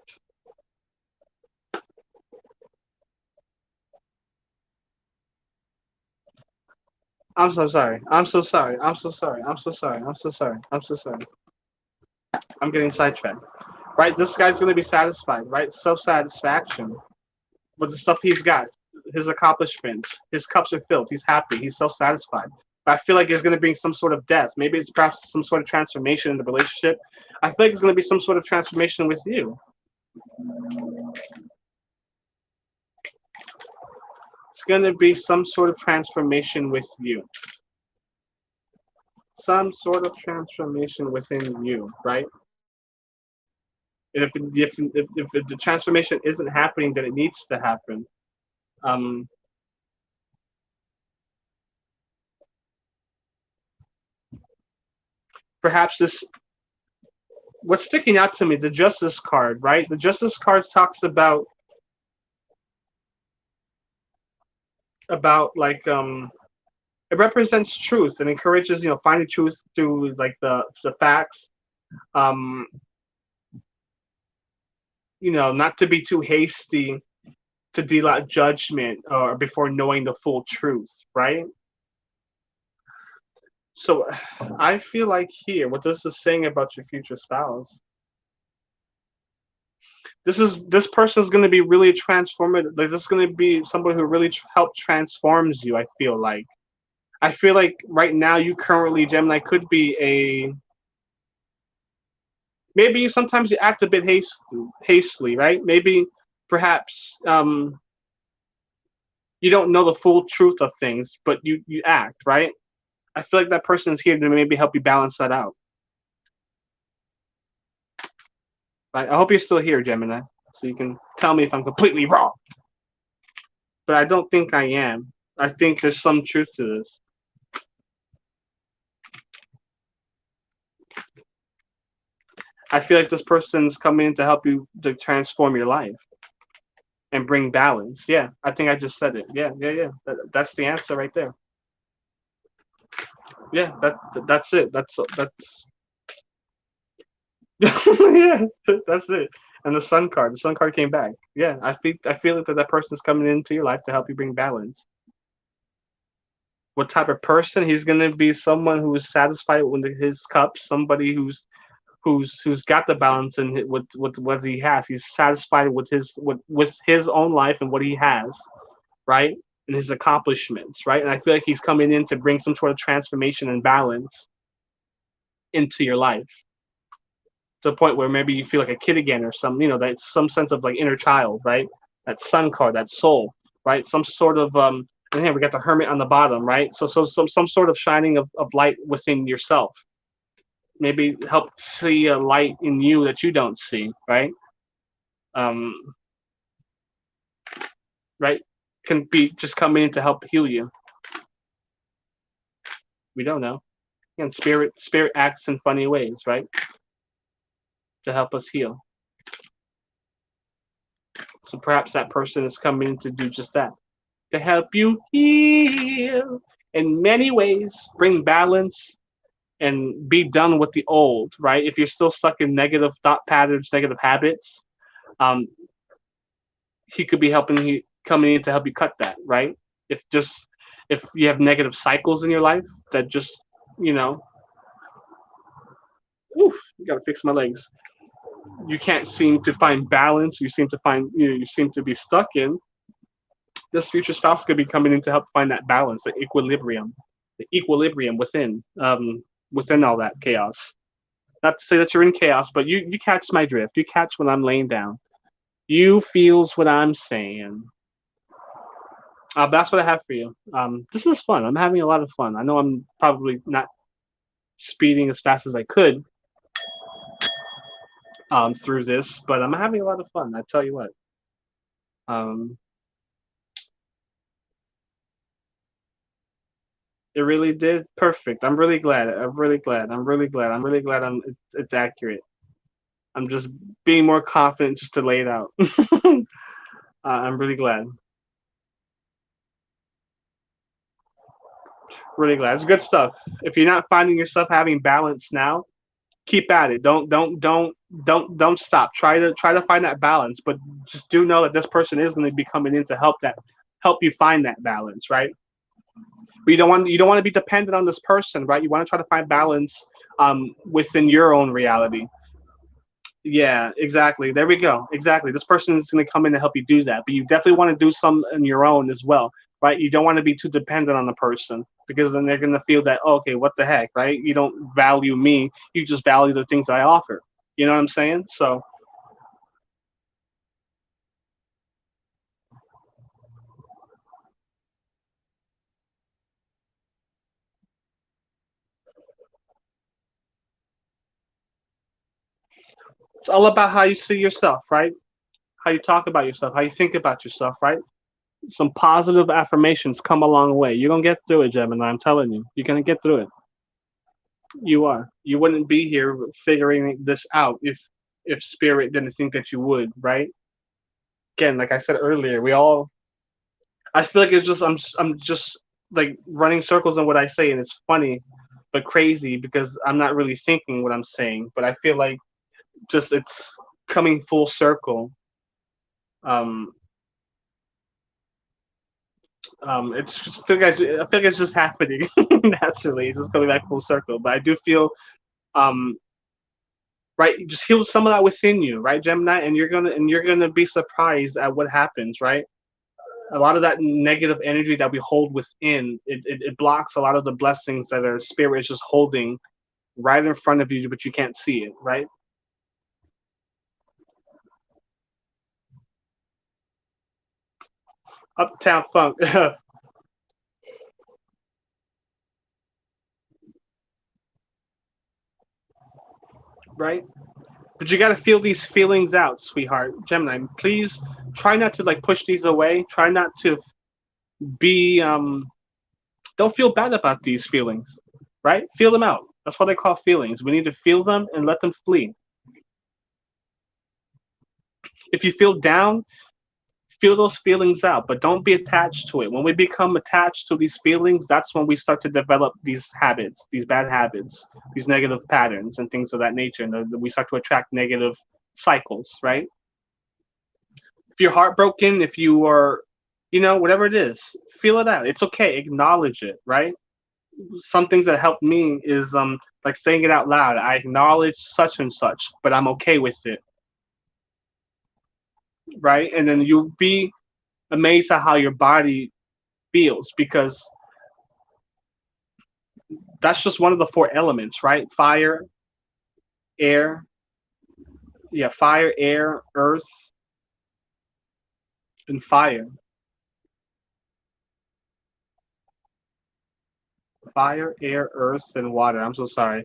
S1: I'm so sorry. I'm so sorry. I'm so sorry. I'm so sorry. I'm so sorry. I'm so sorry. I'm getting sidetracked. Right? This guy's gonna be satisfied, right? Self satisfaction with the stuff he's got, his accomplishments, his cups are filled. He's happy. He's self satisfied. But I feel like it's gonna bring some sort of death. Maybe it's perhaps some sort of transformation in the relationship. I feel like it's gonna be some sort of transformation with you. It's gonna be some sort of transformation with you. Some sort of transformation within you, right? And if the transformation isn't happening that it needs to happen, um, perhaps this what's sticking out to me, the justice card, right? The justice card talks about like it represents truth and encourages finding truth through like the facts. Um, not to be too hasty to deal out judgment or before knowing the full truth, right? So I feel like here, what this is saying about your future spouse, this person is going to be really transformative. Like this is going to be somebody who really help transforms you. I feel like right now you currently Gemini could be a maybe sometimes you act a bit hastily, right? Maybe perhaps you don't know the full truth of things, but you act right. I feel like that person is here to maybe help you balance that out. Right? I hope you're still here, Gemini, so you can tell me if I'm completely wrong. But I don't think I am. I think there's some truth to this. I feel like this person's coming in to help you to transform your life and bring balance. Yeah, I think I just said it. Yeah, yeah, yeah. That's the answer right there. Yeah, that's it. That's yeah, that's it. And the sun card came back. Yeah, I feel like that person's coming into your life to help you bring balance. What type of person? He's gonna be someone who is satisfied with his cup, somebody who's got the balance in with what he has. He's satisfied with his own life and what he has, right? And his accomplishments, right? And I feel like he's coming in to bring some sort of transformation and balance into your life to the point where maybe you feel like a kid again or some, that some sense of like inner child, right? That sun card, that soul, right? Some sort of and here we got the hermit on the bottom, right? So some sort of shining of light within yourself. Maybe help see a light in you that you don't see, right? Um, right? Can be just coming in to help heal you. We don't know. And spirit acts in funny ways, right? To help us heal. So perhaps that person is coming in to do just that. To help you heal in many ways, bring balance and be done with the old, right? If you're still stuck in negative thought patterns, negative habits, um, he could be helping you coming in to help you cut that, right? If just if you have negative cycles in your life that just, you know, oof, you gotta fix my legs. You can't seem to find balance. You seem to be stuck in. This future spouse could be coming in to help find that balance, the equilibrium within all that chaos. Not to say that you're in chaos, but you catch my drift. You catch what I'm laying down. You feels what I'm saying. That's what I have for you. This is fun. I'm having a lot of fun. I know I'm probably not speeding as fast as I could through this, but I'm having a lot of fun. I tell you what. Um, it really did perfect. I'm really glad. I'm really glad. I'm really glad. I'm really glad. It's accurate. I'm just being more confident just to lay it out. I'm really glad. Really glad. It's good stuff. If you're not finding yourself having balance now, keep at it. Don't stop. Try to find that balance, but just do know that this person is going to be coming in to help you find that balance, right? But you don't want to be dependent on this person, right? You want to try to find balance within your own reality. Yeah, exactly. There we go. Exactly. This person is going to come in to help you do that, but you definitely want to do some on your own as well, right? You don't want to be too dependent on the person because then they're going to feel that, oh, okay, what the heck, right? You don't value me. You just value the things I offer. You know what I'm saying? So, It's all about how you see yourself, right? How you talk about yourself, how you think about yourself, right? Some positive affirmations come a long way. You're gonna get through it, Gemini. I'm telling you, you're gonna get through it. You are. You wouldn't be here figuring this out if spirit didn't think that you would, right? Again, like I said earlier, we all. I feel like it's just I'm just like running circles on what I say, and it's funny, but crazy because I'm not really thinking what I'm saying. But I feel like just it's coming full circle. Um, it's just, I feel like it's just happening naturally. It's just coming back full circle. But I do feel um, right. Just heal some of that within you, right, Gemini, and you're gonna be surprised at what happens, right? A lot of that negative energy that we hold within it blocks a lot of the blessings that our spirit is just holding right in front of you, but you can't see it, right? Uptown Funk, right? But you got to feel these feelings out, sweetheart. Gemini, please try not to like push these away. Try not to be don't feel bad about these feelings, right? Feel them out. That's what they call feelings. We need to feel them and let them flee. If you feel down, feel those feelings out, but don't be attached to it. When we become attached to these feelings, that's when we start to develop these habits, these bad habits, these negative patterns, and things of that nature. And we start to attract negative cycles, right? If you're heartbroken, if you are, whatever it is, feel it out. It's okay. Acknowledge it, right? Some things that help me is like saying it out loud. I acknowledge such and such, but I'm okay with it, right? And then you'll be amazed at how your body feels because that's just one of the four elements, right? Fire, air, yeah, fire, air, earth, and fire. Fire, air, earth, and water. I'm so sorry,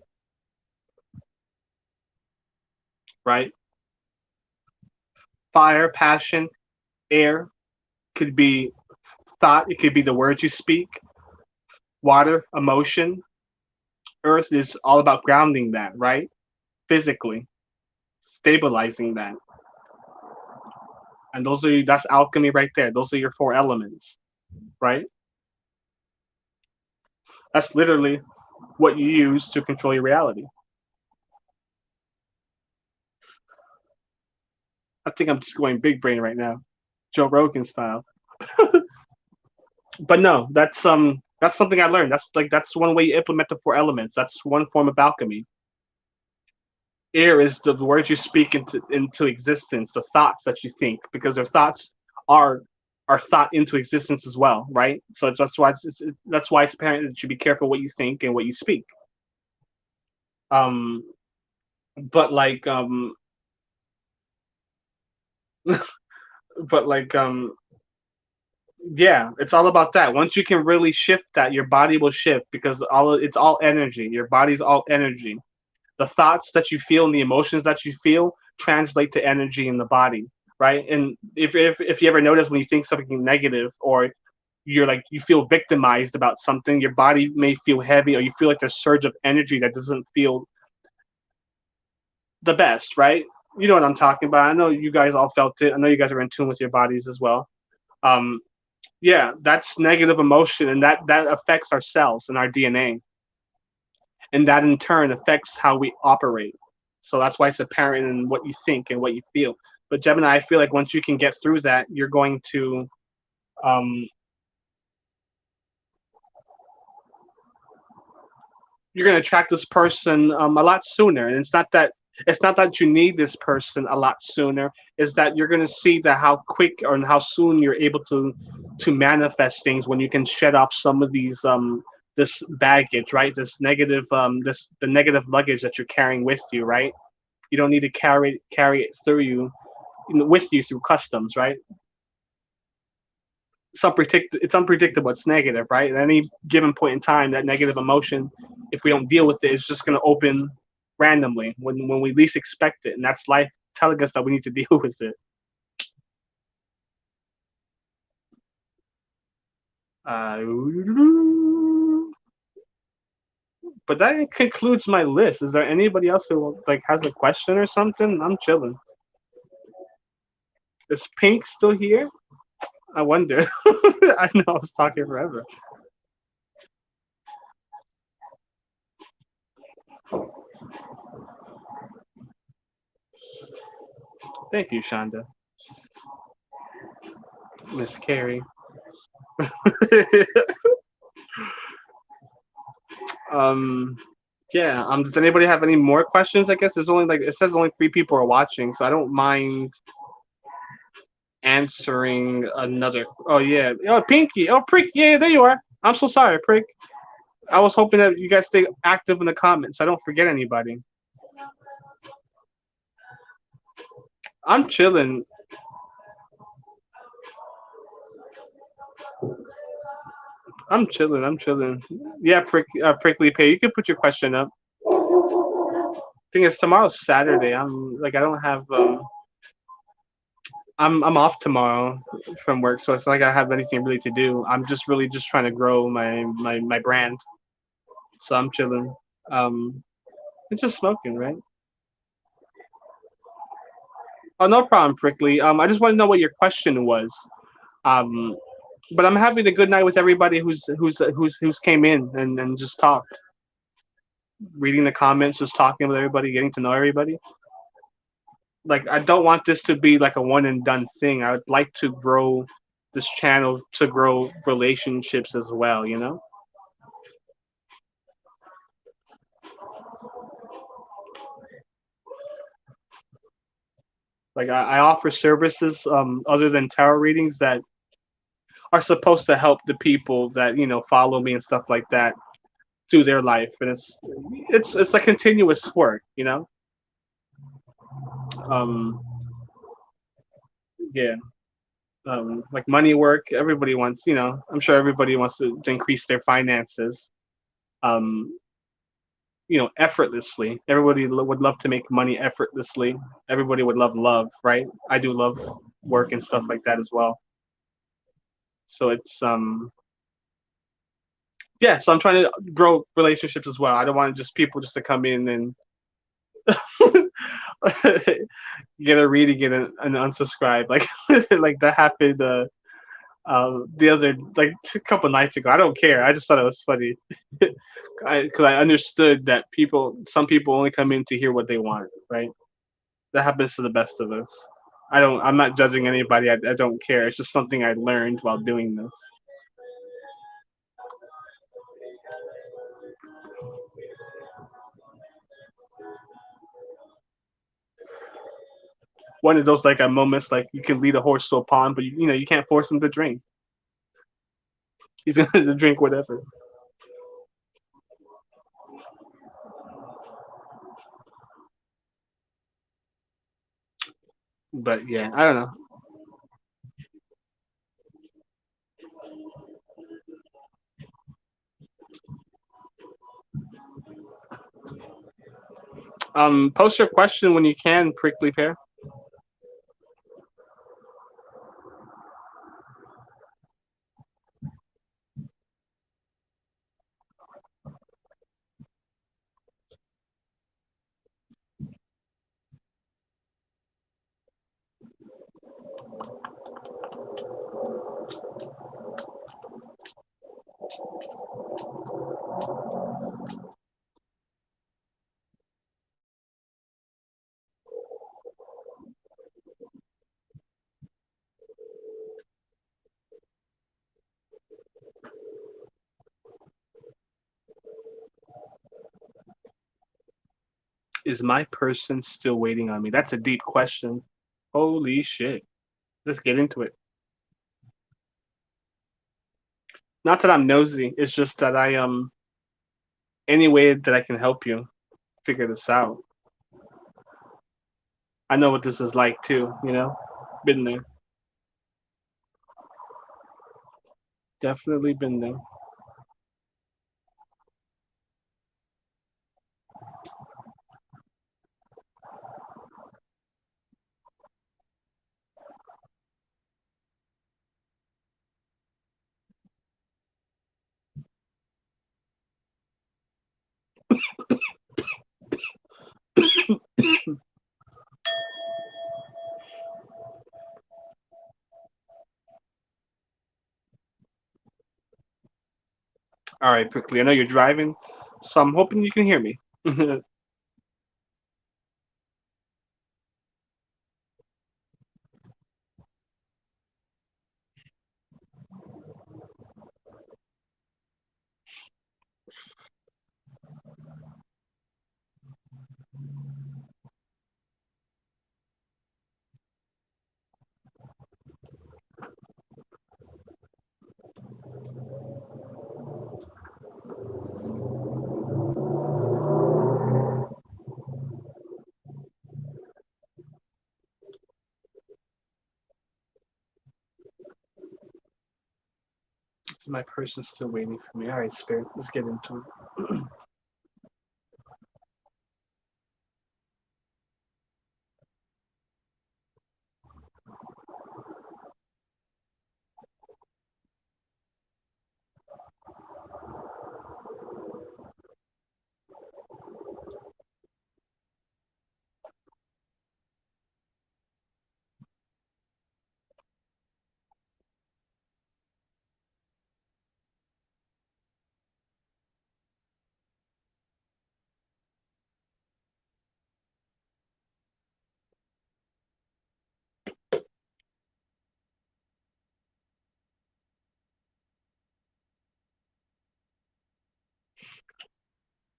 S1: right? Fire, passion, air could be thought, it could be the words you speak. Water, emotion. Earth is all about grounding that, right? Physically, stabilizing that. And that's alchemy right there. Those are your four elements, right? That's literally what you use to control your reality. I think I'm just going big brain right now, Joe Rogan style. But no, that's something I learned. That's one way you implement the four elements. That's one form of alchemy. Air is the words you speak into existence, the thoughts that you think, because their thoughts are are thought into existence as well, right? So that's why it's apparent that you should be careful what you think and what you speak. Um, but like but like yeah, it's all about that. Once you can really shift that, your body will shift because it's all energy. Your body's all energy. The thoughts that you feel and the emotions that you feel translate to energy in the body, right? And if you ever notice when you think something negative or you feel victimized about something, your body may feel heavy or you feel like there's a surge of energy that doesn't feel the best, right? You know what I'm talking about. I know you guys all felt it. I know you guys are in tune with your bodies as well. Um, yeah, that's negative emotion, and that affects our cells and our DNA, and that in turn affects how we operate. So that's why it's apparent in what you think and what you feel. But Gemini, I feel like once you can get through that, um, you're going to attract this person a lot sooner. And it's not that you need this person a lot sooner. Is that you're going to see that how quick or how soon you're able to manifest things when you can shed off some of these this baggage, right? This the negative luggage that you're carrying with you, right? You don't need to carry it through with you through customs, right? It's unpredictable. It's negative, right? At any given point in time, that negative emotion, if we don't deal with it, is just going to open. randomly when we least expect it, and that's life telling us that we need to deal with it. Uh, but that concludes my list. Is there anybody else who like has a question or something? I'm chilling. Is Pink still here? I wonder. I know I was talking forever. Thank you, Shonda. Miss Carrie. um, yeah. Does anybody have any more questions? I guess there's only like it says only 3 people are watching, so I don't mind answering another. Oh yeah. Oh Pinky. Oh Prick. Yeah, there you are. I'm so sorry, Prick. I was hoping that you guys stay active in the comments. So I don't forget anybody. I'm chilling. I'm chilling. I'm chilling. Yeah, prickly pear. You can put your question up. Thing is, tomorrow's Saturday. I'm like I don't have. I'm off tomorrow from work, so it's not like I have anything really to do. I'm just really just trying to grow my brand. So I'm chilling. Um, it's just smoking, right? Oh, no problem, prickly. I just want to know what your question was. Um, but I'm having a good night with everybody who's came in and just talked, reading the comments, just talking with everybody, getting to know everybody. Like I don't want this to be like a one and done thing. I would like to grow this channel to grow relationships as well. Like I offer services other than tarot readings that are supposed to help the people that follow me and stuff like that through their life, and it's a continuous work. Um, yeah. Like money work, everybody wants. I'm sure everybody wants to increase their finances. Um, effortlessly. Everybody would love to make money effortlessly. Everybody would love love, right? I do love work and stuff like that as well. So it's yeah. So I'm trying to grow relationships as well. I don't want just people just to come in and get a reading and unsubscribe like like that happened the other like a couple nights ago. I don't care. I just thought it was funny because I understood that some people only come in to hear what they want, right? That happens to the best of us. I'm not judging anybody. I don't care. It's just something I learned while doing this. One of those like moments like you can lead a horse to a pond, but you can't force him to drink. He's gonna drink whatever. But yeah, I don't know. Post your question when you can, prickly pear. Is my person still waiting on me? That's a deep question. Holy shit. Let's get into it. Not that I'm nosy, it's just that I any way that I can help you figure this out. I know what this is like too. Been there. Definitely been there. All right, quickly. I know you're driving, so I'm hoping you can hear me. So my person's still waiting for me. All right, Spirit, let's get into it.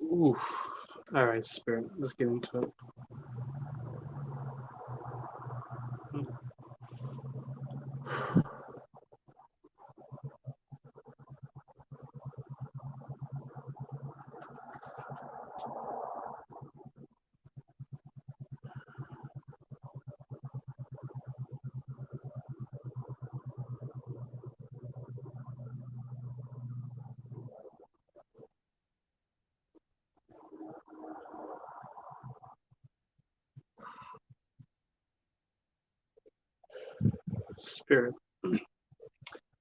S1: Oof. All right, Spirit, let's get into it. Spirit,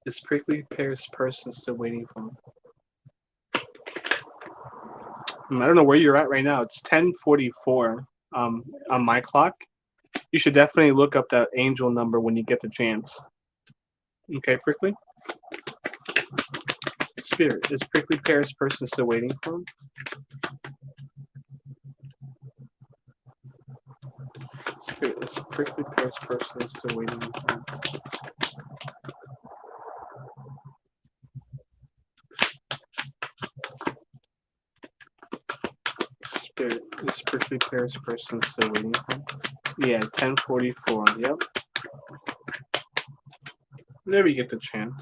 S1: is prickly pear's person still waiting for me? I don't know where you're at right now. It's 10:44 on my clock. You should definitely look up that angel number when you get the chance. Okay, prickly. Spirit, is prickly pear's person still waiting for him? Spirit, is prickly pear's person still waiting for him? Spirit, is prickly pear's person still waiting for him? Yeah, 10:44. Yep. Whenever you get the chance,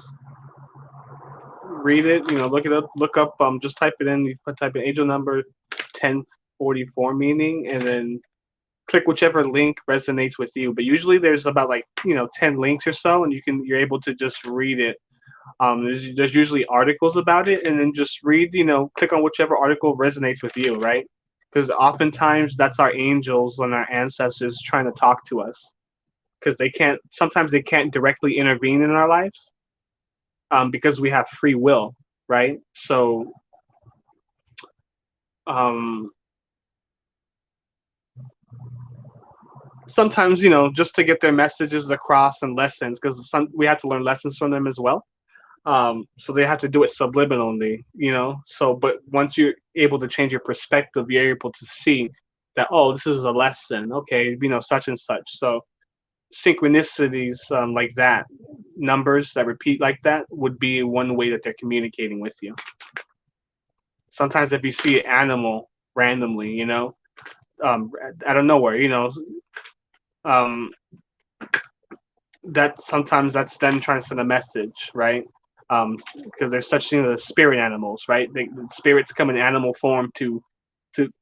S1: read it. Look it up. Look up. Just type it in. Type in angel number 1044 meaning, and then click whichever link resonates with you. But usually there's about like 10 links or so, and you're able to just read it. There's usually articles about it, and then just read. Click on whichever article resonates with you, right? Because oftentimes that's our angels and our ancestors trying to talk to us. Because sometimes they can't directly intervene in our lives, because we have free will, right? So um, sometimes, just to get their messages across and lessons, because we have to learn lessons from them as well. So they have to do it subliminally, So, but once you're able to change your perspective, you're able to see that, oh, this is a lesson, okay, such and such. So synchronicities, like that, numbers that repeat like that, would be one way that they're communicating with you. Sometimes if you see an animal randomly, out of nowhere, um, that sometimes that's them trying to send a message, right? Because there's such thing as spirit animals, right? The spirits come in animal form to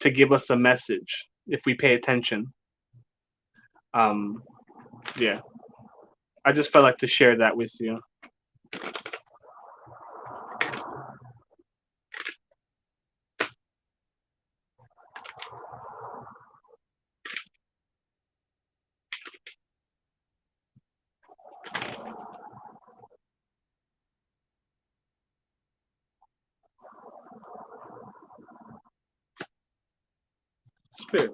S1: give us a message if we pay attention. Um, yeah, I just felt like to share that with you. Spirit,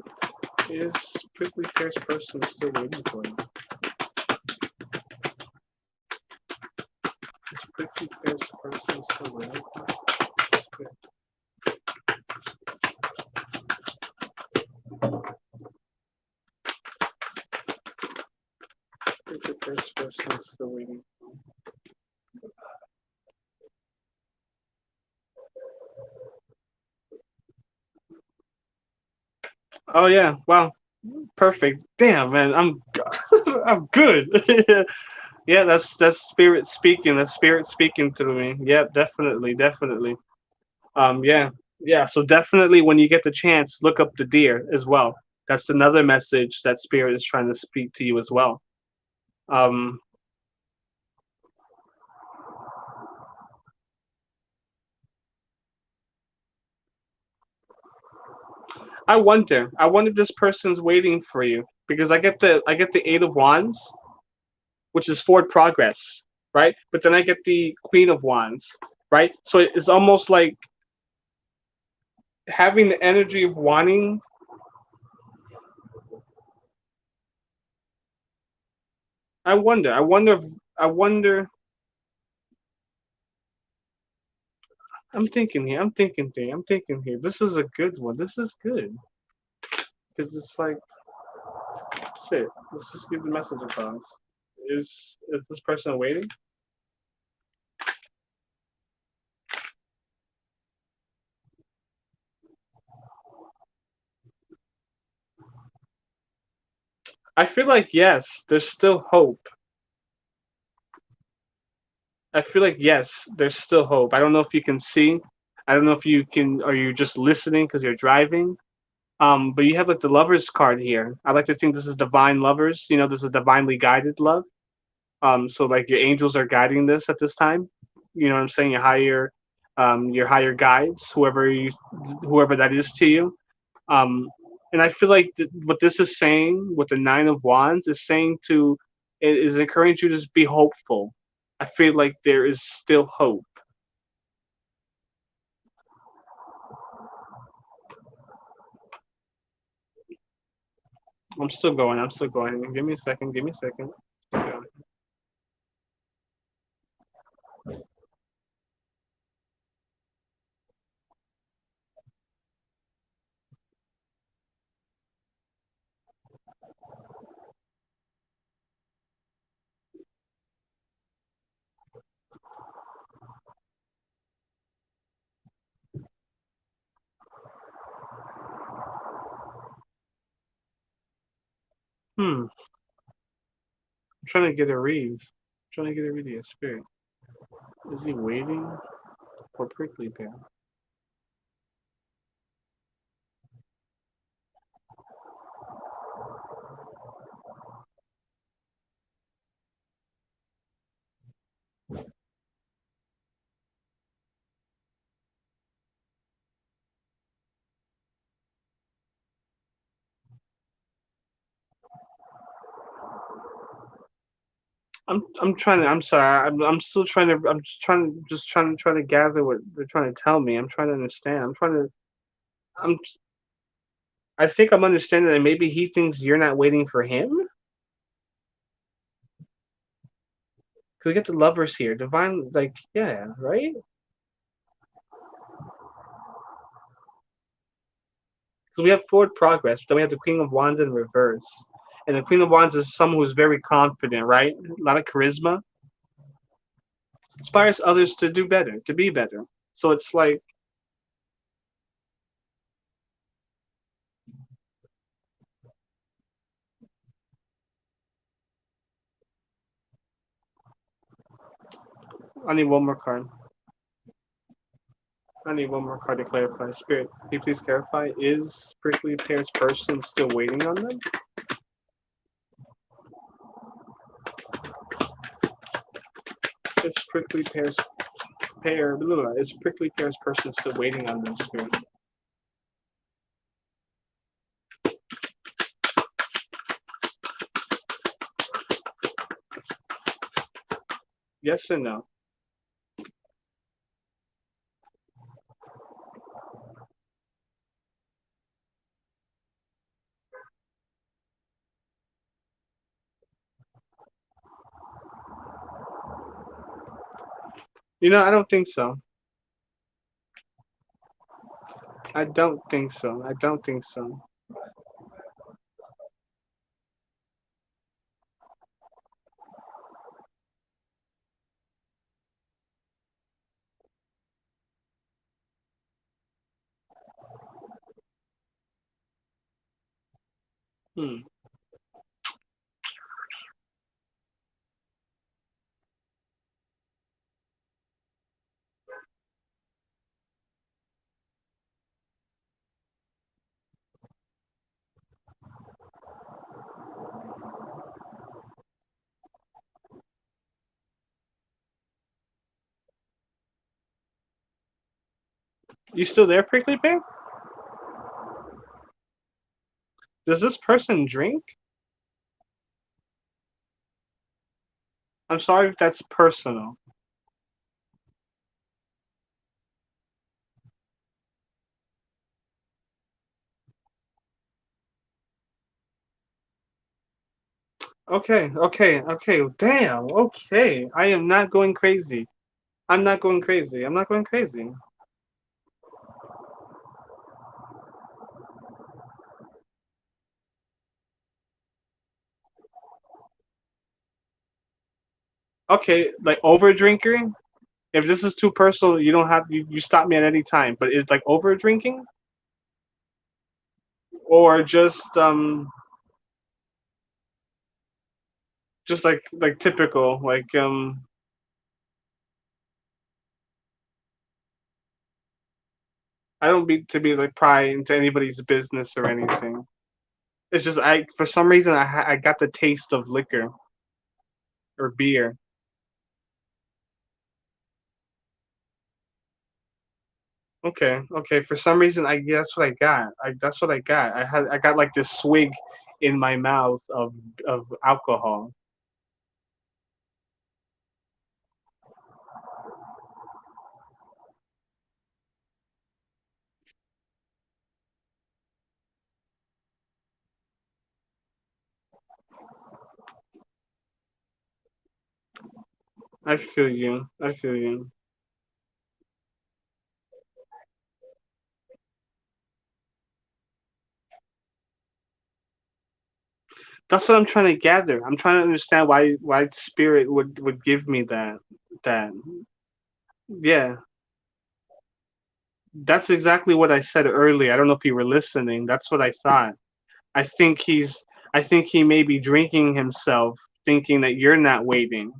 S1: is prickly pear's person still waiting for you? Is prickly pear's person still waiting for you? The first person still waiting. Oh yeah, wow, perfect. Damn, man, I'm good. Yeah, that's spirit speaking. That's spirit speaking through me. Yeah, definitely, definitely. Yeah, yeah. So definitely, when you get the chance, look up the deer as well. That's another message that spirit is trying to speak to you as well. Um, I wonder if this person's waiting for you because I get the Eight of Wands, which is forward progress, right? But then I get the Queen of Wands, right? So it's almost like having the energy of wanting. I wonder. I'm thinking here. This is a good one. This is good because it's like shit. Let's just give the message across. Is this person waiting? I feel like yes. There's still hope. I feel like yes. There's still hope. I don't know if you can see. I don't know if you can. Are you just listening because you're driving? But you have like the lovers card here. I like to think this is divine lovers. This is divinely guided love. So like your angels are guiding this at this time. You know what I'm saying? Your higher guides, whoever that is to you. Um, and I feel like what this is saying, with the Nine of Wands, is saying is encouraging you to just be hopeful. I feel like there is still hope. I'm still going. I'm still going. Give me a second. Give me a second. Yeah. I'm trying to get a read. Trying to get a read of your spirit. Is he waiting for prickly pear? I'm trying to. I'm sorry. I'm still trying to. I'm just trying to gather what they're trying to tell me. I'm trying to understand. I'm trying to. I'm. I think I'm understanding that maybe he thinks you're not waiting for him. Because we get the lovers here, divine. Like yeah, right. Because we have forward progress. Then we have the Queen of Wands in reverse, and the Queen of Wands is someone who's very confident, right? A lot of charisma, inspires others to do better, to be better. So it's like I need one more card. I need one more card to clarify. Spirit, can you please clarify? Is prickly pear's person still waiting on them? Is prickly pear's pear? Blah, blah, blah, is prickly pear's person still waiting on them? Spirit. Yes or no? I don't think so. I don't think so. I don't think so. Hmm. You still there, Prickly Bear? Does this person drink? I'm sorry if that's personal. Okay, okay, okay. Damn. Okay. I am not going crazy. I'm not going crazy. I'm not going crazy. Okay, like over drinking. If this is too personal, you don't have you stop me at any time. But it's like over drinking or just like typical I don't mean to be like pry into anybody's business or anything. It's just I for some reason I got the taste of liquor or beer. Okay, okay. For some reason I yeah, that's what I got. That's what I got. I got like this swig in my mouth of alcohol. I feel you. I feel you. That's what I'm trying to gather. I'm trying to understand why spirit would give me that. Yeah, that's exactly what I said earlier. I don't know if you were listening. That's what I thought. I think he's I think he may be drinking himself, thinking that you're not waiting.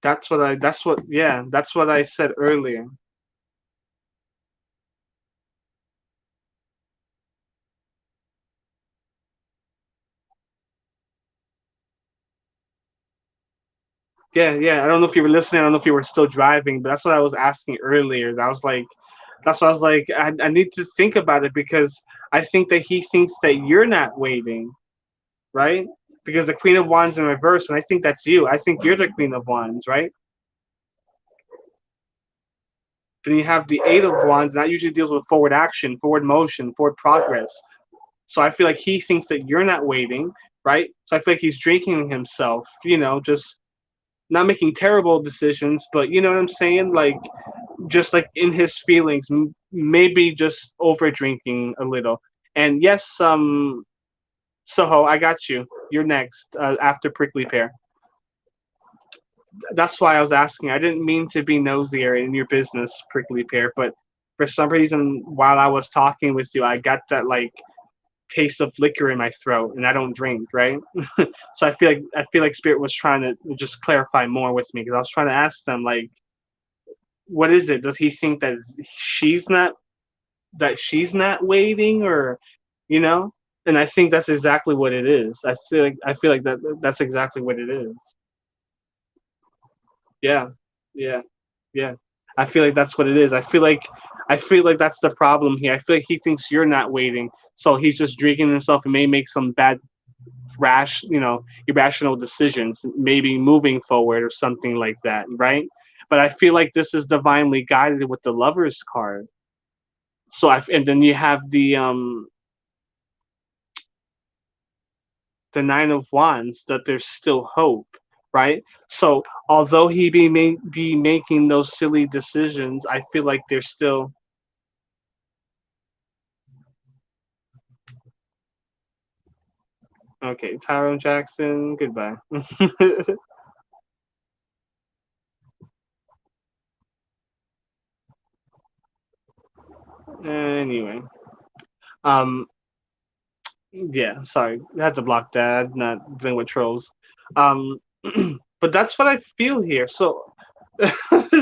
S1: That's what yeah, that's what I said earlier. Yeah, yeah. I don't know if you were listening. I don't know if you were still driving, but that's what I was asking earlier. That's what I was like. I need to think about it because I think that he thinks that you're not waiting, right? Because the Queen of Wands in reverse, and I think that's you. I think you're the Queen of Wands, right? Then you have the Eight of Wands, and that usually deals with forward action, forward motion, forward progress. So I feel like he thinks that you're not waiting, right? So I feel like he's drinking himself, just not making terrible decisions, but you know what I'm saying? Like just like in his feelings, maybe just over drinking a little. And yes, Soho, I got you. You're next after Prickly Pear. That's why I was asking. I didn't mean to be nosy or in your business, Prickly Pear, but for some reason, while I was talking with you, I got that like taste of liquor in my throat, and I don't drink, right? So I feel like Spirit was trying to just clarify more with me because I was trying to ask them like, what is it? Does he think that she's not she's not waiting, or you know? And I think that's exactly what it is. I feel like that's exactly what it is. Yeah, yeah, yeah. I feel like that's what it is. I feel like that's the problem here. I feel like he thinks you're not waiting, so he's just drinking himself and may make some bad irrational decisions, maybe moving forward or something like that, right? But I feel like this is divinely guided with the Lovers card. And then you have the Nine of Wands, that there's still hope. right? So although he be making those silly decisions, I feel like they're still okay. Tyrone Jackson, goodbye. Anyway, um, yeah, sorry, I had to block that. Not dealing with trolls. Um, but that's what I feel here. So,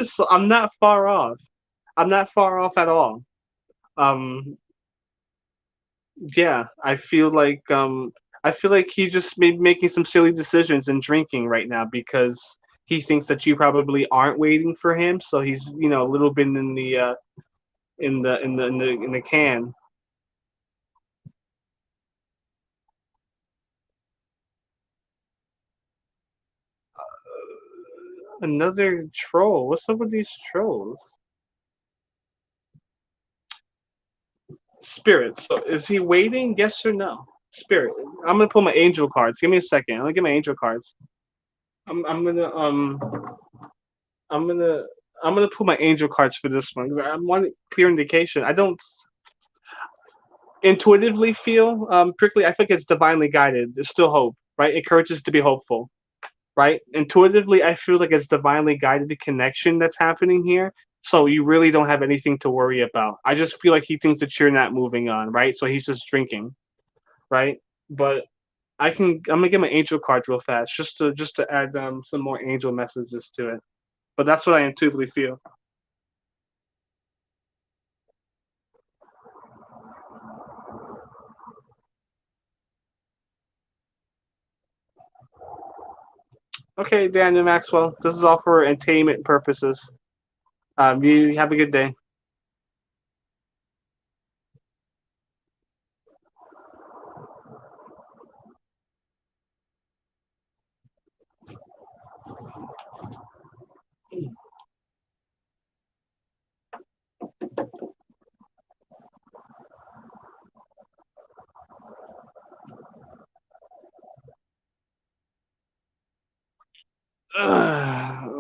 S1: so I'm not far off. I'm not far off at all. Um, yeah, I feel like he just may be making some silly decisions and drinking right now because he thinks that you probably aren't waiting for him. So he's a little bit in the in the can. Another troll. What's up with these trolls? Spirit. So is he waiting? Yes or no? Spirit. I'm gonna pull my angel cards. Give me a second. I'm gonna get my angel cards. I'm gonna I'm gonna I'm gonna pull my angel cards for this one because I want a clear indication. I don't intuitively feel prickly. I think it's divinely guided. There's still hope, right? It encourages to be hopeful, right? Intuitively, I feel like it's divinely guided connection that's happening here. So you really don't have anything to worry about. I just feel like he thinks that you're not moving on, right? So he's just drinking, right? But I'm gonna get my angel cards real fast just to add some more angel messages to it. But that's what I intuitively feel. Okay, Daniel Maxwell, this is all for entertainment purposes. You have a good day.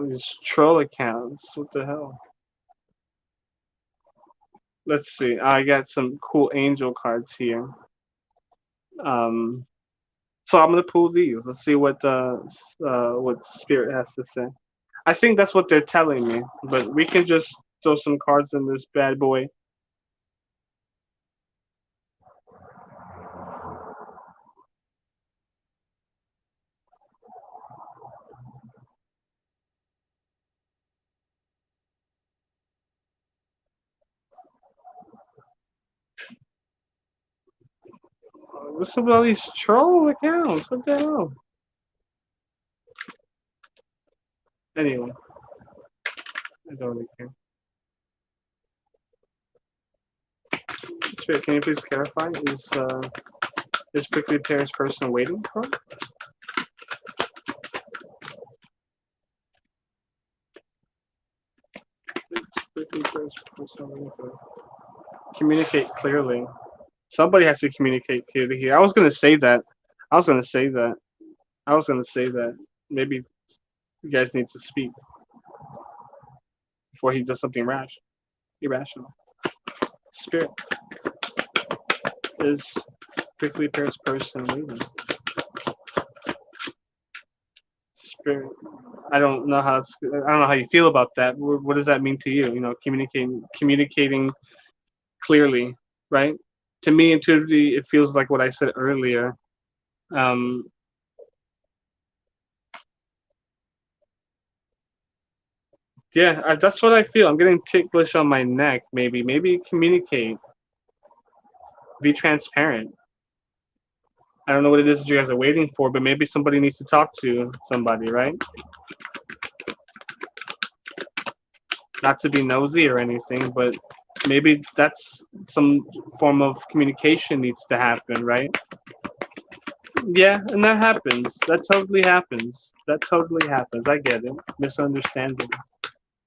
S1: These troll accounts. What the hell? Let's see. I got some cool angel cards here. Um, so I'm gonna pull these. Let's see what Spirit has to say. I think that's what they're telling me, but we can just throw some cards in this bad boy. What's up with all these troll accounts? What the hell? Anyway, I don't really care. Spirit, can you please clarify? Is Prickly Pear's person waiting for? Prickly Pear's person waiting for. Communicate clearly. Somebody has to communicate clearly here. I was gonna say that. I was gonna say that. I was gonna say that. Maybe you guys need to speak before he does something rash, irrational. Spirit is Prickly Pear's person waiting. Spirit. I don't know how you feel about that. What does that mean to you? Communicating clearly, right? To me, intuitively, it feels like what I said earlier. Um, yeah, that's what I feel. I'm getting ticklish on my neck. Maybe communicate, be transparent. I don't know what it is that you guys are waiting for, but maybe somebody needs to talk to somebody, right? Not to be nosy or anything, but maybe that's some form of communication needs to happen, right? Yeah, and that happens. That totally happens. That totally happens. I get it. Misunderstanding.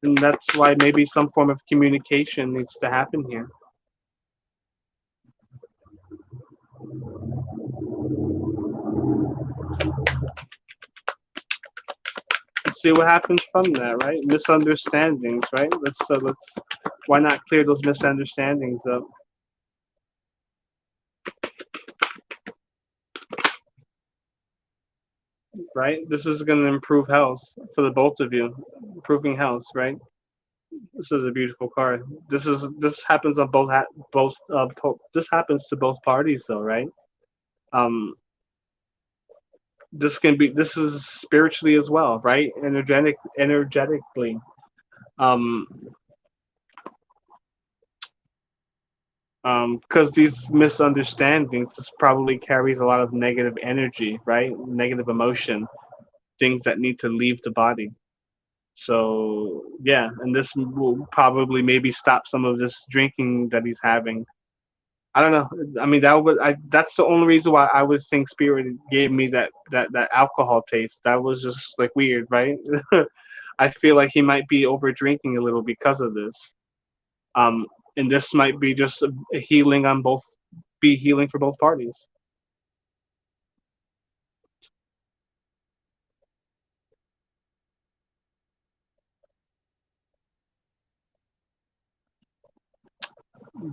S1: And that's why maybe some form of communication needs to happen here. see what happens from that, right? Misunderstandings, right? Let's why not clear those misunderstandings up, right? This is going to improve health for the both of you, improving health, right? This is a beautiful card. This happens on this happens to both parties though, right? Um, this is spiritually as well, right? Energetically. Um, because these misunderstandings this probably carries a lot of negative energy, right? Negative emotion, things that need to leave the body. So yeah, and this will probably maybe stop some of this drinking that he's having. I don't know. I mean, that's the only reason why I was think Spirit gave me that alcohol taste. That was just like weird, right? I feel like he might be over drinking a little because of this. Um, and this might be just a healing on both, be healing for both parties.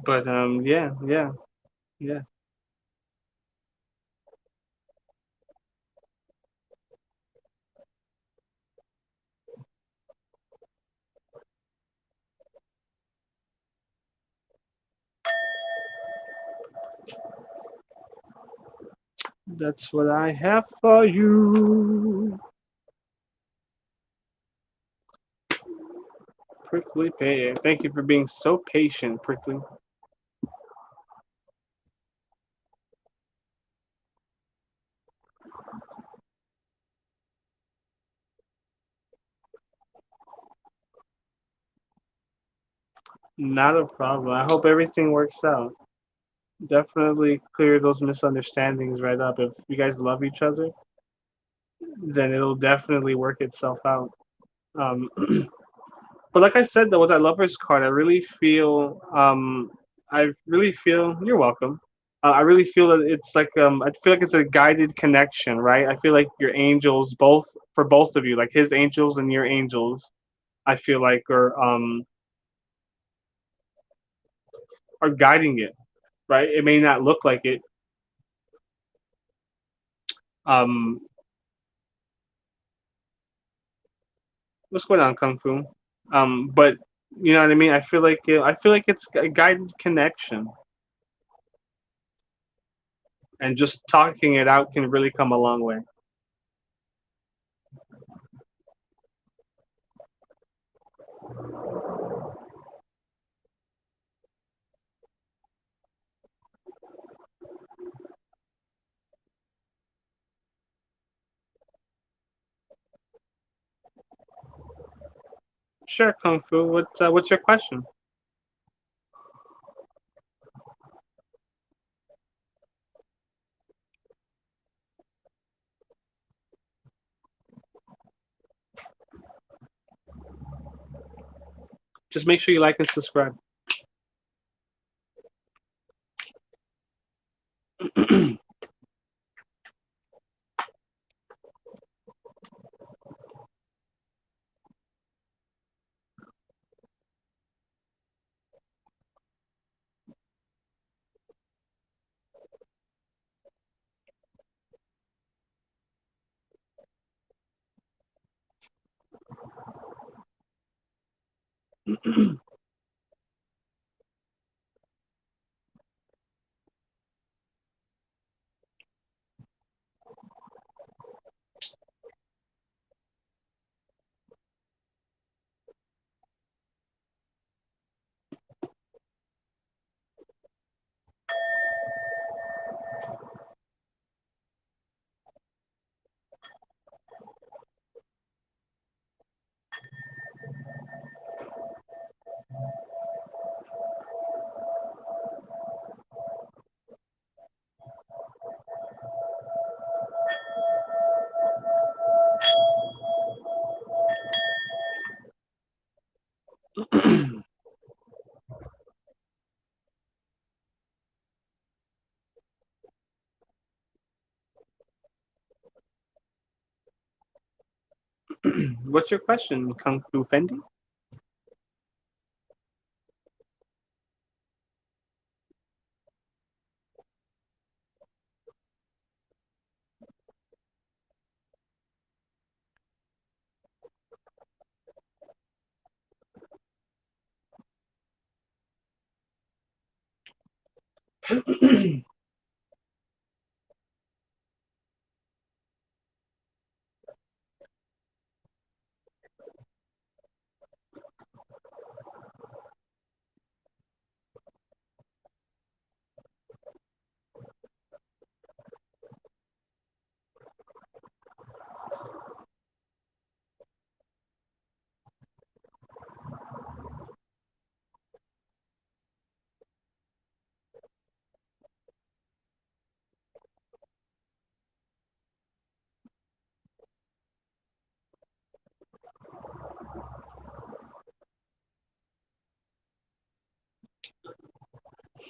S1: But yeah, yeah, yeah. That's what I have for you. Prickly pear. Thank you for being so patient, Prickly. Not a problem. I hope everything works out. Definitely clear those misunderstandings right up. If you guys love each other, then it'll definitely work itself out. Um, but like I said, though, with that lovers card, I really feel you're welcome. I really feel that it's like I feel like it's a guided connection, right? I feel like your angels, both for both of you, like his angels and your angels, I feel like are guiding it, right? It may not look like it. Um, what's going on, Kung Fu? But you know what I mean. I feel like it's a guided connection, and just talking it out can really come a long way. Sure, Kung Fu. What's your question? Just make sure you like and subscribe. What's your question, Kung Fu Fendi?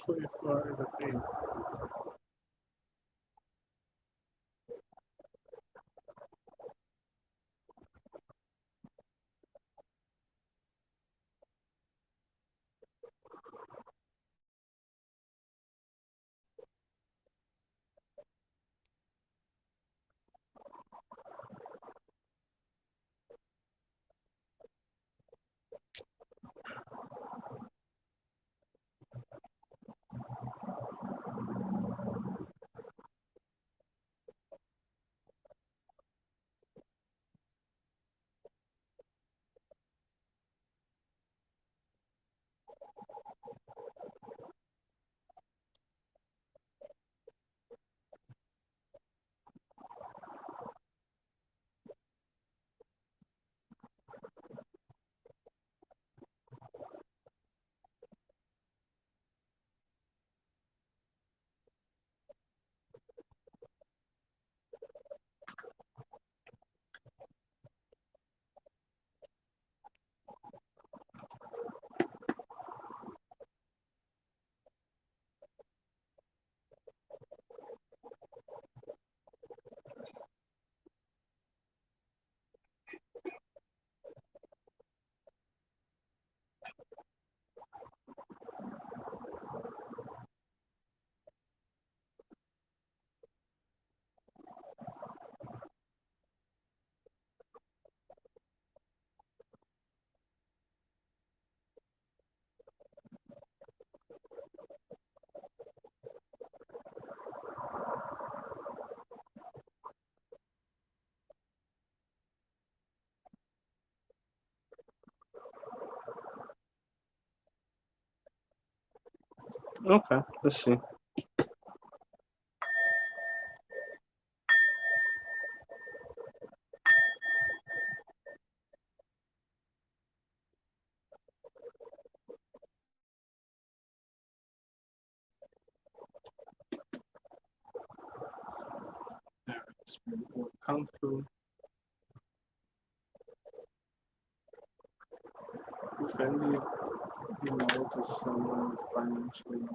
S1: Please, Lord, the thing. Okay, let's see. Kung Fu Fendi acknowledges someone financially.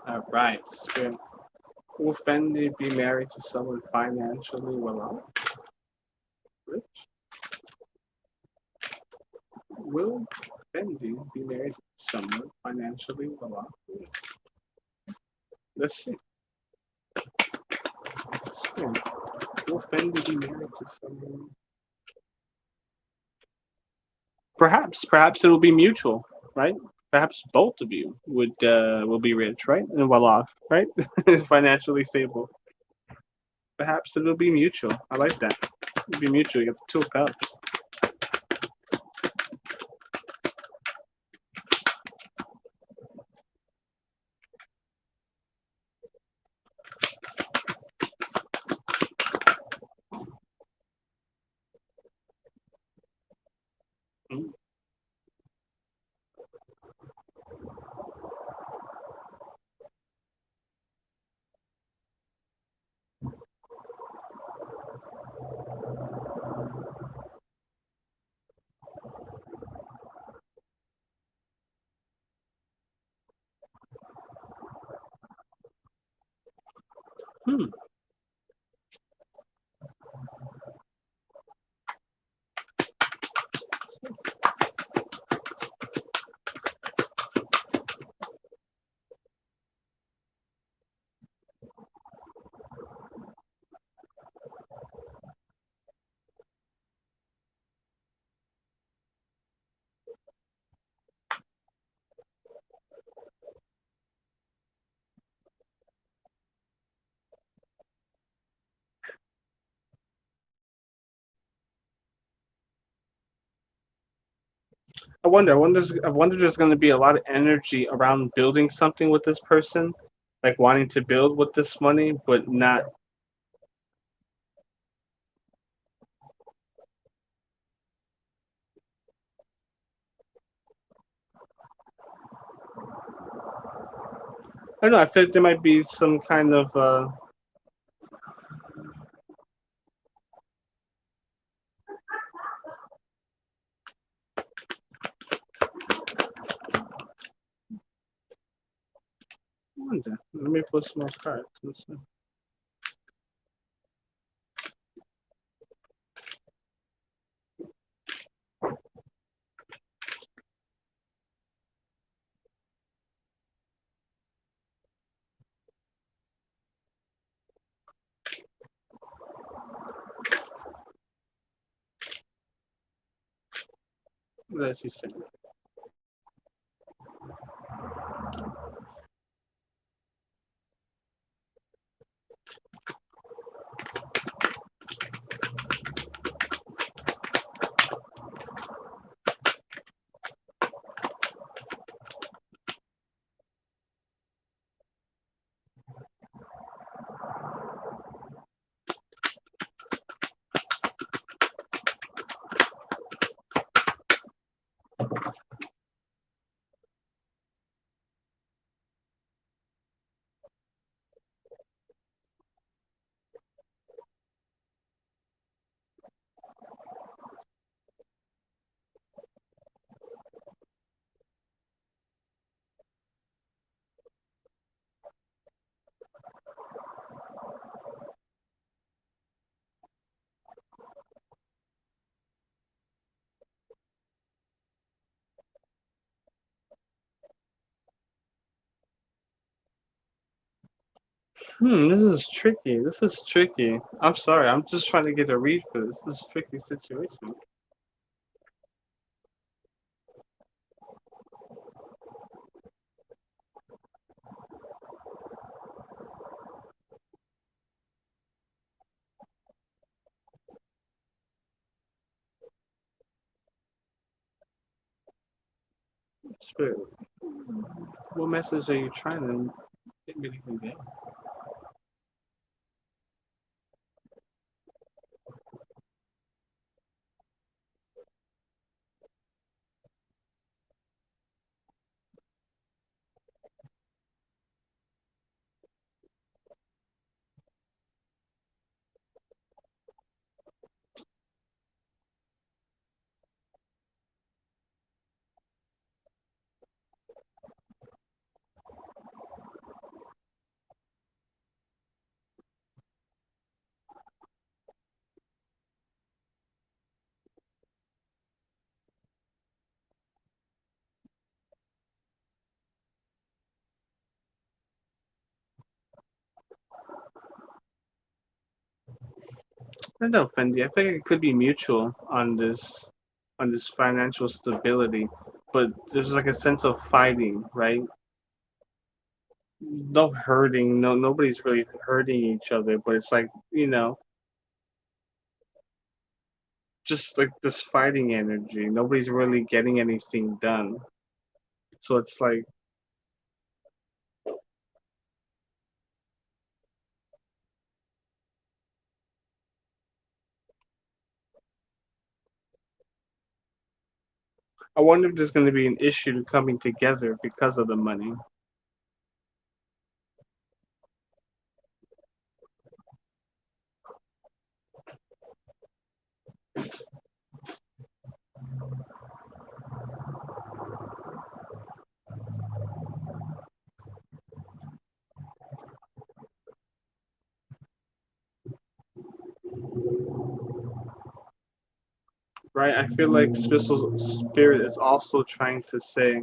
S1: All right, spin. Will Fendi be married to someone financially well off? Rich? Will Fendi be married to someone financially well off? Let's see. Let's see. Will Fendi be married to someone? Perhaps it'll be mutual, right? Perhaps both of you will be rich, right, and well off, right, financially stable. Perhaps it'll be mutual. I like that. It'll be mutual. You get the two of cups. Mm. Hmm. I wonder. There's going to be a lot of energy around building something with this person, like wanting to build with this money, but not. I don't know. I feel like there might be some kind of. I wonder. Let me pull some more cards. Let's see. Let's see. This is tricky. This is tricky. I'm sorry. I'm just trying to get a read for this. This is a tricky situation. Spirit, what message are you trying to get me to convey? I don't know, Fendi. I think it could be mutual on this financial stability, but there's like a sense of fighting, right? No hurting, nobody's really hurting each other, but it's like, just like this fighting energy. Nobody's really getting anything done. So it's like I wonder if there's going to be an issue coming together because of the money. Right? I feel like Spitzel's spirit is also trying to say,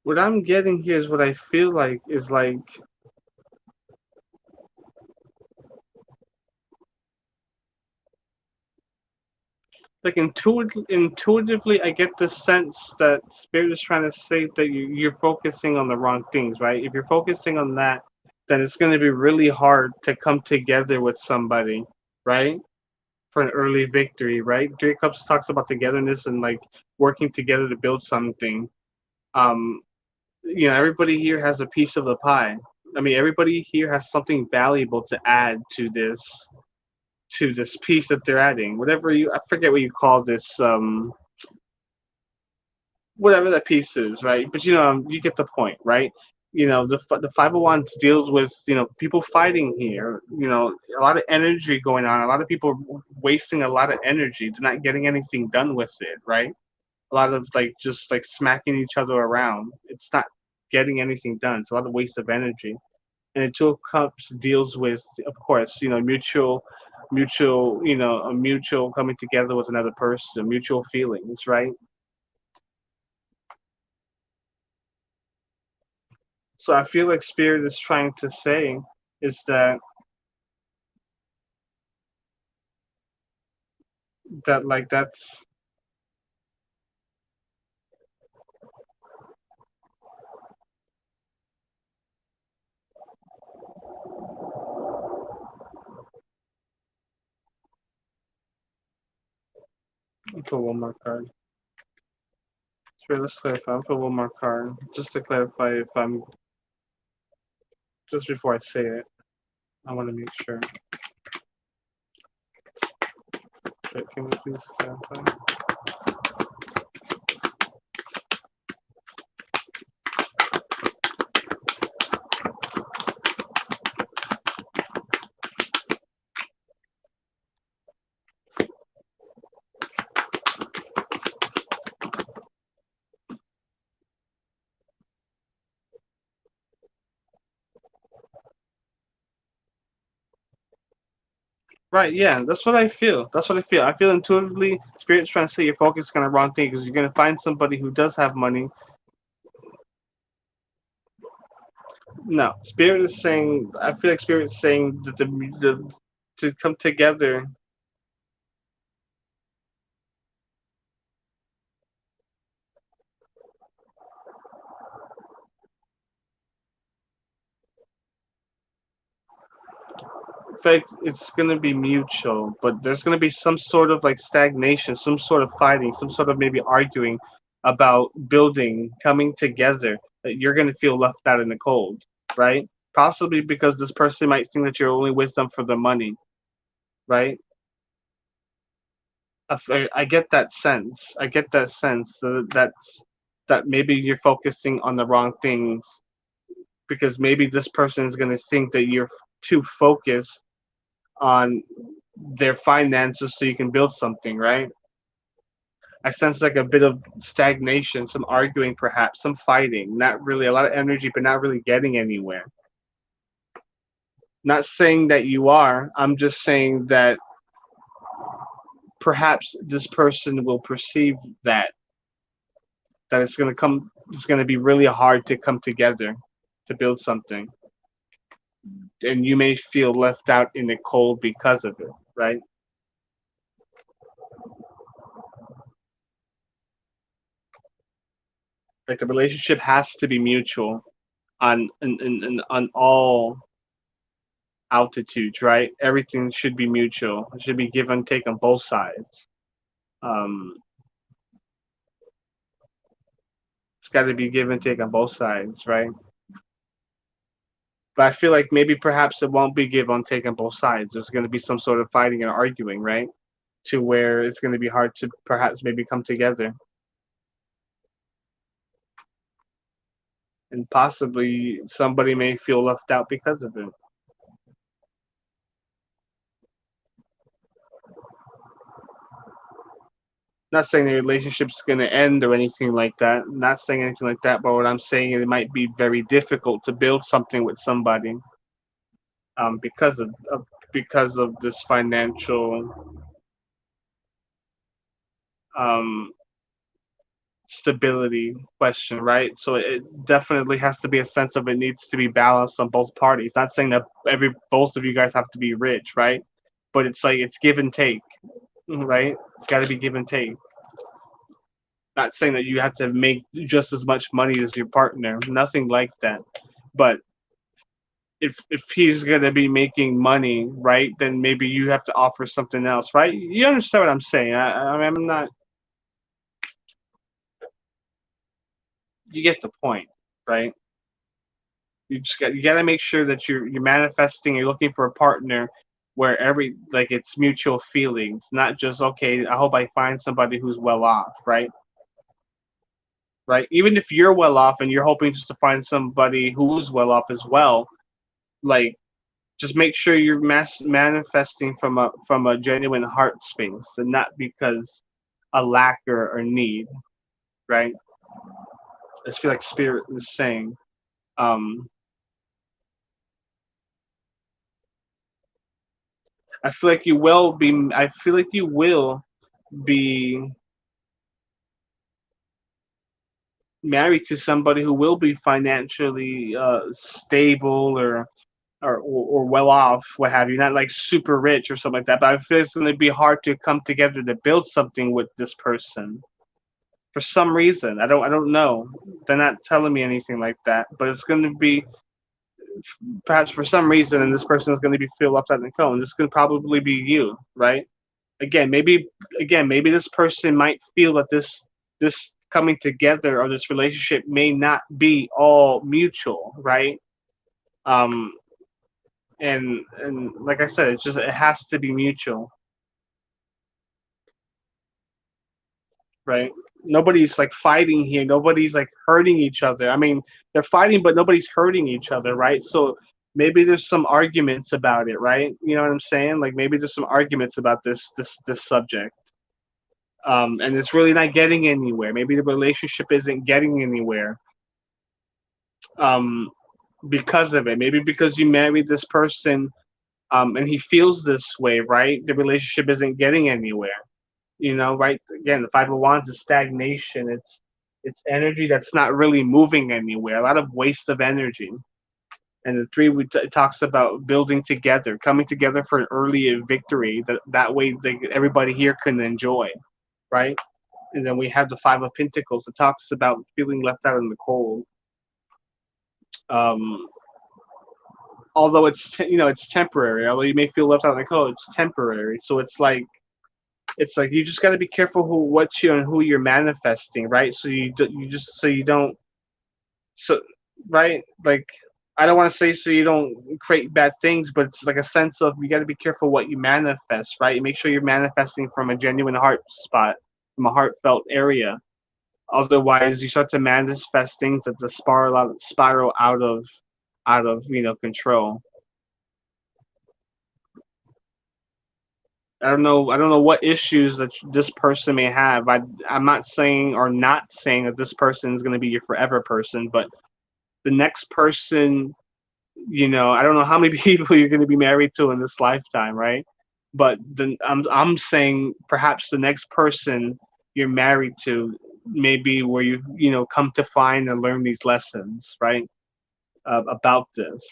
S1: what I'm getting here is what I feel like intuitively, I get the sense that Spirit is trying to say that you're focusing on the wrong things, right? If you're focusing on that, then it's going to be really hard to come together with somebody, right? For an early victory, right? Three Cups talks about togetherness and like working together to build something. Um, everybody here has a piece of the pie. I mean, everybody here has something valuable to add to this piece that they're adding. Whatever I forget what you call this. Whatever that piece is, right? But you get the point, right? The Five of Wands deals with people fighting here. A lot of energy going on. A lot of people wasting a lot of energy. They're not getting anything done with it, right? A lot of like just like smacking each other around. It's not getting anything done. It's a lot of waste of energy. And the Two of Cups deals with, of course, a mutual coming together with another person, mutual feelings, right? So I feel like Spirit is trying to say is that like that's I'll put one more card. Spirit, let's clarify. I'll put one more card just to clarify if I'm just before I say it. I want to make sure. Wait, can we please clarify? Right, yeah, that's what I feel. That's what I feel. I feel intuitively, Spirit's trying to say you're focused on the wrong thing because you're gonna find somebody who does have money. No, Spirit is saying. I feel like Spirit is saying that the to come together. In fact, it's gonna be mutual, but there's gonna be some sort of like stagnation, some sort of fighting, some sort of maybe arguing about building, coming together. That you're gonna feel left out in the cold, right? Possibly because this person might think that you're only with them for the money, right? I get that sense. I get that sense that maybe you're focusing on the wrong things because maybe this person is going to think that you're too focused on their finances so you can build something, right? I sense like a bit of stagnation, some arguing perhaps, some fighting, not really a lot of energy, but not really getting anywhere. Not saying that you are, I'm just saying that perhaps this person will perceive that it's going to be really hard to come together to build something. And you may feel left out in the cold because of it, right? Like the relationship has to be mutual on all altitudes, right? Everything should be mutual. It should be give and take on both sides. Um, it's got to be give and take on both sides, right? But I feel like maybe perhaps it won't be give and take on both sides. There's going to be some sort of fighting and arguing, right? To where it's going to be hard to perhaps maybe come together. And possibly somebody may feel left out because of it. Not saying the relationship's going to end or anything like that. Not saying anything like that. But what I'm saying is it might be very difficult to build something with somebody because of this financial um, stability question, right? So it definitely has to be a sense of it needs to be balanced on both parties. Not saying that both of you guys have to be rich, right? But it's like it's give and take, right? It's got to be give and take. Not saying that you have to make just as much money as your partner, nothing like that. But if he's gonna be making money, right, then maybe you have to offer something else, right? You understand what I'm saying? I'm not. You get the point, right? You got to make sure that you're manifesting. You're looking for a partner where every like it's mutual feelings, not just okay. I hope I find somebody who's well off, right? Right. Even if you're well off and you're hoping just to find somebody who's well off as well, like just make sure you're manifesting from a genuine heart space and not because a lack or need, right? I just feel like spirit is saying. Um, I feel like you will be. I feel like you will be married to somebody who will be financially stable or well off, what have you. Not like super rich or something like that. But I feel it's going to be hard to come together to build something with this person for some reason. I don't know. They're not telling me anything like that. But it's going to be perhaps for some reason, and this person is going to be feel left out in the cold. This could probably be you, right? again maybe maybe this person might feel that this coming together or this relationship may not be all mutual, right? um and like I said, it's just it has to be mutual, right? Nobody's like fighting here, nobody's like hurting each other. I mean, they're fighting but nobody's hurting each other, right? So maybe there's some arguments about it, right? You know what I'm saying? Like maybe there's some arguments about this subject, and it's really not getting anywhere. Maybe the relationship isn't getting anywhere um, because of it. Maybe because you married this person and he feels this way, right? The relationship isn't getting anywhere. You know, right? Again, the Five of Wands is stagnation. It's energy that's not really moving anywhere. A lot of waste of energy. And the three talks about building together, coming together for an early victory. That way, everybody here can enjoy, right? And then we have the Five of Pentacles. It talks about feeling left out in the cold. Um, although it's temporary. Although you may feel left out in the cold, it's temporary. So it's like you just got to be careful who you're manifesting, right? So you just so you don't so right like. I don't want to say so you don't create bad things, but it's like a sense of you got to be careful what you manifest, right? Make sure you're manifesting from a genuine heart spot, from a heartfelt area. Otherwise, you start to manifest things that the spiral out of control. I don't know what issues that this person may have. I'm not saying or not saying that this person is going to be your forever person, but the next person, I don't know how many people you're going to be married to in this lifetime, right? But I'm saying perhaps the next person you're married to may be where you come to find and learn these lessons, right? About this,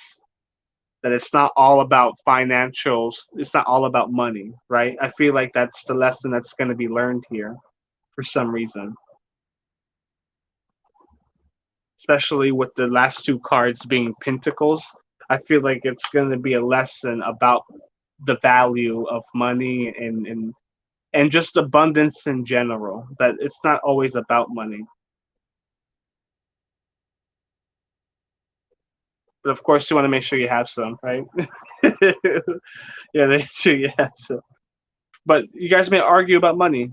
S1: that it's not all about financials, it's not all about money, right? I feel like that's the lesson that's going to be learned here for some reason, especially with the last two cards being pentacles. I feel like it's going to be a lesson about the value of money and just abundance in general, that it's not always about money. But of course you want to make sure you have some, right? Yeah, make sure you have some. But you guys may argue about money.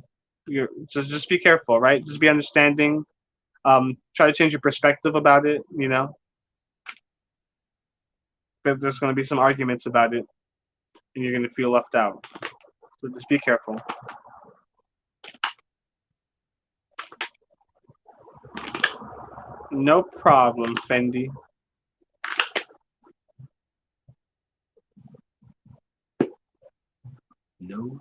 S1: Just be careful, right? Just be understanding. Try to change your perspective about it. But there's going to be some arguments about it, and you're going to feel left out. So just be careful. No problem, Fendi. No.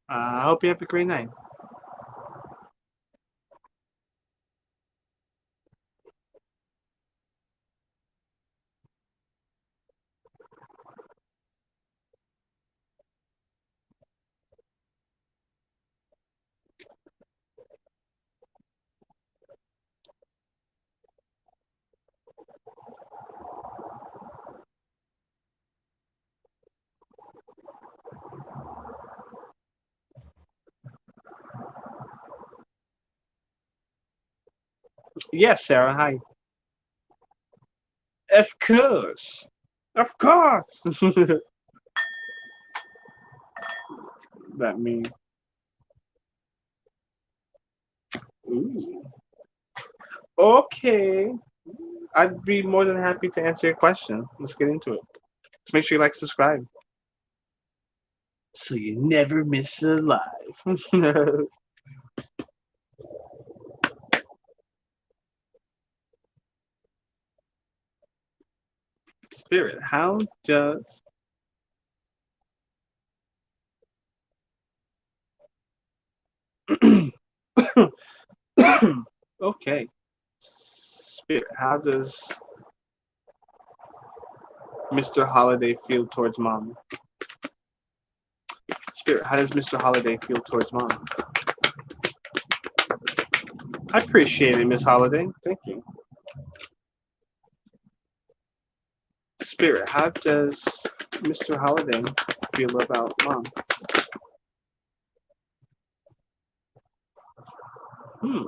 S1: I hope you have a great night. Yes, Sarah. Hi. Of course. Of course. That means. Ooh. Okay. I'd be more than happy to answer your question. Let's get into it. Just make sure you like, subscribe, so you never miss a live. Spirit, how does okay. Spirit, how does Mr. Holiday feel towards mom? Spirit, how does Mr. Holiday feel towards mom? I appreciate it, Miss Holiday. Thank you. Spirit, how does Mr. Holiday feel about mom?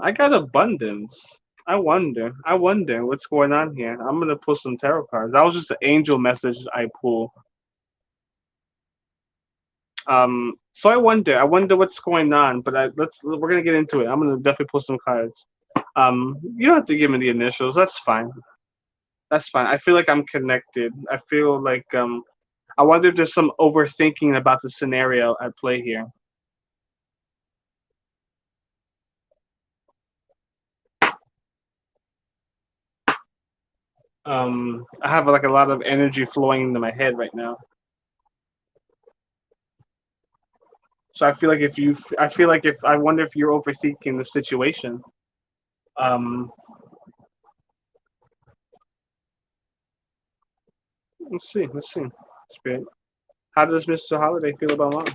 S1: I got abundance. I wonder what's going on here. I'm gonna pull some tarot cards. That was just an angel message I pull. So I wonder what's going on. But we're gonna get into it. I'm gonna definitely pull some cards. You don't have to give me the initials. That's fine. That's fine. I feel like I'm connected. I feel like I wonder if there's some overthinking about the scenario at play here. I have like a lot of energy flowing into my head right now. So I feel like if I wonder if you're overthinking the situation. Um, let's see. Spirit, how does Mr. Holiday feel about mom?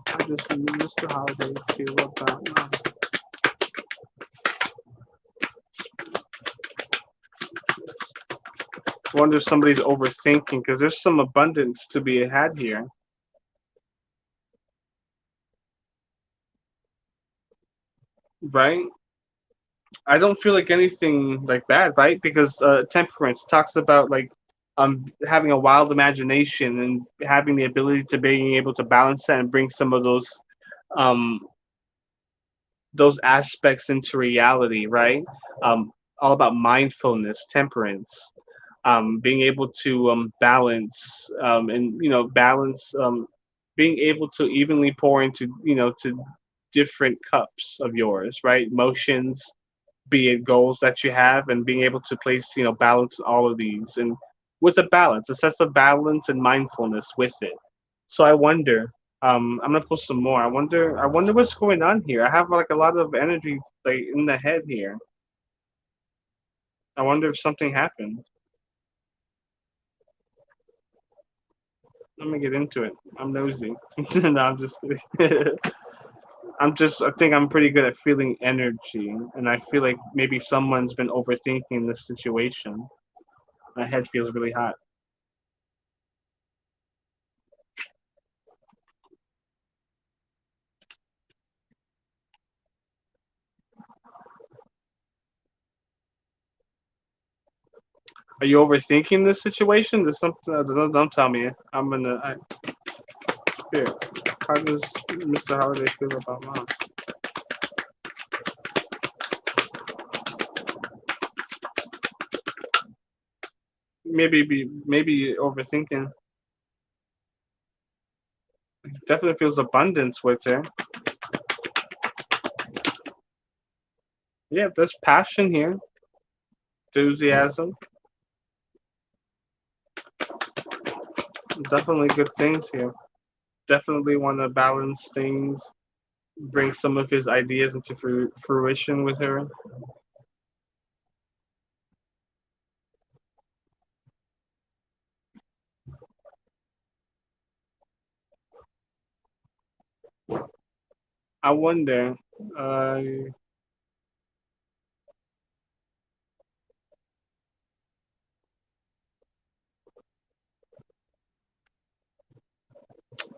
S1: How does Mr. Holiday feel about mom? I wonder if somebody's overthinking because there's some abundance to be had here, right? I don't feel like anything like bad, right? Because temperance talks about like having a wild imagination and having the ability to being able to balance that and bring some of um those aspects into reality, right? All about mindfulness, temperance, being able to balance and balance, being able to evenly pour into to different cups of yours, right? Emotions, be it goals that you have, and being able to place balance all of these and with a balance, a sense of balance and mindfulness with it. So I wonder. I'm gonna post some more. I wonder what's going on here. I have like a lot of energy like in the head here. I wonder if something happened. Let me get into it. I'm nosy. No, I'm just kidding. I think I'm pretty good at feeling energy, and I feel like maybe someone's been overthinking this situation. My head feels really hot. Are you overthinking this situation? There's something. Don't tell me. Here. How does Mr. Holiday feel about mom? Maybe overthinking. Definitely feels abundance with her. Yeah, there's passion here, enthusiasm. Definitely good things here. Definitely want to balance things, bring some of his ideas into fruition with her. I wonder. Uh,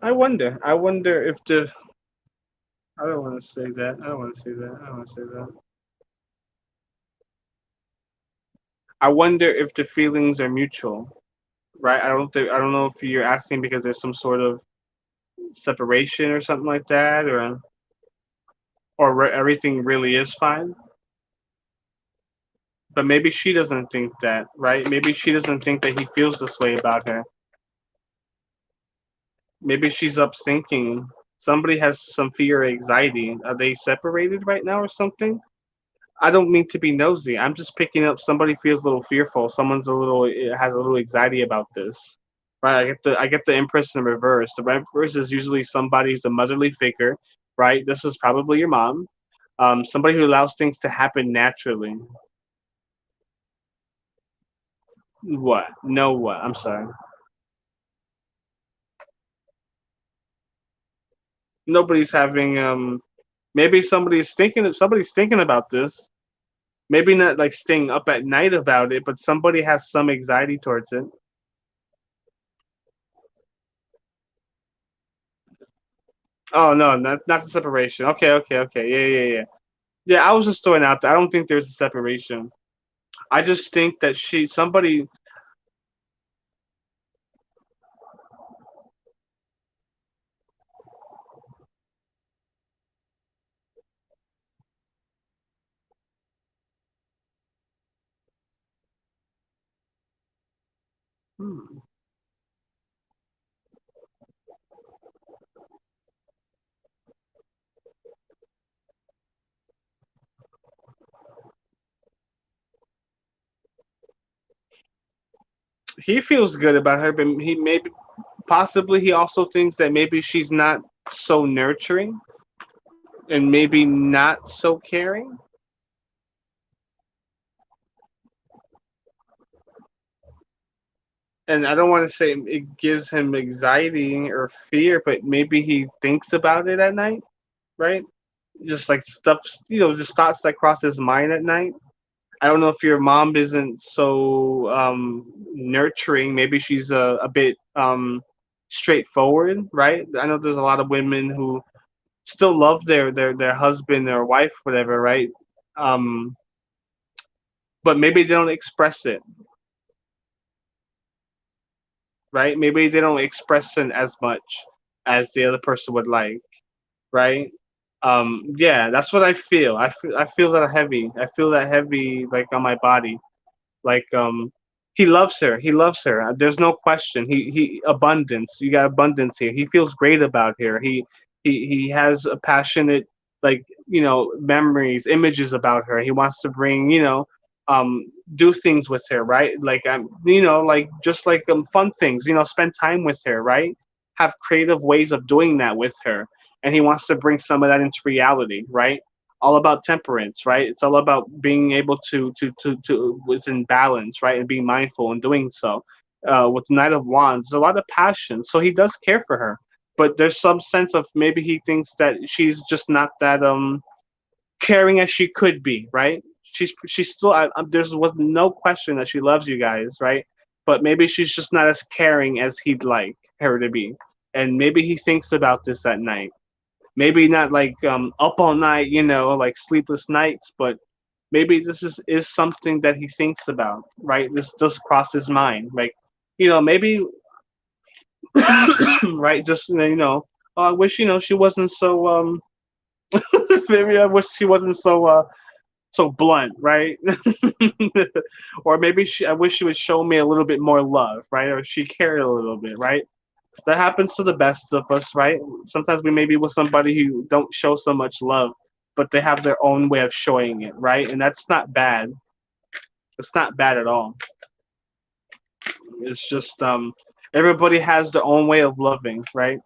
S1: I wonder. I wonder if the. I don't want to say that. I don't want to say that. I don't want to say that. I wonder if the feelings are mutual, right? I don't know if you're asking because there's some sort of separation or something like that, or where everything really is fine. But maybe she doesn't think that, right? Maybe she doesn't think that he feels this way about her. Maybe she's up thinking somebody has some fear or anxiety. Are they separated right now or something? I don't mean to be nosy. I'm just picking up somebody feels a little fearful. Someone's a little has a little anxiety about this. Right? I get the Empress in reverse. The Empress is usually somebody who's a motherly figure, right? This is probably your mom. Somebody who allows things to happen naturally. What? No what? I'm sorry. Nobody's having maybe somebody's thinking about this. Maybe not like staying up at night about it, but somebody has some anxiety towards it. Oh no, not the separation. Okay, okay, okay. Yeah, yeah, yeah. Yeah, I was just throwing out there. I don't think there's a separation. I just think that somebody. Hmm. He feels good about her, but he maybe possibly he also thinks that maybe she's not so nurturing and maybe not so caring. And I don't want to say it gives him anxiety or fear, but maybe he thinks about it at night, right? Just like stuff, just thoughts that cross his mind at night. I don't know if your mom isn't so nurturing. Maybe she's a bit straightforward, right? I know there's a lot of women who still love their husband or wife, whatever, right? Um, but maybe they don't express it, right? Maybe they don't express it as much as the other person would like, right? Yeah, that's what I feel. I feel that heavy. I feel that heavy like on my body. Like he loves her. He loves her. There's no question. He abundance. You got abundance here. He feels great about her. He has a passionate like memories, images about her. He wants to bring do things with her, right? Like like just like fun things. Spend time with her, right? Have creative ways of doing that with her, and he wants to bring some of that into reality, right? All about temperance, right? It's all about being able to within balance, right, and being mindful and doing so. With the Knight of Wands, there's a lot of passion, so he does care for her, but there's some sense of maybe he thinks that she's just not that caring as she could be, right? She's still there's was no question that she loves you guys, right? But maybe she's just not as caring as he'd like her to be, and maybe he thinks about this at night. Maybe not like up all night, like sleepless nights, but maybe this is something that he thinks about, right? This does cross his mind, like maybe right, just oh, I wish she wasn't so maybe I wish she wasn't so blunt, right? Or maybe I wish she would show me a little bit more love, right? Or she cared a little bit, right? That happens to the best of us, right? Sometimes we may be with somebody who don't show so much love, but they have their own way of showing it, right? And that's not bad. It's not bad at all. It's just everybody has their own way of loving, right?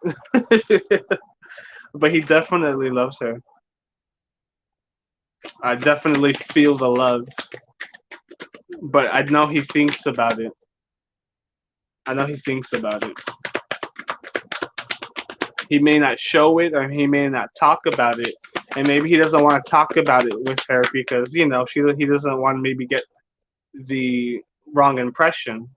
S1: But he definitely loves her. I definitely feel the love, but I know he thinks about it. I know he thinks about it. He may not show it, or he may not talk about it, and maybe he doesn't want to talk about it with her because he doesn't want to maybe get the wrong impression,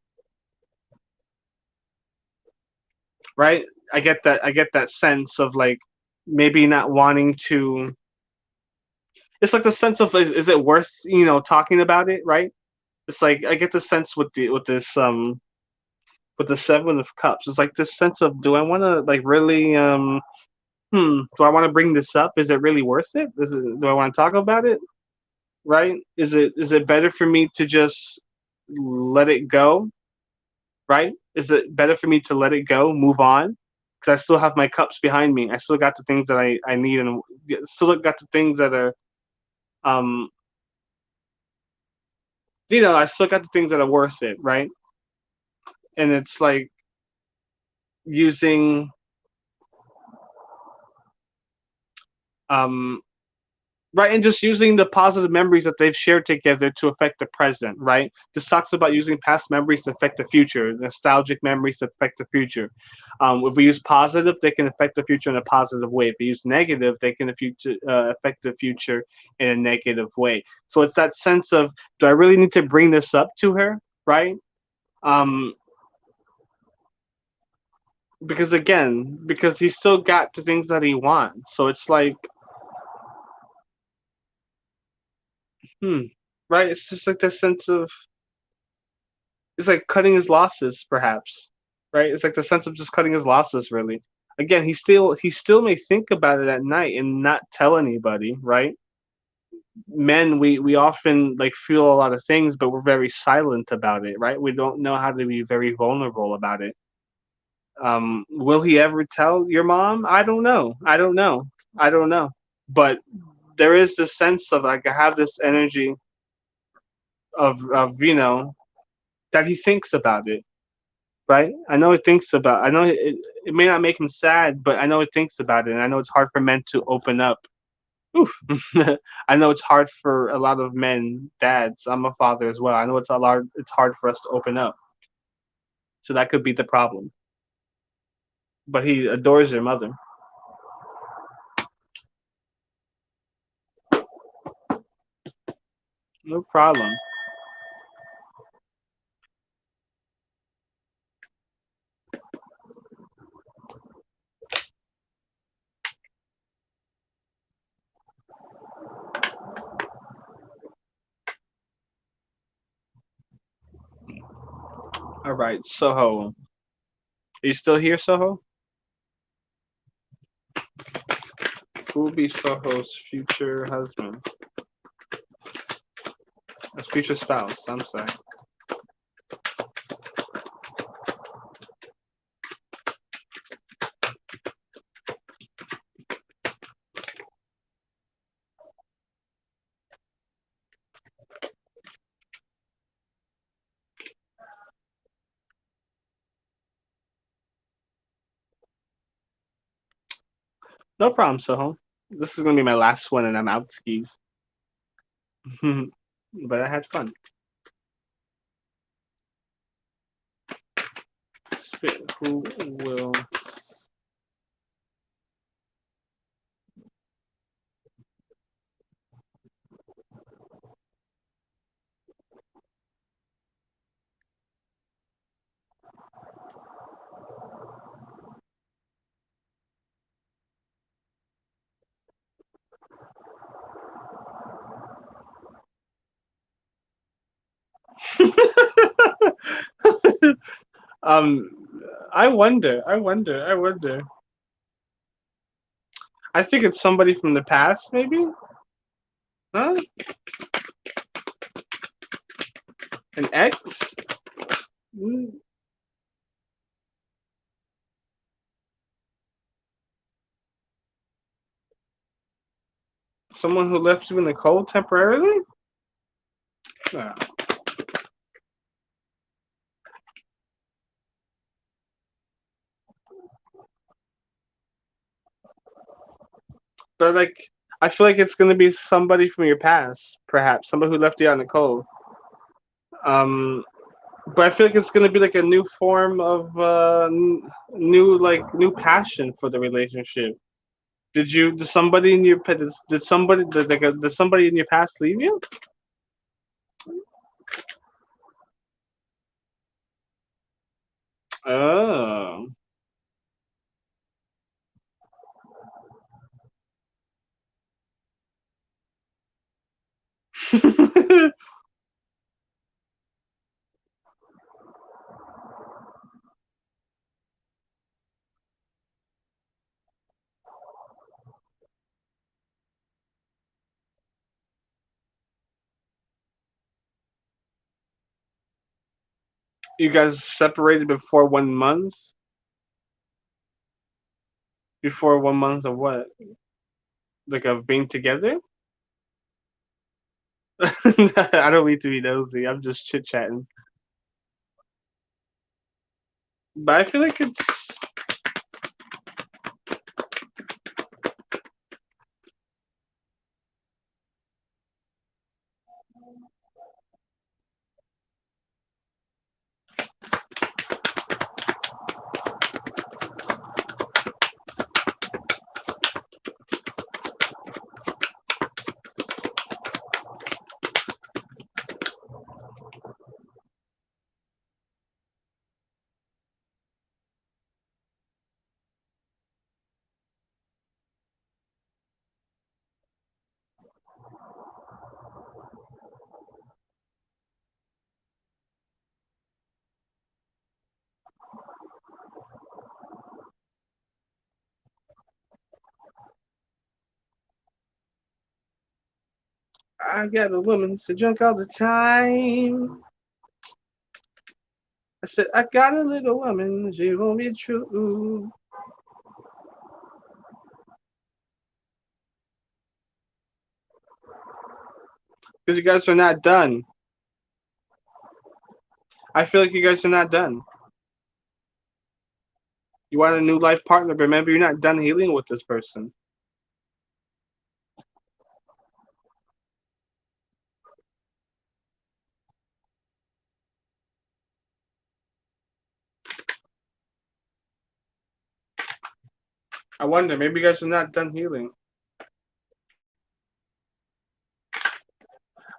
S1: right? I get that sense of like maybe not wanting to. It's like the sense of is it worth talking about it, right? It's like I get the sense with the Seven of Cups. It's like this sense of do I want to like really do I want to bring this up? Is it really worth it? Do I want to talk about it? Right? Is it better for me to just let it go? Right? Is it better for me to let it go, move on? Because I still have my cups behind me. I still got the things that I need, and still got the things that are um I still got the things that are worth it, right? And it's like using um right, and just using the positive memories that they've shared together to affect the present, right? This talks about using past memories to affect the future, nostalgic memories to affect the future. If we use positive, they can affect the future in a positive way. If we use negative, they can affect the future in a negative way. So it's that sense of, do I really need to bring this up to her, right? Um, because again, because he still got the things that he wants. So it's like, hmm, right? It's just like this sense of it's like cutting his losses, perhaps, right? It's like the sense of just cutting his losses, really. Again, he still may think about it at night and not tell anybody, right? Men, we often like feel a lot of things, but we're very silent about it, right? We don't know how to be very vulnerable about it. Will he ever tell your mom? I don't know. I don't know. I don't know. But there is this sense of like I have this energy of that he thinks about it, right? I know it thinks about. I know it may not make him sad, but I know it thinks about it, and I know it's hard for men to open up. Oof. I know it's hard for a lot of men, dads. I'm a father as well. I know it's hard for us to open up. So that could be the problem. But he adores your mother. No problem. All right, Soho. Are you still here, Soho? Who will be Soho's future husband? His future spouse, I'm sorry. No problem, Soho. This is gonna be my last one, and I'm out skis. But I had fun. Spit. Who will? um, I wonder. I wonder. I wonder. I think it's somebody from the past, maybe. Huh? An ex? Mm, someone who left you in the cold temporarily? No. But like, I feel like it's gonna be somebody from your past, perhaps somebody who left you out in the cold. Um, but I feel like it's gonna be like a new form of new passion for the relationship. Did somebody in your did somebody did somebody in your past leave you? Oh. You guys separated before 1 month? Before 1 month of what? Like of being together? I don't mean to be nosy. I'm just chit chatting. But I feel like it's I got a woman so drunk all the time. I said I got a little woman, she won't be true. Because you guys are not done. I feel like you guys are not done. You want a new life partner, but remember you're not done healing with this person. I wonder, maybe you guys are not done healing.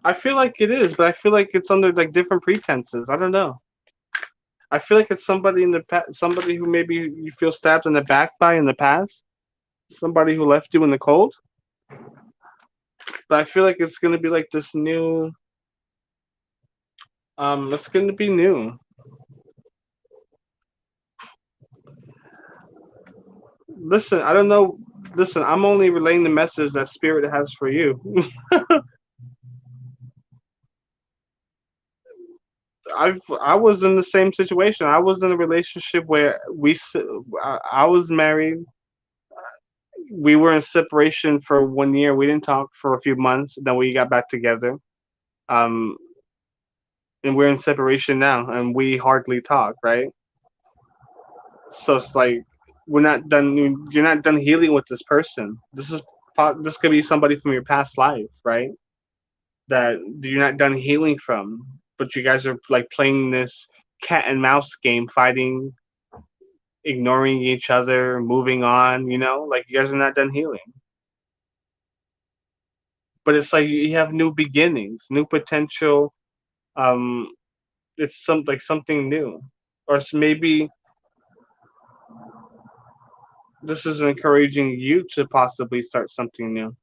S1: I feel like it is, but I feel like it's under like different pretenses. I don't know. I feel like it's somebody in the past, somebody who maybe you feel stabbed in the back by in the past, somebody who left you in the cold. But I feel like it's gonna be like this new. It's gonna be new. Listen, I don't know. Listen, I'm only relaying the message that Spirit has for you. I was in the same situation. I was in a relationship where I was married. We were in separation for 1 year. We didn't talk for a few months. Then we got back together. Um, and we're in separation now, and we hardly talk, right? So it's like we're not done. You're not done healing with this person. This could be somebody from your past life, right? That you're not done healing from, but you guys are like playing this cat and mouse game, fighting, ignoring each other, moving on. Like you guys are not done healing. But it's like you have new beginnings, new potential. Um, it's something new, or maybe this is encouraging you to possibly start something new.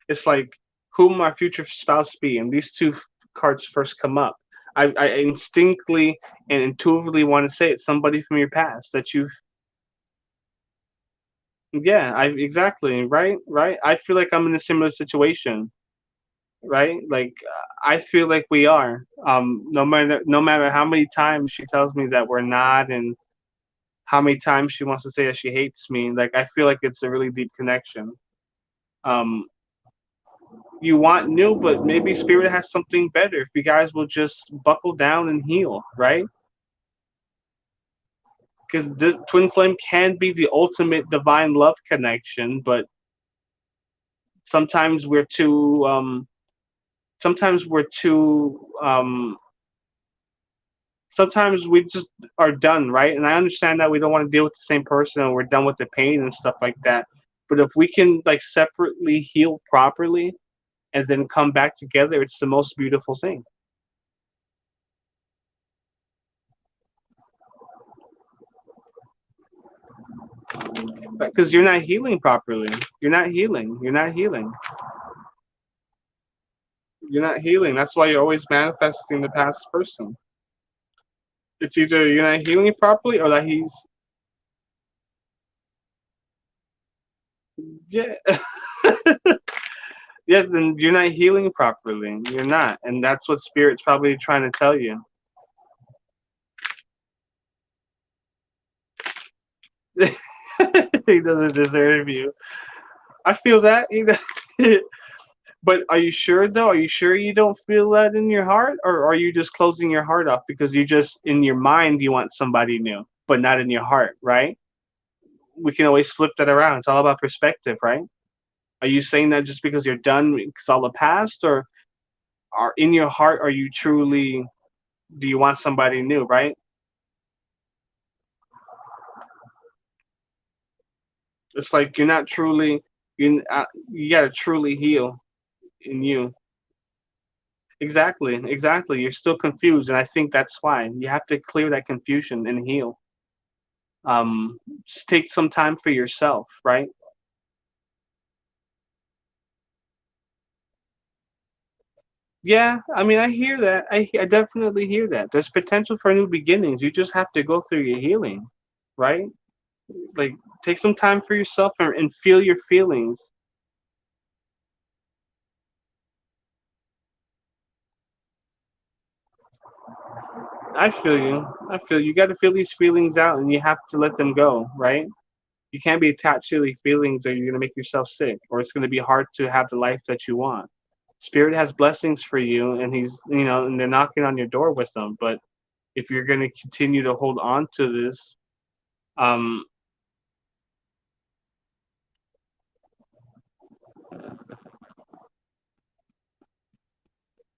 S1: It's like who my future spouse be, and these two cards first come up. I instinctively and intuitively want to say it's somebody from your past that you. Yeah, I exactly right. I feel like I'm in a similar situation, right? Like I feel like we are. No matter how many times she tells me that we're not, and how many times she wants to say that she hates me, like I feel like it's a really deep connection. Um, you want new, but maybe Spirit has something better if you guys will just buckle down and heal, right? Because the twin flame can be the ultimate divine love connection, but sometimes we're too sometimes we're too sometimes we just are done, right? And I understand that we don't want to deal with the same person and we're done with the pain and stuff like that. But if we can like separately heal properly and then come back together, it's the most beautiful thing. Because you're not healing properly. You're not healing. You're not healing. You're not healing. That's why you're always manifesting the past person. It's either you're not healing properly or that he's yeah. Yeah, then you're not healing properly. You're not. And that's what spirit's probably trying to tell you. He doesn't deserve you. I feel that. But are you sure though? Are you sure you don't feel that in your heart? Or are you just closing your heart off because you just in your mind you want somebody new, but not in your heart, right? We can always flip that around. It's all about perspective, right? Are you saying that just because you're done, it's all the past, or are in your heart are you truly do you want somebody new, right? It's like you're not truly you gotta truly heal in you. Exactly. You're still confused, and I think that's why you have to clear that confusion and heal. Just take some time for yourself, right? Yeah, I mean, I hear that. I definitely hear that. There's potential for new beginnings. You just have to go through your healing, right? Like, take some time for yourself and feel your feelings. I feel you. I feel you. Got to feel these feelings out, and you have to let them go, right? You can't be attached to these feelings, or you're gonna make yourself sick, or it's gonna be hard to have the life that you want. Spirit has blessings for you, and and they're knocking on your door with them. But if you're gonna continue to hold on to this, um,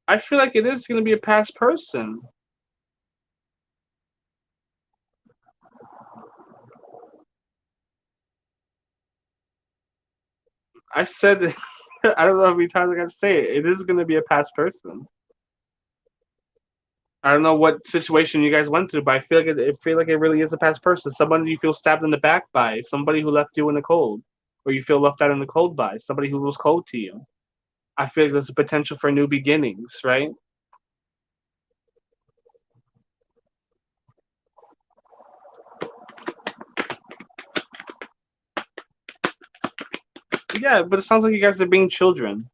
S1: I feel like it is gonna be a past person. I said, I don't know how many times I got to say it. It is going to be a past person. I don't know what situation you guys went through, but I feel like it really is a past person. Somebody you feel stabbed in the back by, somebody who left you in the cold, or you feel left out in the cold by, somebody who was cold to you. I feel like there's a potential for new beginnings, right? Yeah, but it sounds like you guys are being children.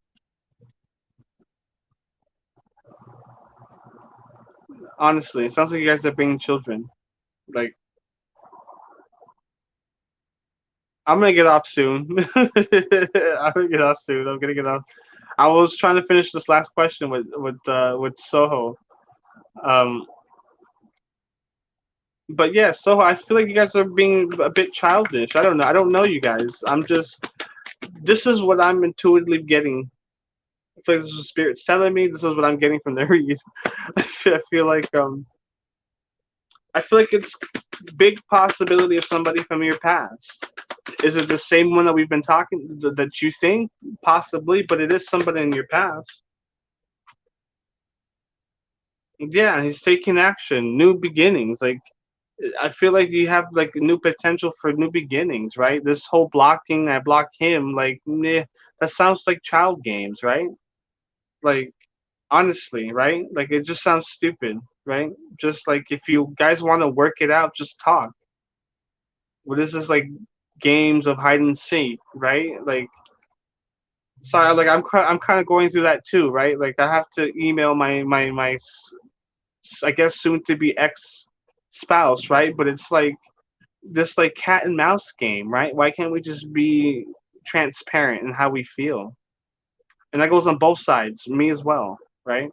S1: Honestly, it sounds like you guys are being children. Like, I'm gonna get off soon. I'm gonna get off soon. I'm gonna get off. I was trying to finish this last question with Soho. Um, but yeah, Soho, I feel like you guys are being a bit childish. I don't know. I don't know you guys. I'm just. This is what I'm intuitively getting. I feel like this is spirits telling me. This is what I'm getting from the read. I feel like it's big possibility of somebody from your past. Is it the same one that we've been talking that you think possibly, but it is somebody in your past? Yeah, he's taking action, new beginnings. Like I feel like you have like new potential for new beginnings, right? This whole blocking, I block him, like meh, that sounds like child games, right? Like honestly, right? Like it just sounds stupid, right? Just like if you guys want to work it out, just talk. What is this like games of hide and seek, right? Like sorry, like I'm kind of going through that too, right? Like I have to email I guess soon to be ex spouse, right? But it's like this like cat and mouse game, right? Why can't we just be transparent in how we feel? And that goes on both sides, me as well, right?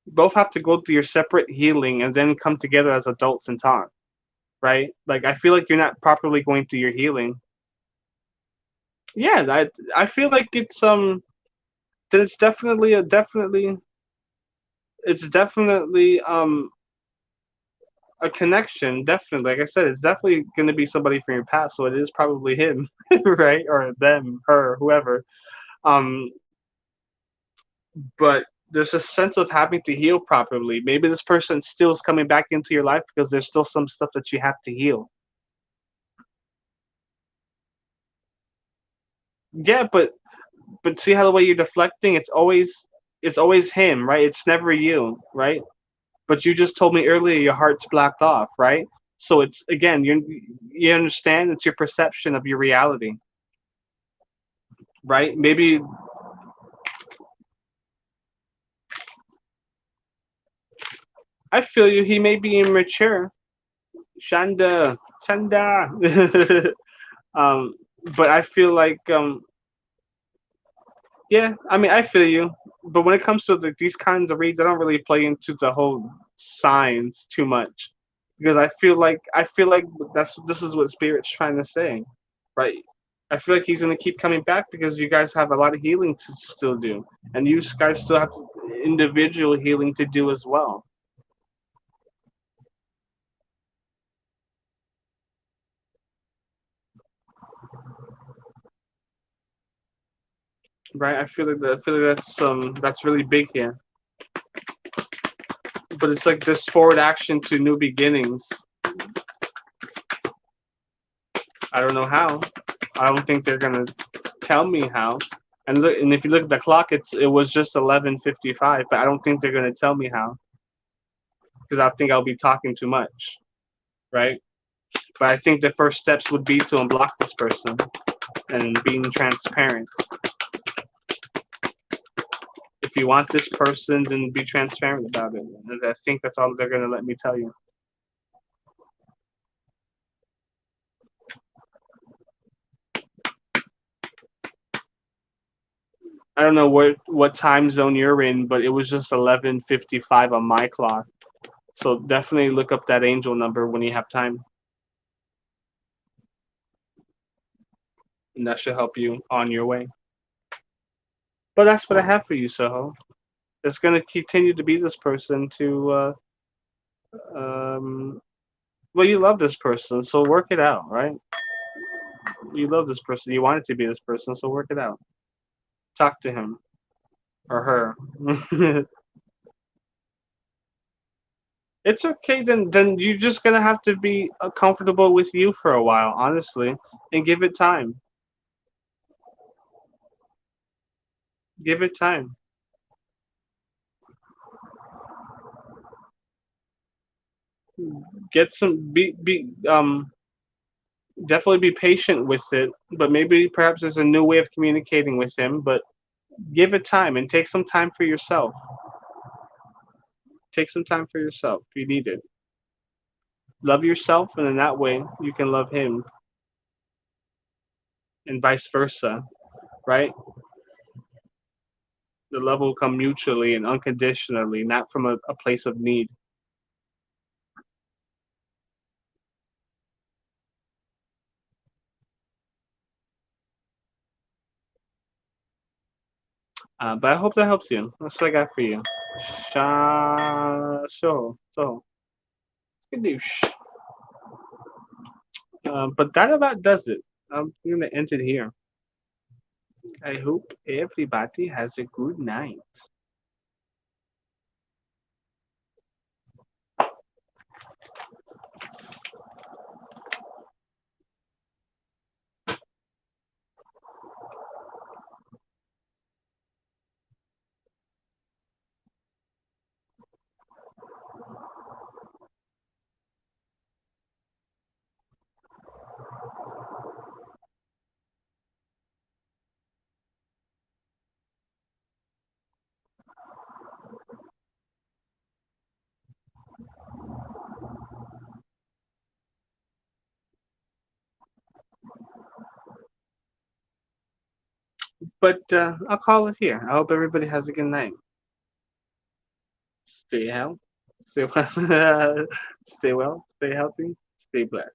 S1: You both have to go through your separate healing and then come together as adults and talk, right? Like I feel like you're not properly going through your healing. Yeah, I feel like then it's definitely a connection, definitely. Like I said, it's definitely going to be somebody from your past, so it is probably him, right, or them, her, whoever. Um, but there's a sense of having to heal properly. Maybe this person still is coming back into your life because there's still some stuff that you have to heal. Yeah, but see how the way you're deflecting, it's always him, right? It's never you, right? But you just told me earlier your heart's blocked off, right? So it's again, you understand it's your perception of your reality, right? Maybe I feel you. He may be immature, Shanda, Shanda. um, but I feel like yeah. I mean, I feel you. But when it comes to these kinds of reads, I don't really play into the whole signs too much because I feel like this is what Spirit's trying to say, right? I feel like he's gonna keep coming back because you guys have a lot of healing to still do, and you guys still have individual healing to do as well. Right? I feel like that's really big here. But it's like this forward action to new beginnings. I don't know how. I don't think they're gonna tell me how. And if you look at the clock, it was just 11:55, but I don't think they're gonna tell me how because I think I'll be talking too much, right? But I think the first steps would be to unblock this person and being transparent. If you want this person, then be transparent about it. And I think that's all they're gonna let me tell you. I don't know what time zone you're in, but it was just 11:55 on my clock. So definitely look up that angel number when you have time, and that should help you on your way. But that's what I have for you, Soho. It's gonna continue to be this person to um, Well, you love this person, so work it out, right? You love this person. You want it to be this person, so work it out. Talk to him or her. It's okay. Then you're just gonna have to be comfortable with you for a while, honestly, and give it time. Give it time. Get some definitely be patient with it, but maybe perhaps there's a new way of communicating with him, but give it time and take some time for yourself. Take some time for yourself. You need it. Love yourself, and in that way, you can love him, and vice versa, right? The love will come mutually and unconditionally, not from a place of need. But I hope that helps you. That's what I got for you. So, skadoosh. But that about does it. I'm gonna end it here. I hope everybody has a good night. But I'll call it here. I hope everybody has a good night. Stay healthy. Stay well. Stay well. Stay healthy. Stay blessed.